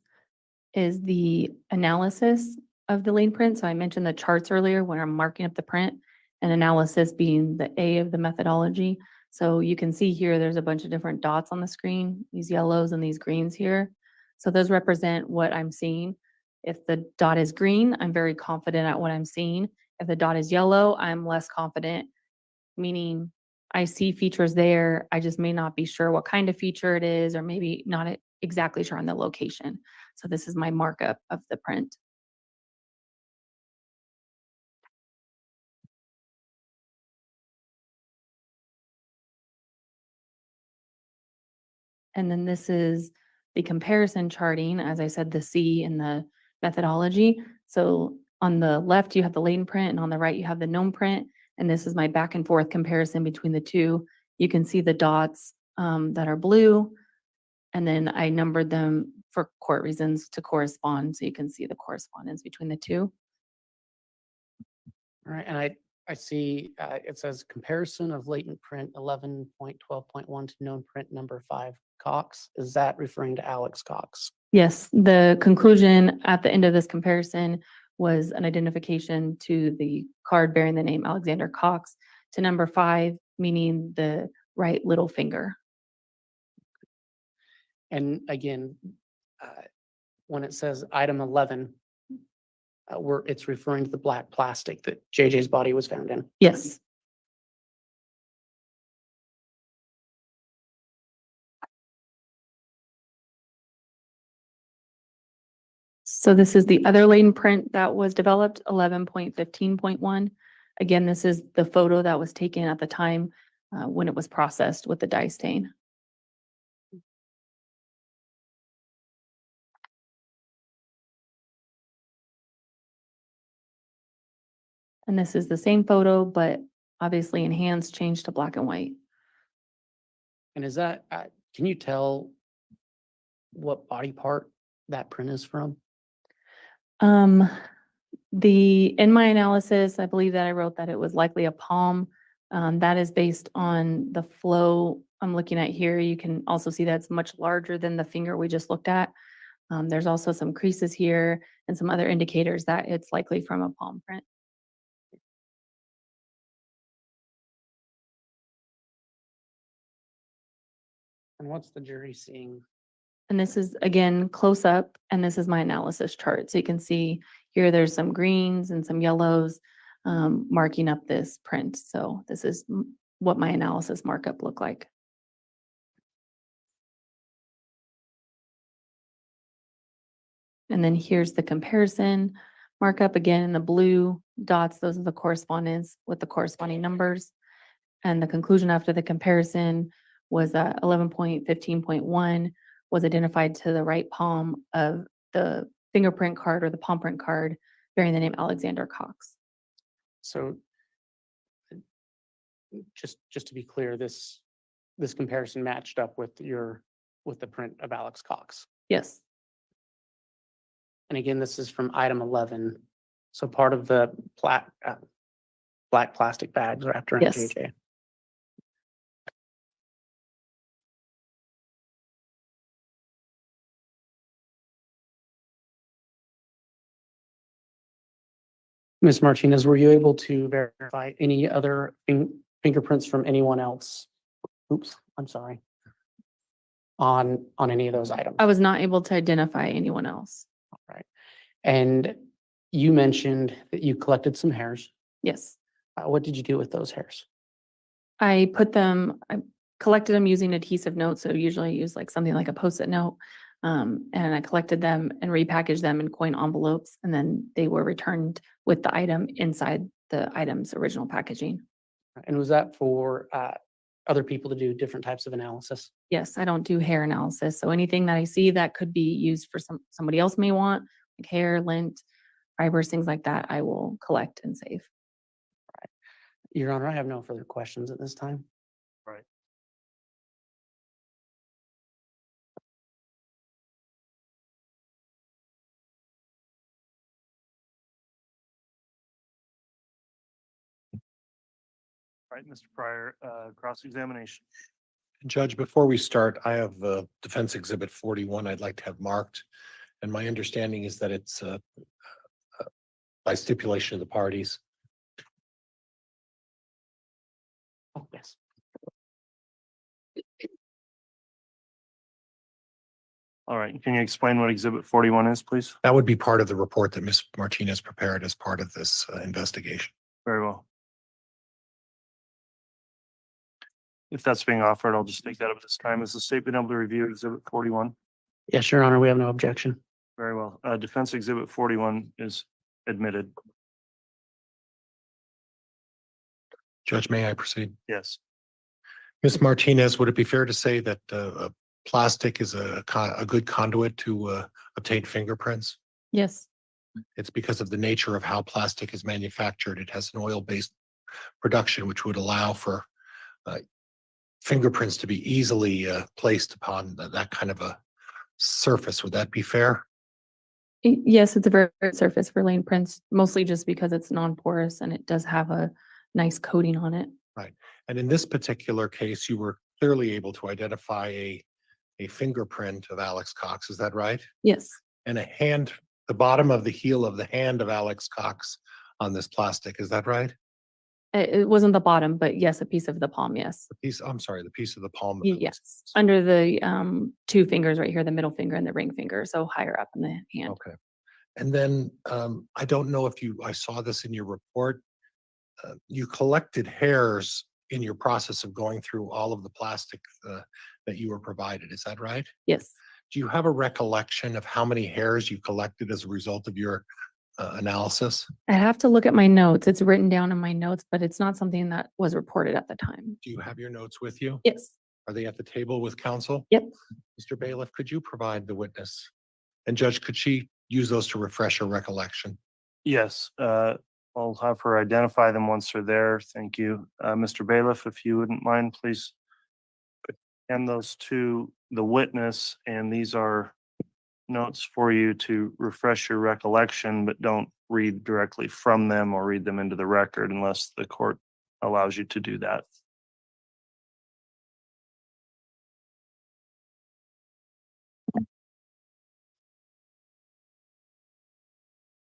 is the analysis of the lane print. So I mentioned the charts earlier when I'm marking up the print, and analysis being the A of the methodology. So you can see here, there's a bunch of different dots on the screen, these yellows and these greens here. So those represent what I'm seeing. If the dot is green, I'm very confident at what I'm seeing. If the dot is yellow, I'm less confident, meaning I see features there. I just may not be sure what kind of feature it is, or maybe not exactly sure on the location. So this is my markup of the print. And then this is the comparison charting, as I said, the C in the methodology. So on the left, you have the lane print, and on the right, you have the gnome print. And this is my back and forth comparison between the two. You can see the dots that are blue, and then I numbered them for court reasons to correspond. So you can see the correspondence between the two. All right, and I see it says comparison of latent print 11.12.1 to known print number 5 Cox. Is that referring to Alex Cox? Yes, the conclusion at the end of this comparison was an identification to the card bearing the name Alexander Cox to number 5, meaning the right little finger. And again, when it says item 11, it's referring to the black plastic that JJ's body was found in. Yes. So this is the other lane print that was developed, 11.15.1. Again, this is the photo that was taken at the time when it was processed with the dye stain. And this is the same photo, but obviously enhanced, changed to black and white. And is that, can you tell what body part that print is from? In my analysis, I believe that I wrote that it was likely a palm. That is based on the flow I'm looking at here. You can also see that it's much larger than the finger we just looked at. There's also some creases here and some other indicators that it's likely from a palm print. And what's the jury seeing? And this is, again, close up, and this is my analysis chart. So you can see here, there's some greens and some yellows marking up this print. So this is what my analysis markup looked like. And then here's the comparison markup, again, in the blue dots. Those are the correspondence with the corresponding numbers. And the conclusion after the comparison was that 11.15.1 was identified to the right palm of the fingerprint card or the palm print card bearing the name Alexander Cox. So just to be clear, this comparison matched up with the print of Alex Cox. Yes, And again, this is from item 11. So part of the black plastic bags wrapped around Yes. JJ. Ms. Martinez, were you able to verify any other fingerprints from anyone else? Oops, I'm sorry. On any of those items? I was not able to identify anyone else. Right. And you mentioned that you collected some hairs. Yes, What did you do with those hairs? I collected them using adhesive notes. So usually I use like something like a Post-it note. And I collected them and repackaged them in coin envelopes, and then they were returned with the item inside the item's original packaging. And was that for other people to do different types of analysis? Yes, I don't do hair analysis, so anything that I see that could be used for somebody else may want, like hair, lint, fibers, things like that, I will collect and save. Your Honor, I have no further questions at this time. Right. All right, Mr. Pryor, cross-examination. Judge, before we start, I have Defense Exhibit 41 I'd like to have marked. And my understanding is that it's by stipulation of the parties. Oh, yes. All right, can you explain what Exhibit 41 is, please? That would be part of the report that Ms. Martinez prepared as part of this investigation. Very well. If that's being offered, I'll just take that up at this time. Is the state been able to review Exhibit 41? Yes, Your Honor, we have no objection. Very well. Defense Exhibit 41 is admitted. Judge, may I proceed? Yes. Ms. Martinez, would it be fair to say that plastic is a good conduit to obtain fingerprints? Yes, It's because of the nature of how plastic is manufactured. It has an oil-based production, which would allow for fingerprints to be easily placed upon that kind of a surface. Would that be fair? Yes, it's a very good surface for lane prints, mostly just because it's non-porous and it does have a nice coating on it. And in this particular case, you were clearly able to identify a fingerprint of Alex Cox. Is that right? Yes, And the bottom of the heel of the hand of Alex Cox on this plastic. Is that right? it wasn't the bottom, but yes, a piece of the palm, yes. The piece of the palm. of Alex Yes, Cox. under the two fingers right here, the middle finger and the ring finger, so higher up in the hand. Okay. And then I don't know if I saw this in your report. You collected hairs in your process of going through all of the plastic that you were provided. Is that right? Yes, Do you have a recollection of how many hairs you collected as a result of your analysis? I have to look at my notes. It's written down in my notes, but it's not something that was reported at the time. Do you have your notes with you? Yes. Are they at the table with counsel? Yep. Mr. Bailiff, could you provide the witness? And Judge, could she use those to refresh her recollection? Yes, I'll have her identify them once they're there. Thank you. Mr. Bailiff, if you wouldn't mind, please hand those to the witness, and these are notes for you to refresh your recollection, but don't read directly from them or read them into the record unless the court allows you to do that.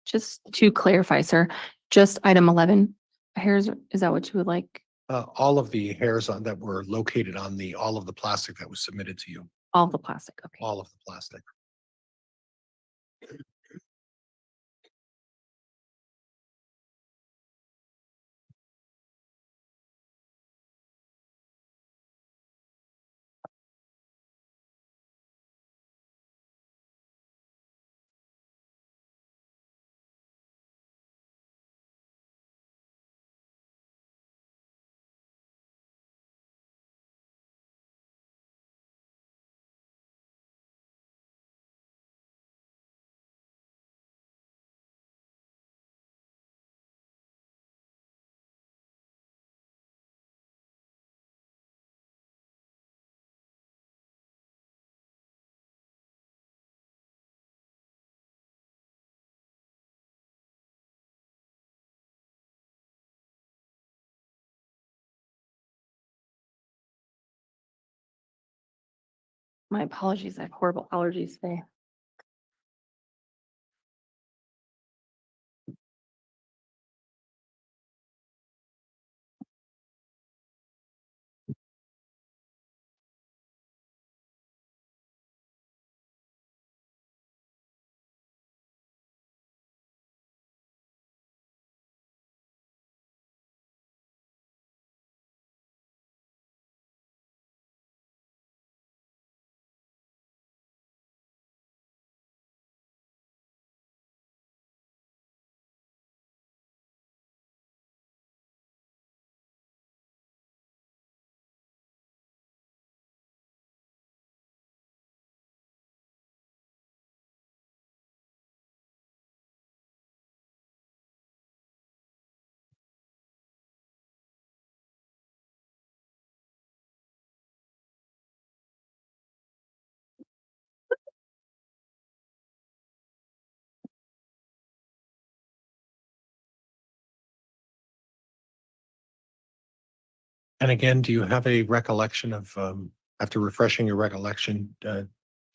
Just to clarify, sir, just item 11 hairs, is that what you would like? All of the hairs on that were located on all of the plastic that was submitted to you, All the plastic, okay. all of the plastic. My apologies, I have horrible allergies today. And again, do you have a recollection of, after refreshing your recollection, do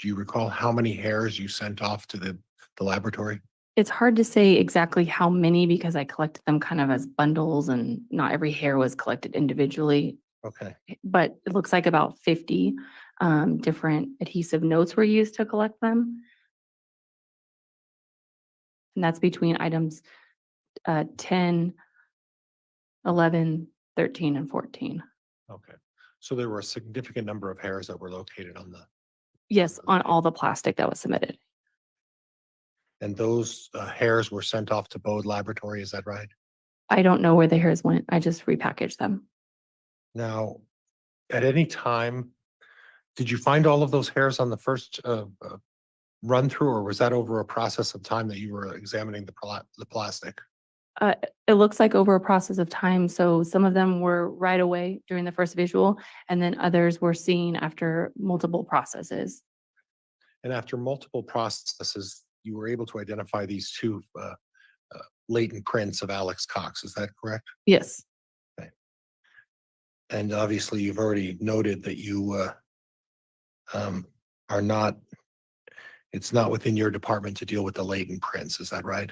you recall how many hairs you sent off to the laboratory? It's hard to say exactly how many because I collected them kind of as bundles and not every hair was collected individually, Okay. but it looks like about 50 different adhesive notes were used to collect them. And that's between items 10, 11, 13, and 14. Okay. So there were a significant number of hairs that were located on Yes, on all the plastic that was submitted. and those hairs were sent off to Bode Laboratory, is that right? I don't know where the hairs went. I just repackaged them. Now, at any time, did you find all of those hairs on the first run through, or was that over a process of time that you were examining the plastic? It looks like over a process of time. So some of them were right away during the first visual, and then others were seen after multiple processes. And after multiple processes, you were able to identify these two latent prints of Alex Cox, is that correct? Yes, And obviously, you've already noted that you are not, it's not within your department to deal with the latent prints, is that right?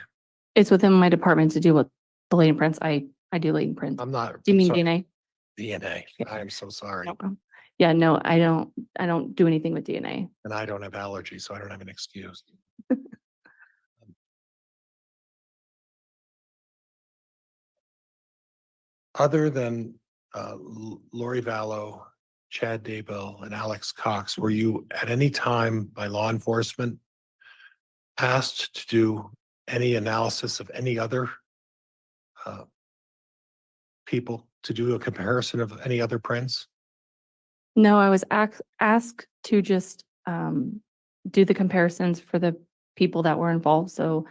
it's within my department to do with the latent prints. I do latent prints. I'm not. Do you I'm mean sorry, DNA? DNA. I am so sorry. No problem. Yeah, no, I don't do anything with DNA. And I don't have allergies, so I don't have an excuse. Other than Lori Vallow, Chad Daybell and Alex Cox, were you at any time by law enforcement asked to do any analysis of any other uh, people, to do a comparison of any other prints? No, I was asked to just do the comparisons for the people that were involved. So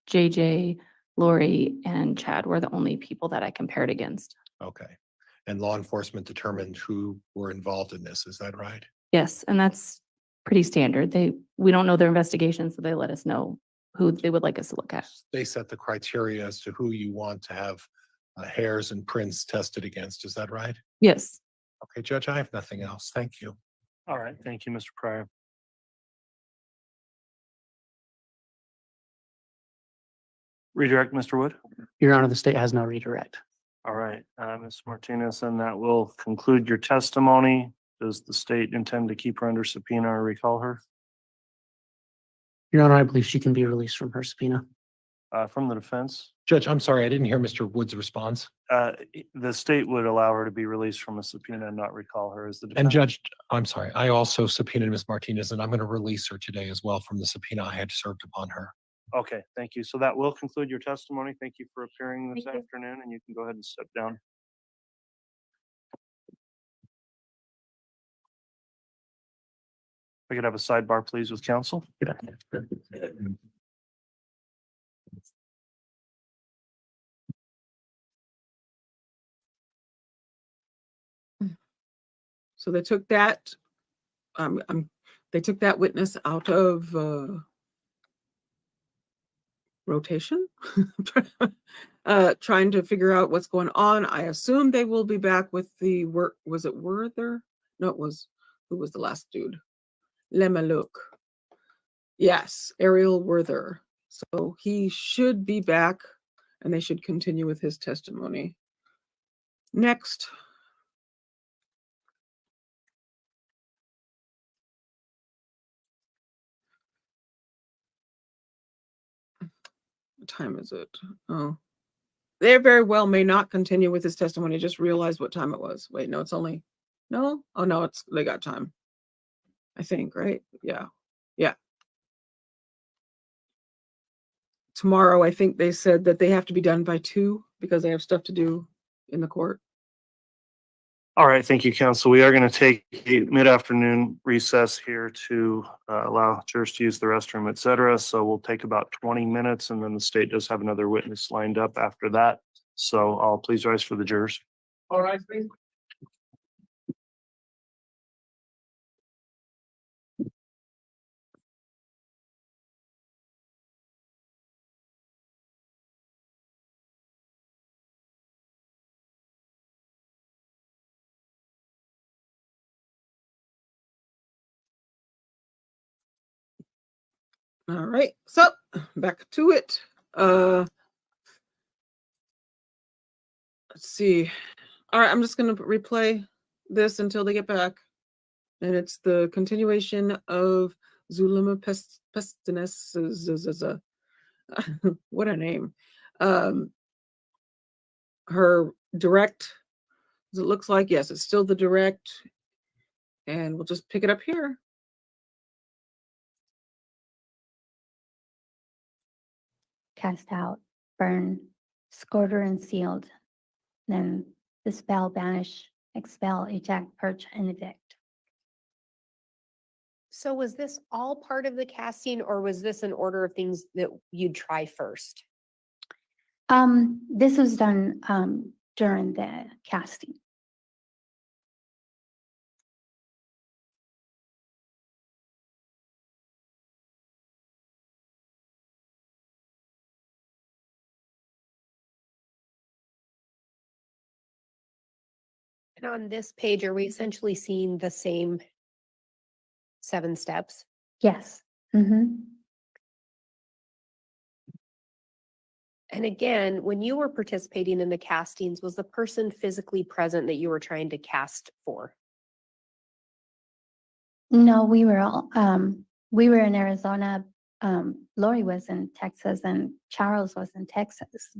JJ, Lori, and Chad were the only people that I compared against. Okay. And law enforcement determined who were involved in this, is that right? Yes, and that's pretty standard. We don't know their investigation, so they let us know who they would like us to look at. They set the criteria as to who you want to have hairs and prints tested against, is that right? Yes. Okay, Judge, I have nothing else. Thank you. All right, thank you, Mr. Pryor. Redirect, Mr. Wood. Your Honor, the state has no redirect. All right, Ms. Martinez, and that will conclude your testimony. Does the state intend to keep her under subpoena or recall her? Your Honor, I believe she can be released from her subpoena. From the defense? Judge, I'm sorry, I didn't hear Mr. Wood's response. The state would allow her to be released from a subpoena and not recall her as the defense. And Judge, I'm sorry, I also subpoenaed Ms. Martinez and I'm going to release her today as well from the subpoena I had served upon her. Okay, thank you. So that will conclude your testimony. Thank you for appearing this Thank you. afternoon, and you can go ahead and step down. If I could have a sidebar, please, with counsel. So they took that, they took that witness out of rotation, trying to figure out what's going on. I assume they will be back with the work. Was it Werther? No, it was, who was the last dude? Lemaluk. Yes, Ariel Werther. So he should be back and they should continue with his testimony. Next. What time is it? Oh, they very well may not continue with his testimony. Just realized what time it was. Wait, no, it's only, no? Oh, no, it's, they got time. I think, right? Yeah. Yeah. Tomorrow, I think they said that they have to be done by 2 because they have stuff to do in the court. All right, thank you, counsel. We are going to take a mid-afternoon recess here to allow jurors to use the restroom, et cetera. So we'll take about 20 minutes and then the state does have another witness lined up after that. So I'll please rise for the jurors. All right, please. All right, so back to it. Let's see. All right, I'm just gonna replay this until they get back. And it's the continuation of Zulema Pestiness. What a name. Her direct, it looks like, yes, it's still the direct. And we'll just pick it up here. Cast out, burn, scorter and sealed. Then dispel, banish, expel, eject, purge, and evict. So was this all part of the casting or was this an order of things that you'd try first? This was done during the casting. And on this page, are we essentially seeing the same 7 steps? Yes. Mm-hmm. And again, when you were participating in the castings, was the person physically present that you were trying to cast for? No, we were all, we were in Arizona. Lori was in Texas and Charles was in Texas.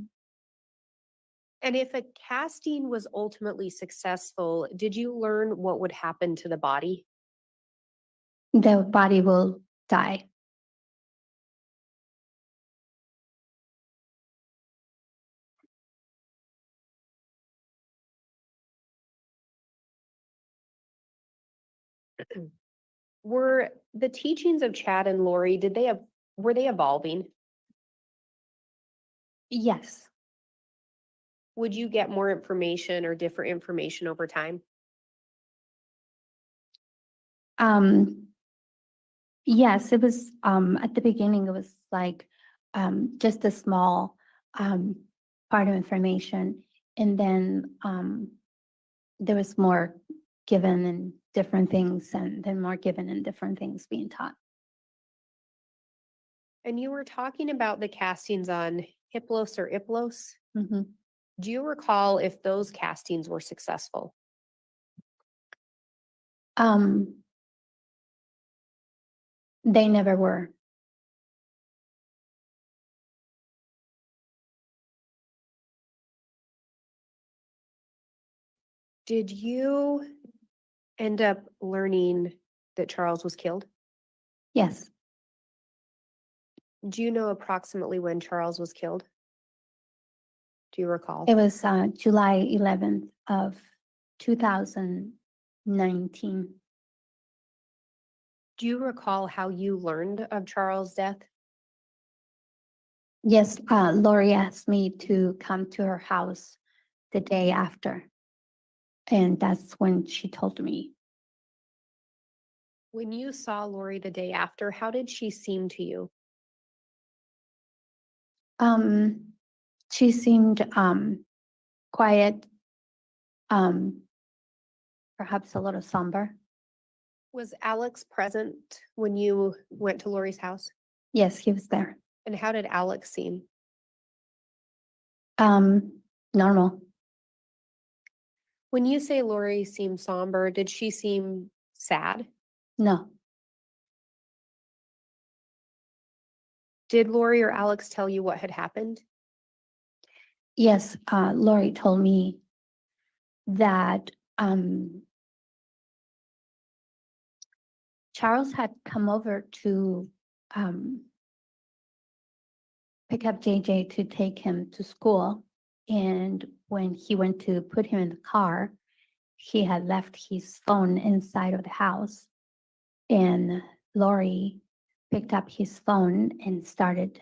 And if a casting was ultimately successful, did you learn what would happen to the body? The body will die. Were the teachings of Chad and Lori, were they evolving? Yes. Would you get more information or different information over time? Yes, it was, at the beginning, it was like, just a small, part of information. And then, there was more given and different things, and then more given and different things being taught. And you were talking about the castings on Hiplos or Iplos. Mhm. Do you recall if those castings were successful? They never were. Did you end up learning that Charles was killed? Yes, Do you know approximately when Charles was killed? Do you recall? it was, July 11th of 2019. Do you recall how you learned of Charles' death? Yes, Lori asked me to come to her house the day after. And that's when she told me. When you saw Lori the day after, how did she seem to you? She seemed quiet, perhaps a little somber. Was Alex present when you went to Lori's house? Yes, he was there. And how did Alex seem? Normal. When you say Lori seemed somber, did she seem sad? No, Did Lori or Alex tell you what had happened? yes, Lori told me that Charles had come over to pick up JJ to take him to school. And when he went to put him in the car, he had left his phone inside of the house. And Lori picked up his phone and started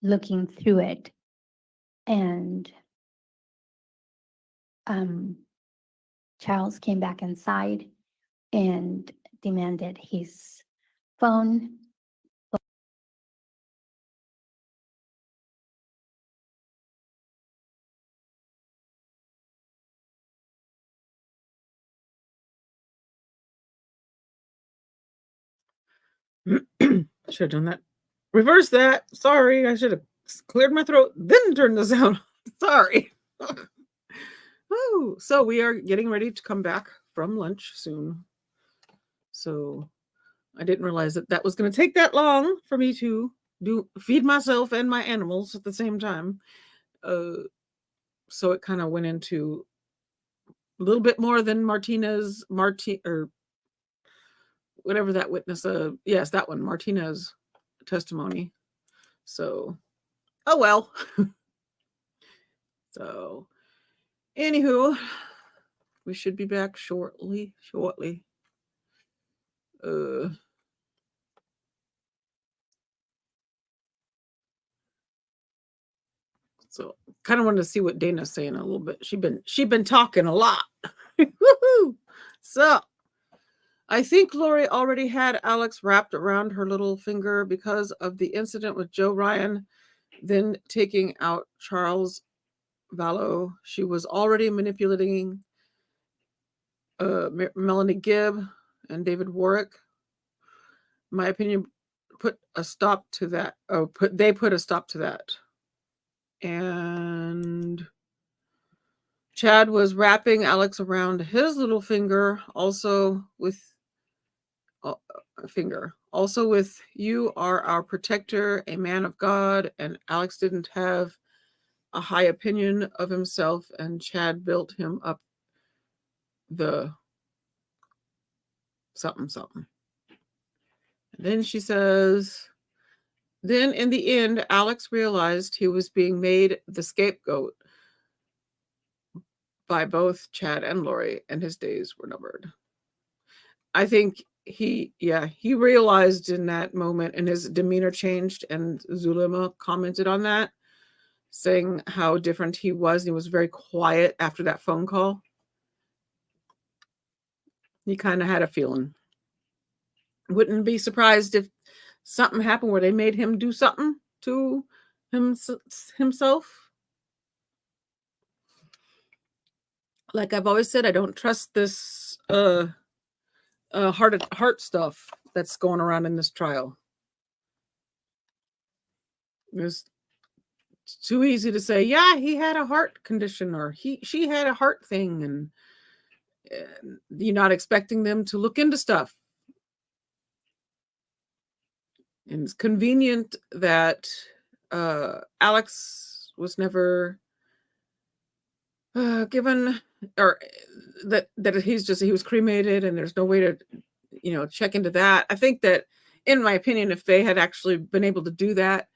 looking through it. And Charles came back inside and demanded his phone. Should have done that. Reverse that. Sorry, I should have cleared my throat, then turned the sound. Sorry. Woo. So we are getting ready to come back from lunch soon. So I didn't realize that that was going to take that long for me to feed myself and my animals at the same time. So it kind of went into a little bit more than Martinez, or whatever that witness. Yes, that one, Martinez testimony. So, oh well. So, anywho, we should be back shortly. So kind of wanted to see what Dana's saying a little bit. She's been talking a lot. Woohoo! So I think Lori already had Alex wrapped around her little finger because of the incident with Joe Ryan, then taking out Charles Vallow. She was already manipulating Melanie Gibb and David Warwick. My opinion, put a stop to that. They put a stop to that. And Chad was wrapping Alex around his little finger, also with you are our protector, a man of God, and Alex didn't have a high opinion of himself, and Chad built him up the something something. And then she says, then in the end, Alex realized he was being made the scapegoat by both Chad and Lori, and his days were numbered. I think he realized in that moment, and his demeanor changed, and Zulema commented on that, saying how different he was. He was very quiet after that phone call. He kind of had a feeling. Wouldn't be surprised if something happened where they made him do something to himself. Like I've always said, I don't trust this heart stuff that's going around in this trial. It's too easy to say, yeah, he had a heart condition, or she had a heart thing, and you're not expecting them to look into stuff. And it's convenient that Alex was never given, or that he was cremated, and there's no way to check into that. I think that, in my opinion, if they had actually been able to do that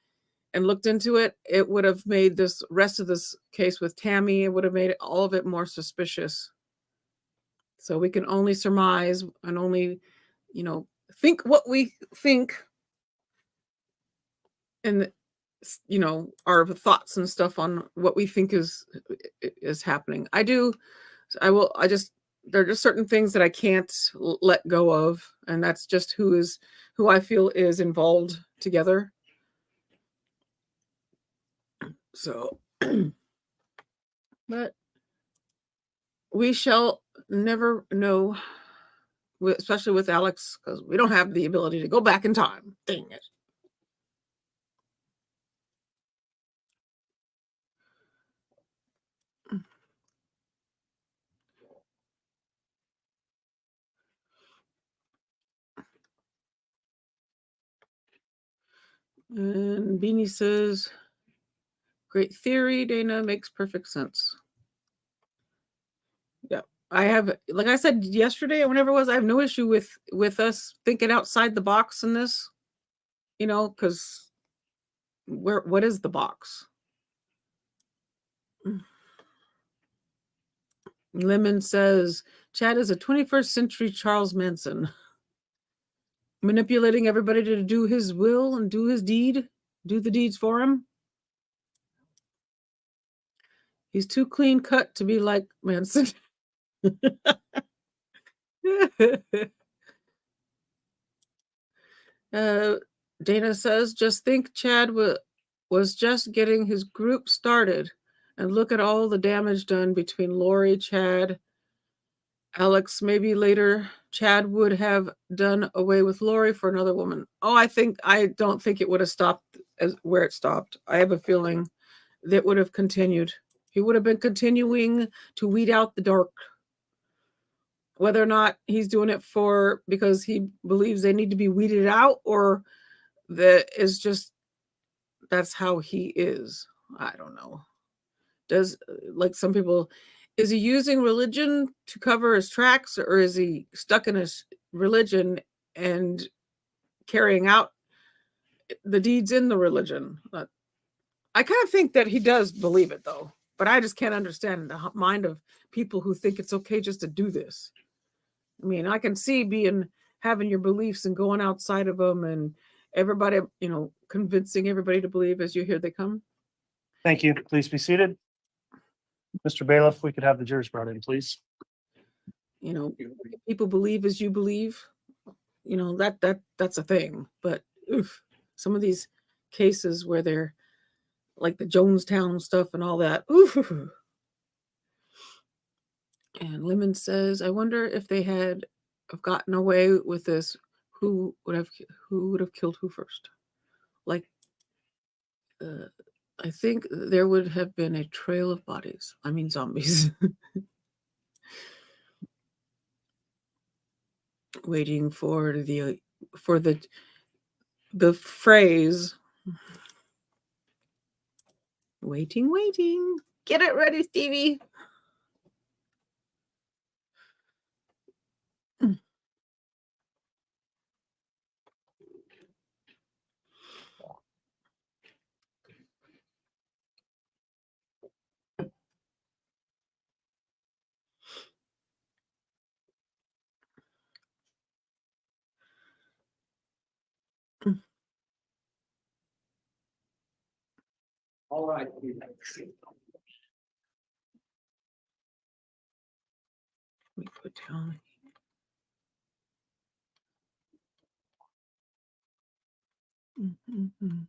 and looked into it, it would have made this rest of this case with Tammy, it would have made all of it more suspicious. So we can only surmise and only think what we think, and our thoughts and stuff on what we think is happening. There are just certain things that I can't let go of, and that's just who I feel is involved together. So, but we shall never know, especially with Alex, because we don't have the ability to go back in time. Dang it. And Beanie says, great theory, Dana, makes perfect sense. Yeah. I have, like I said yesterday or whenever it was, I have no issue with us thinking outside the box in this, because what is the box? Lemon says, Chad is a 21st century Charles Manson, manipulating everybody to do his will and do the deeds for him. He's too clean cut to be like Manson. Dana says, just think Chad was just getting his group started, and look at all the damage done between Lori, Chad, Alex. Maybe later Chad would have done away with Lori for another woman. Oh, I don't think it would have stopped where it stopped. I have a feeling that would have continued. He would have been continuing to weed out the dark. Whether or not he's doing it because he believes they need to be weeded out, or that's how he is. I don't know. Like some people, is he using religion to cover his tracks, or is he stuck in his religion and carrying out the deeds in the religion? I kind of think that he does believe it, though, but I just can't understand the mind of people who think it's okay just to do this. I mean, I can see having your beliefs and going outside of them, and everybody, convincing everybody to believe as you hear they come. Thank you. Please be seated. Mr. Bailiff, we could have the jurors brought in, please. People believe as you believe, that's a thing. But some of these cases where they're like the Jonestown stuff and all that. And Lemon says, I wonder if they have gotten away with this, who would have killed who first? Like, I think there would have been a trail of bodies. I mean, zombies. Waiting for the phrase, Waiting. Get it ready, Stevie. All right. Let me put down. Mhm.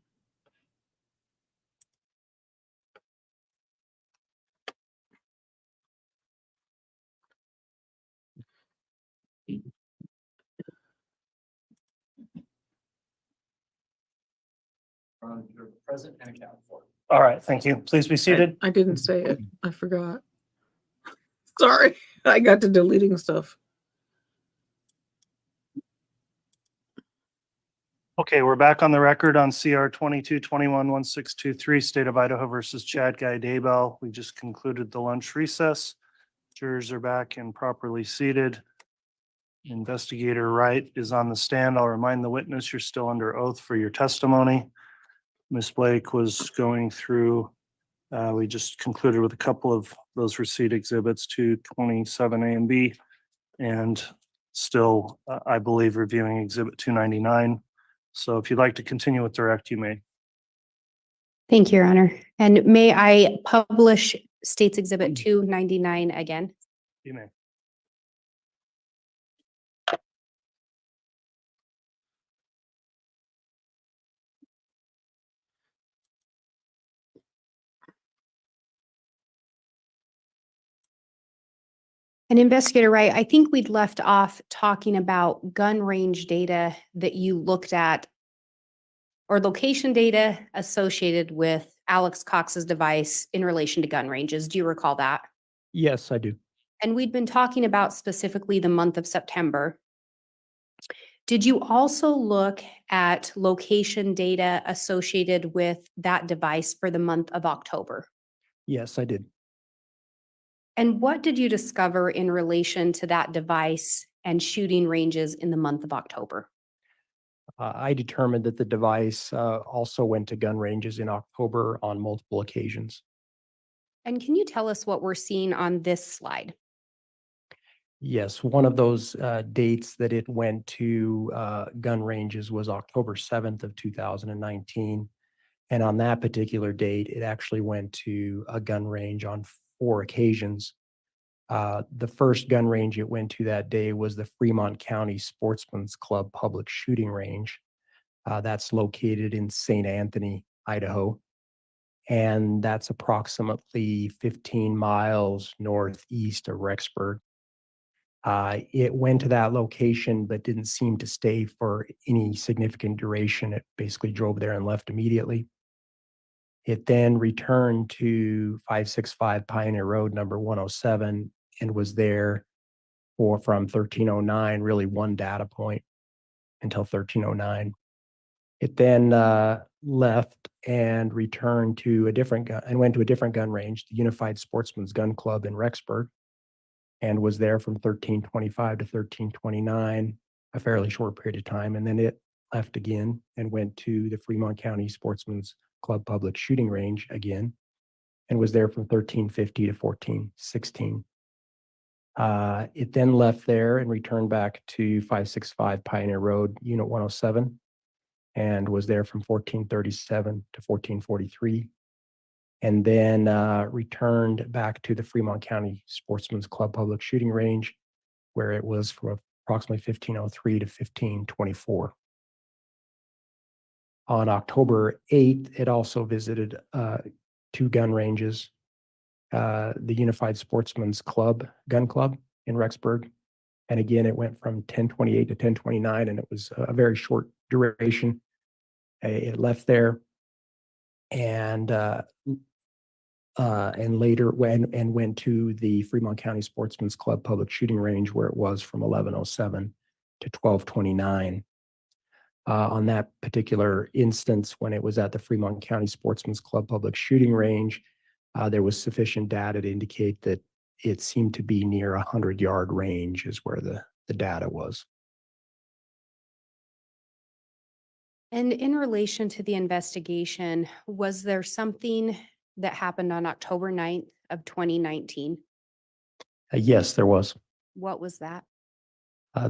You're present and accounted for. All right, thank you. Please be seated. I didn't say it. I forgot. Sorry. I got to deleting stuff. Okay, we're back on the record on CR 2221-1623, State of Idaho versus Chad Guy Daybell. We just concluded the lunch recess. Jurors are back and properly seated. Investigator Wright is on the stand. I'll remind the witness you're still under oath for your testimony. Ms. Blake was going through, we just concluded with a couple of those receipt exhibits, 227A and B, and still, I believe, reviewing exhibit 299. So if you'd like to continue with direct, you may. Thank you, Your Honor. And may I publish States Exhibit 299 again? You may. And Investigator Wright, I think we'd left off talking about gun range data that you looked at or location data associated with Alex Cox's device in relation to gun ranges. Do you recall that? Yes, I do. And we'd been talking about specifically the month of September. Did you also look at location data associated with that device for the month of October? Yes, I did. And what did you discover in relation to that device and shooting ranges in the month of October? I determined that the device also went to gun ranges in October on multiple occasions. And can you tell us what we're seeing on this slide? Yes, one of those dates that it went to gun ranges was October 7th of 2019. And on that particular date, it actually went to a gun range on 4 occasions. The first gun range it went to that day was the Fremont County Sportsman's Club Public Shooting Range. That's located in St. Anthony, Idaho. And that's approximately 15 miles northeast of Rexburg. It went to that location, but didn't seem to stay for any significant duration. It basically drove there and left immediately. It then returned to 565 Pioneer Road, number 107, and was there from 1309, really one data point until 1309. It then left and returned to a different gun and went to a different gun range, the Unified Sportsman's Gun Club in Rexburg, and was there from 1325 to 1329, a fairly short period of time. And then it left again and went to the Fremont County Sportsman's Club Public Shooting Range again, and was there from 1350 to 1416. It then left there and returned back to 565 Pioneer Road, Unit 107, and was there from 1437 to 1443. And then returned back to the Fremont County Sportsman's Club Public Shooting Range, where it was from approximately 1503 to 1524. On October 8th, it also visited 2 gun ranges, the Unified Sportsman's Club Gun Club in Rexburg. And again, it went from 1028 to 1029, and it was a very short duration. It left there and later went to the Fremont County Sportsman's Club Public Shooting Range, where it was from 1107 to 1229. On that particular instance, when it was at the Fremont County Sportsman's Club Public Shooting Range, there was sufficient data to indicate that it seemed to be near 100-yard range is where the data was. And in relation to the investigation, was there something that happened on October 9th of 2019? Yes, there was. What was that?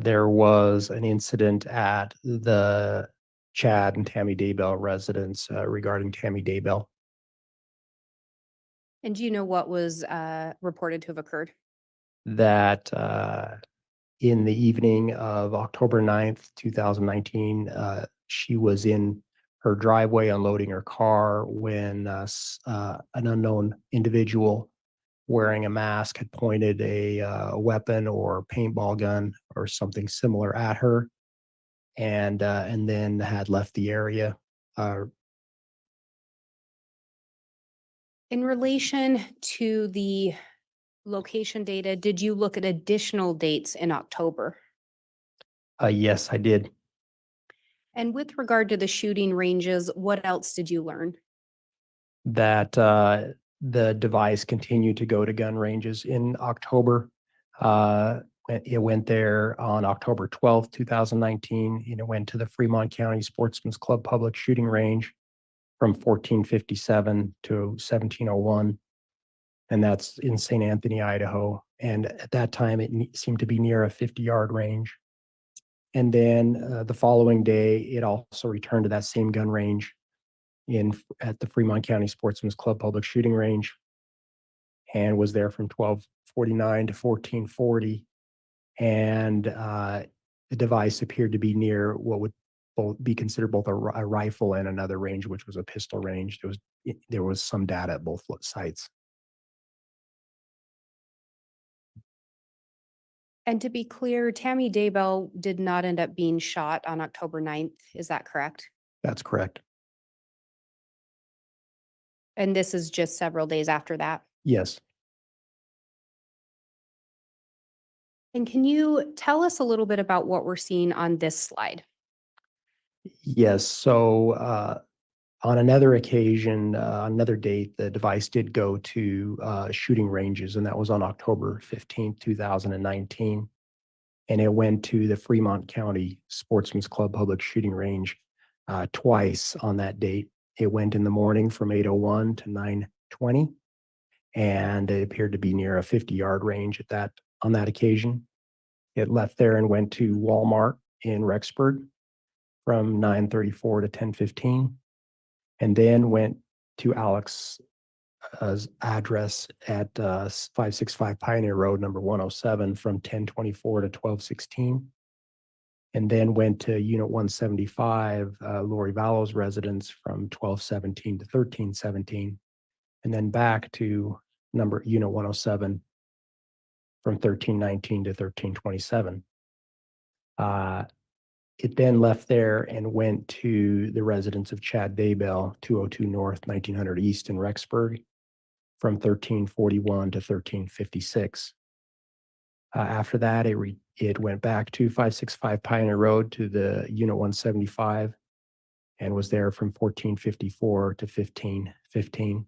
There was an incident at the Chad and Tammy Daybell residence regarding Tammy Daybell. And do you know what was reported to have occurred? That in the evening of October 9th, 2019, she was in her driveway unloading her car when an unknown individual wearing a mask had pointed a weapon or paintball gun or something similar at her, and then had left the area. In relation to the location data, did you look at additional dates in October? Yes, I did. And with regard to the shooting ranges, what else did you learn? That the device continued to go to gun ranges in October. It went there on October 12th, 2019, and it went to the Fremont County Sportsman's Club Public Shooting Range from 1457 to 1701. And that's in St. Anthony, Idaho. And at that time, it seemed to be near a 50-yard range. And then the following day, it also returned to that same gun range at the Fremont County Sportsman's Club Public Shooting Range, and was there from 1249 to 1440. And the device appeared to be near what would be considered both a rifle and another range, which was a pistol range. There was some data at both sites. And to be clear, Tammy Daybell did not end up being shot on October 9th. Is that correct? That's correct. And this is just several days after that. Yes. And can you tell us a little bit about what we're seeing on this slide? Yes. So on another occasion, another date, the device did go to shooting ranges, and that was on October 15th, 2019. And it went to the Fremont County Sportsman's Club Public Shooting Range twice on that date. It went in the morning from 8:01 to 9:20, and it appeared to be near a 50-yard range on that occasion. It left there and went to Walmart in Rexburg from 9:34 to 10:15, and then went to Alex's address at 565 Pioneer Road, number 107, from 10:24 to 12:16. And then went to Unit 175, Lori Vallow's residence, from 12:17 to 13:17, and then back to Unit 107 from 13:19 to 13:27. It then left there and went to the residence of Chad Daybell, 202 North, 1900 East in Rexburg, from 13:41 to 13:56. After that, it went back to 565 Pioneer Road to the Unit 175, and was there from 14:54 to 15:15,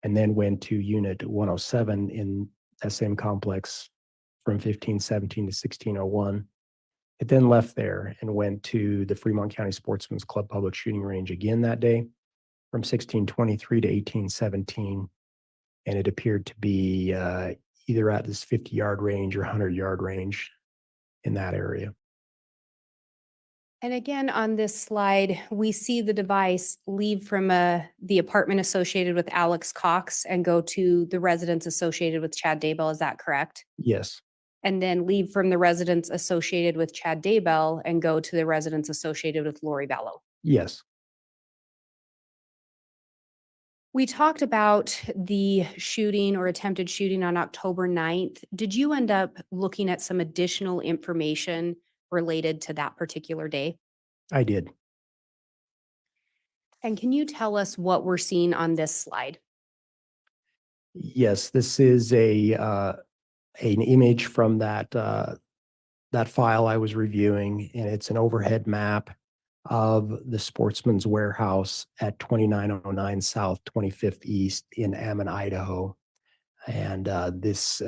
and then went to Unit 107 in that same complex from 15:17 to 16:01. It then left there and went to the Fremont County Sportsman's Club Public Shooting Range again that day from 16:23 to 18:17, and it appeared to be either at this 50-yard range or 100-yard range in that area. And again, on this slide, we see the device leave from the apartment associated with Alex Cox and go to the residence associated with Chad Daybell. Is that correct? Yes. And then leave from the residence associated with Chad Daybell and go to the residence associated with Lori Vallow. Yes. We talked about the shooting or attempted shooting on October 9th. Did you end up looking at some additional information related to that particular day? I did. And can you tell us what we're seeing on this slide? Yes, this is an image from that file I was reviewing, and it's an overhead map of the Sportsman's Warehouse at 2909 South 25th East in Ammon, Idaho. And this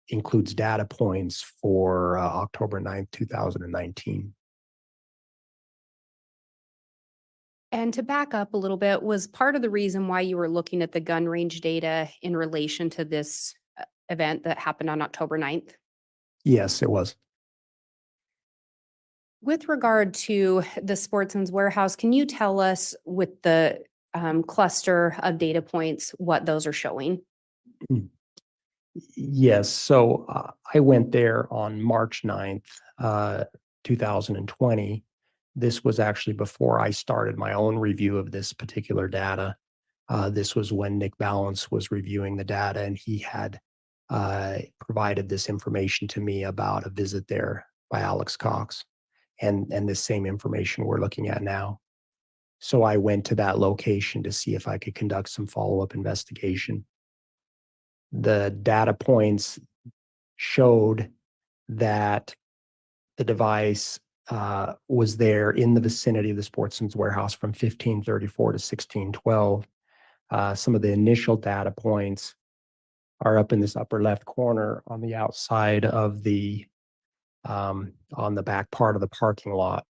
includes data points for October 9th, 2019. And to back up a little bit, was part of the reason why you were looking at the gun range data in relation to this event that happened on October 9th? Yes, it was. With regard to the Sportsman's Warehouse, can you tell us with the cluster of data points, what those are showing? Yes, so I went there on March 9th, 2020. This was actually before I started my own review of this particular data. This was when Nick Balance was reviewing the data, and he had provided this information to me about a visit there by Alex Cox, and this same information we're looking at now. So I went to that location to see if I could conduct some follow-up investigation. The data points showed that the device was there in the vicinity of the Sportsman's Warehouse from 1534 to 1612. Some of the initial data points are up in this upper left corner on the outside of the on the back part of the parking lot.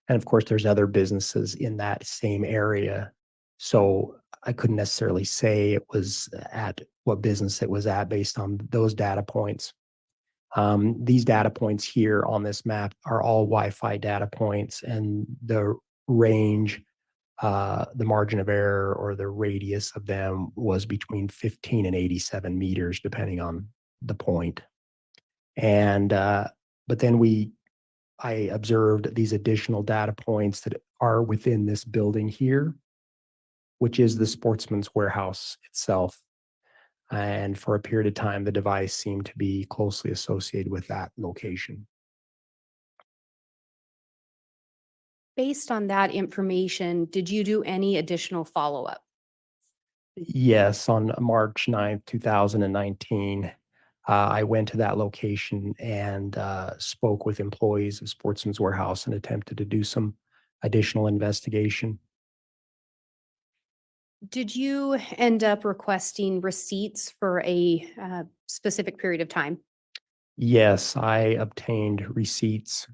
And of course, there's other businesses in that same area. So I couldn't necessarily say it was at what business it was at based on those data points. These data points here on this map are all Wi-Fi data points, and the range, the margin of error or the radius of them was between 15 and 87 meters, depending on the point. And, but then I observed these additional data points that are within this building here, which is the Sportsman's Warehouse itself. And for a period of time, the device seemed to be closely associated with that location. Based on that information, did you do any additional follow-up? Yes, on March 9th, 2019, I went to that location and spoke with employees of Sportsman's Warehouse and attempted to do some additional investigation. Did you end up requesting receipts for a specific period of time? Yes, I obtained receipts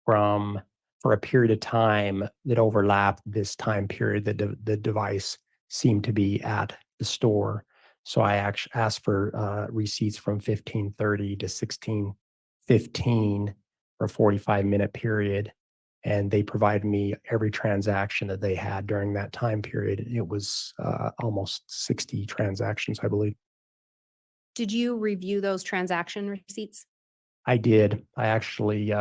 for a period of time that overlapped this time period that the device seemed to be at the store. So I actually asked for receipts from 1530 to 1615 for a 45-minute period. And they provided me every transaction that they had during that time period. It was almost 60 transactions, I believe. Did you review those transaction receipts? I did. I actually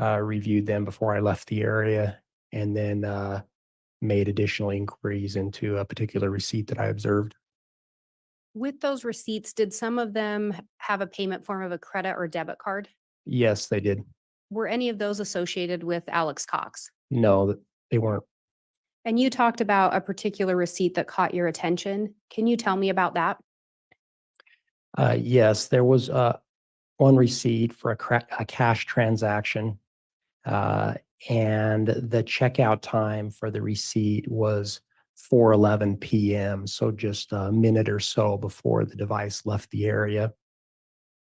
reviewed them before I left the area, and then made additional inquiries into a particular receipt that I observed. With those receipts, did some of them have a payment form of a credit or debit card? Yes, they did. Were any of those associated with Alex Cox? No, they weren't. And you talked about a particular receipt that caught your attention. Can you tell me about that? Yes, there was one receipt for a cash transaction, and the checkout time for the receipt was 4:11 p.m., so just a minute or so before the device left the area.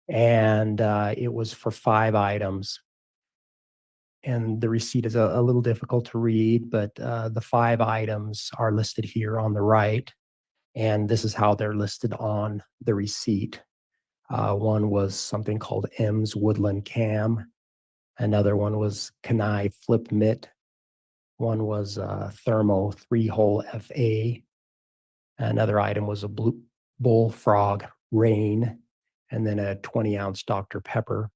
And it was for 5 items. And the receipt is a little difficult to read, but the 5 items are listed here on the right, and this is how they're listed on the receipt. One was something called M's Woodland Cam. Another one was Kenai Flip Mitt. One was Thermo 3-hole FA. Another item was a Blue Bullfrog Rain, and then a 20-ounce Dr. Pepper.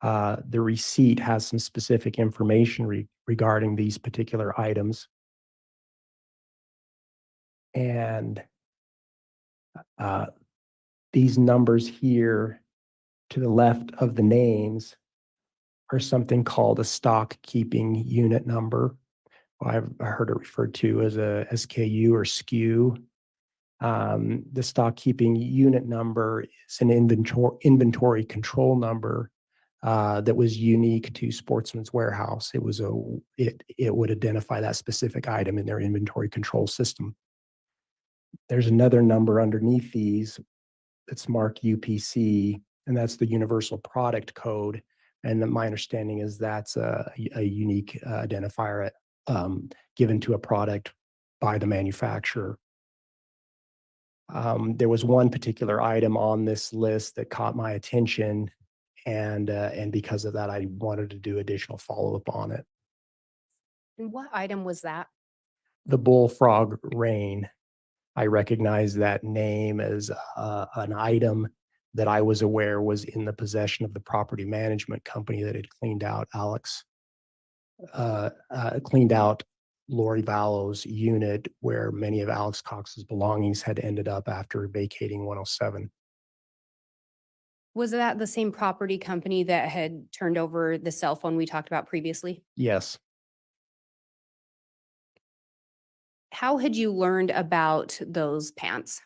The receipt has some specific information regarding these particular items. And these numbers here to the left of the names are something called a stock keeping unit number. I've heard it referred to as a SKU or SKU. The stock keeping unit number is an inventory control number that was unique to Sportsman's Warehouse. It would identify that specific item in their inventory control system. There's another number underneath these that's marked UPC, and that's the Universal Product Code. And my understanding is that's a unique identifier given to a product by the manufacturer. There was one particular item on this list that caught my attention, and because of that, I wanted to do additional follow-up on it. And what item was that? The Bullfrog Rain. I recognize that name as an item that I was aware was in the possession of the property management company that had cleaned out Lori Vallow's unit, where many of Alex Cox's belongings had ended up after vacating 107. Was that the same property company that had turned over the cell phone we talked about previously? Yes. How had you learned about those pants?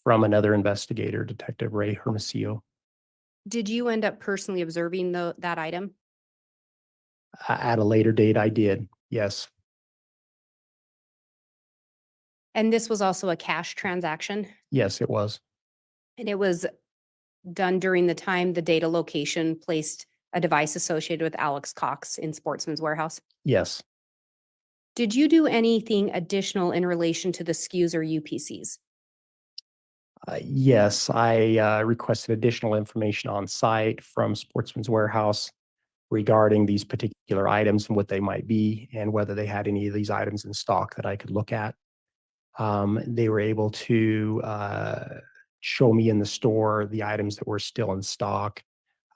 From another investigator, Detective Ray Hermosillo. Did you end up personally observing that item? At a later date, I did. Yes. And this was also a cash transaction? Yes, it was. And it was done during the time the data location placed a device associated with Alex Cox in Sportsman's Warehouse? Yes. Did you do anything additional in relation to the SKUs or UPCs? Yes, I requested additional information on site from Sportsman's Warehouse regarding these particular items and what they might be and whether they had any of these items in stock that I could look at. They were able to show me in the store the items that were still in stock.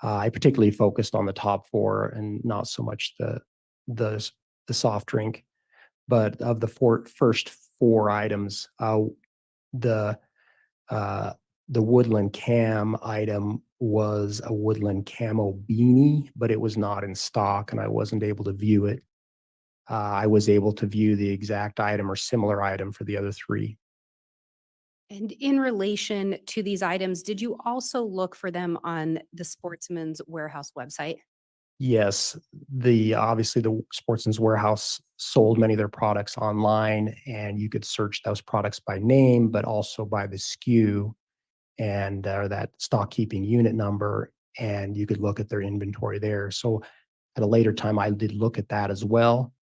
I particularly focused on the top four and not so much the soft drink. But of the first four items, the woodland cam item was a woodland camo beanie, but it was not in stock and I wasn't able to view it. I was able to view the exact item or similar item for the other three. And in relation to these items, did you also look for them on the Sportsman's Warehouse website? Yes, obviously the Sportsman's Warehouse sold many of their products online, and you could search those products by name, but also by the SKU and that stock keeping unit number, and you could look at their inventory there. So at a later time, I did look at that as well,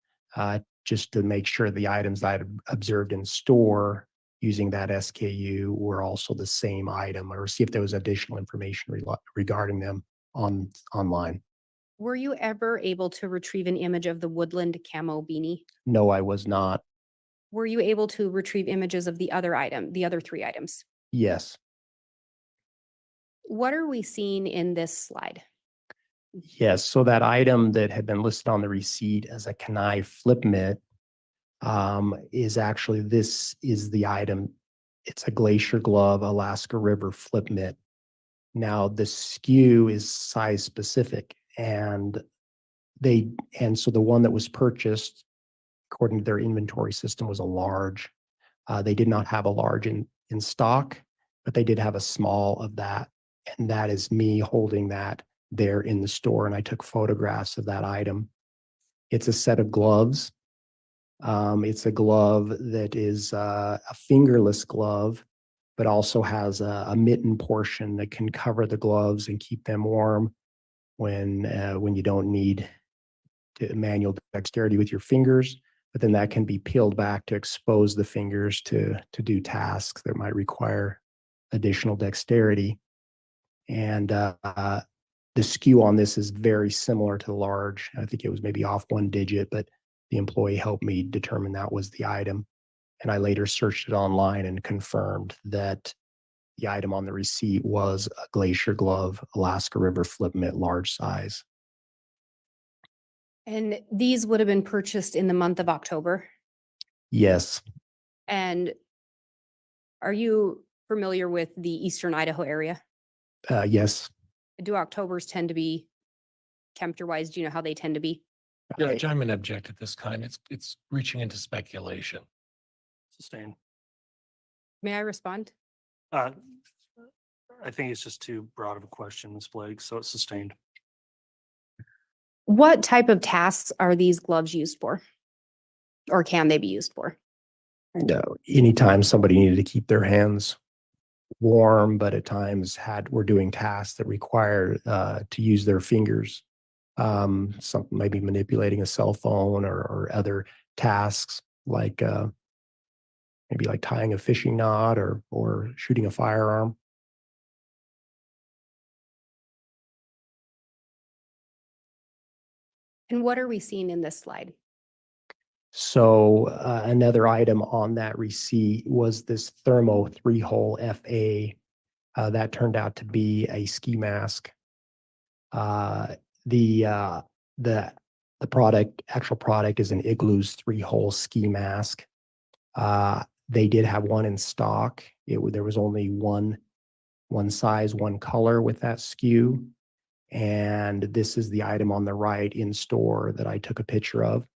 just to make sure the items I had observed in store using that SKU were also the same item, or see if there was additional information regarding them online. Were you ever able to retrieve an image of the woodland camo beanie? No, I was not. Were you able to retrieve images of the other three items? Yes. What are we seeing in this slide? Yes, so that item that had been listed on the receipt as a Kenai flip mitt this is the item. It's a Glacier Glove Alaska River flip mitt. Now the SKU is size specific, and so the one that was purchased according to their inventory system was a large. They did not have a large in stock, but they did have a small of that, and that is me holding that there in the store, and I took photographs of that item. It's a set of gloves. It's a glove that is a fingerless glove, but also has a mitten portion that can cover the gloves and keep them warm when you don't need manual dexterity with your fingers. But then that can be peeled back to expose the fingers to do tasks that might require additional dexterity. And the SKU on this is very similar to the large. I think it was maybe off one digit, but the employee helped me determine that was the item. And I later searched it online and confirmed that the item on the receipt was a Glacier Glove Alaska River flip mitt, large size. And these would have been purchased in the month of October. Yes. And are you familiar with the Eastern Idaho area? Yes. Do Octobers tend to be temperature wise? Do you know how they tend to be? Judge, I'm an object at this time. It's reaching into speculation. Sustained. May I respond? I think it's just too broad of a question, Ms. Blake, so it's sustained. What type of tasks are these gloves used for? Or can they be used for? No, anytime somebody needed to keep their hands warm, but at times were doing tasks that required to use their fingers. Some maybe manipulating a cell phone or other tasks like maybe like tying a fishing knot or shooting a firearm. And what are we seeing in this slide? So another item on that receipt was this thermo 3-hole FA. That turned out to be a ski mask. The actual product is an Igloo's 3-hole ski mask. They did have one in stock. There was only one size, one color with that SKU. And this is the item on the right in store that I took a picture of.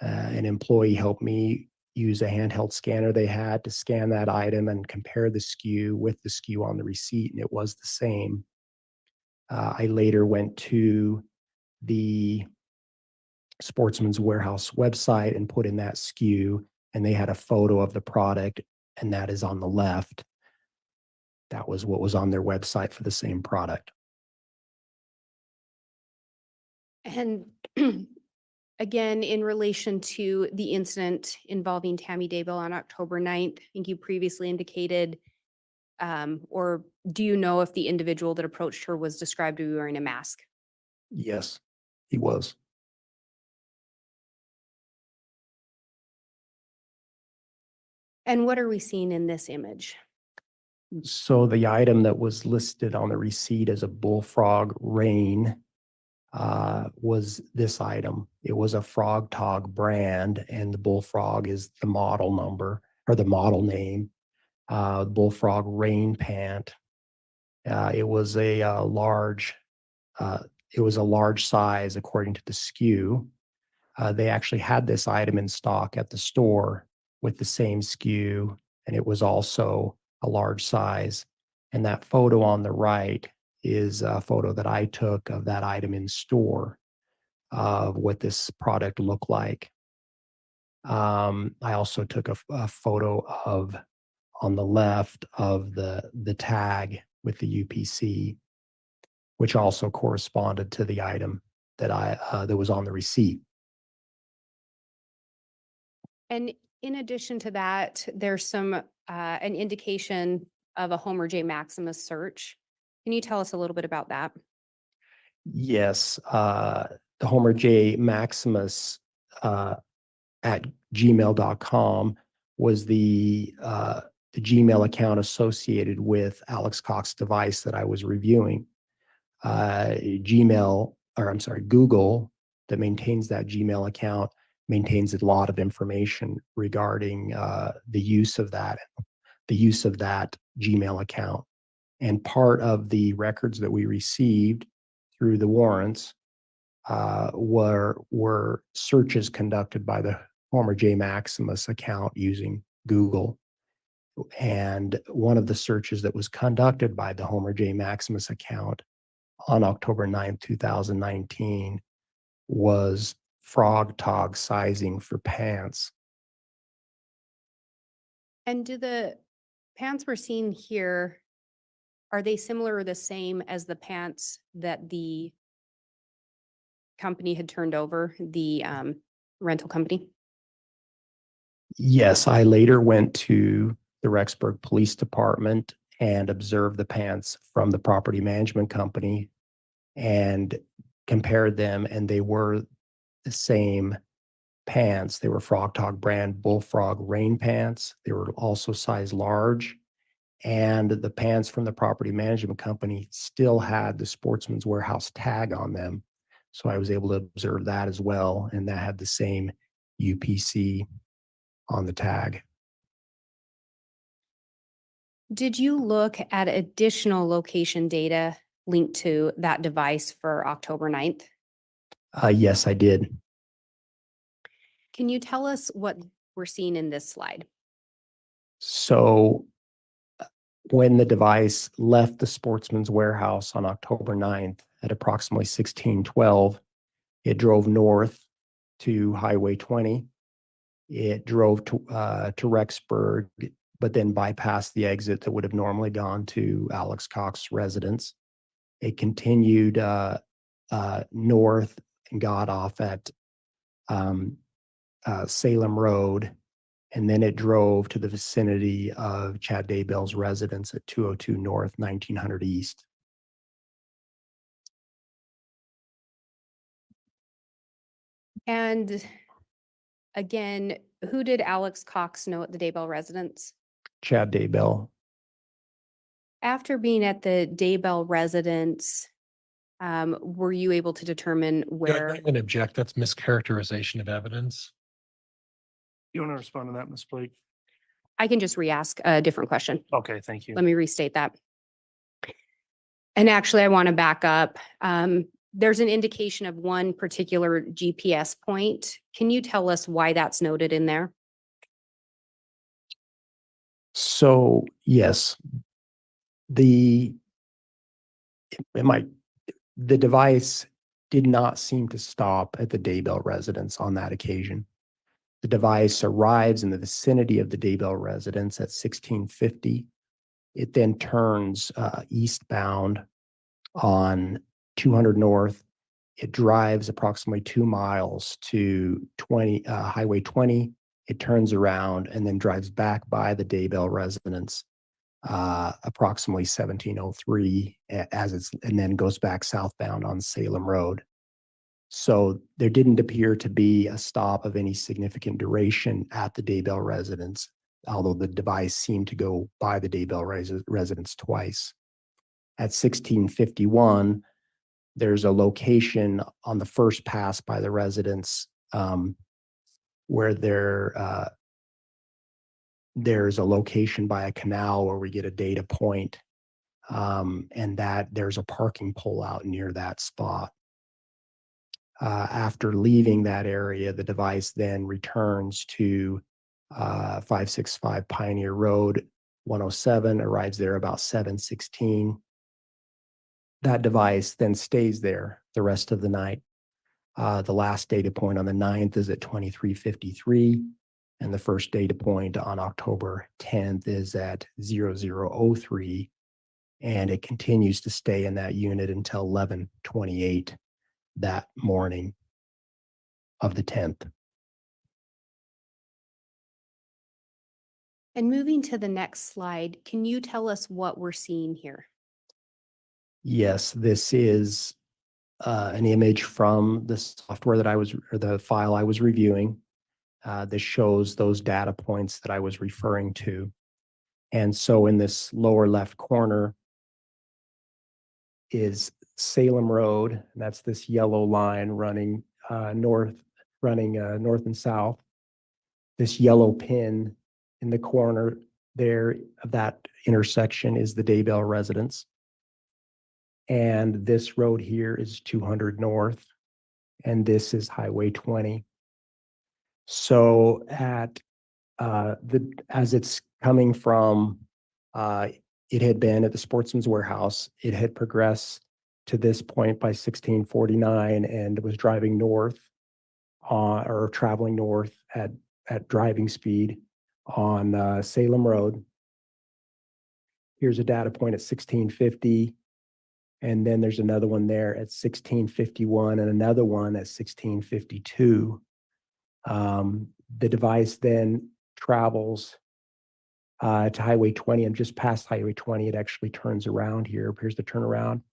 An employee helped me use a handheld scanner they had to scan that item and compare the SKU with the SKU on the receipt, and it was the same. I later went to the Sportsman's Warehouse website and put in that SKU, and they had a photo of the product, and that is on the left. That was what was on their website for the same product. And again, in relation to the incident involving Tammy Daybell on October 9th, I think you previously indicated, or do you know if the individual that approached her was described to be wearing a mask? Yes, he was. And what are we seeing in this image? So the item that was listed on the receipt as a bullfrog rain was this item. It was a Frog Tog brand, and the bullfrog is the model number or the model name. Bullfrog rain pant. It was a large. It was a large size according to the SKU. They actually had this item in stock at the store with the same SKU, and it was also a large size. And that photo on the right is a photo that I took of that item in store of what this product looked like. I also took a photo of on the left of the tag with the UPC, which also corresponded to the item that that was on the receipt. And in addition to that, there's some an indication of a Homer J. Maximus search. Can you tell us a little bit about that? Yes, the Homer J. Maximus at gmail.com was the Gmail account associated with Alex Cox's device that I was reviewing. Google that maintains that Gmail account maintains a lot of information regarding the use of that Gmail account. And part of the records that we received through the warrants were searches conducted by the Homer J. Maximus account using Google. And one of the searches that was conducted by the Homer J. Maximus account on October 9th, 2019 was Frog Tog sizing for pants. And do the pants we're seeing here, are they similar or the same as the pants that the company had turned over, the rental company? Yes, I later went to the Rexburg Police Department and observed the pants from the property management company and compared them, and they were the same pants. They were Frog Tog brand Bullfrog rain pants. They were also size large. And the pants from the property management company still had the Sportsman's Warehouse tag on them. So I was able to observe that as well. And that had the same UPC on the tag. Did you look at additional location data linked to that device for October 9th? Yes, I did. Can you tell us what we're seeing in this slide? So when the device left the Sportsman's Warehouse on October 9th at approximately 1612, It drove north to Highway 20. It drove to Rexburg, but then bypassed the exit that would have normally gone to Alex Cox's residence. It continued north and got off at Salem Road, and then it drove to the vicinity of Chad Daybell's residence at 202 North, 1900 East. And again, who did Alex Cox know at the Daybell residence? Chad Daybell. After being at the Daybell residence, were you able to determine Yeah, where? I'm gonna object. That's mischaracterization of evidence. You want to respond to that, Ms. Blake? I can just re-ask a different question. Okay, thank you. Let me restate that. And actually, I want to back up. There's an indication of one particular GPS point. Can you tell us why that's noted in there? So yes, the device did not seem to stop at the Daybell residence on that occasion. The device arrives in the vicinity of the Daybell residence at 1650. It then turns eastbound on 200 North. It drives approximately 2 miles to Highway 20. It turns around and then drives back by the Daybell residence, approximately 1703 and then goes back southbound on Salem Road. So there didn't appear to be a stop of any significant duration at the Daybell residence, although the device seemed to go by the Daybell residence twice. At 1651, there's a location on the first pass by the residence where there's a location by a canal where we get a data point, and that there's a parking pole out near that spot. After leaving that area, the device then returns to 565 Pioneer Road, 107, arrives there about 7:16. That device then stays there the rest of the night. The last data point on the 9th is at 23:53, and the first data point on October 10th is at 00:03, and it continues to stay in that unit until 11:28 that morning of the 10th. And moving to the next slide, can you tell us what we're seeing here? Yes, this is an image from the software that or the file I was reviewing. This shows those data points that I was referring to. And so in this lower left corner is Salem Road. And that's this yellow line running north and south. This yellow pin in the corner there of that intersection is the Daybell residence. And this road here is 200 North, and this is Highway 20. So as it's coming from, it had been at the Sportsman's Warehouse. It had progressed to this point by 1649 and was driving north or traveling north at driving speed on Salem Road. Here's a data point at 1650. And then there's another one there at 1651 and another one at 1652. The device then travels to Highway 20, and just past Highway 20, it actually turns around here, appears to turn around,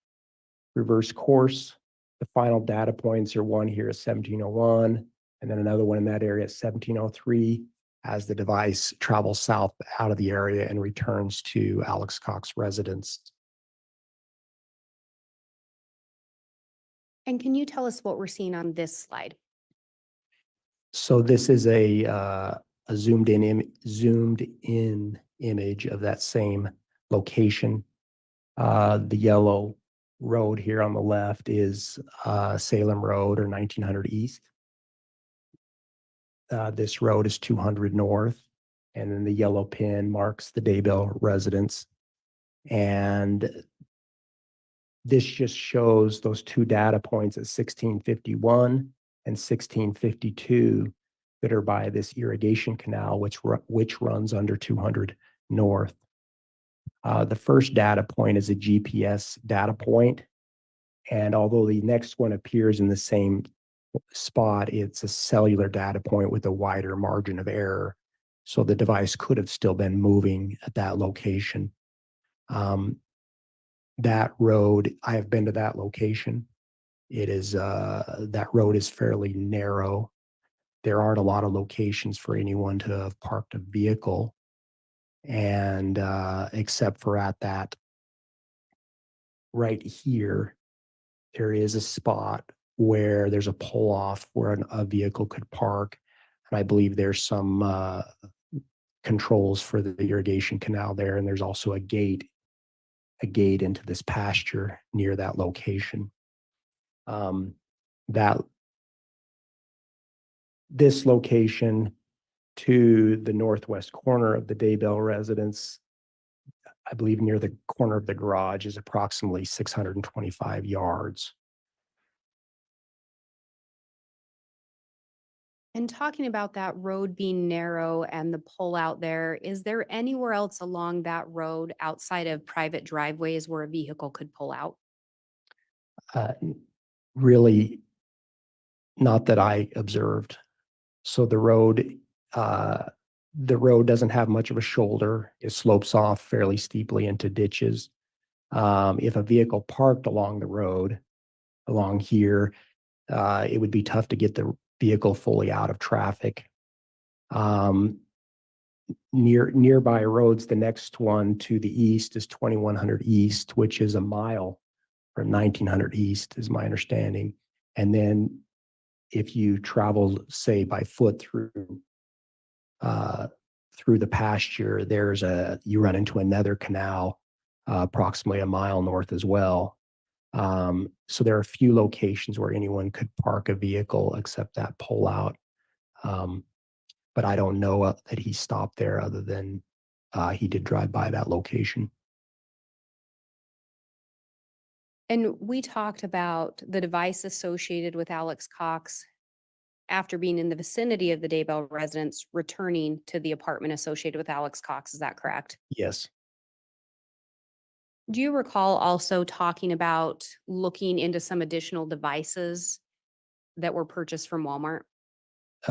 reverse course. The final data points are one here at 1701, and then another one in that area at 1703, as the device travels south out of the area and returns to Alex Cox's residence. And can you tell us what we're seeing on this slide? So this is a zoomed in image of that same location. The yellow road here on the left is Salem Road or 1900 East. This road is 200 North, and then the yellow pin marks the Daybell residence. And This just shows those two data points at 1651 and 1652 that are by this irrigation canal, which runs under 200 north. The first data point is a GPS data point, and although the next one appears in the same spot, it's a cellular data point with a wider margin of error. So the device could have still been moving at that location. That road, I have been to that location. It is, that road is fairly narrow. There aren't a lot of locations for anyone to have parked a vehicle. And except for at that right here, there is a spot where there's a pull off where a vehicle could park. And I believe there's some controls for the irrigation canal there. And there's also a gate into this pasture near that location. This location to the northwest corner of the Daybell residence, I believe near the corner of the garage, is approximately 625 yards. And talking about that road being narrow and the pull out there, is there anywhere else along that road outside of private driveways where a vehicle could pull out? Really, not that I observed. So the road doesn't have much of a shoulder. It slopes off fairly steeply into ditches. If a vehicle parked along the road, along here, it would be tough to get the vehicle fully out of traffic. Nearby roads, the next one to the east is 2100 East, which is a mile from 1900 East, is my understanding. And then if you travel, say, by foot through the pasture, you run into another canal approximately a mile north as well. So there are a few locations where anyone could park a vehicle except that pull out. But I don't know that he stopped there other than he did drive by that location. And we talked about the device associated with Alex Cox after being in the vicinity of the Daybell residence, returning to the apartment associated with Alex Cox. Is that correct? Yes. Do you recall also talking about looking into some additional devices that were purchased from Walmart?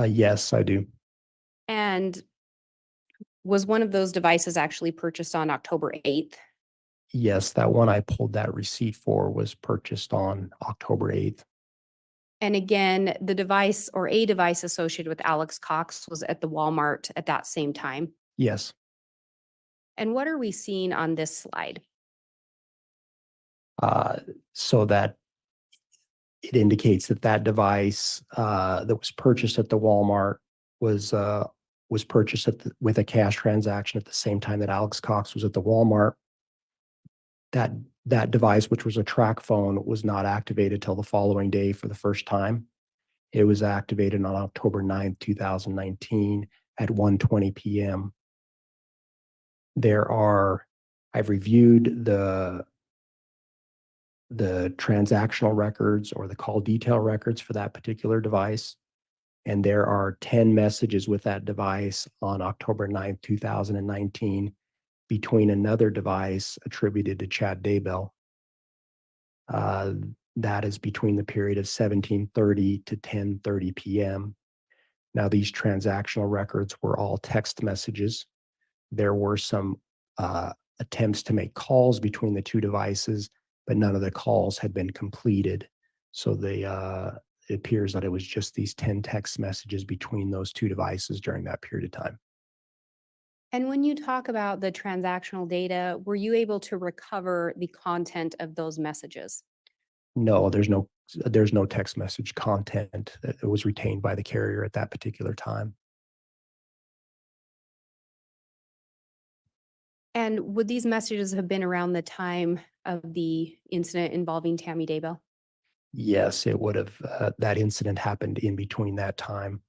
Yes, I do. And was one of those devices actually purchased on October 8th? Yes, that one I pulled that receipt for was purchased on October 8th. And again, the device or a device associated with Alex Cox was at the Walmart at that same time. Yes. And what are we seeing on this slide? So that it indicates that device that was purchased at the Walmart was purchased with a cash transaction at the same time that Alex Cox was at the Walmart. That device, which was a track phone, was not activated till the following day for the first time. It was activated on October 9th, 2019 at 1:20 p.m. I've reviewed the transactional records or the call detail records for that particular device. And there are 10 messages with that device on October 9th, 2019 between another device attributed to Chad Daybell. That is between the period of 1730 to 10:30 p.m. Now, these transactional records were all text messages. There were some attempts to make calls between the two devices, but none of the calls had been completed. So it appears that it was just these 10 text messages between those two devices during that period of time. And when you talk about the transactional data, were you able to recover the content of those messages? No, there's no text message content that was retained by the carrier at that particular time. And would these messages have been around the time of the incident involving Tammy Daybell? Yes, it would have. That incident happened in between that time.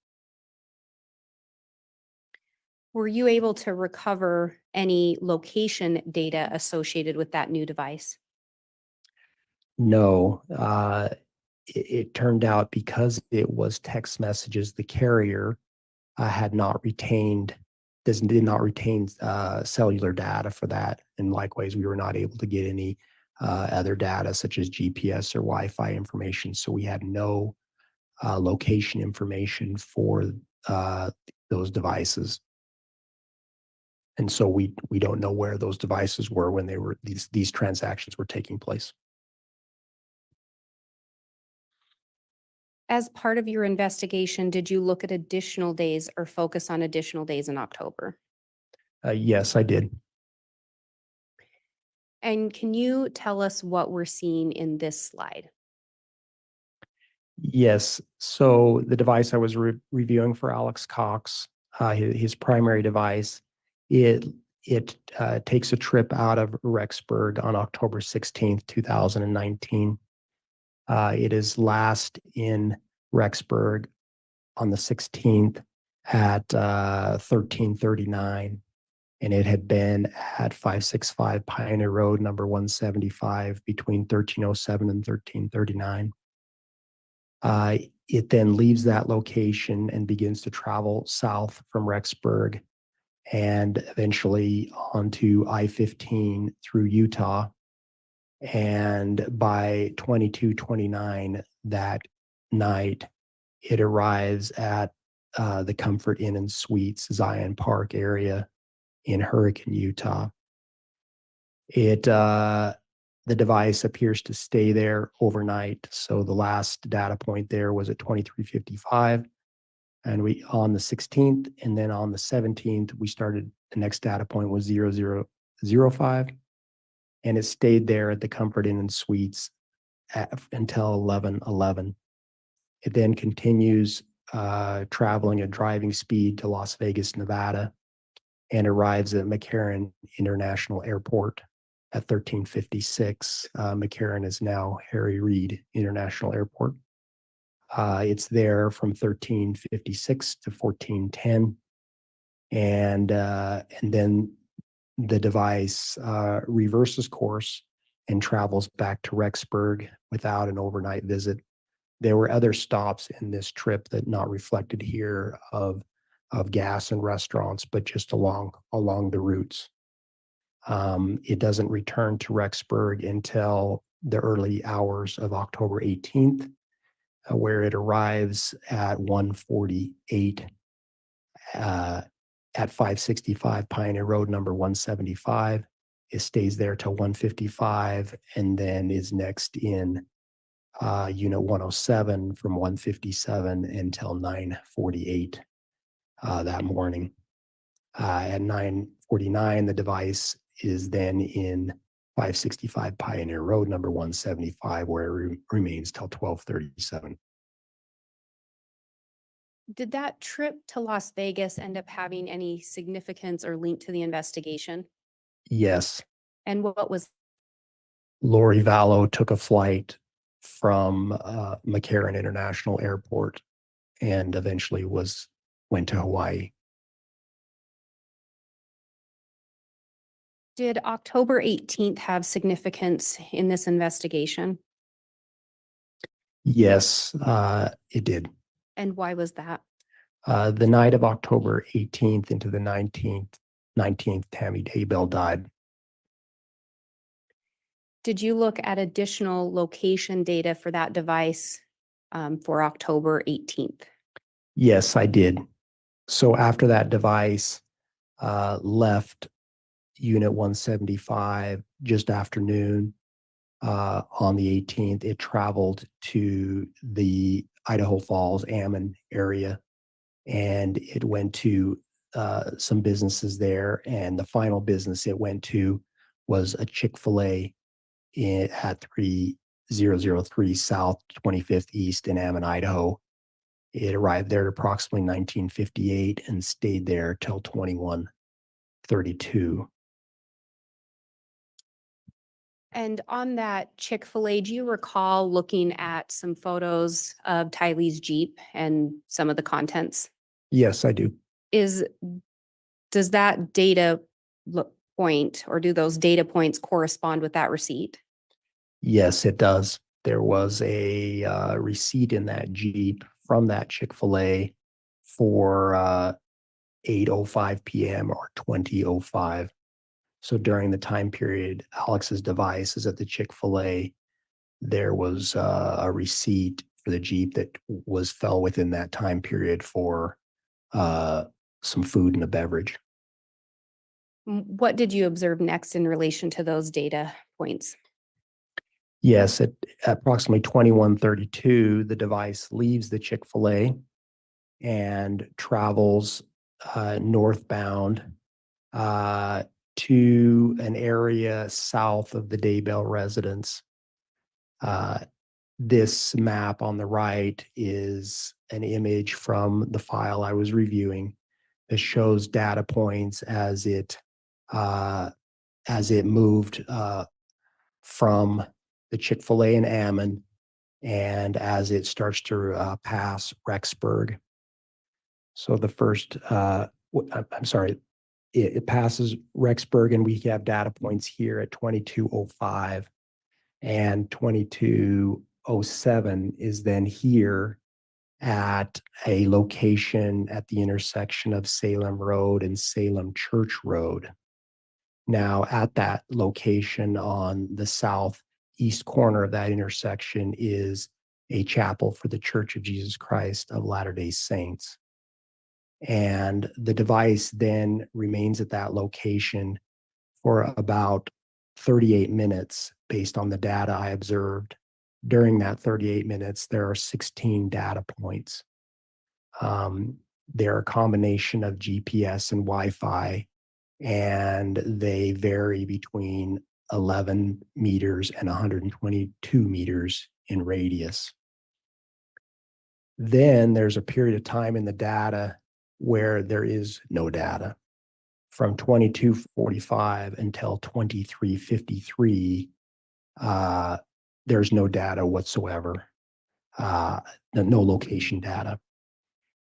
Were you able to recover any location data associated with that new device? No, it turned out because it was text messages, the carrier had not retained, did not retain cellular data for that. And likewise, we were not able to get any other data such as GPS or Wi-Fi information. So we had no location information for those devices. And so we don't know where those devices were when they were these transactions were taking place. As part of your investigation, did you look at additional days or focus on additional days in October? Yes, I did. And can you tell us what we're seeing in this slide? Yes. So the device I was reviewing for Alex Cox, his primary device, it takes a trip out of Rexburg on October 16th, 2019. It is last in Rexburg on the 16th at 1339. And it had been at 565 Pioneer Road, number 175, between 1307 and 1339. It then leaves that location and begins to travel south from Rexburg and eventually onto I-15 through Utah. And by 22:29 that night, it arrives at the Comfort Inn and Suites, Zion Park area in Hurricane, Utah. The device appears to stay there overnight. So the last data point there was at 23:55, and we on the 16th, and then on the 17th, we started. The next data point was 0005, and it stayed there at the Comfort Inn and Suites until 11:11. It then continues traveling at driving speed to Las Vegas, Nevada, and arrives at McCarran International Airport at 13:56. McCarran is now Harry Reid International Airport. It's there from 13:56 to 14:10. And then the device reverses course and travels back to Rexburg without an overnight visit. There were other stops in this trip that not reflected here of gas and restaurants, but just along the routes. It doesn't return to Rexburg until the early hours of October 18th, where it arrives at 1:48 at 565 Pioneer Road, number 175. It stays there till 1:55 and then is next in Unit 107 from 1:57 until 9:48 that morning. At 9:49, the device is then in 565 Pioneer Road, number 175, where it remains till 12:37. Did that trip to Las Vegas end up having any significance or link to the investigation? Yes, And what was, Lori Vallow took a flight from McCarran International Airport and eventually went to Hawaii. did October 18th have significance in this investigation? Yes, it did. And why was that? The night of October 18th into the 19th, Tammy Daybell died. Did you look at additional location data for that device for October 18th? Yes, I did. So after that device left Unit 175 just after noon on the 18th, it traveled to the Idaho Falls, Ammon area, and it went to some businesses there. And the final business it went to was a Chick-fil-A at 3003 South 25th East in Ammon, Idaho. It arrived there at approximately 1958 and stayed there till 21:32. And on that Chick-fil-A, do you recall looking at some photos of Tylee's Jeep and some of the contents? Yes, I do. Does that data point or do those data points correspond with that receipt? Yes, it does. There was a receipt in that Jeep from that Chick-fil-A for 8:05 PM or 20:05. So during the time period, Alex's device is at the Chick-fil-A. There was a receipt for the Jeep that fell within that time period for some food and a beverage. What did you observe next in relation to those data points? Yes, at approximately 21:32, the device leaves the Chick-fil-A and travels northbound to an area south of the Daybell residence. This map on the right is an image from the file I was reviewing that shows data points as it moved from the Chick-fil-A in Ammon and as it starts to pass Rexburg. So the first, I'm sorry, it passes Rexburg and we have data points here at 22:05 and 22:07 is then here at a location at the intersection of Salem Road and Salem Church Road. Now, at that location on the southeast corner of that intersection is a chapel for the Church of Jesus Christ of Latter-day Saints. And the device then remains at that location for about 38 minutes based on the data I observed. During that 38 minutes, there are 16 data points. They're a combination of GPS and Wi-Fi, and they vary between 11 meters and 122 meters in radius. Then there's a period of time in the data where there is no data. From 22:45 until 23:53, there's no data whatsoever, no location data.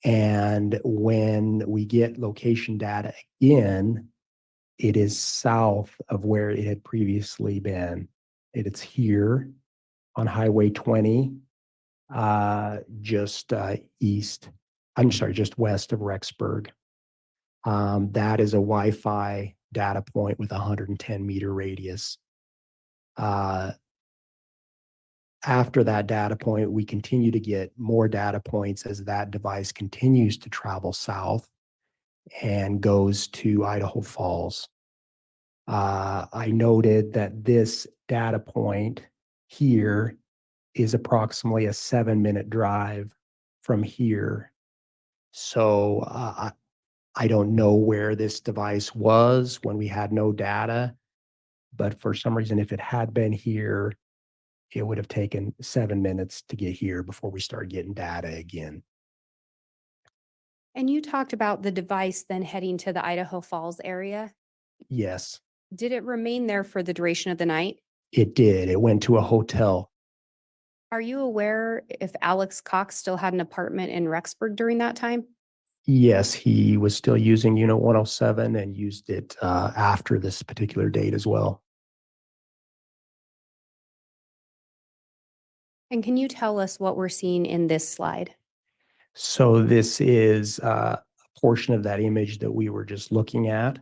And when we get location data again, it is south of where it had previously been. It's here on Highway 20, just west of Rexburg. That is a Wi-Fi data point with a 110-meter radius. After that data point, we continue to get more data points as that device continues to travel south and goes to Idaho Falls. I noted that this data point here is approximately a 7-minute drive from here. So I don't know where this device was when we had no data, but for some reason, if it had been here, it would have taken 7 minutes to get here before we started getting data again. And you talked about the device then heading to the Idaho Falls area. Yes, Did it remain there for the duration of the night? it did. It went to a hotel. Are you aware if Alex Cox still had an apartment in Rexburg during that time? Yes, he was still using Unit 107 and used it after this particular date as well. And can you tell us what we're seeing in this slide? So this is a portion of that image that we were just looking at.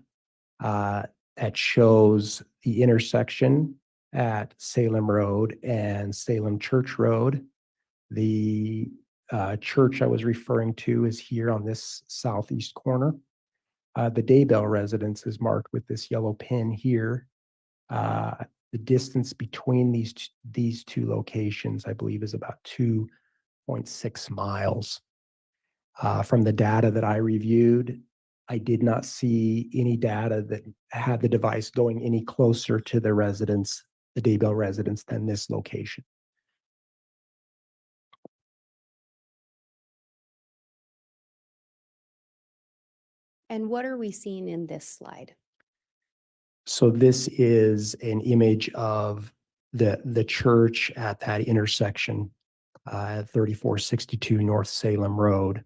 That shows the intersection at Salem Road and Salem Church Road. The church I was referring to is here on this southeast corner. The Daybell residence is marked with this yellow pin here. The distance between these two locations, I believe, is about 2.6 miles. From the data that I reviewed, I did not see any data that had the device going any closer to the residence, the Daybell residence, than this location. And what are we seeing in this slide? So this is an image of the church at that intersection at 3462 North Salem Road.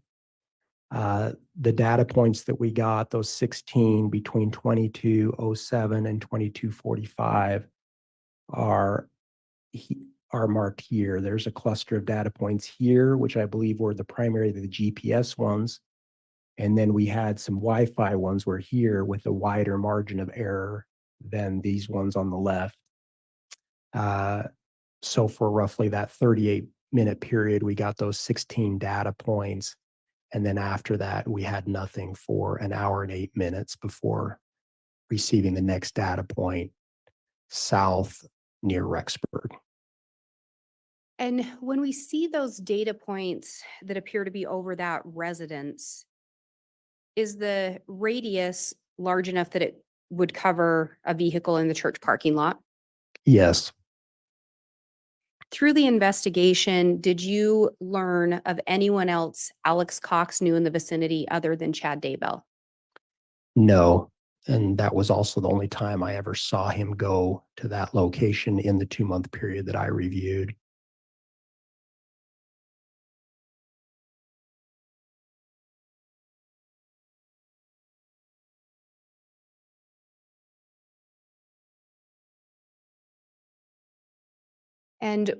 The data points that we got, those 16 between 22:07 and 22:45, are are marked here. There's a cluster of data points here, which I believe were the GPS ones. And then we had some Wi-Fi ones were here with a wider margin of error than these ones on the left. So for roughly that 38-minute period, we got those 16 data points. And then after that, we had nothing for an hour and 8 minutes before receiving the next data point south near Rexburg. And when we see those data points that appear to be over that residence, is the radius large enough that it would cover a vehicle in the church parking lot? Yes. Through the investigation, did you learn of anyone else Alex Cox knew in the vicinity other than Chad Daybell? No. And that was also the only time I ever saw him go to that location in the 2-month period that I reviewed. And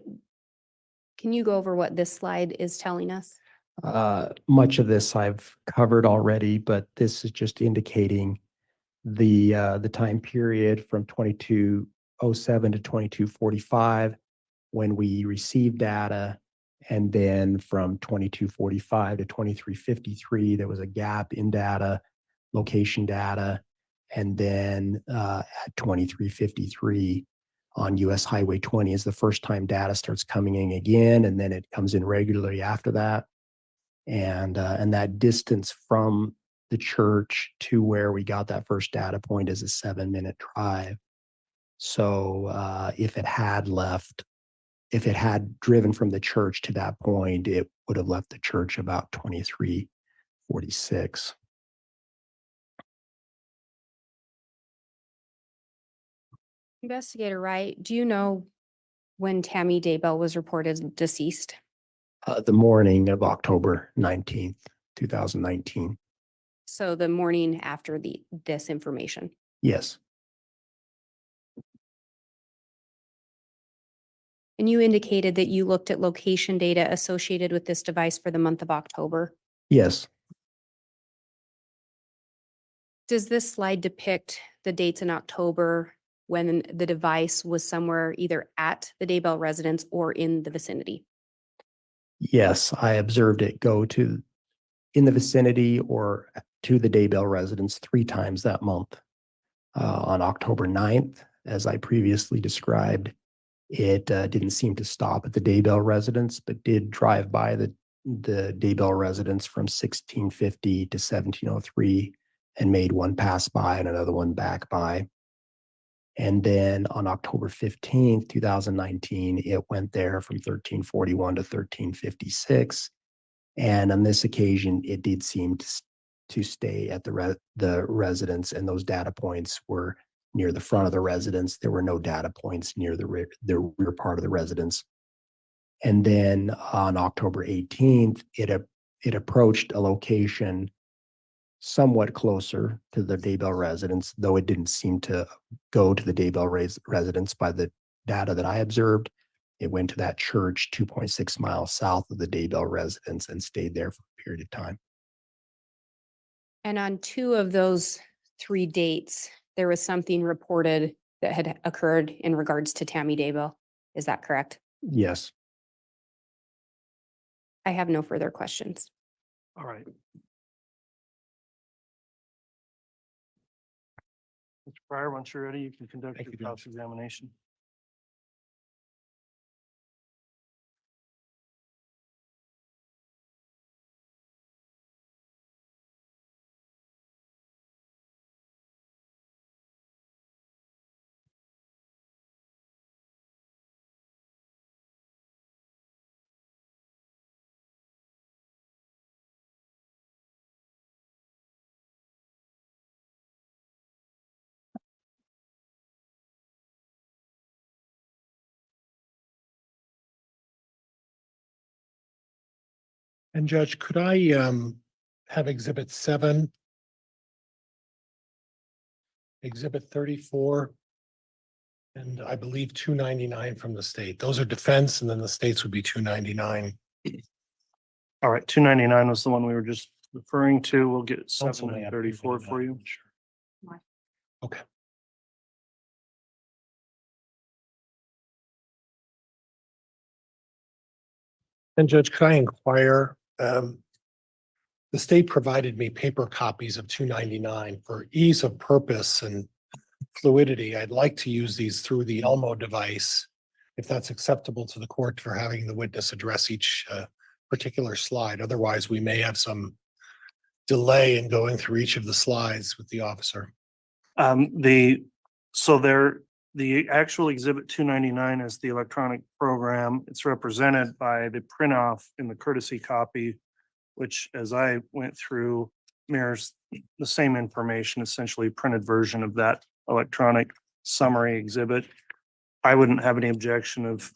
can you go over what this slide is telling us? Much of this I've covered already, but this is just indicating the time period from 2207 to 2245 when we received data, and then from 2245 to 2353 there was a gap in data, location data, and then at 2353 on US Highway 20 is the first time data starts coming in again, and then it comes in regularly after that. And that distance from the church to where we got that first data point is a 7-minute drive. So if it had driven from the church to that point, it would have left the church about 2346. Investigator Wright, do you know when Tammy Daybell was reported deceased? The morning of October 19th, 2019. So the morning after this information. Yes. And you indicated that you looked at location data associated with this device for the month of October. Yes. Does this slide depict the dates in October when the device was somewhere either at the Daybell residence or in the vicinity? Yes, I observed it go to in the vicinity or to the Daybell residence 3 times that month. On October 9th, as I previously described, it didn't seem to stop at the Daybell residence, but did drive by the Daybell residence from 1650 to 1703 and made one pass by and another one back by. And then on October 15th, 2019, it went there from 1341 to 1356. And on this occasion, it did seem to stay at the residence, and those data points were near the front of the residence. There were no data points near the rear part of the residence. And then on October 18th, it approached a location somewhat closer to the Daybell residence, though it didn't seem to go to the Daybell residence by the data that I observed. It went to that church 2.6 miles south of the Daybell residence and stayed there for a period of time. And on 2 of those 3 dates, there was something reported that had occurred in regards to Tammy Daybell. Is that correct? Yes. I have no further questions. All right. Mr. Pryor, once you're ready, you can conduct Thank your you, Judge. cross-examination. And Judge, could I have Exhibit 7, Exhibit 34, And I believe 299 from the state. Those are defense, and then the states would be 299. All right, 299 was the one we were just referring to. We'll get Also 7 may and have 34 for you. 299, sure. Okay. And Judge, could I inquire, the state provided me paper copies of 299 for ease of purpose and fluidity. I'd like to use these through the Elmo device, if that's acceptable to the court, for having the witness address each particular slide. Otherwise, we may have some delay in going through each of the slides with the officer. The actual exhibit 299 is the electronic program. It's represented by the print off in the courtesy copy, which, as I went through, mirrors the same information, essentially printed version of that electronic summary exhibit. I wouldn't have any objection of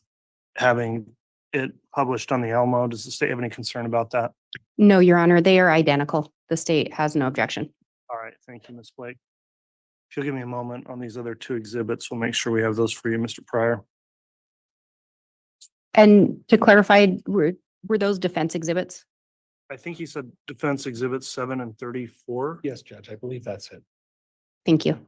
having it published on the Elmo. Does the state have any concern about that? No, Your Honor, they are identical. The state has no objection. All right, thank you, Ms. Blake. If you'll give me a moment on these other two exhibits, we'll make sure we have those for you, Mr. Pryor. And to clarify, were those defense exhibits? I think he said defense exhibits 7 and 34. Yes, Judge, I believe that's it. Thank you.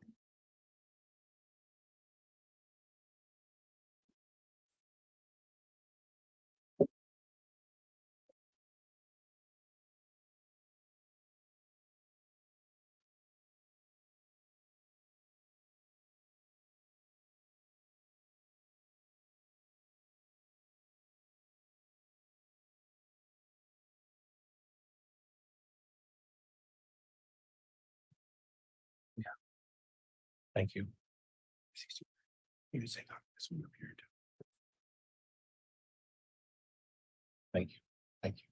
Thank you. You can say this one up here too. Thank you. Thank you.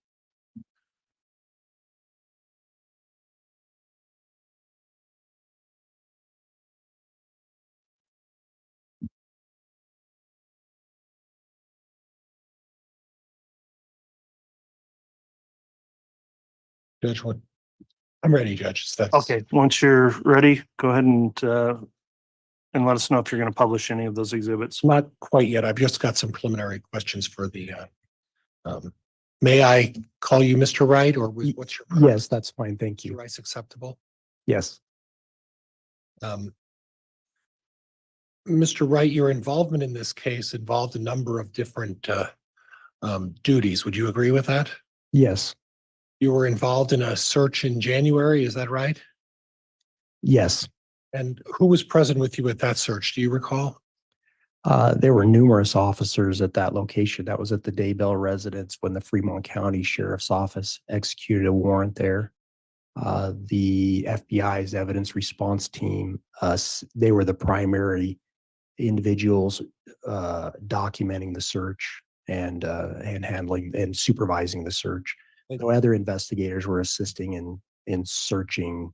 Judge, what? I'm ready, Judge. That's Okay, once you're ready, go ahead and let us know if you're going to publish any of those exhibits. not quite yet. I've just got some preliminary questions for the, may I call you Mr. Wright, or what's your? Yes, that's fine. Thank Mr. you. Wright's acceptable? Yes. Mr. Wright, your involvement in this case involved a number of different duties. Would you agree with that? Yes. You were involved in a search in January, is that right? Yes. And who was present with you at that search? Do you recall? There were numerous officers at that location. That was at the Daybell residence when the Fremont County Sheriff's Office executed a warrant there. The FBI's evidence response team, they were the primary individuals documenting the search and handling and supervising the search. So other investigators were assisting in searching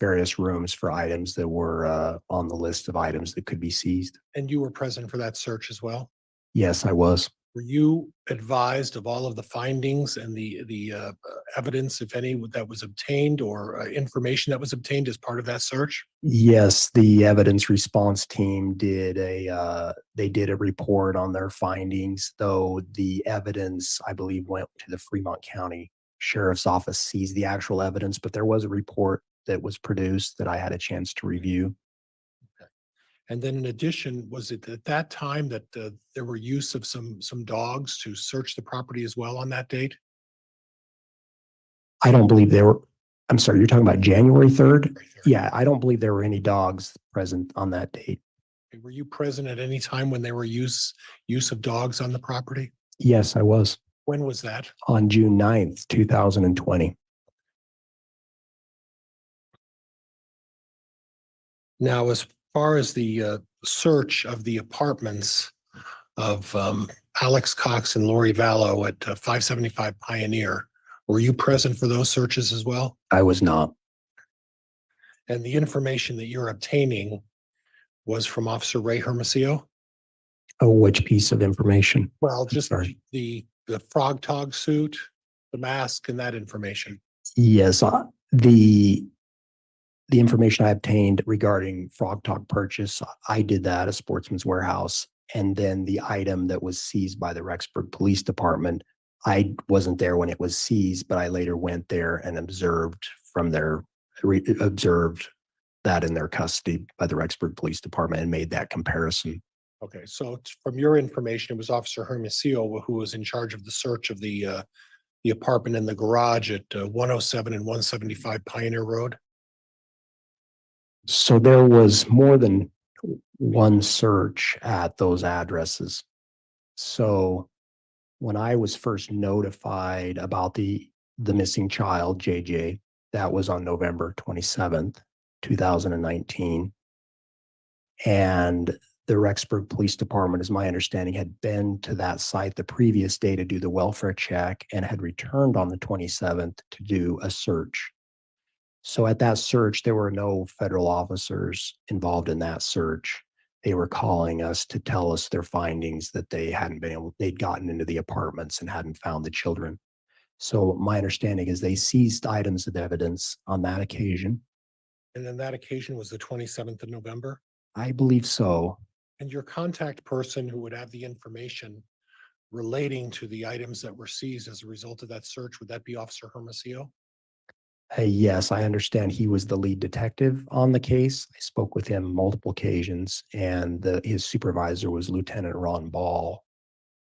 various rooms for items that were on the list of items that could be seized. And you were present for that search as well? Yes, I was. Were you advised of all of the findings and the evidence, if any, that was obtained, or information that was obtained as part of that search? Yes, the evidence response team did they did a report on their findings, though the evidence, I believe, went to the Fremont County Sheriff's Office, seized the actual evidence, but there was a report that was produced that I had a chance to review. And then in addition, was it at that time that there were use of some dogs to search the property as well on that date? I don't believe there were, I'm sorry, you're talking about January 3rd? Yeah, I don't believe there were any dogs present on that date. Were you present at any time when there were use of dogs on the property? Yes, I was. When was that? On June 9th, 2020. Now, as far as the search of the apartments of Alex Cox and Lori Vallow at 575 Pioneer, were you present for those searches as well? I was not. And the information that you're obtaining was from Officer Ray Hermosillo? Oh, which piece of information? Well, just Sorry. the frog tog suit, the mask, and that information. Yes, the information I obtained regarding Frog Talk purchase, I did that at Sportsman's Warehouse. And then the item that was seized by the Rexburg Police Department, I wasn't there when it was seized, but I later went there and observed observed that in their custody by the Rexburg Police Department and made that comparison. Okay, so from your information, it was Officer Hermosillo who was in charge of the search of the apartment in the garage at 107 and 175 Pioneer Road. So there was more than one search at those addresses. So when I was first notified about the missing child, JJ, that was on November 27th, 2019. And the Rexburg Police Department, as my understanding, had been to that site the previous day to do the welfare check and had returned on the 27th to do a search. So at that search, there were no federal officers involved in that search. They were calling us to tell us their findings that they'd gotten into the apartments and hadn't found the children. So my understanding is they seized items of evidence on that occasion. And then that occasion was the 27th of November. I believe so. And your contact person who would have the information relating to the items that were seized as a result of that search, would that be Officer Hermosillo? Yes, I understand he was the lead detective on the case. I spoke with him multiple occasions, and his supervisor was Lieutenant Ron Ball.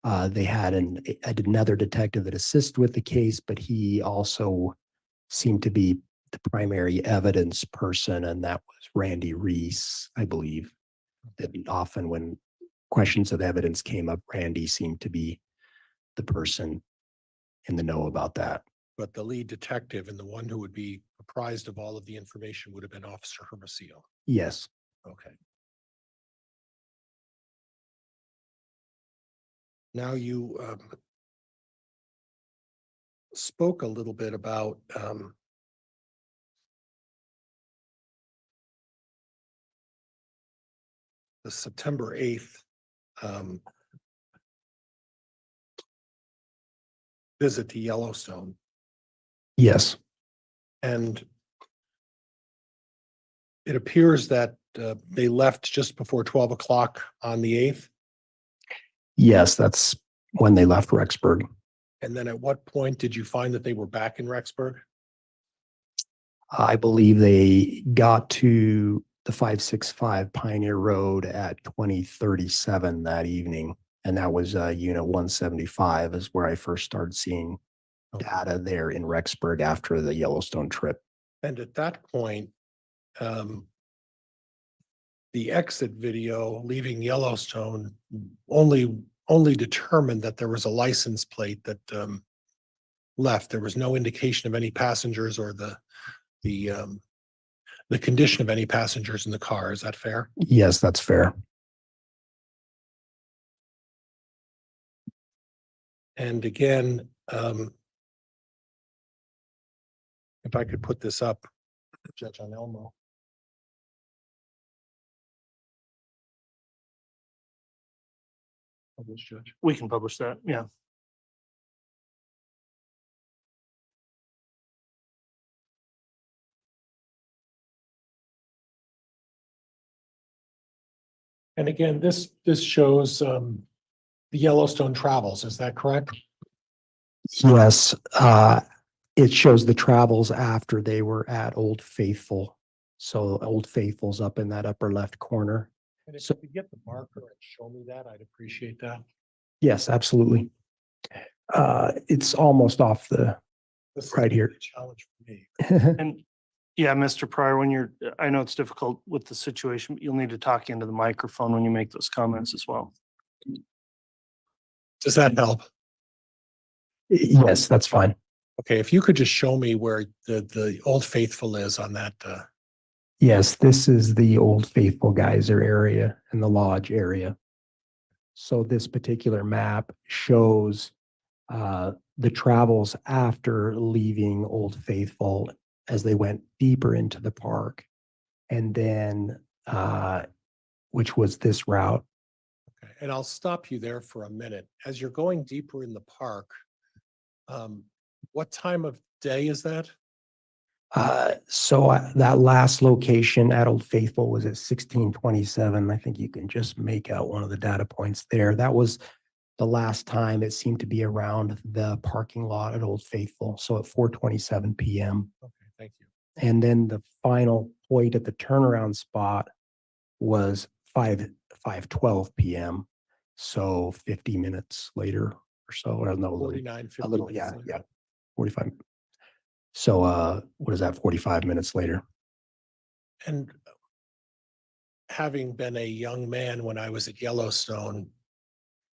They had another detective that assisted with the case, but he also seemed to be the primary evidence person, and that was Randy Reese, I believe. That often when questions of evidence came up, Randy seemed to be the person in the know about that. But the lead detective and the one who would be apprised of all of the information would have been Officer Hermosillo. Yes. Okay. Now you spoke a little bit about the September 8th visit to Yellowstone. Yes. And it appears that they left just before 12 o'clock on the 8th. Yes, that's when they left Rexburg. And then at what point did you find that they were back in Rexburg? I believe they got to the 565 Pioneer Road at 2037 that evening. And that was unit 175 is where I first started seeing data there in Rexburg after the Yellowstone trip. And at that point, the exit video leaving Yellowstone only determined that there was a license plate that left. There was no indication of any passengers or the condition of any passengers in the car. Is that fair? Yes, that's fair. And again, if I could put this up, Judge Anelmo. Publish, Judge. We can publish that, yeah. And again, this shows the Yellowstone travels. Is that correct? Yes, it shows the travels after they were at Old Faithful. So Old Faithful's up in that upper left corner. And if you could get the marker and show me that, I'd appreciate that. Yes, absolutely. It's almost off the This is right here. a challenge for me. And yeah, Mr. Pryor, I know it's difficult with the situation, but you'll need to talk into the microphone when you make those comments as well. Does that help? Yes, that's fine. Okay, if you could just show me where the Old Faithful is on that. Yes, this is the Old Faithful Geyser area and the lodge area. So this particular map shows the travels after leaving Old Faithful as they went deeper into the park. And then, which was this route. Okay, and I'll stop you there for a minute. As you're going deeper in the park, what time of day is that? That last location at Old Faithful was at 1627. I think you can just make out one of the data points there. That was the last time it seemed to be around the parking lot at Old Faithful. So at 4:27 PM. Okay, thank you. And then the final point at the turnaround spot was 5:12 PM. So 50 minutes later or so, or no, 49, a little, 50 yeah, minutes yeah, 45. So, what is that, 45 minutes later? And having been a young man when I was at Yellowstone,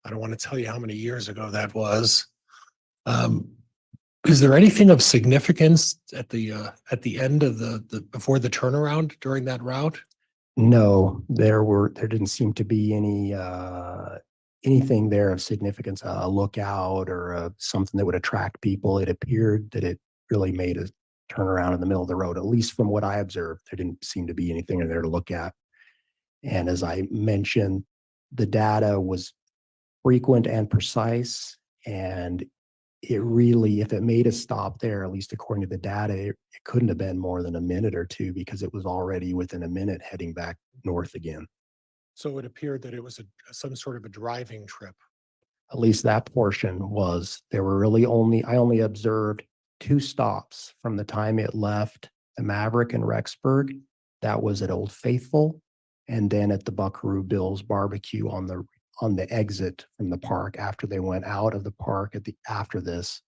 I don't want to tell you how many years ago that was. Is there anything of significance at the end of the before the turnaround during that route? No, there didn't seem to be anything there of significance, a lookout or something that would attract people. It appeared that it really made a turnaround in the middle of the road, at least from what I observed. There didn't seem to be anything in there to look at. And as I mentioned, the data was frequent and precise, and it really, if it made a stop there, at least according to the data, it couldn't have been more than a minute or two because it was already within a minute heading back north again. So it appeared that it was some sort of a driving trip. At least that portion was. There were really I only observed 2 stops from the time it left the Maverick in Rexburg. That was at Old Faithful, and then at the Buckaroo Bill's barbecue on the exit from the park after they went out of the park after this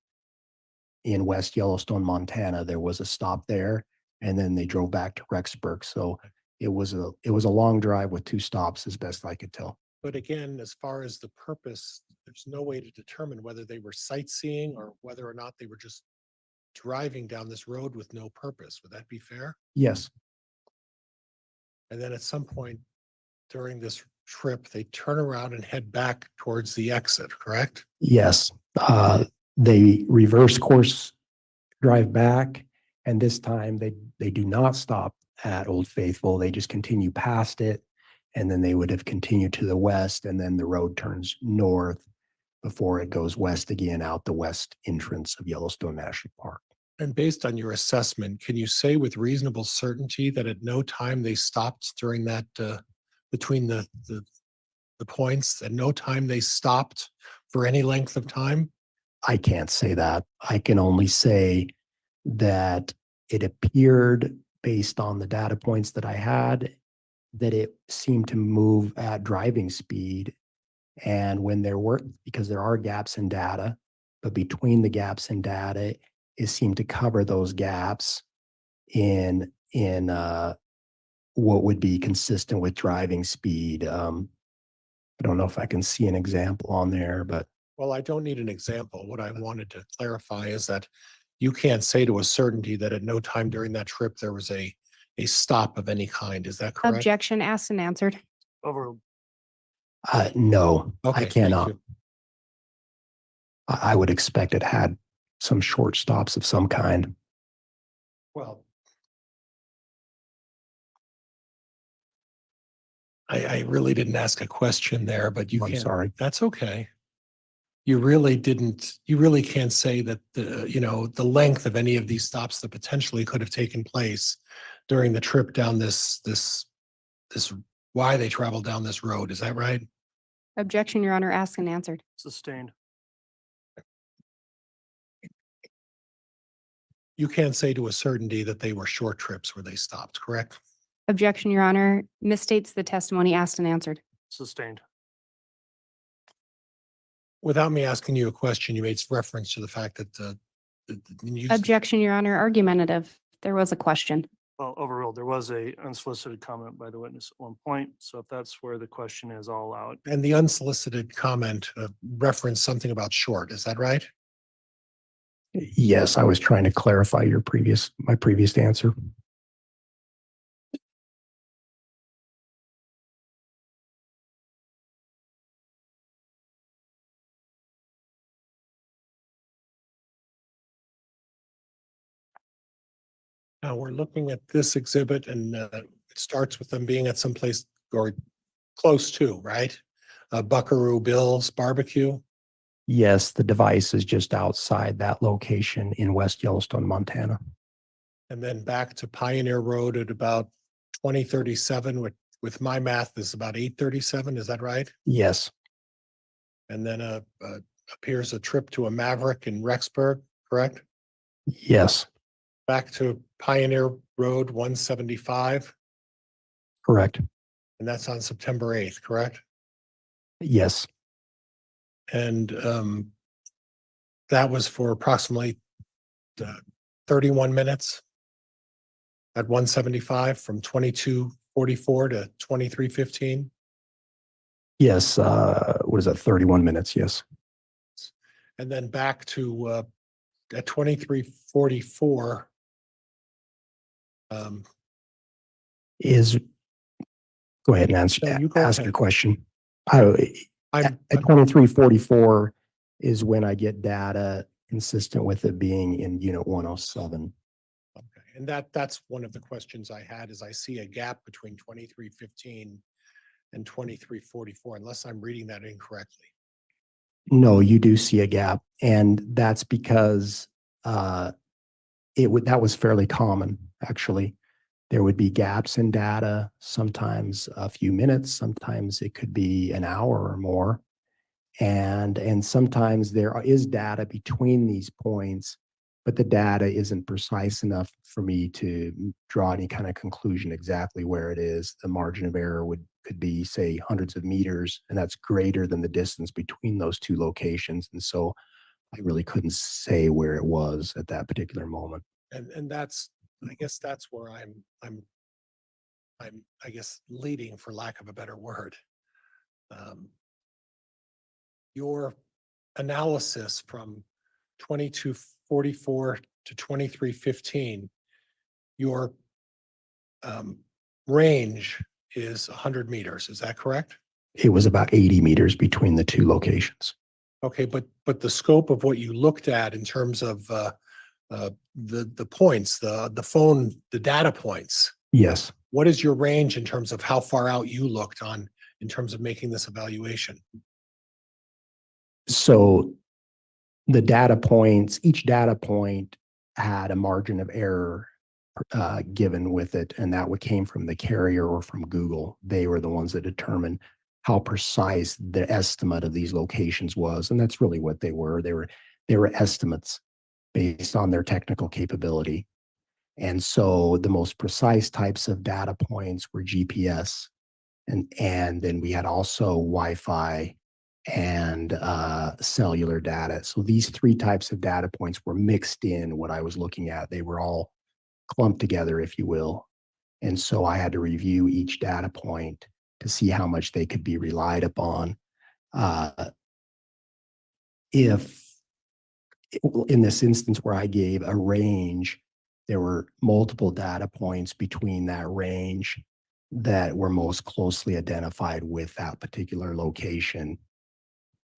in West Yellowstone, Montana. There was a stop there, and then they drove back to Rexburg. So it was a long drive with 2 stops as best I could tell. But again, as far as the purpose, there's no way to determine whether they were sightseeing or whether or not they were just driving down this road with no purpose. Would that be fair? Yes, And then at some point during this trip, they turn around and head back towards the exit, correct? yes. They reverse course, drive back, and this time they do not stop at Old Faithful. They just continue past it, and then they would have continued to the west, and then the road turns north before it goes west again out the west entrance of Yellowstone National Park. And based on your assessment, can you say with reasonable certainty that at no time they stopped during that, between the points, at no time they stopped for any length of time? I can't say that. I can only say that it appeared, based on the data points that I had, that it seemed to move at driving speed. And when because there are gaps in data, but between the gaps in data, it seemed to cover those gaps in what would be consistent with driving speed. I don't know if I can see an example on there, but Well, I don't need an example. What I wanted to clarify is that you can't say to a certainty that at no time during that trip there was a stop of any kind. Is that correct? Objection asked and answered. Overruled. no, Okay, I thank cannot. you. I would expect it had some short stops of some kind. Well, I really didn't ask a question there, but you I'm can't. sorry. That's okay. You really can't say that the length of any of these stops that potentially could have taken place during the trip down this why they traveled down this road. Is that right? Objection, Your Honor, asked and answered. Sustained. You can't say to a certainty that they were short trips where they stopped, correct? Objection, Your Honor, misstates the testimony asked and answered. Sustained. Without me asking you a question, you made reference to the fact that Objection, Your Honor, argumentative. There was a question. Well, overruled. There was a unsolicited comment by the witness at one point. So if that's where the question is, I'll allow it. and the unsolicited comment referenced something about short. Is that right? Yes, I was trying to clarify my previous answer. Now we're looking at this exhibit and it starts with them being at some place or close to, right? Buckaroo Bill's barbecue. Yes, the device is just outside that location in West Yellowstone, Montana. and then back to Pioneer Road at about 2037, with my math is about 8:37, is that right? Yes, And then appears a trip to a Maverick in Rexburg, correct? yes, Back to Pioneer Road 175, correct. and that's on September 8th, correct? Yes, And that was for approximately 31 minutes at 175 from 22:44 to 23:15. yes, what is that, 31 minutes? Yes. And then back to at 23:44. Go ahead and answer, No, you go ask ahead. your question. I'm At 23:44 is when I get data consistent with it being in unit 107. okay. And that's one of the questions I had, is I see a gap between 23:15 and 23:44, unless I'm reading that incorrectly. No, you do see a gap, and that's because that was fairly common, actually. There would be gaps in data, sometimes a few minutes, sometimes it could be an hour or more. And sometimes there is data between these points, but the data isn't precise enough for me to draw any kind of conclusion exactly where it is. The margin of error could be, say, hundreds of meters, and that's greater than the distance between those two locations. And so I really couldn't say where it was at that particular moment. And that's, I guess that's where I'm I guess leading, for lack of a better word. Your analysis from 22:44 to 23:15, your range is 100 meters. Is that correct? It was about 80 meters between the two locations. Okay, but the scope of what you looked at in terms of the points, the data points, Yes. what is your range in terms of how far out you looked on in terms of making this evaluation? So the data points, each data point had a margin of error given with it, and that came from the carrier or from Google. They were the ones that determined how precise the estimate of these locations was, and that's really what they were. They were estimates based on their technical capability. And so the most precise types of data points were GPS, and then we had also Wi-Fi and cellular data. So these three types of data points were mixed in what I was looking at. They were all clumped together, if you will. And so I had to review each data point to see how much they could be relied upon. If in this instance where I gave a range, there were multiple data points between that range that were most closely identified with that particular location.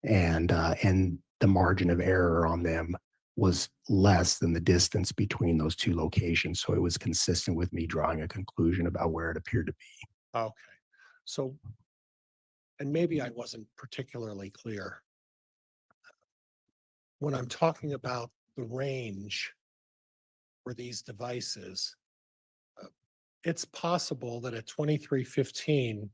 And the margin of error on them was less than the distance between those two locations. So it was consistent with me drawing a conclusion about where it appeared to be. Okay, so, and maybe I wasn't particularly clear. When I'm talking about the range for these devices, it's possible that at 23:15,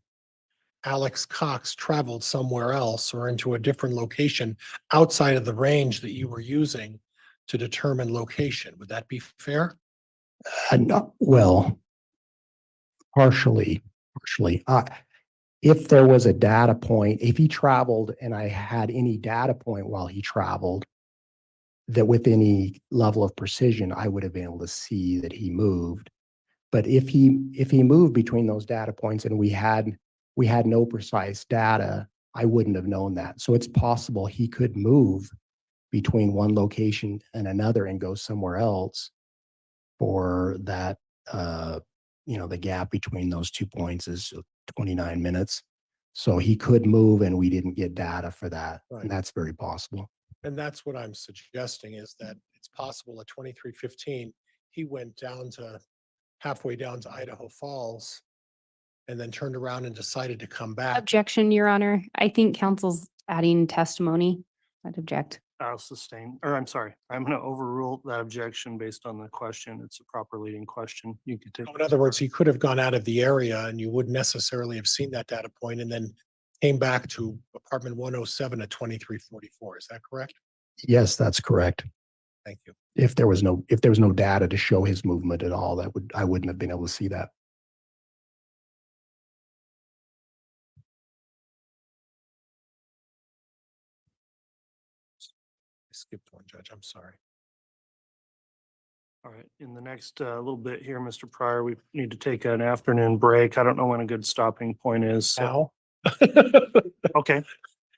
Alex Cox traveled somewhere else or into a different location outside of the range that you were using to determine location. Would that be fair? Well, partially. If there was a data point, if he traveled and I had any data point while he traveled, that with any level of precision, I would have been able to see that he moved. But if he moved between those data points and we had no precise data, I wouldn't have known that. So it's possible he could move between one location and another and go somewhere else for that. The gap between those 2 points is 29 minutes. So he could move and we didn't get data for that. Right. And that's very possible. And that's what I'm suggesting, is that it's possible at 23:15, he went halfway down to Idaho Falls and then turned around and decided to come back. Objection, Your Honor. I think counsel's adding testimony. I'd object. I'll sustain, or I'm sorry, I'm going to overrule that objection based on the question. It's a proper leading question. You could take. In other words, he could have gone out of the area and you wouldn't necessarily have seen that data point and then came back to apartment 107 at 2344. Is that correct? Yes, that's correct. Thank you. If there was no data to show his movement at all, I wouldn't have been able to see that. I skipped one, Judge. I'm sorry. All right, in the next little bit here, Mr. Pryor, we need to take an afternoon break. I don't know when a good stopping point is. So, Now? okay,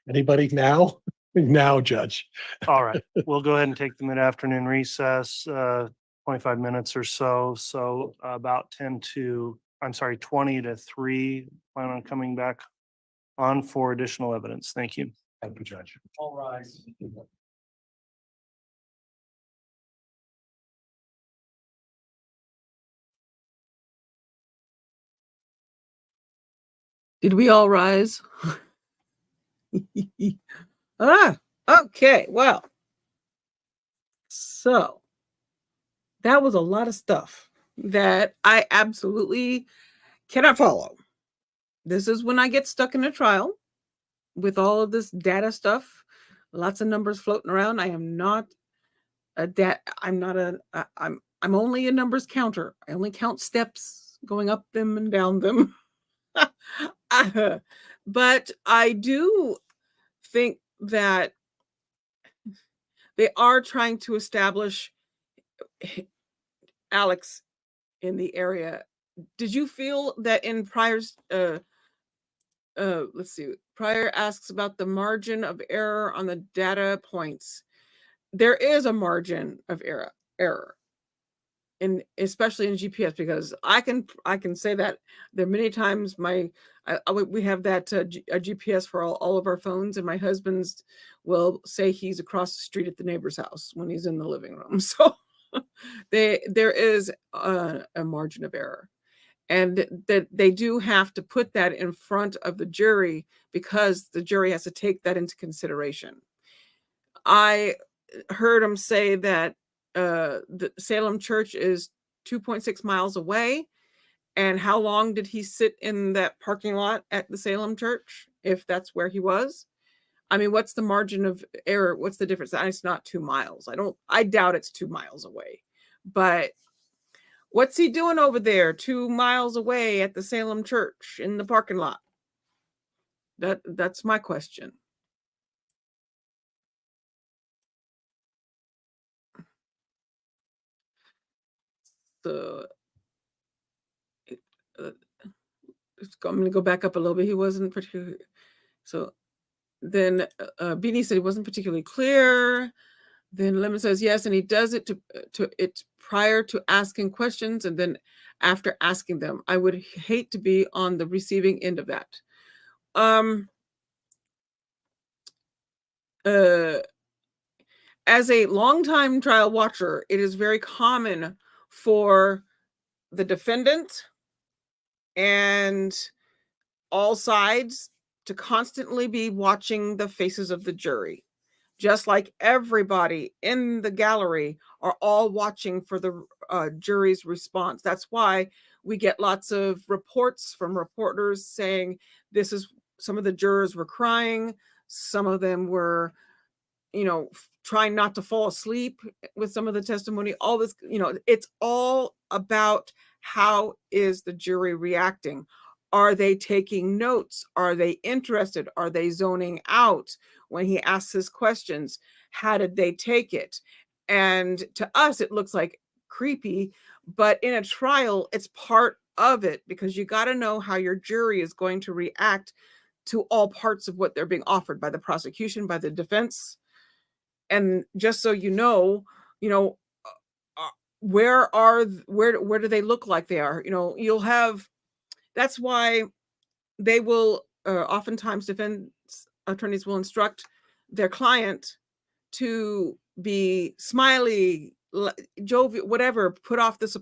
Anybody now? Now, Judge. all right. We'll go ahead and take the mid-afternoon recess, 25 minutes or so. So about 20 to 3, plan on coming back on for additional evidence. Thank you. Thank you, Judge. All rise. Did we all rise? Okay. Well, so that was a lot of stuff that I absolutely cannot follow. This is when I get stuck in a trial with all of this data stuff, lots of numbers floating around. I am not I'm only a numbers counter. I only count steps going up them and down them. But I do think that they are trying to establish Alex in the area. Did you feel that in Pryor's let's see, Pryor asks about the margin of error on the data points. There is a margin of error. And especially in GPS, because I can say that there are many times we have that a GPS for all of our phones, and my husband's will say he's across the street at the neighbor's house when he's in the living room. So there is a margin of error, and that they do have to put that in front of the jury because the jury has to take that into consideration. I heard him say that the Salem church is 2.6 miles away. And how long did he sit in that parking lot at the Salem church, if that's where he was? I mean, what's the margin of error? What's the difference? It's not 2 miles. I doubt it's 2 miles away. But what's he doing over there 2 miles away at the Salem church in the parking lot? That's my question. So I'm going to go back up a little bit. He wasn't particularly. So then Beanie said he wasn't particularly clear. Then Lemon says yes, and he does it to it prior to asking questions, and then after asking them. I would hate to be on the receiving end of that. As a longtime trial watcher, it is very common for the defendant and all sides to constantly be watching the faces of the jury, just like everybody in the gallery are all watching for the jury's response. That's why we get lots of reports from reporters saying some of the jurors were crying, some of them were trying not to fall asleep with some of the testimony. All this, it's all about how is the jury reacting. Are they taking notes? Are they interested? Are they zoning out when he asks his questions? How did they take it? And to us, it looks like creepy, but in a trial, it's part of it, because you got to know how your jury is going to react to all parts of what they're being offered by the prosecution, by the defense. And just so where do they look like they are? You'll have. That's why they will oftentimes defense attorneys will instruct their client to be smiley, jovial, whatever, put off this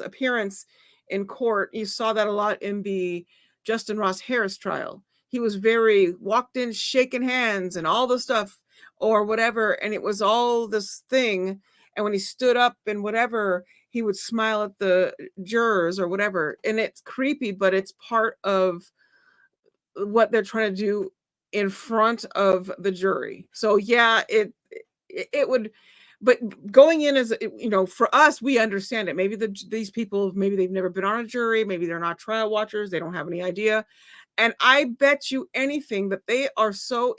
appearance in court. You saw that a lot in the Justin Ross Harris trial. He was walked in shaking hands and all the stuff. or whatever. And it was all this thing. And when he stood up and whatever, he would smile at the jurors or whatever. And it's creepy, but it's part of what they're trying to do in front of the jury. So yeah, it would, but going in as, you know, for us, we understand it. Maybe these people, maybe they've never been on a jury, maybe they're not trial watchers, they don't have any idea. And I bet you anything that they are so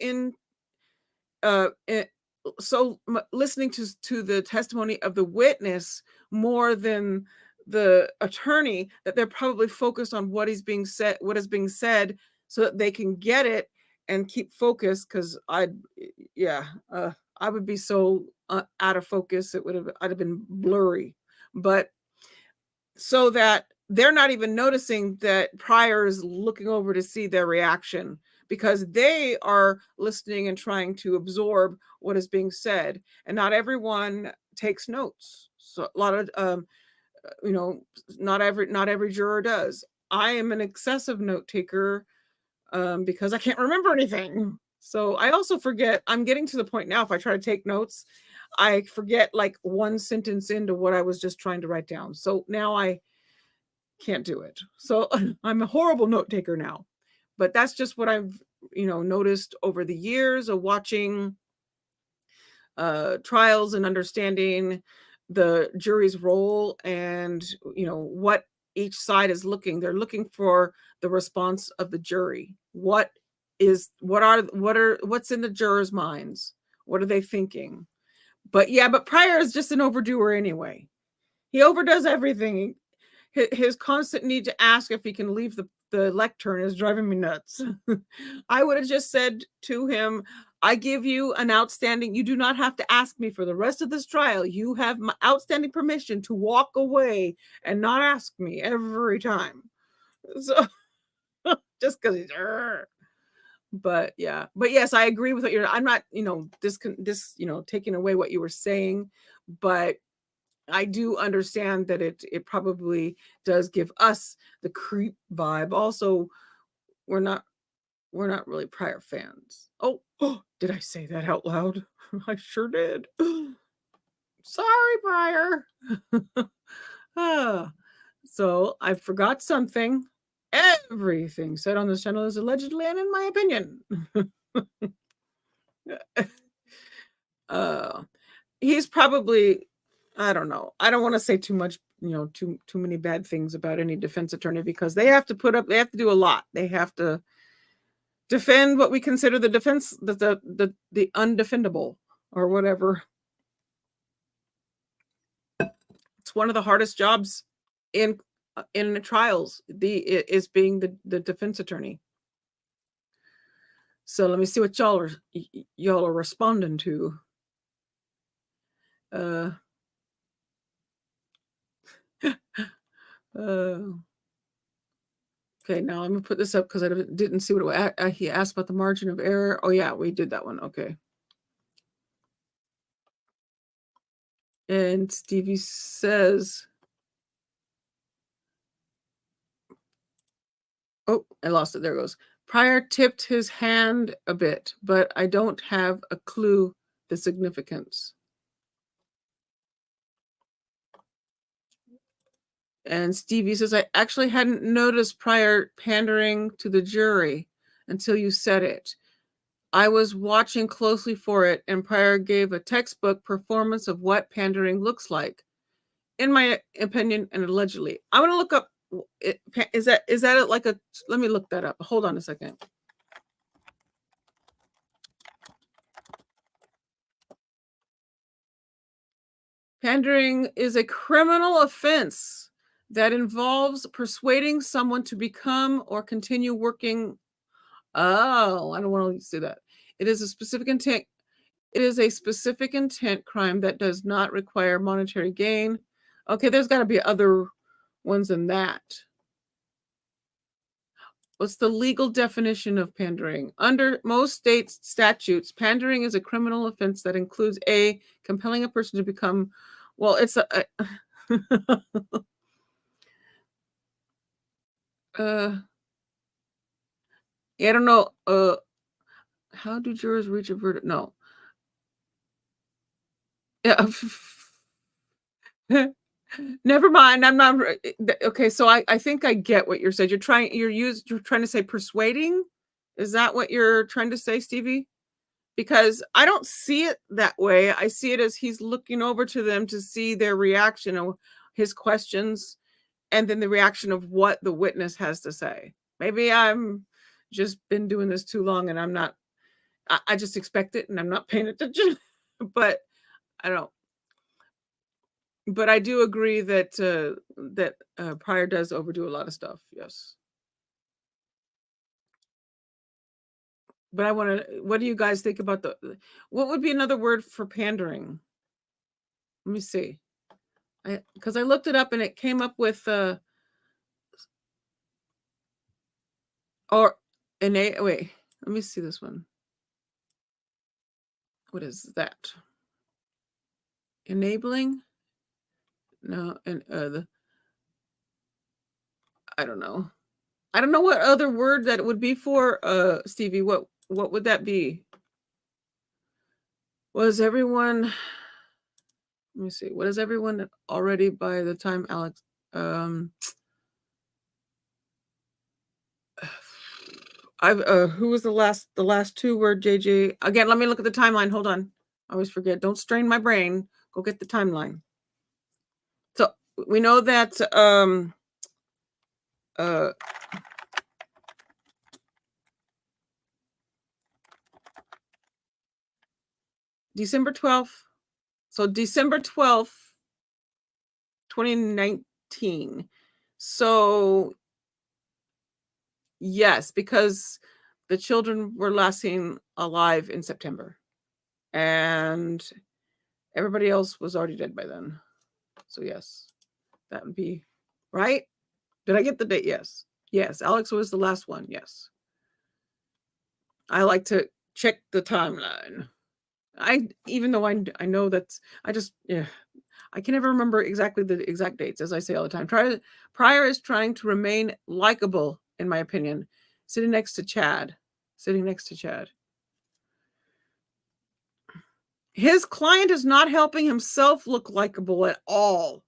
listening to the testimony of the witness more than the attorney, that they're probably focused on what is being said, so that they can get it and keep focused. Because I would be so out of focus, I'd have been blurry. But so that they're not even noticing that Pryor is looking over to see their reaction, because they are listening and trying to absorb what is being said. And not everyone takes notes. So a lot of, not every juror does. I am an excessive note taker because I can't remember anything. So I also forget. I'm getting to the point now, if I try to take notes, I forget like one sentence into what I was just trying to write down. So now I can't do it. So I'm a horrible note taker now. But that's just what I've, noticed over the years of watching trials and understanding the jury's role, and, what each side is looking. They're looking for the response of the jury. What's in the jurors' minds? What are they thinking? But Pryor is just an overdoer anyway. He overdoes everything. His constant need to ask if he can leave the lectern is driving me nuts. I would have just said to him, I give you an outstanding, you do not have to ask me for the rest of this trial. You have my outstanding permission to walk away and not ask me every time. So just because he's, but yes, I agree with what I'm not, taking away what you were saying, but I do understand that it probably does give us the creep vibe. Also, we're not really Pryor fans. Oh, did I say that out loud? I sure did. Sorry, Pryor. So I forgot something. Everything said on this channel is allegedly and in my opinion. He's probably, I don't know. I don't want to say too much, too many bad things about any defense attorney, because they have to do a lot. They have to defend what we consider the defense, the undefendable or whatever. It's one of the hardest jobs in the trials, is being the defense attorney. So let me see what y'all are responding to. Okay, now I'm gonna put this up because I didn't see what he asked about the margin of error. Oh yeah, we did that one. Okay. And Stevie says, oh, I lost it. There it goes. Pryor tipped his hand a bit, but I don't have a clue the significance. And Stevie says, I actually hadn't noticed Pryor pandering to the jury until you said it. I was watching closely for it, and Pryor gave a textbook performance of what pandering looks like, in my opinion, and allegedly. I want to look up, is that like a, let me look that up. Hold on a second. Pandering is a criminal offense that involves persuading someone to become or continue working. Oh, I don't want to say that. It is a specific intent. It is a specific intent crime that does not require monetary gain. Okay, there's got to be other ones than that. What's the legal definition of pandering? Under most states' statutes, pandering is a criminal offense that includes A, compelling a person to become, well, it's a I don't know. How do jurors reach a verdict? No. Yeah. Never mind. I'm not okay. So I think I get what you're saying. You're trying to say persuading. Is that what you're trying to say, Stevie? Because I don't see it that way. I see it as he's looking over to them to see their reaction of his questions and then the reaction of what the witness has to say. Maybe I'm just been doing this too long and I'm not, I just expect it and I'm not paying attention. But I don't. But I do agree that Pryor does overdo a lot of stuff. Yes. But I want to. What do you guys think about what would be another word for pandering? Let me see. Because I looked it up and it came up with wait. Let me see this one. What is that? Enabling? No, and I don't know. I don't know what other word that would be for Stevie. What would that be? Was everyone? Let me see. What is everyone already by the time Alex? Who was the last two word JJ? Again, let me look at the timeline. Hold on. I always forget. Don't strain my brain. Go get the timeline. So we know that December 12th. So December 12th, 2019. So yes, because the children were last seen alive in September. And everybody else was already dead by then. So yes, that would be right. Did I get the date? Yes. Yes. Alex was the last one. Yes. I like to check the timeline. Even though I know that's, I can never remember exactly the exact dates, as I say all the time. Pryor is trying to remain likable, in my opinion, sitting next to Chad. His client is not helping himself look likable at all.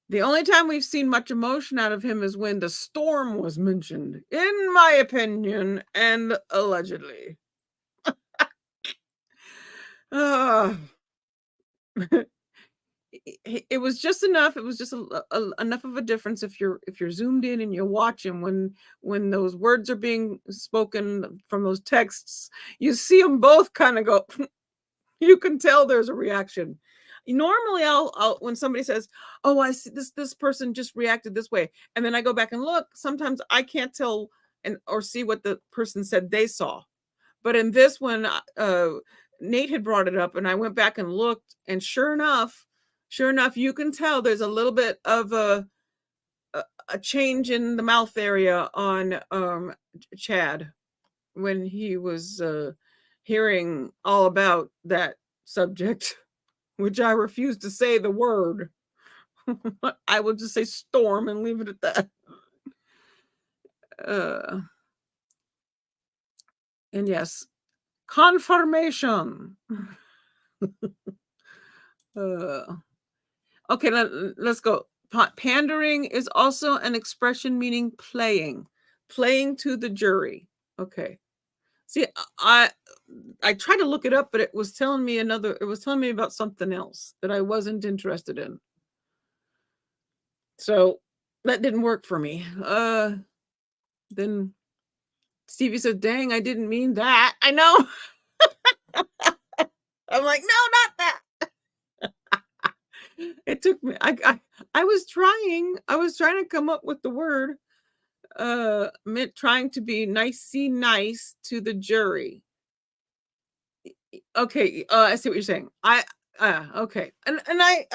The only time we've seen much emotion out of him is when the storm was mentioned, in my opinion, and allegedly. It was just enough. It was just enough of a difference if you're zoomed in and you watch him when those words are being spoken from those texts. You see them both kind of go. You can tell there's a reaction. Normally, I'll when somebody says, "Oh, I see this person just reacted this way," and then I go back and look. Sometimes I can't tell or see what the person said they saw. But in this one, Nate had brought it up, and I went back and looked, and sure enough, you can tell there's a little bit of a change in the mouth area on Chad when he was hearing all about that subject, which I refuse to say the word. I will just say storm and leave it at that. And yes, confirmation. Okay, let's go. Pandering is also an expression meaning playing to the jury. Okay. See, I tried to look it up, but it was telling me about something else that I wasn't interested in. So that didn't work for me. Then Stevie said, "Dang, I didn't mean that." I know. I'm like, no, not that. It took me. I was trying to come up with the word. Meant trying to be nice to the jury. Okay, I see what you're saying. Okay, and I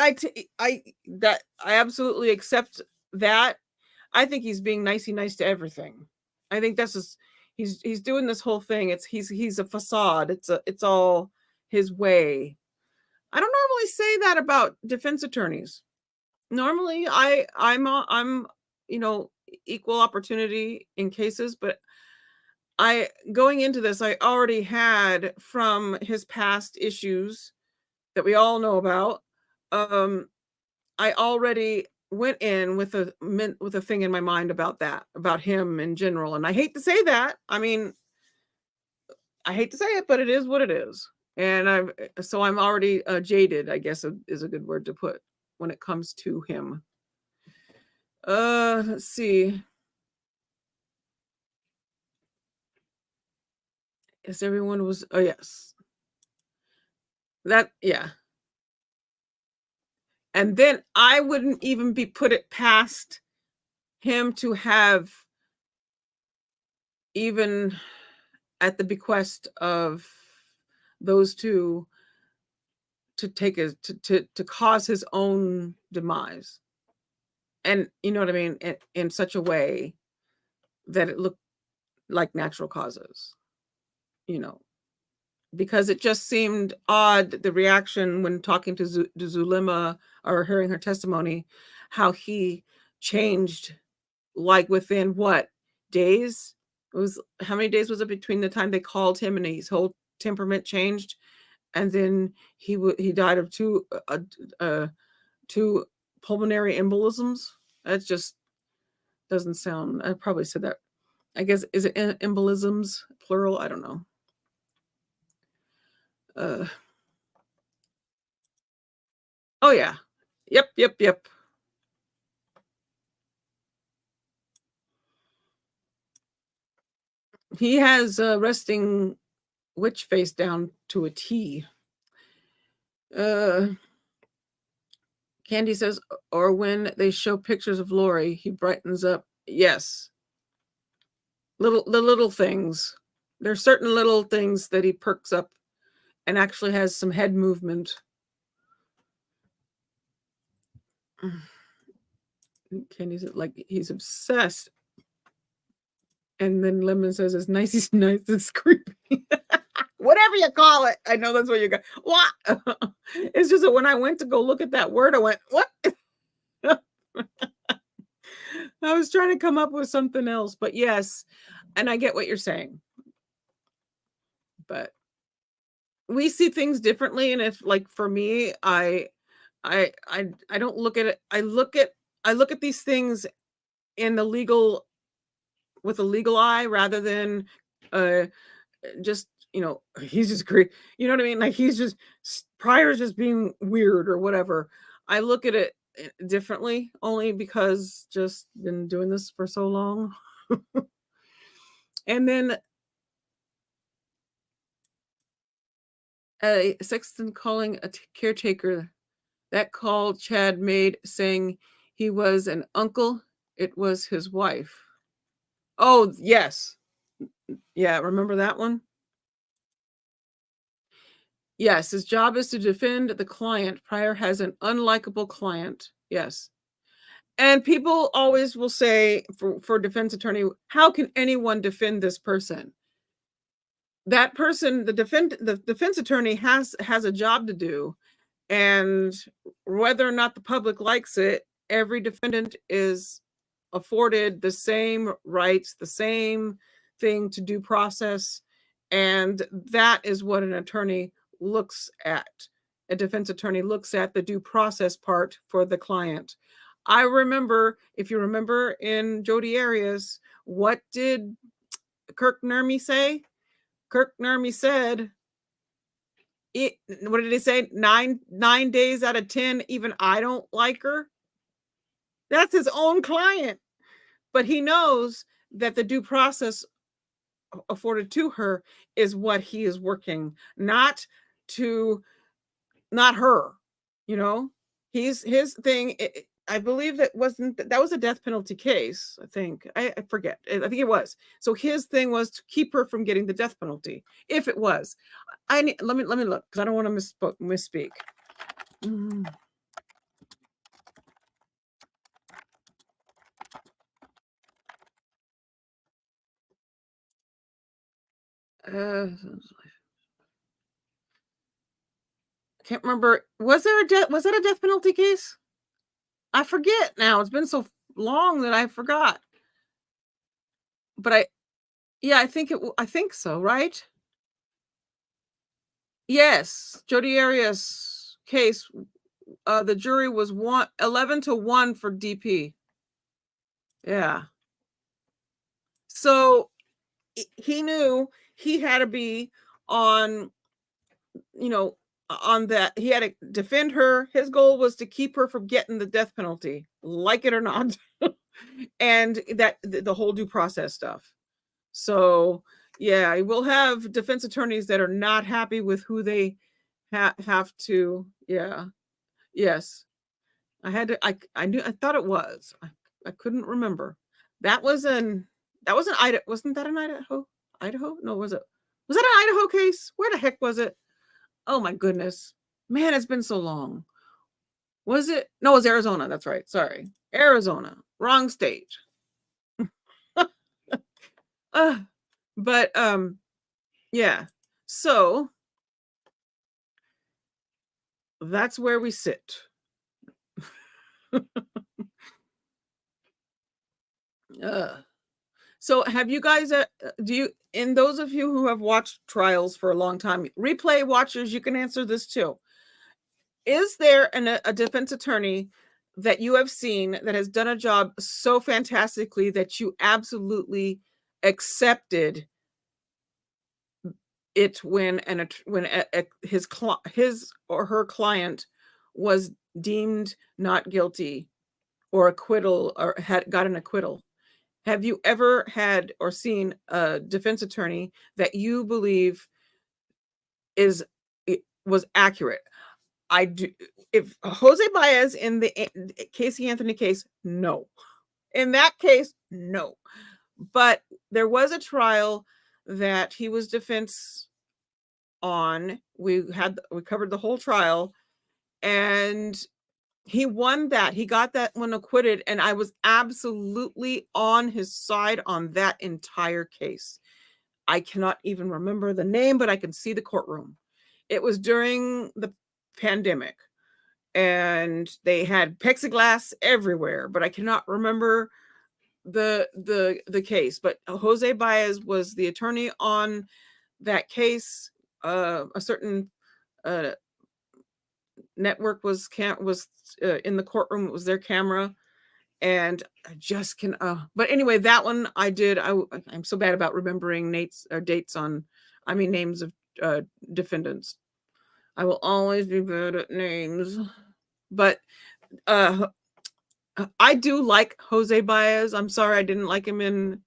absolutely accept that. I think he's being nice to everything. I think that's just he's doing this whole thing. He's a facade. It's all his way. I don't normally say that about defense attorneys. Normally, I'm equal opportunity in cases, but going into this, I already had from his past issues that we all know about. I already went in with a thing in my mind about that, about him in general. And I hate to say that. I mean, I hate to say it, but it is what it is. And I'm already jaded, I guess is a good word to put when it comes to him. Let's see. Yes, everyone was, oh yes. That, yeah. And then I wouldn't even put it past him to have, even at the bequest of those two, to to cause his own demise. And you know what I mean? In such a way that it looked like natural causes, you know, because it just seemed odd, the reaction when talking to Zulema or hearing her testimony, how he changed, like within what, days? It was, how many days was it between the time they called him and his whole temperament changed? And then he died of two pulmonary embolisms. That just doesn't sound, I probably said that. I guess, is it embolisms, plural? I don't know. Oh yeah. Yep. He has resting witch face down to a T. Candy says, or when they show pictures of Lori, he brightens up. Yes. The little things. There's certain little things that he perks up and actually has some head movement. Candy's like, he's obsessed. And then Lemon says, it's nice, he's nice, it's creepy. Whatever you call it. I know that's what you got. What? It's just that when I went to go look at that word, I went, what? I was trying to come up with something else, but yes. And I get what you're saying. But we see things differently. And if, like, for me, I don't look at it. I look at these things in the legal, with a legal eye, rather than just, you know, he's just great. You know what I mean? Like, he's just, Pryor's just being weird or whatever. I look at it differently, only because just been doing this for so long. And then a sexton calling a caretaker, that call Chad made saying he was an uncle, it was his wife. Oh, yes. Yeah, remember that one? Yes, his job is to defend the client. Pryor has an unlikable client. Yes. And people always will say, for defense attorney, how can anyone defend this person? That person, the defense attorney has a job to do. And whether or not the public likes it, every defendant is afforded the same rights, the same thing to due process. And that is what an attorney looks at. A defense attorney looks at the due process part for the client. I remember, if you remember in Jodi Arias, what did Kirk Nermy say? Kirk Nermy said, what did he say? 9 days out of 10, even I don't like her. That's his own client. But he knows that the due process afforded to her is what he is working, not her, you know. His thing, I believe that was a death penalty case. I think, I forget. I think it was. So his thing was to keep her from getting the death penalty. If it was, let me look, because I don't want to misspeak. I can't remember. Was that a death penalty case? I forget now. It's been so long that I forgot. But I think so, right? Yes, Jodi Arias. case, the jury was 11-1 for DP. Yeah. So he knew he had to be on, on that. He had to defend her. His goal was to keep her from getting the death penalty, like it or not. And that the whole due process stuff. So yeah, we'll have defense attorneys that are not happy with who they have to. Yeah. Yes. I thought it was. I couldn't remember. That was an Idaho. Wasn't that an Idaho? Idaho? No, was that an Idaho case? Where the heck was it? Oh my goodness. Man, it's been so long. Was it? No, it was Arizona. That's right. Sorry. Arizona. Wrong state. But yeah. So that's where we sit. So have you guys in those of you who have watched trials for a long time, replay watchers, you can answer this too. Is there a defense attorney that you have seen that has done a job so fantastically that you absolutely accepted it when his or her client was deemed not guilty or acquittal or got an acquittal? Have you ever had or seen a defense attorney that you believe was accurate? I do. If Jose Baez in the Casey Anthony case, no. In that case, no. But there was a trial that he was defense on. We covered the whole trial, and he won that. He got that one acquitted, and I was absolutely on his side on that entire case. I cannot even remember the name, but I can see the courtroom. It was during the pandemic, and they had plexiglass everywhere, but I cannot remember the case. But Jose Baez was the attorney on that case. A certain network was in the courtroom. It was their camera, and I just can. But anyway, that one I did. I'm so bad about remembering names of defendants. I will always be bad at names, but I do like Jose Baez. I'm sorry I didn't like him in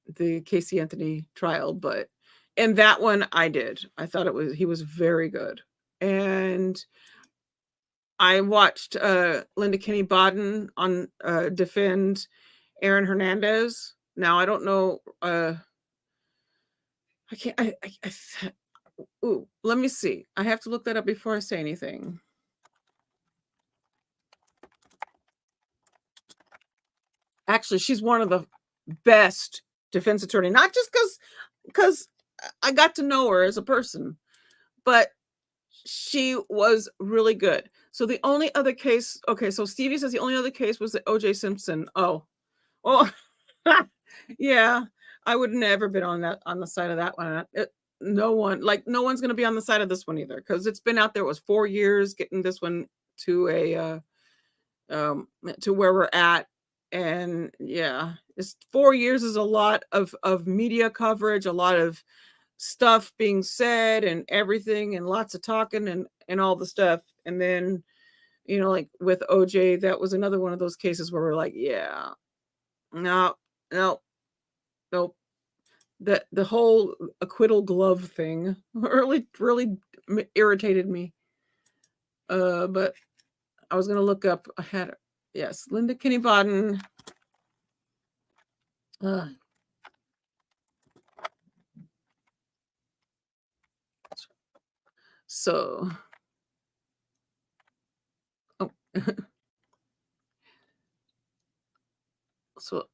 the Casey Anthony trial, but in that one I did. I thought he was very good. And I watched Linda Kinney Bodden on defend Aaron Hernandez. Now I don't know. I can't. Ooh, let me see. I have to look that up before I say anything. Actually, she's one of the best defense attorney, not just because I got to know her as a person, but she was really good. So the only other case, okay, so Stevie says the only other case was the O.J. Simpson. Oh, well, yeah, I would never been on the side of that one. No one's going to be on the side of this one either, because it's been out there. It was 4 years getting this one to to where we're at. And yeah, it's 4 years is a lot of media coverage, a lot of stuff being said and everything, and lots of talking and all the stuff. And then, like with OJ, that was another one of those cases where we're like, yeah, no. The whole acquittal glove thing really irritated me. But I was going to look up, yes, Linda Kinney Bodden. So, so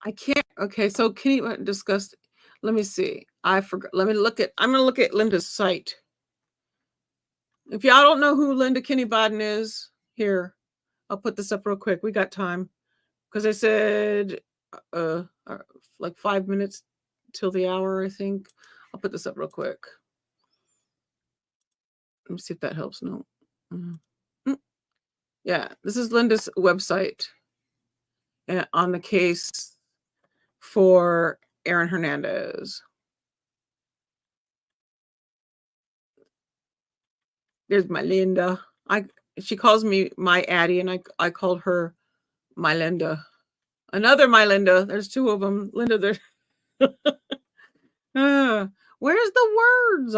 I can't. Okay, so can you discuss? Let me see. I forgot. I'm going to look at Linda's site. If y'all don't know who Linda Kinney Bodden is, here, I'll put this up real quick. We got time, because I said like 5 minutes till the hour, I think. I'll put this up real quick. Let me see if that helps. No. Yeah, this is Linda's website on the case for Aaron Hernandez. There's my Linda. She calls me my Addi, and I called her my Linda. Another my Linda. There's two of them. Linda, there. Where's the words?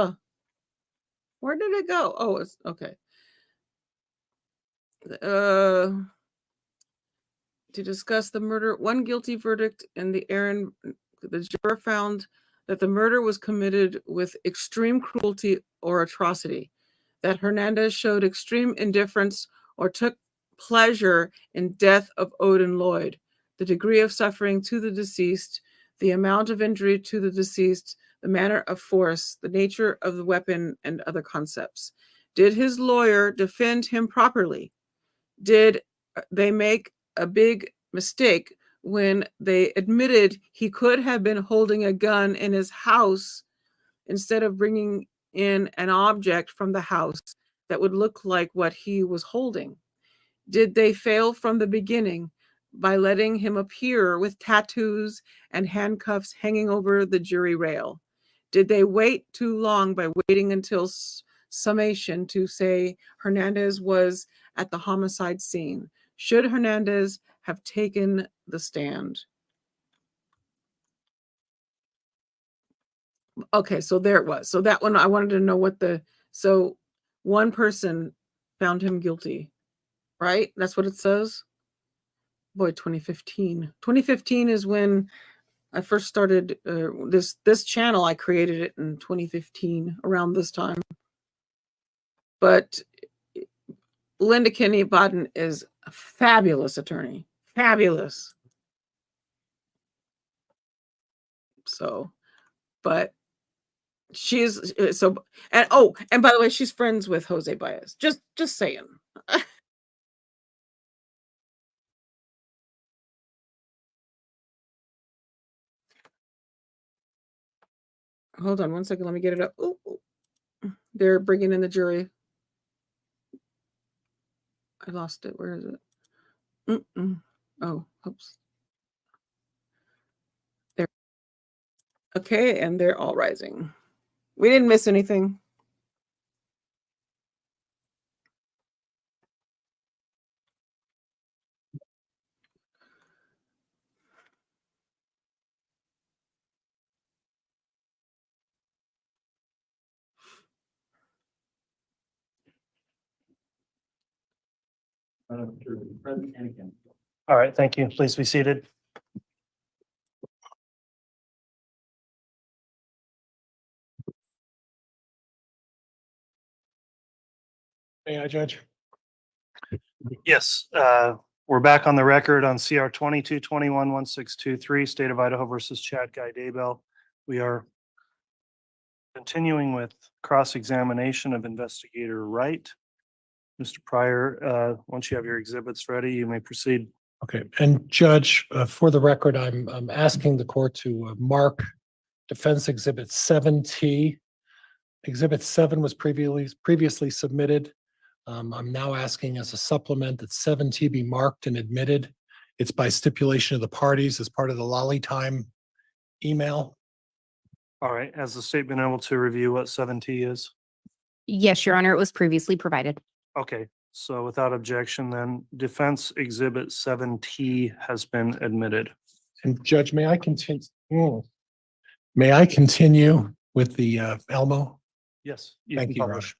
Where did it go? Oh, it's okay. To discuss the murder, one guilty verdict in the juror found that the murder was committed with extreme cruelty or atrocity, that Hernandez showed extreme indifference or took pleasure in death of Odin Lloyd, the degree of suffering to the deceased, the amount of injury to the deceased, the manner of force, the nature of the weapon, and other concepts. Did his lawyer defend him properly? Did they make a big mistake when they admitted he could have been holding a gun in his house instead of bringing in an object from the house that would look like what he was holding? Did they fail from the beginning by letting him appear with tattoos and handcuffs hanging over the jury rail? Did they wait too long by waiting until summation to say Hernandez was at the homicide scene? Should Hernandez have taken the stand? Okay, so there it was. So that one, I wanted to know so one person found him guilty, right? That's what it says. Boy, 2015. 2015 is when I first started this channel. I created it in 2015, around this time. But Linda Kinney Bodden is a fabulous attorney. Fabulous. So, but she's so, and by the way, she's friends with Jose Baez. Just saying. Hold on one second. Let me get it up. Ooh. They're bringing in the jury. I lost it. Where is it? Oh, oops. There. Okay, and they're all rising. We didn't miss anything. All right, thank you. Please be seated. May I, Judge? Yes, we're back on the record on CR 2221-1623, State of Idaho versus Chad Guy Daybell. We are continuing with cross-examination of Investigator Wright. Mr. Pryor, once you have your exhibits ready, you may proceed. Okay, and Judge, for the record, I'm asking the court to mark Defense Exhibit 7T. Exhibit 7 was previously submitted. I'm now asking as a supplement that 7T be marked and admitted. It's by stipulation of the parties as part of the Reali-Tea email. All right, has the state been able to review what 7T is? Yes, Your Honor, it was previously provided. Okay, so without objection, then Defense Exhibit 7T has been admitted. And Judge, may I continue? May I continue with the Elmo? Yes. You Thank can you, Your Honor. publish.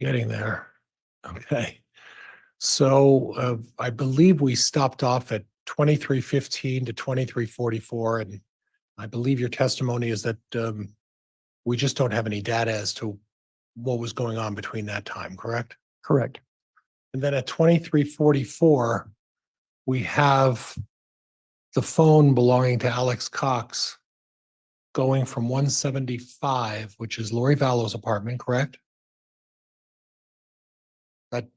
Getting there. Okay. So I believe we stopped off at 2315 to 2344, and I believe your testimony is that we just don't have any data as to what was going on between that time, correct? Correct. And then at 2344, we have the phone belonging to Alex Cox going from 175, which is Lori Vallow's apartment, correct? That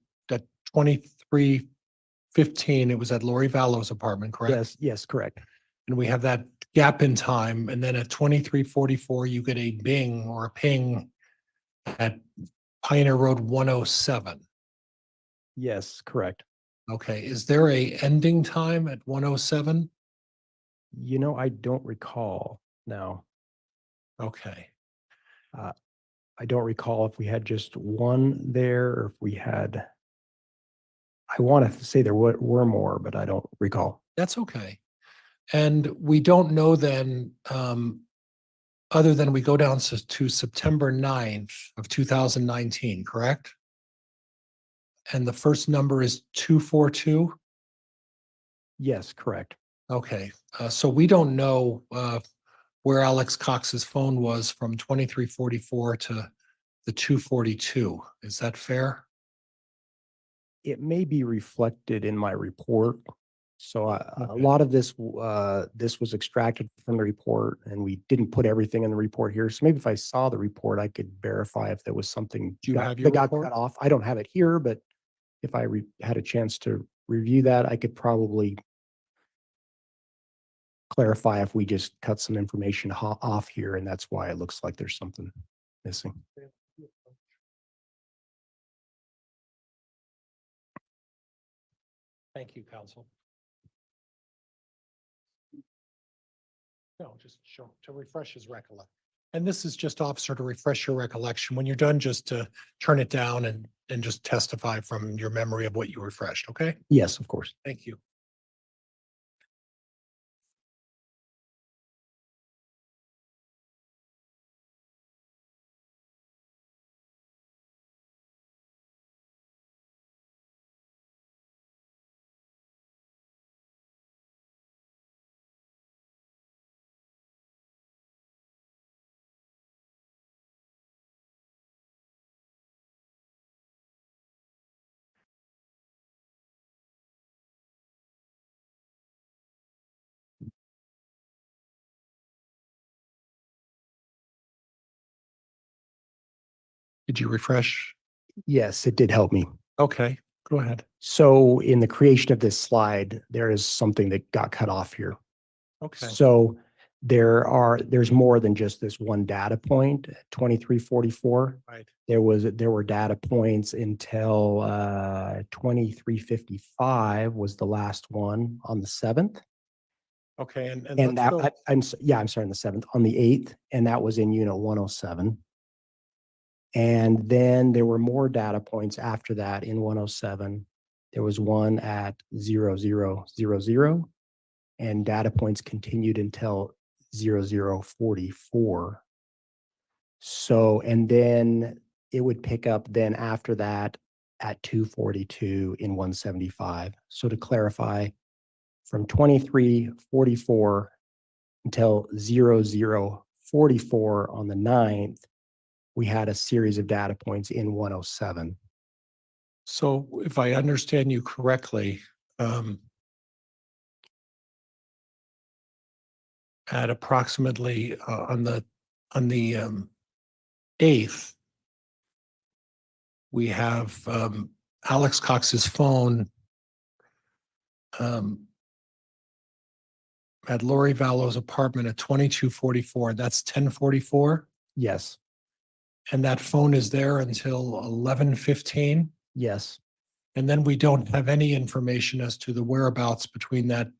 2315, it was at Lori Vallow's apartment, correct? Yes, yes, correct. And we have that gap in time, and then at 2344, you get a bing or a ping at Pioneer Road 107. Yes, correct. Okay, is there a ending time at 107? You know, I don't recall now. Okay, I don't recall if we had just one there or if we had, I want to say there were more, but I don't recall. that's okay. And we don't know then, other than we go down to September 9th of 2019, correct? And the first number is 242? Yes, correct. Okay, so we don't know where Alex Cox's phone was from 2344 to the 242. Is that fair? It may be reflected in my report. So a Okay. lot of this, this was extracted from the report and we didn't put everything in the report here. So maybe if I saw the report, I could verify if there was something Do you got- have your that got report? cut off. I don't have it here, but if I had a chance to review that, I could probably clarify if we just cut some information off here, and that's why it looks like there's something missing. Thank you, counsel. No, just show, to refresh his recollection. And this is just, officer, to refresh your recollection. When you're done, just to turn it down and just testify from your memory of what you refreshed, okay? Yes, of course. Thank you. Did you refresh? Yes, it did help me. Okay, go ahead. So in the creation of this slide, there is something that got cut off here. Okay, So there's more than just this one data point, 2344. right. There were data points until 2355 was the last one on the 7th. Okay, and And let's go. that, I'm sorry, on the 7th, on the 8th, and that was in unit 107. And then there were more data points after that in 107. There was one at 0000, and data points continued until 0044. So, and then it would pick up then after that at 242 in 175. So to clarify, from 2344 until 0044 on the 9th, we had a series of data points in 107. So if I understand you correctly, at approximately on the 8th, we have Alex Cox's phone at Lori Vallow's apartment at 2244. That's 1044. Yes, And that phone is there until 11:15. yes, And then we don't have any information as to the whereabouts between that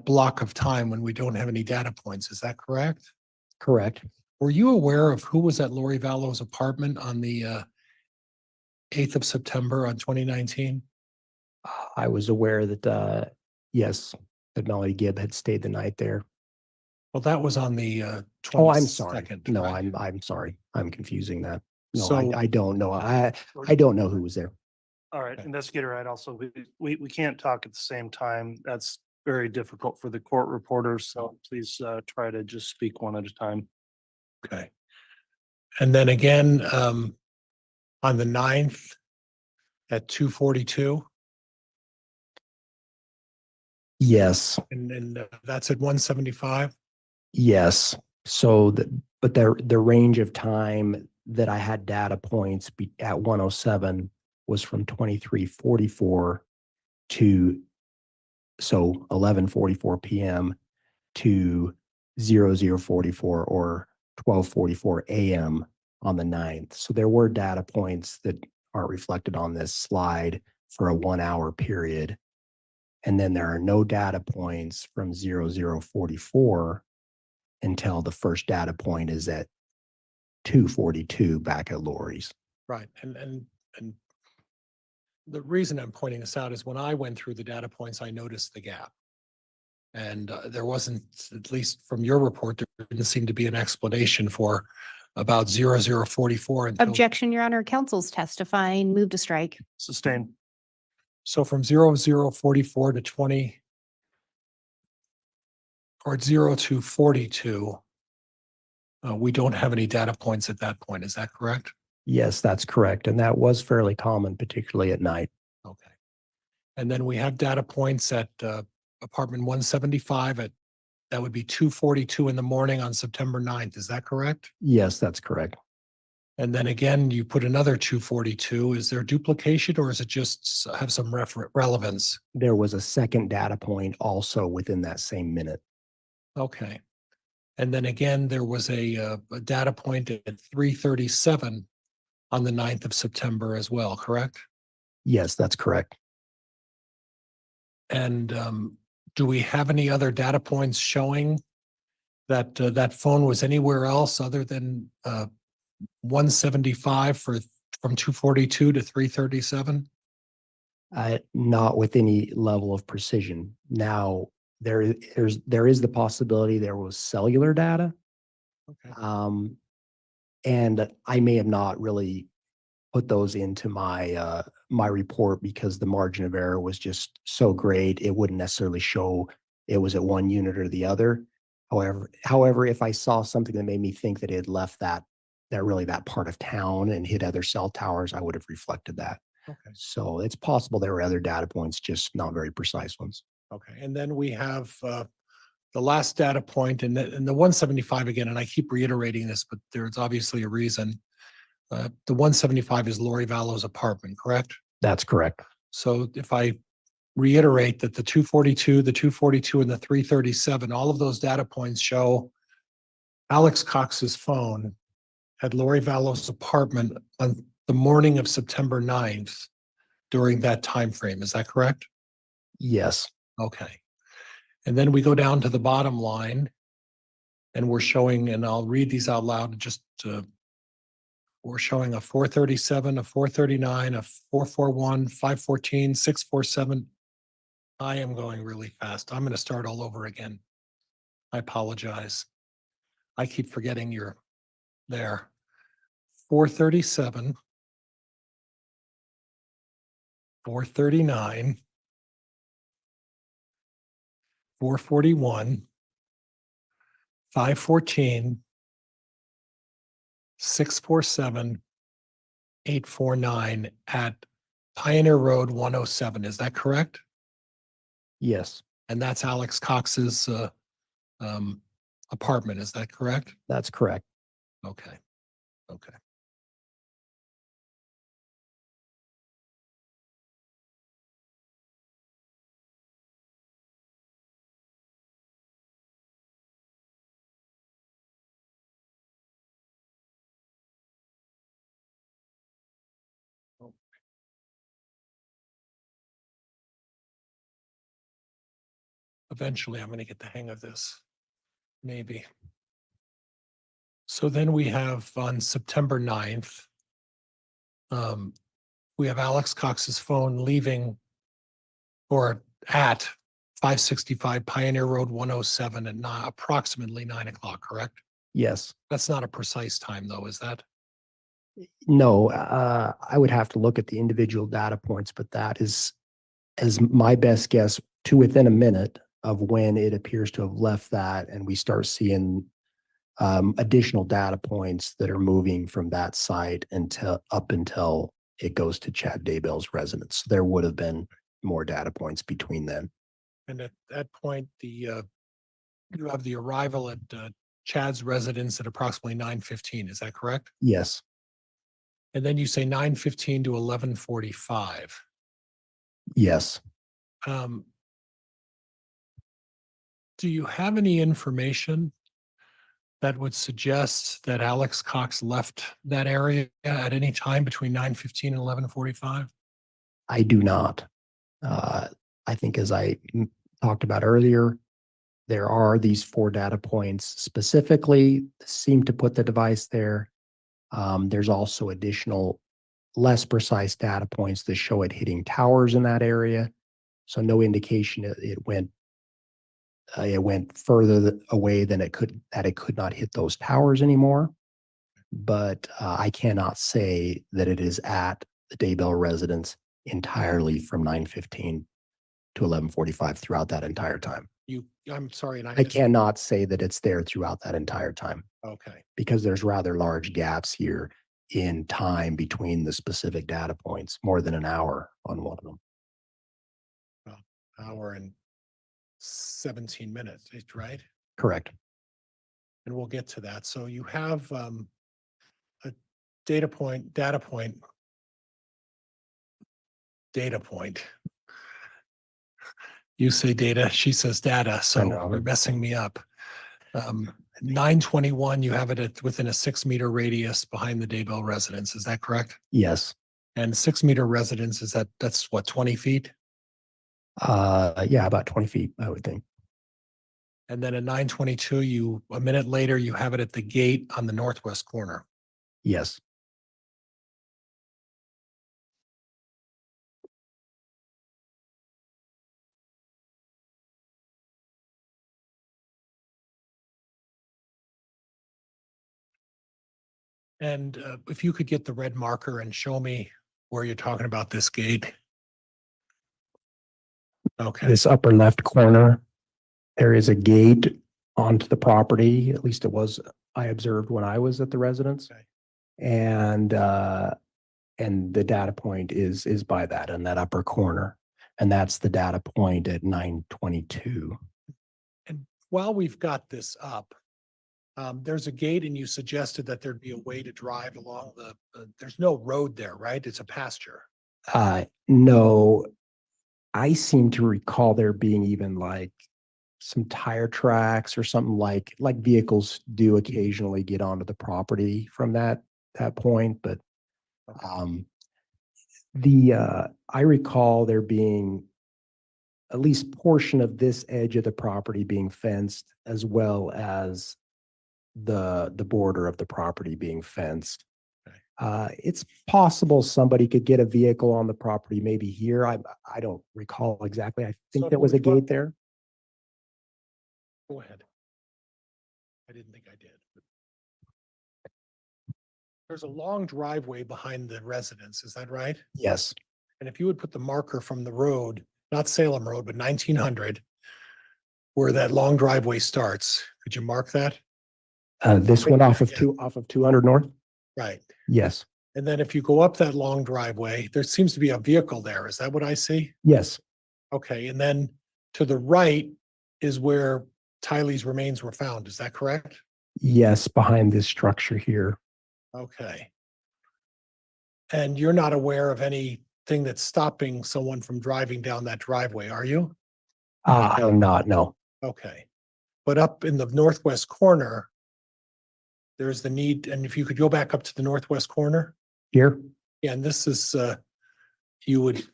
block of time when we don't have any data points. Is that correct? correct. Were you aware of who was at Lori Vallow's apartment on the 8th of September on 2019? I was aware that, yes, that Melody Gibb had stayed the night there. Well, that was on the 22nd. Oh, I'm sorry. No, right? I'm sorry. I'm confusing that. No, So- I don't know. I don't know who was there. All right, Okay. investigator, I'd also, we can't talk at the same time. That's very difficult for the court reporters, so please try to just speak one at a time. Okay. And then again, on the 9th at 242. Yes, And that's at 175? yes. So but the range of time that I had data points at 107 was from 2344 to, so 11:44 PM to 0044 or 12:44 AM on the 9th. So there were data points that aren't reflected on this slide for a 1 hour period. And then there are no data points from 0044 until the first data point is at 2:42 back at Lori's. Right. And the reason I'm pointing this out is when I went through the data points, I noticed the gap. And there wasn't, at least from your report, there didn't seem to be an explanation for about 0044 until. Objection, Your Honor. Counsel's testifying. Move to strike. Sustained. So from 0044 to 20 or 0242, we don't have any data points at that point. Is that correct? Yes, that's correct. And that was fairly common, particularly at night. Okay. And then we have data points at apartment 175 at, that would be 2:42 in the morning on September 9th. Is that correct? Yes, that's correct. And then again, you put another 2:42. Is there duplication or is it just have some relevance? There was a second data point also within that same minute. Okay. And then again, there was a data point at 3:37 on the 9th of September as well, correct? Yes, that's correct. And do we have any other data points showing that that phone was anywhere else other than 175 from 2:42 to 3:37? Not with any level of precision. Now, there is the possibility there was cellular data. Okay. And I may have not really put those into my my report because the margin of error was just so great. It wouldn't necessarily show it was at one unit or the other. However, if I saw something that made me think that it had left that part of town and hit other cell towers, I would have reflected that. Okay. So it's possible there were other data points, just not very precise ones. Okay. And then we have the last data point and the 175 again, and I keep reiterating this, but there's obviously a reason. The 175 is Lori Vallow's apartment, correct? That's correct. So if I reiterate that the 2:42, the 2:42 and the 3:37, all of those data points show Alex Cox's phone at Lori Vallow's apartment on the morning of September 9th during that time frame. Is that correct? Yes. Okay. And then we go down to the bottom line and we're showing, and I'll read these out loud just we're showing a 437, a 439, a 441, 514, 647. I am going really fast. I'm going to start all over again. I apologize. I keep forgetting you're there. 437, 439, 441, 514, 647, 849 at Pioneer Road 107. Is that correct? Yes, And that's Alex Cox's apartment. Is that correct? that's correct. Okay. Okay. Eventually, I'm going to get the hang of this. Maybe. So then we have on September 9th, we have Alex Cox's phone leaving or at 565 Pioneer Road 107 at approximately 9 o'clock, correct? Yes. That's not a precise time though, is that? No, I would have to look at the individual data points, but that is as my best guess to within a minute of when it appears to have left that, and we start seeing additional data points that are moving from that site until it goes to Chad Daybell's residence. There would have been more data points between then. And at that point, you have the arrival at Chad's residence at approximately 9:15. Is that correct? Yes. And then you say 9:15 to 11:45. Yes. Do you have any information that would suggest that Alex Cox left that area at any time between 9:15 and 11:45? I do not. I think as I talked about earlier, there are these 4 data points specifically seem to put the device there. There's also additional less precise data points that show it hitting towers in that area. So no indication it went further away than it could not hit those towers anymore. But I cannot say that it is at the Daybell residence entirely from 9:15 to 11:45 throughout that entire time. I'm sorry, and I cannot say that it's there throughout that entire time Okay, because there's rather large gaps here in time between the specific data points, more than an hour on one of them. hour and 17 minutes, right? Correct. And we'll get to that. So you have a data point. You say data, she says data, so know. you're messing me up. 9:21, you have it within a 6-meter radius behind the Daybell residence. Is that correct? Yes. And 6-meter residence, that's what, 20 feet? Yeah, about 20 feet, I would think. And then at 9:22, a minute later, you have it at the gate on the northwest corner. Yes. And if you could get the red marker and show me where you're talking about this gate. Okay, This upper left corner, there is a gate onto the property. At least it was, I observed when I was at the residence. Okay. And the data point is by that in that upper corner. And that's the data point at 9:22. and while we've got this up, there's a gate and you suggested that there'd be a way to drive along there's no road there, right? It's a pasture. No, I seem to recall there being even like some tire tracks or something like vehicles do occasionally get onto the property from that point, but I recall there being at least portion of this edge of the property being fenced as well as the border of the property being fenced. It's possible somebody could get a vehicle on the property, maybe here. I don't recall exactly. I think So there was a which one? gate there. Go ahead. I didn't think I did. There's a long driveway behind the residence, is that right? Yes. And if you would put the marker from the road, not Salem Road, but 1900, where that long driveway starts, could you mark that? This one off of Yeah. off of 200 North. Right. Yes. And then if you go up that long driveway, there seems to be a vehicle there. Is that what I see? Yes. Okay, and then to the right is where Tylee's remains were found. Is that correct? Yes. Behind this structure here. Okay. And you're not aware of anything that's stopping someone from driving down that driveway, are you? I am not. No. Okay. But up in the northwest corner, there's the need, and if you could go back up to the northwest corner, Here. yeah, and this is, you would,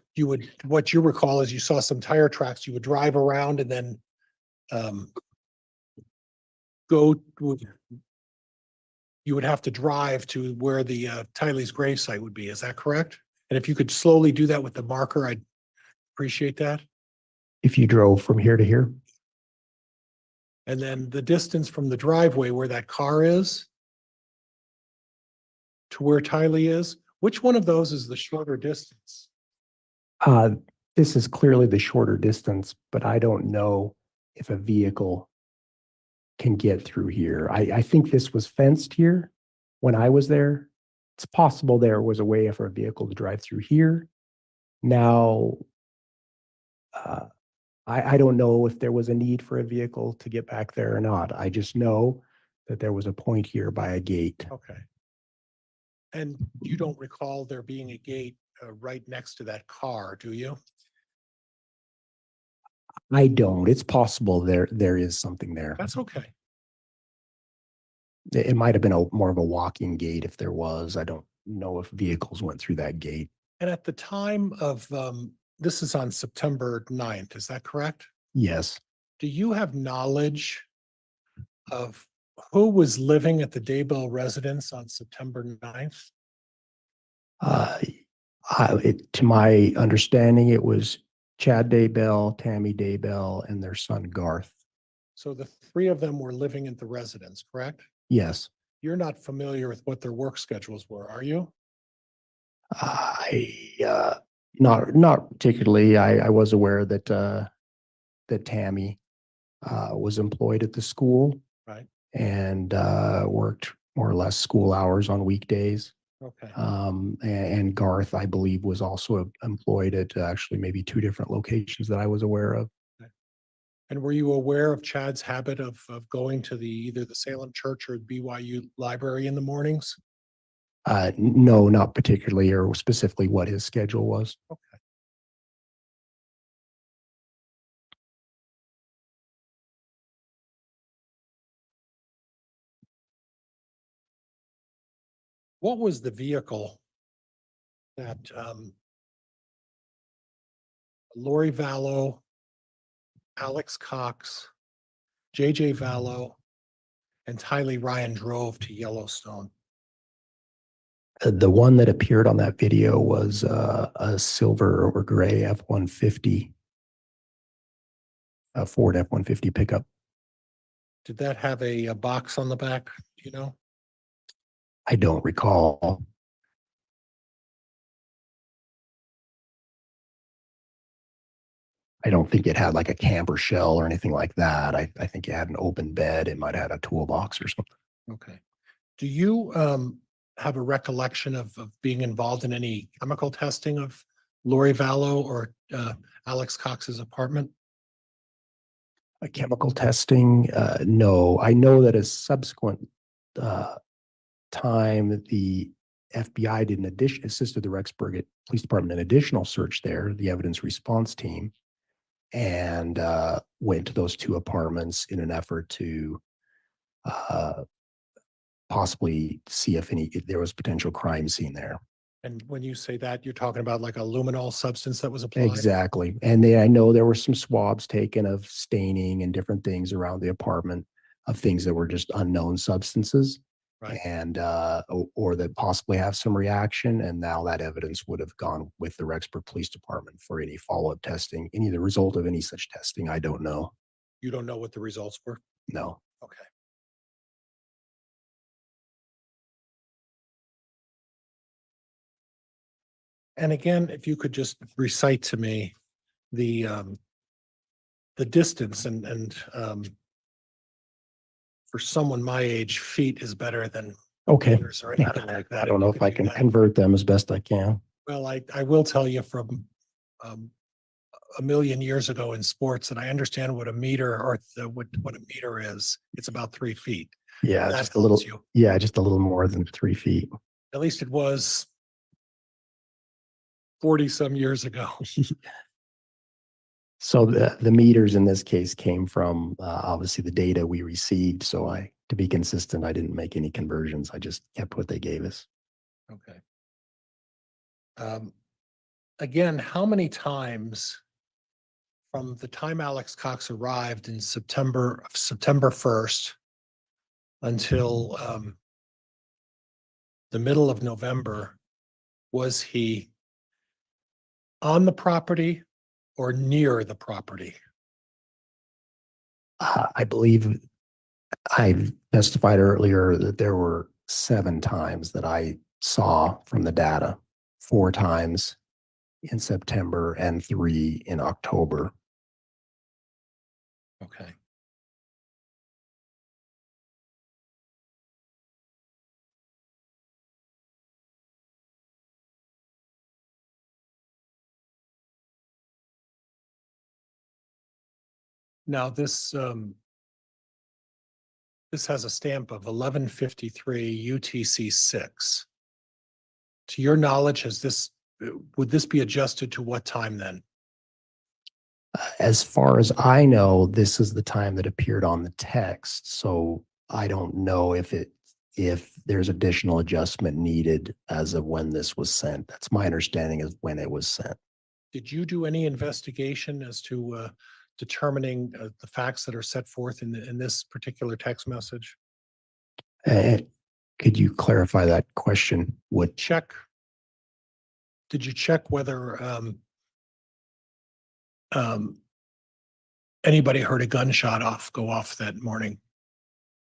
what you recall is you saw some tire tracks, you would drive around and then you would have to drive to where the Tylee's gravesite would be. Is that correct? And if you could slowly do that with the marker, I'd appreciate that. If you drove from here to here. And then the distance from the driveway where that car is to where Tylee is, which one of those is the shorter distance? This is clearly the shorter distance, but I don't know if a vehicle can get through here. I think this was fenced here when I was there. It's possible there was a way for a vehicle to drive through here. Now, I don't know if there was a need for a vehicle to get back there or not. I just know that there was a point here by a gate. Okay. And you don't recall there being a gate right next to that car, do you? I don't. It's possible there is something there. That's okay. It might have been a more of a walking gate if there was. I don't know if vehicles went through that gate. And at the time of, this is on September 9th, is that correct? Yes. Do you have knowledge of who was living at the Daybell residence on September 9th? To my understanding, it was Chad Daybell, Tammy Daybell, and their son Garth. So the three of them were living at the residence, correct? Yes. You're not familiar with what their work schedules were, are you? Not particularly. I was aware that that Tammy was employed at the school. Right. And worked more or less school hours on weekdays. Okay. And Garth, I believe, was also employed at actually maybe 2 different locations that I was aware of. And were you aware of Chad's habit of going to either the Salem Church or the BYU library in the mornings? No, not particularly, or specifically what his schedule was. Okay. What was the vehicle that Lori Vallow, Alex Cox, JJ Vallow, and Tylee Ryan drove to Yellowstone? The one that appeared on that video was a silver or gray F-150, a Ford F-150 pickup. Did that have a box on the back? Do you know? I don't recall. I don't think it had like a camper shell or anything like that. I think it had an open bed. It might have had a toolbox or something. Okay. Do you have a recollection of being involved in any chemical testing of Lori Vallow or Alex Cox's apartment? A chemical testing, no. I know that a subsequent time, the FBI did assisted the Rexburg Police Department in additional search there, the evidence response team, and went to those 2 apartments in an effort to possibly see if there was potential crime scene there. And when you say that, you're talking about like a luminol substance that was applied? Exactly. And I know there were some swabs taken of staining and different things around the apartment of things that were just unknown substances. Right. And or that possibly have some reaction. And now that evidence would have gone with the Rexburg Police Department for any follow-up testing. Any of the result of any such testing, I don't know. You don't know what the results were? No. Okay. And again, if you could just recite to me the distance and for someone my age, feet is better than Okay. meters or anything like that. I don't know You if could I do can that. convert them as best I can. Well, I will tell you from a million years ago in sports, and I understand what a meter or what a meter is. It's about 3 feet. Yeah, That just a little. helps you. Yeah, just a little more than 3 feet. At least it was 40 some years ago. So the meters in this case came from obviously the data we received. So to be consistent, I didn't make any conversions. I just kept what they gave us. Okay. Again, how many times from the time Alex Cox arrived in September 1st until the middle of November, was he on the property or near the property? I believe I testified earlier that there were 7 times that I saw from the data, 4 times in September and 3 in October. Okay. Now, this has a stamp of 1153 UTC 6. To your knowledge, would this be adjusted to what time then? As far as I know, this is the time that appeared on the text, so I don't know if there's additional adjustment needed as of when this was sent. That's my understanding of when it was sent. Did you do any investigation as to determining the facts that are set forth in this particular text message? Could you clarify that question? Did you check whether anybody heard a gunshot go off that morning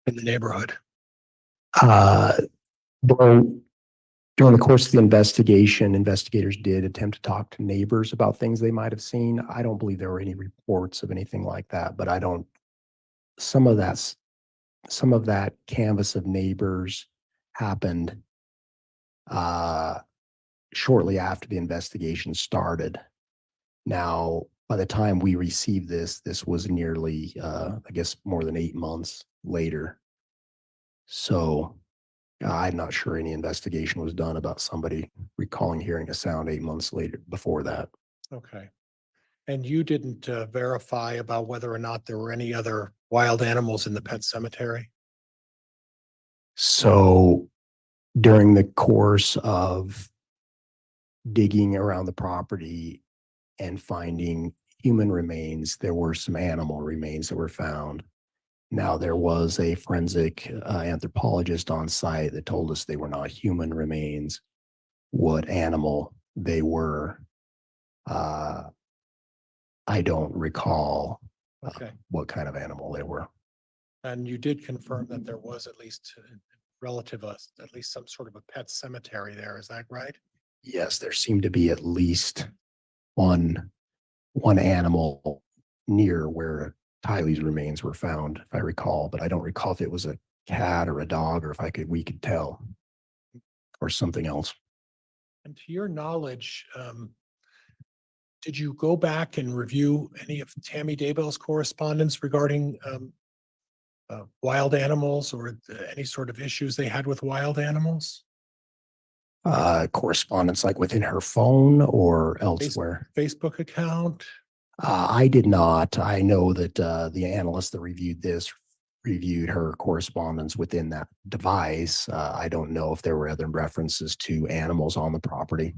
in the neighborhood? During the course of the investigation, investigators did attempt to talk to neighbors about things they might have seen. I don't believe there were any reports of anything like that, but some of that canvass of neighbors happened shortly after the investigation started. Now, by the time we received this was nearly, I guess, more than 8 months later. So I'm not sure any investigation was done about somebody recalling hearing a sound 8 months later before that. Okay. And you didn't verify about whether or not there were any other wild animals in the pet cemetery? So during the course of digging around the property and finding human remains, there were some animal remains that were found. Now, there was a forensic anthropologist on site that told us they were not human remains. What animal they were, I don't recall Okay. what kind of animal they were. And you did confirm that there was at least at least some sort of a pet cemetery there, is that right? Yes, there seemed to be at least one animal near where Tylee's remains were found, if I recall, but I don't recall if it was a cat or a dog or if we could tell, or something else. And to your knowledge, did you go back and review any of Tammy Daybell's correspondence regarding wild animals or any sort of issues they had with wild animals? Correspondence like within her phone or elsewhere? Facebook account? I did not. I know that the analyst that reviewed this reviewed her correspondence within that device. I don't know if there were other references to animals on the property.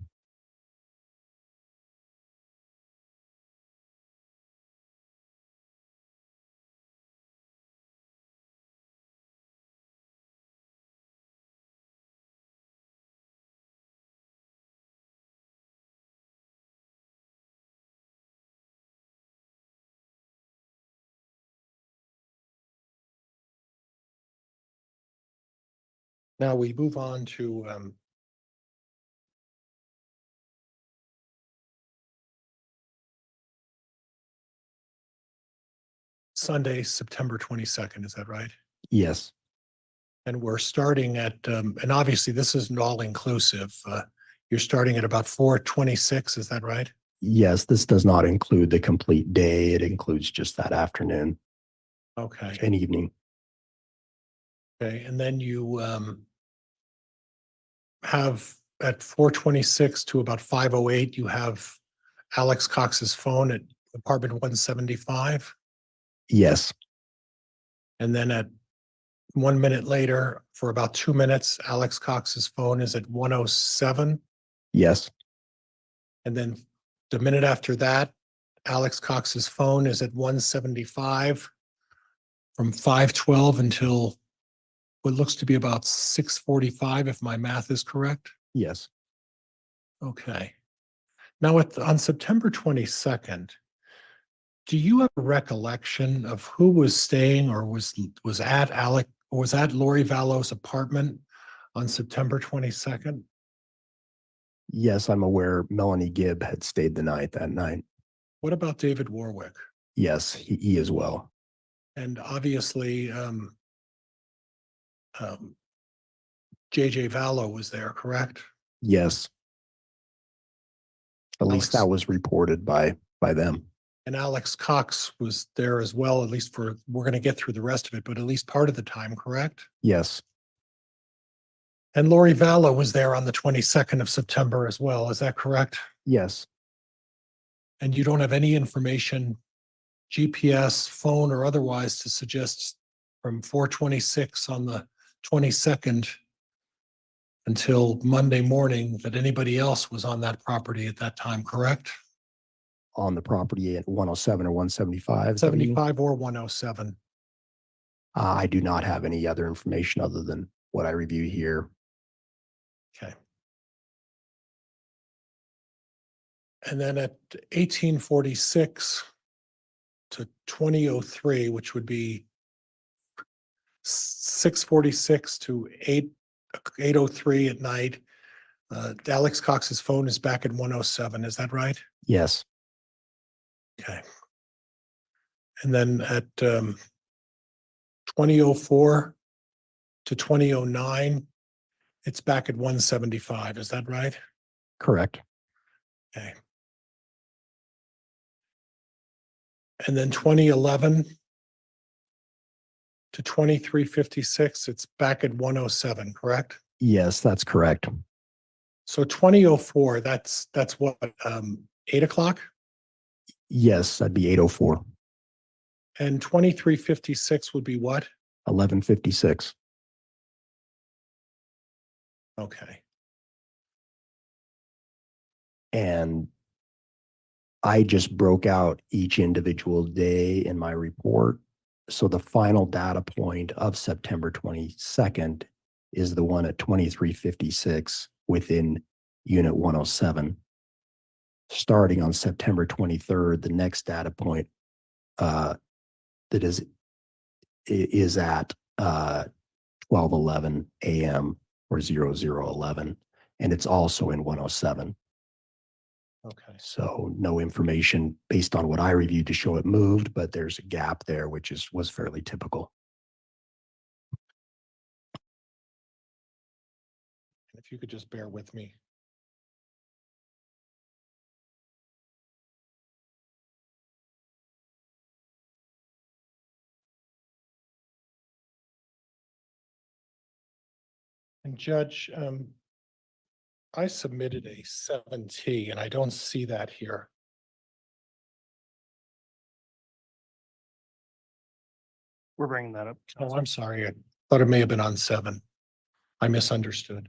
Now we move on to Sunday, September 22nd, is that right? Yes. And we're starting at, and obviously this isn't all inclusive. You're starting at about 4:26, is that right? Yes, this does not include the complete day. It includes just that afternoon Okay. and evening. Okay, and then you have at 4:26 to about 5:08, you have Alex Cox's phone at apartment 175. Yes. And then at 1 minute later, for about 2 minutes, Alex Cox's phone is at 107. Yes. And then the minute after that, Alex Cox's phone is at 175 from 5:12 until what looks to be about 6:45, if my math is correct. Yes. Okay. Now, on September 22nd, do you have a recollection of who was staying or was at Lori Vallow's apartment on September 22nd? Yes, I'm aware Melanie Gibb had stayed the night that night. What about David Warwick? Yes, he as well. And obviously, JJ Vallow was there, correct? Yes. At least that was reported by them. And Alex Cox was there as well, at least for, we're going to get through the rest of it, but at least part of the time, correct? Yes, And Lori Vallow was there on the 22nd of September as well. Is that correct? yes, And you don't have any information, GPS, phone, or otherwise, to suggest from 4:26 on the 22nd until Monday morning that anybody else was on that property at that time, correct? on the property at 107 or 175. 75 or 107. I do not have any other information other than what I review here. Okay. And then at 1846 to 2003, which would be 6:46 to 8:03 at night, Alex Cox's phone is back at 107. Is that right? Yes, Okay. And then at 2004 to 2009, it's back at 175. Is that right? correct. Okay. And then 2011 to 2356, it's back at 107, correct? Yes, that's correct. So 2004, that's what, 8 o'clock? Yes, that'd be 8:04, And 2356 would be what? 11:56. Okay. And I just broke out each individual day in my report. So the final data point of September 22nd is the one at 2356 within Unit 107. Starting on September 23rd, the next data point that is at 12:11 a.m. or 00:11, and it's also in 107. Okay. So no information based on what I reviewed to show it moved, but there's a gap there, which was fairly typical. If you could just bear with me. And Judge, I submitted a 7T and I don't see that here. We're bringing that up. Oh, I'm sorry. I thought it may have been on 7. I misunderstood.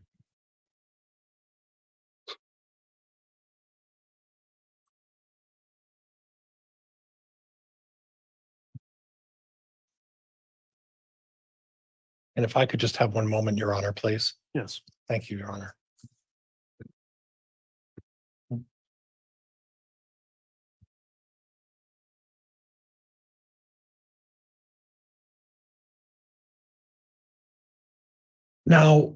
And if I could just have one moment, Your Honor, please. Yes. Thank you, Your Honor. Now,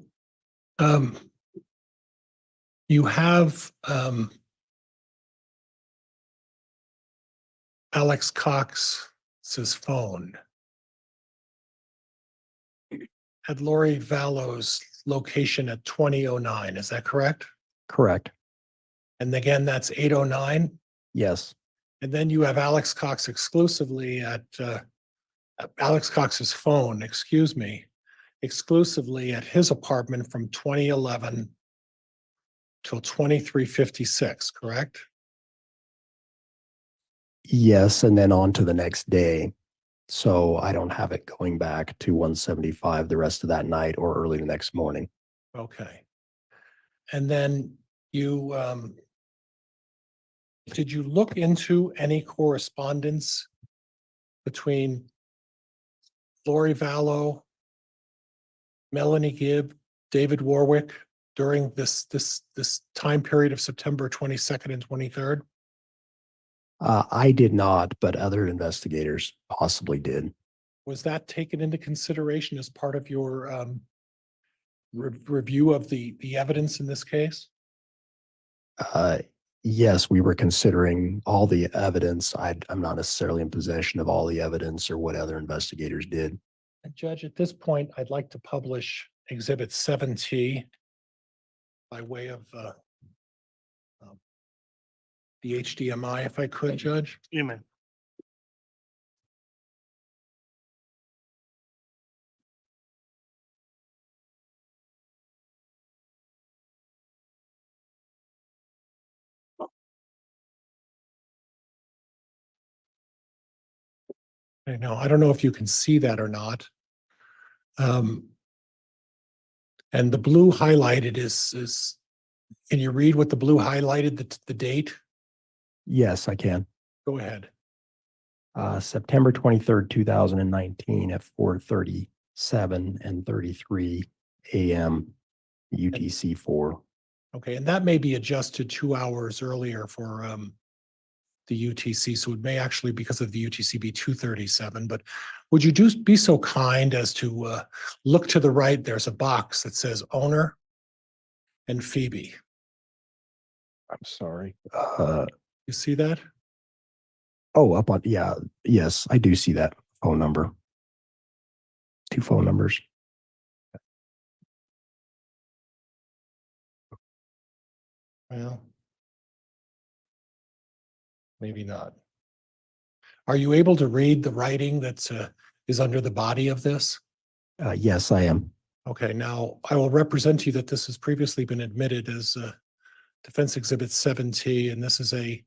you have Alex Cox's phone at Lori Vallow's location at 2009. Is that correct? Correct. And again, that's 809. Yes, And then you have Alex Cox exclusively at Alex Cox's phone, excuse me, exclusively at his apartment from 2011 till 2356, correct? yes, and then on to the next day. So I don't have it going back to 175 the rest of that night or early the next morning. Okay. And then you, did you look into any correspondence between Lori Vallow, Melanie Gibb, David Warwick during this time period of September 22nd and 23rd? I did not, but other investigators possibly did. Was that taken into consideration as part of your review of the evidence in this case? Yes, we were considering all the evidence. I'm not necessarily in possession of all the evidence or what other investigators did. And Judge, at this point, I'd like to publish Exhibit 7T by way of the HDMI, if I could, Judge. You may. I know, I don't know if you can see that or not. And the blue highlighted is, can you read what the blue highlighted, the date? Yes, I can. Go ahead. September 23rd, 2019 at 4:37 and 33 AM UTC 4. Okay, and that may be adjusted 2 hours earlier for the UTC, so it may actually, because of the UTC, be 2:37. But would you be so kind as to look to the right? There's a box that says owner and Phoebe. I'm sorry. You see that? Oh, up on, yeah, yes, I do see that phone number. 2 phone numbers. Well, maybe not. Are you able to read the writing that's is under the body of this? Yes, I am. Okay, now I will represent to you that this has previously been admitted as Defense Exhibit 7T, and this is a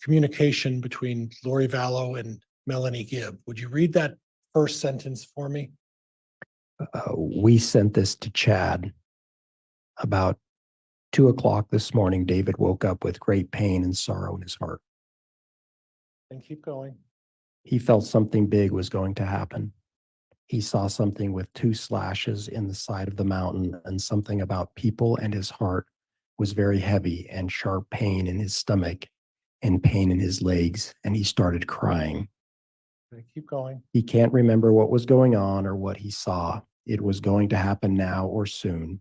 communication between Lori Vallow and Melanie Gibb. Would you read that first sentence for me? We sent this to Chad about 2 o'clock this morning. David woke up with great pain and sorrow in his heart. And keep going. He felt something big was going to happen. He saw something with 2 slashes in the side of the mountain, and something about people, and his heart was very heavy, and sharp pain in his stomach and pain in his legs, and he started crying. Okay, keep going. He can't remember what was going on or what he saw. It was going to happen now or soon.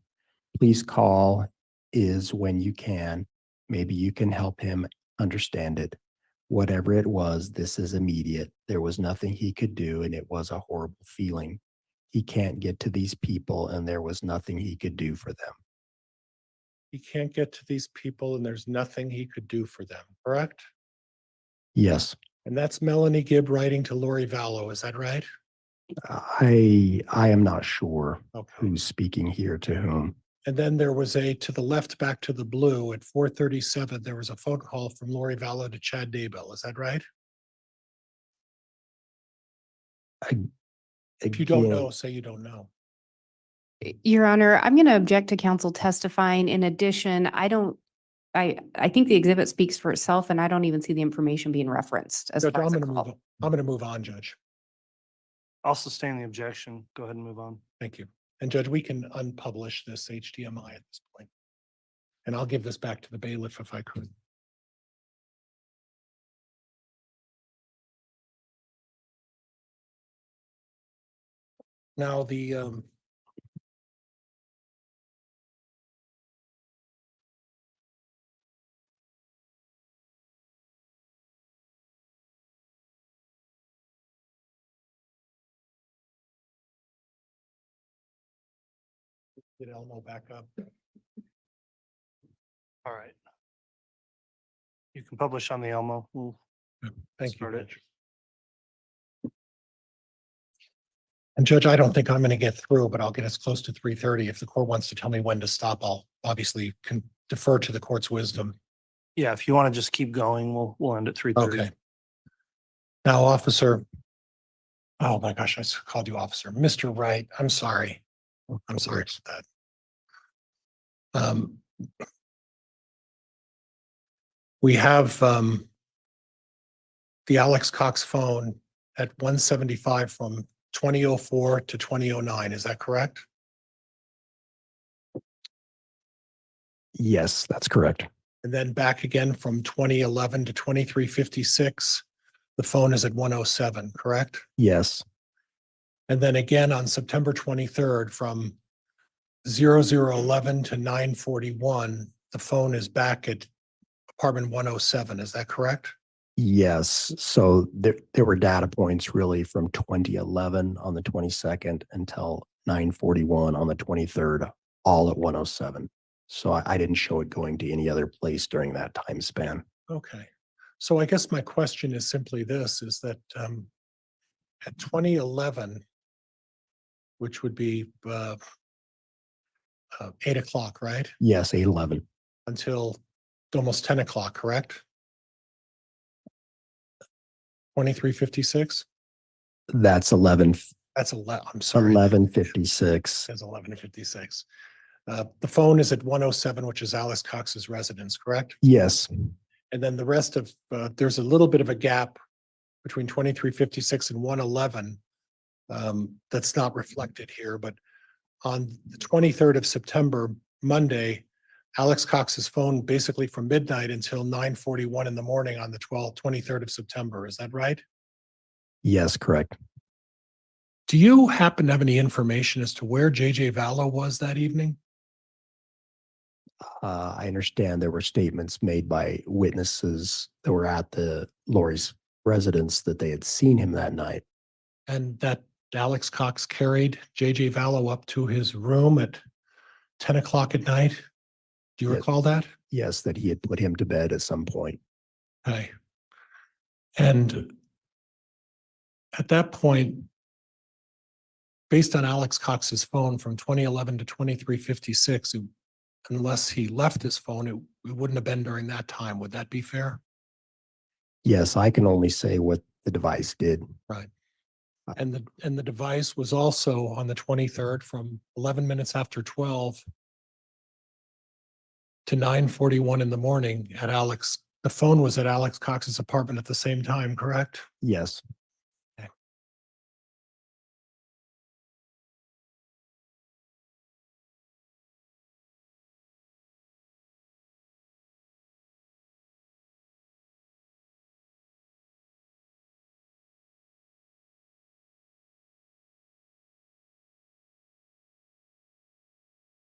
Please call is when you can. Maybe you can help him understand it. Whatever it was, this is immediate. There was nothing he could do, and it was a horrible feeling. He can't get to these people, and there was nothing he could do for them. He can't get to these people, and there's nothing he could do for them, correct? Yes, And that's Melanie Gibb writing to Lori Vallow, is that right? I am not sure Okay. who's speaking here to whom. And then there was to the left, back to the blue, at 4:37, there was a phone call from Lori Vallow to Chad Daybell, is that right? If you don't Again, know, say you don't know. Your Honor, I'm going to object to counsel testifying. In addition, I think the exhibit speaks for itself, and I don't even see the information being referenced as Judge, far I'm as a gonna move call. on. I'm gonna move on, Judge. I'll sustain the objection. Go ahead and move on. Thank you. And Judge, we can unpublish this HDMI at this point. And I'll give this back to the bailiff if I could. Now, the get Elmo back up. All right. You can publish on the Elmo. We'll Thank you, start it. Judge. And Judge, I don't think I'm gonna get through, but I'll get us close to 3:30. If the court wants to tell me when to stop, I'll obviously can defer to the court's wisdom. Yeah, if you want to just keep going, we'll end at 3:30. Okay. Now, officer. Oh my gosh, I called you officer. Mr. Wright, I'm sorry. I'm sorry about that. We have the Alex Cox phone at 175 from 2004 to 2009. Is that correct? Yes, that's correct. And then back again from 2011 to 2356, the phone is at 107, correct? Yes, And then again on September 23rd from 0011 to 941, the phone is back at apartment 107. Is that correct? yes. So there were data points really from 2011 on the 22nd until 941 on the 23rd, all at 107. So I didn't show it going to any other place during that time span. Okay. So I guess my question is simply this, is that at 2011, which would be 8 o'clock, right? Yes, 811. Until almost 10 o'clock, correct? 2356? That's 11, That's I'm sorry. 11:56. Says 11:56. I'm sorry. 11:56. Says 11:56. The phone is at 107, which is Alex Cox's residence, correct? Yes, And then the rest of, there's a little bit of a gap between 23:56 and 111. That's not reflected here, but on the 23rd of September, Monday, Alex Cox's phone basically from midnight until 9:41 in the morning on the 23rd of September. Is that right? yes, correct. Do you happen to have any information as to where JJ Vallow was that evening? I understand there were statements made by witnesses that were at the Lori's residence that they had seen him that night. And that Alex Cox carried JJ Vallow up to his room at 10 o'clock at night? Do you Yes. recall that? Yes, that he had put him to bed at some point. Okay. And at that point, based on Alex Cox's phone from 2011 to 23:56, unless he left his phone, it wouldn't have been during that time. Would that be fair? Yes, I can only say what the device did. Right. And the device was also on the 23rd from 11 minutes after 12 to 9:41 in the morning at the phone was at Alex Cox's apartment at the same time, correct? Yes.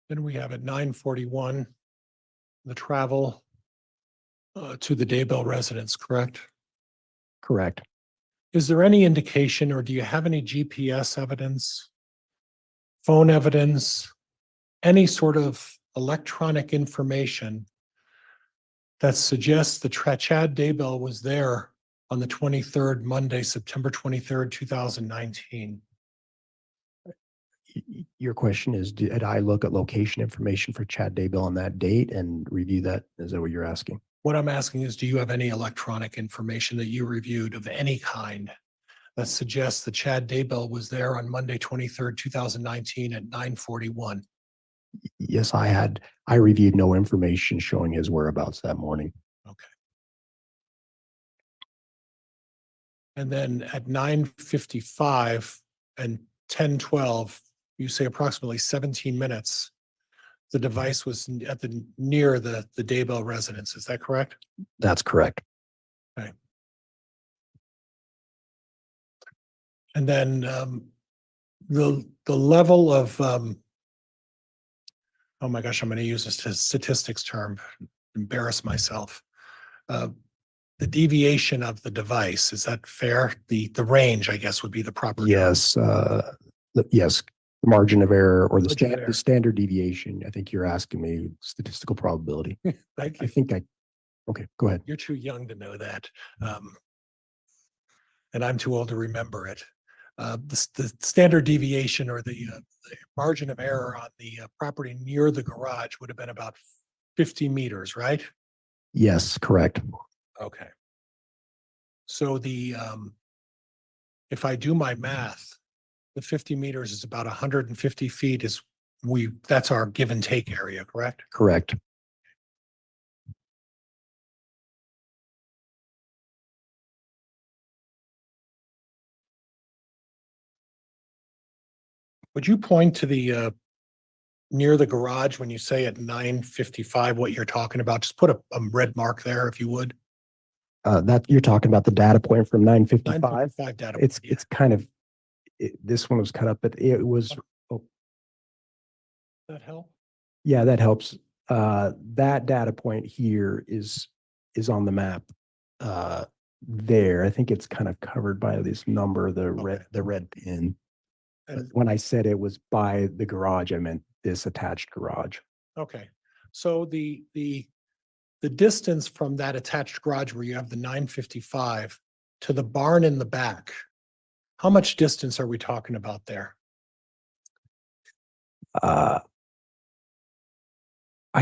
Then we have at 9:41, the travel to the Daybell residence, correct? Correct. Is there any indication or do you have any GPS evidence, phone evidence, any sort of electronic information that suggests that Chad Daybell was there on the 23rd, Monday, September 23rd, 2019? Your question is, did I look at location information for Chad Daybell on that date and review that? Is that what you're asking? What I'm asking is, do you have any electronic information that you reviewed of any kind that suggests that Chad Daybell was there on Monday, 23rd, 2019 at 9:41? Yes, I reviewed no information showing his whereabouts that morning. Okay. And then at 9:55 and 10:12, you say approximately 17 minutes, the device was near the Daybell residence. Is that correct? That's correct. Okay. And then the level of oh my gosh, I'm going to use a statistics term, embarrass myself. The deviation of the device, is that fair? The range, I guess, would be the proper term. Yes, yes, the margin of error or Margin of error. the standard deviation. I think you're asking me statistical probability. I think okay, go ahead. You're too young to know that. And I'm too old to remember it. The standard deviation or the margin of error on the property near the garage would have been about 50 meters, right? Yes, correct. Okay. So if I do my math, the 50 meters is about 150 feet that's our give and take area, correct? Correct. Would you point to the near the garage when you say at 9:55 what you're talking about? Just put a red mark there if you would. That you're talking about the data point from 9:55. 9:55 data. It's point, yeah. it's kind of this one was cut up, but it was That help? yeah, that helps. That data point here is on the map. There, I think it's kind of covered by this number, the red pin. And- When I said it was by the garage, I meant this attached garage. Okay, so the distance from that attached garage where you have the 9:55 to the barn in the back, how much distance are we talking about there? I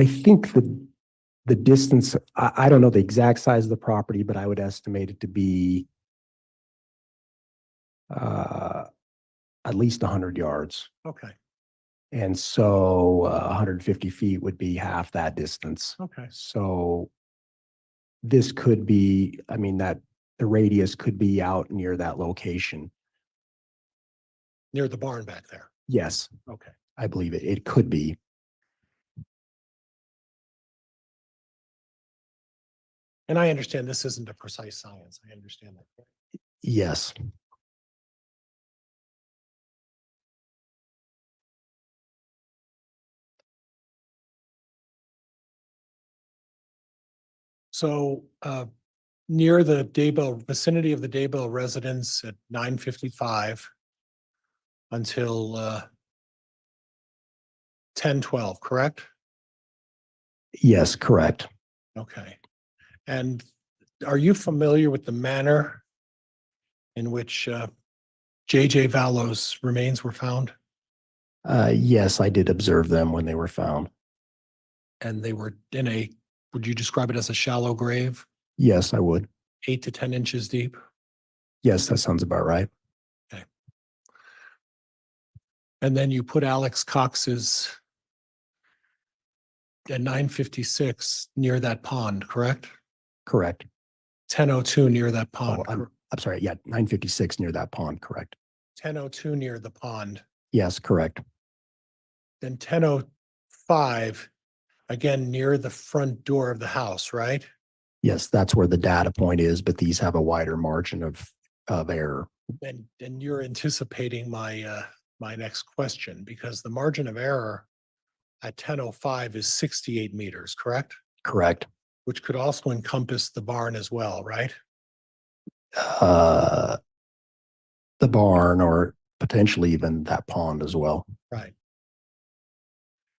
think the distance, I don't know the exact size of the property, but I would estimate it to be At least 100 yards. Okay, And so 150 feet would be half that distance. okay. So this could be, I mean, that the radius could be out near that location. Near the barn back there. Yes, Okay. I believe it. It could be. And I understand this isn't a precise science. I understand that. Yes. So near the Daybell, vicinity of the Daybell residence at 9:55 until 10:12, correct? Yes, correct. Okay. And are you familiar with the manner in which J.J. Vallow's remains were found? Yes, I did observe them when they were found. And they were in a, would you describe it as a shallow grave, Yes, I would. 8 to 10 inches deep? Yes, that sounds about right. Okay. And then you put Alex Cox's at 9:56 near that pond, correct? Correct. 10:02 near that Oh, pond. I'm sorry. Yeah, 956 near that pond. Correct. 10:02 near the pond. Yes, correct. Then 10:05, again, near the front door of the house, right? Yes, that's where the data point is, but these have a wider margin of error. And you're anticipating my my next question, because the margin of error at 10:05 is 68 meters, correct? Correct. Which could also encompass the barn as well, right? Uh, the barn or potentially even that pond as well. Right.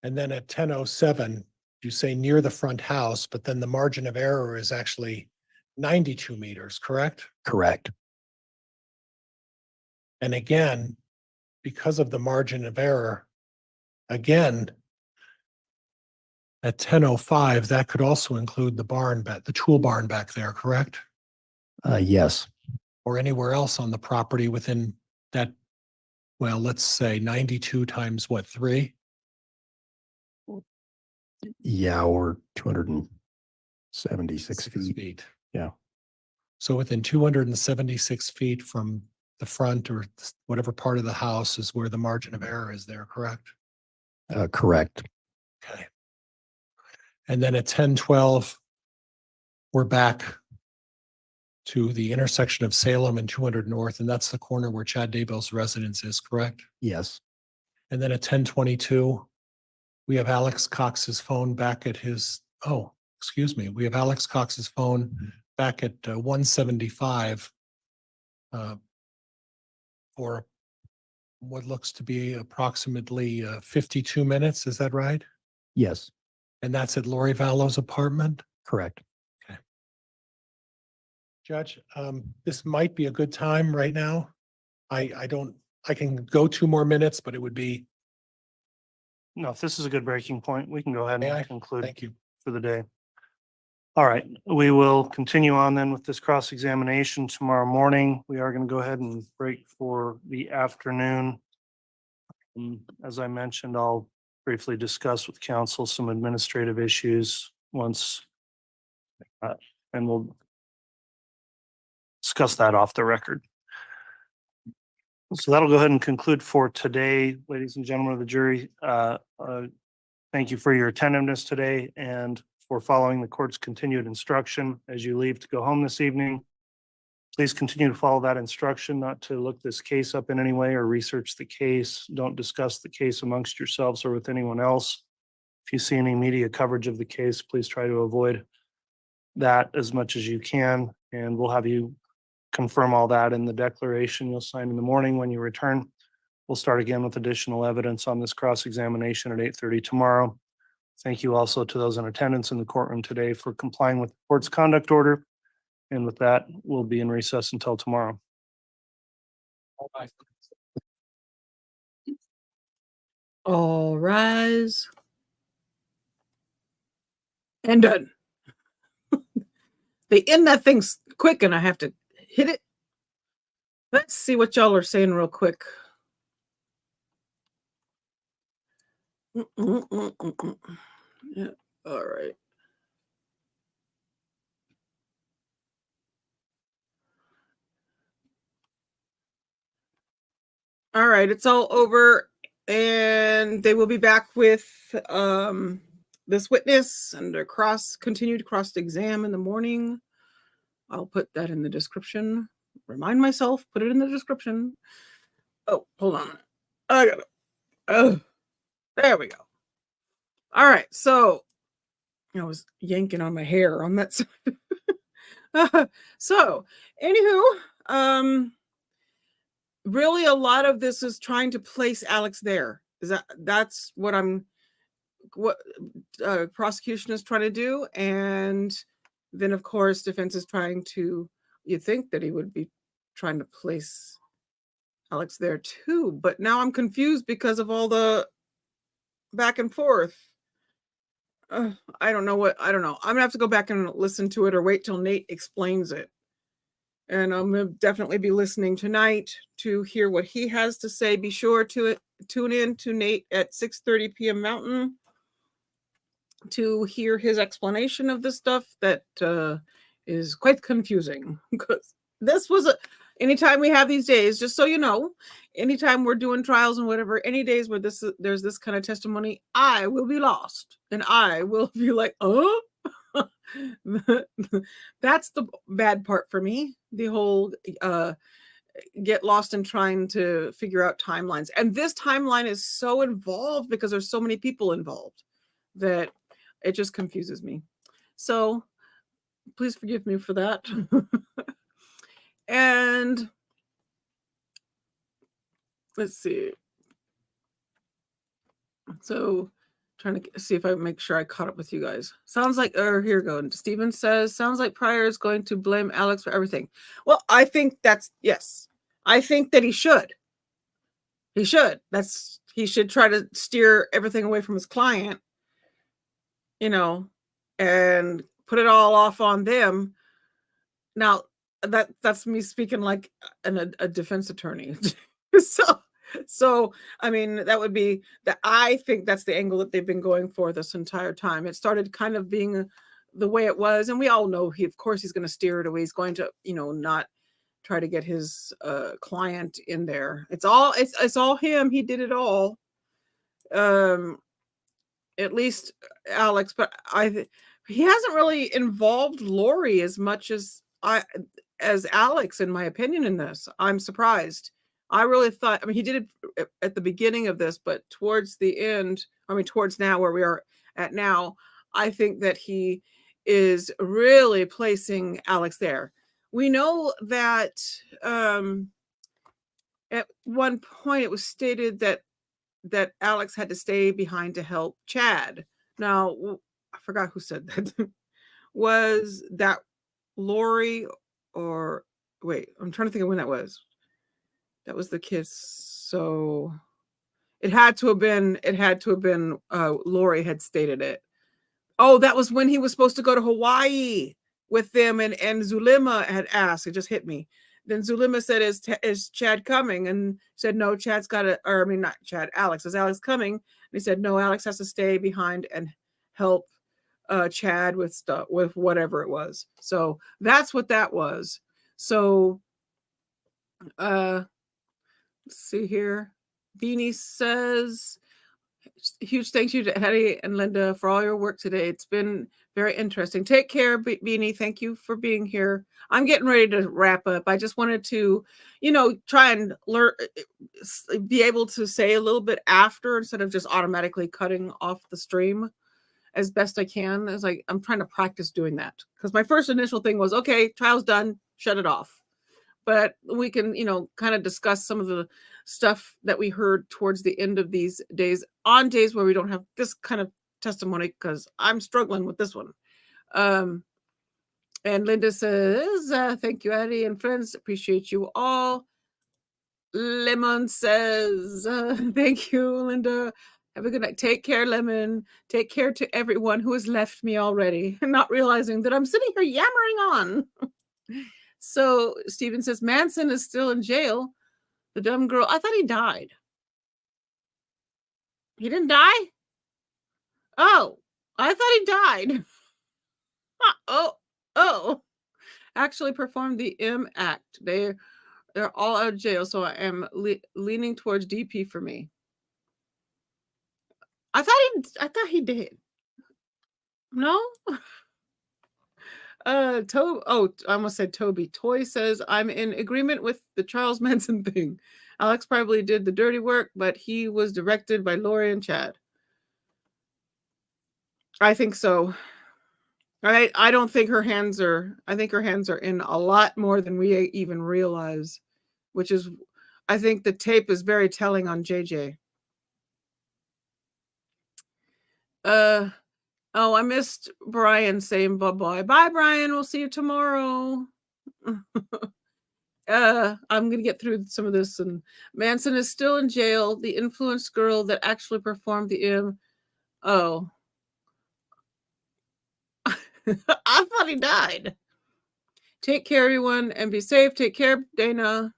And then at 10:07, you say near the front house, but then the margin of error is actually 92 meters, correct? Correct. And again, because of the margin of error, again, at 10:05, that could also include the barn, the tool barn back there, correct? Yes. Or anywhere else on the property within that, well, let's say 92 times what, 3? Yeah, or 276 feet. Yeah. So within 276 feet from the front or whatever part of the house is where the margin of error is there, correct? Correct. Okay. And then at 10:12, we're back to the intersection of Salem and 200 North, and that's the corner where Chad Daybell's residence is, correct? Yes. And then at 10:22, we have Alex Cox's phone back at his, oh, excuse me, we have Alex Cox's phone back at 175 for what looks to be approximately 52 minutes. Is that right? Yes. And that's at Lori Vallow's apartment? Correct. Judge, this might be a good time right now. I can go 2 more minutes, but it would be, No, if this is a good breaking point, we can go ahead May I? and conclude thank you. for the day. All right, we will continue on then with this cross-examination tomorrow morning. We are going to go ahead and break for the afternoon. As I mentioned, I'll briefly discuss with council some administrative issues once, and we'll discuss that off the record. So that'll go ahead and conclude for today, ladies and gentlemen of the jury. Thank you for your attentiveness today and for following the court's continued instruction as you leave to go home this evening. Please continue to follow that instruction, not to look this case up in any way or research the case. Don't discuss the case amongst yourselves or with anyone else. If you see any media coverage of the case, please try to avoid that as much as you can, and we'll have you confirm all that in the declaration you'll sign in the morning when you return. We'll start again with additional evidence on this cross-examination at 8:30 tomorrow. Thank you also to those in attendance in the courtroom today for complying with the court's conduct order. And with that, we'll be in recess until tomorrow. All rise. And done. They end that thing quick and I have to hit it. Let's see what y'all are saying real quick. Yeah, all right. All right, it's all over, and they will be back with this witness under continued cross exam in the morning. I'll put that in the description. Remind myself, put it in the description. Oh, hold on. I got it. Oh, there we go. All right, so I was yanking on my hair on that side. So, anywho, really a lot of this is trying to place Alex there. That's what prosecution is trying to do, and then of course defense is trying to, you'd think that he would be trying to place Alex there too, but now I'm confused because of all the back and forth. I don't know. I'm gonna have to go back and listen to it or wait till Nate explains it. And I'm gonna definitely be listening tonight to hear what he has to say. Be sure to tune in to Nate at 6:30 p.m. Mountain to hear his explanation of this stuff that is quite confusing, because this was anytime we have these days, just so you know, anytime we're doing trials and whatever, any days where there's this kind of testimony, I will be lost and I will be like, oh. That's the bad part for me, the whole get lost in trying to figure out timelines. And this timeline is so involved because there's so many people involved that it just confuses me. So please forgive me for that. And let's see. So trying to see if I make sure I caught up with you guys. Sounds like, here we go. And Steven says, sounds like Pryor is going to blame Alex for everything. Well, I think yes. I think that he should. He should. He should try to steer everything away from his client, and put it all off on them. Now, that's me speaking like a defense attorney. So I mean, that would be that. I think that's the angle that they've been going for this entire time. It started kind of being the way it was, and we all know of course he's going to steer it away. He's going to, not try to get his client in there. It's all him. He did it all. At least Alex, but he hasn't really involved Lori as much as Alex, in my opinion, in this. I'm surprised. I really thought, he did it at the beginning of this, but towards the end, towards now where we are at now, I think that he is really placing Alex there. We know that at one point it was stated that Alex had to stay behind to help Chad. Now, I forgot who said that. Was that Lori or wait, I'm trying to think of when that was. That was the kiss. So it had to have been Lori had stated it. Oh, that was when he was supposed to go to Hawaii with them, and Zulema had asked. It just hit me. Then Zulema said, is Chad coming? And said, no, Chad's got to, not Chad, Alex. Is Alex coming? And he said, no, Alex has to stay behind and help Chad with stuff, with whatever it was. So that's what that was. So let's see here. Beanie says, huge thank you to Addi and Linda for all your work today. It's been very interesting. Take care, Beanie. Thank you for being here. I'm getting ready to wrap up. I just wanted to, try and learn, be able to say a little bit after instead of just automatically cutting off the stream as best I can. I'm trying to practice doing that, because my first initial thing was, okay, trial's done, shut it off. But we can, kind of discuss some of the stuff that we heard towards the end of these days, on days where we don't have this kind of testimony, because I'm struggling with this one. And Linda says, thank you, Addi and friends. Appreciate you all. Lemon says, thank you, Linda. Have a good night. Take care, Lemon. Take care to everyone who has left me already, not realizing that I'm sitting here yammering on. So Steven says Manson is still in jail. The dumb girl. I thought he died. He didn't die? Oh, I thought he died. Oh. Actually performed the M act. They're all out of jail, so I am leaning towards DP for me. I thought he did. No? I almost said Toby. Toy says, I'm in agreement with the Charles Manson thing. Alex probably did the dirty work, but he was directed by Lori and Chad. I think so. I don't think her hands are, I think her hands are in a lot more than we even realize, which is, I think the tape is very telling on JJ. Oh, I missed Brian saying bye-bye. Bye, Brian. We'll see you tomorrow. I'm gonna get through some of this. And Manson is still in jail. The influenced girl that actually performed the M. Oh. I thought he died. Take care, everyone, and be safe. Take care, Dana.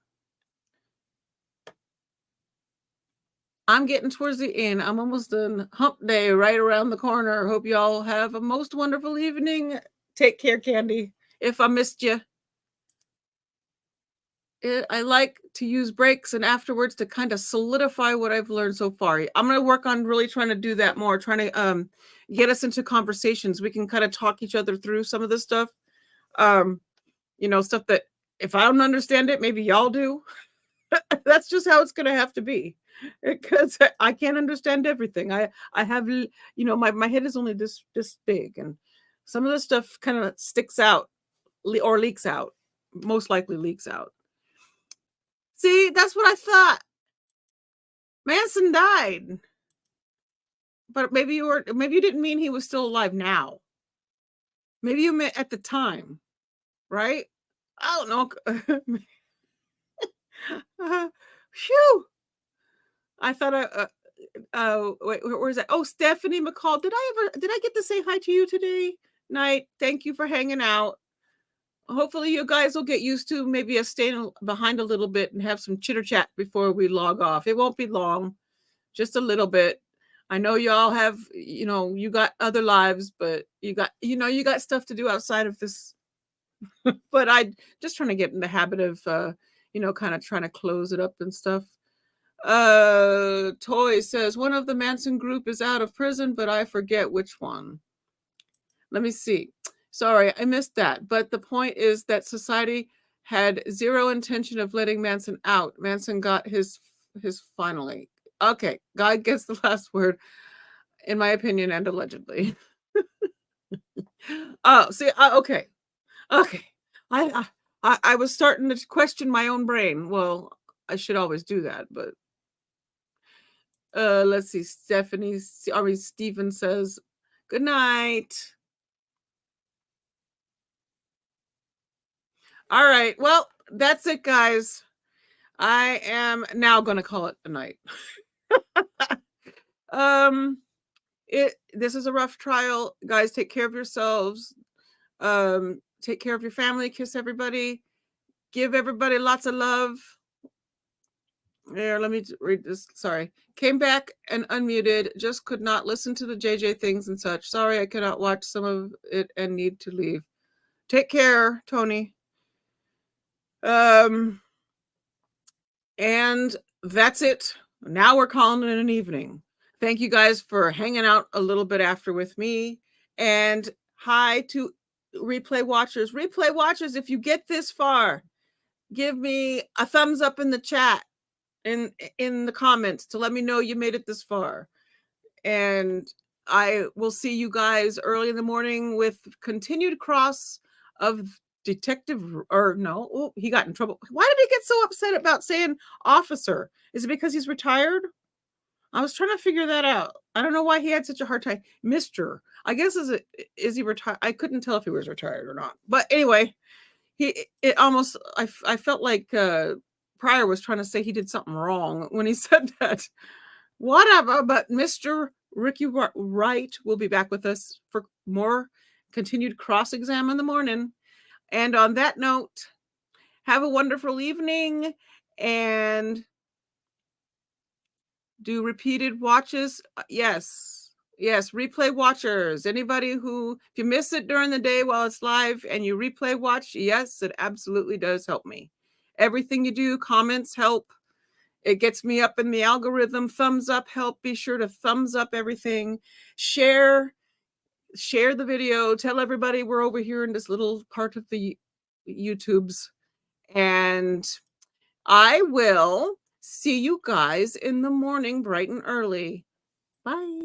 I'm getting towards the end. I'm almost done. Hump day right around the corner. Hope you all have a most wonderful evening. Take care, Candy. If I missed you. I like to use breaks and afterwards to kind of solidify what I've learned so far. I'm going to work on really trying to do that more, trying to get us into conversations. We can kind of talk each other through some of this stuff. Stuff that if I don't understand it, maybe y'all do. That's just how it's going to have to be, because I can't understand everything. I have, my head is only this big, and some of the stuff kind of sticks out or leaks out, most likely leaks out. See, that's what I thought. Manson died. But maybe you didn't mean he was still alive now. Maybe you meant at the time, right? I don't know. Phew. I thought wait, where is that? Oh, Stephanie McCall. Did I get to say hi to you today? Night. Thank you for hanging out. Hopefully you guys will get used to maybe us staying behind a little bit and have some chitter chat before we log off. It won't be long, just a little bit. I know y'all have, you got other lives, but you got stuff to do outside of this. But I just trying to get in the habit of, kind of trying to close it up and stuff. Toy says one of the Manson group is out of prison, but I forget which one. Let me see. Sorry, I missed that. But the point is that society had zero intention of letting Manson out. Manson got his finally. Okay, God gets the last word, in my opinion, and allegedly. Oh, see, okay. I was starting to question my own brain. Well, I should always do that, but let's see. Stephen says, good night. All right. Well, that's it, guys. I am now going to call it a night. This is a rough trial. Guys, take care of yourselves. Take care of your family. Kiss everybody. Give everybody lots of love. Here, let me read this. Sorry. Came back and unmuted. Just could not listen to the JJ things and such. Sorry, I cannot watch some of it and need to leave. Take care, Tony. And that's it. Now we're calling it an evening. Thank you guys for hanging out a little bit after with me. And hi to replay watchers. Replay watchers, if you get this far, give me a thumbs up in the chat, in the comments, to let me know you made it this far. And I will see you guys early in the morning with continued cross of detective, or no, oh, he got in trouble. Why did he get so upset about saying officer? Is it because he's retired? I was trying to figure that out. I don't know why he had such a hard time. Mr. I guess is he retired? I couldn't tell if he was retired or not. But anyway, I felt like Pryor was trying to say he did something wrong when he said that. Whatever, but Mr. Ricky Wright will be back with us for more continued cross-exam in the morning. And on that note, Have a wonderful evening and do repeated watches. Yes. Yes. Replay watchers. Anybody who, if you miss it during the day while it's live and you replay watch, yes, it absolutely does help me. Everything you do, comments help. It gets me up in the algorithm. Thumbs up help. Be sure to thumbs up everything. Share the video. Tell everybody we're over here in this little part of the YouTubes. And I will see you guys in the morning, bright and early. Bye.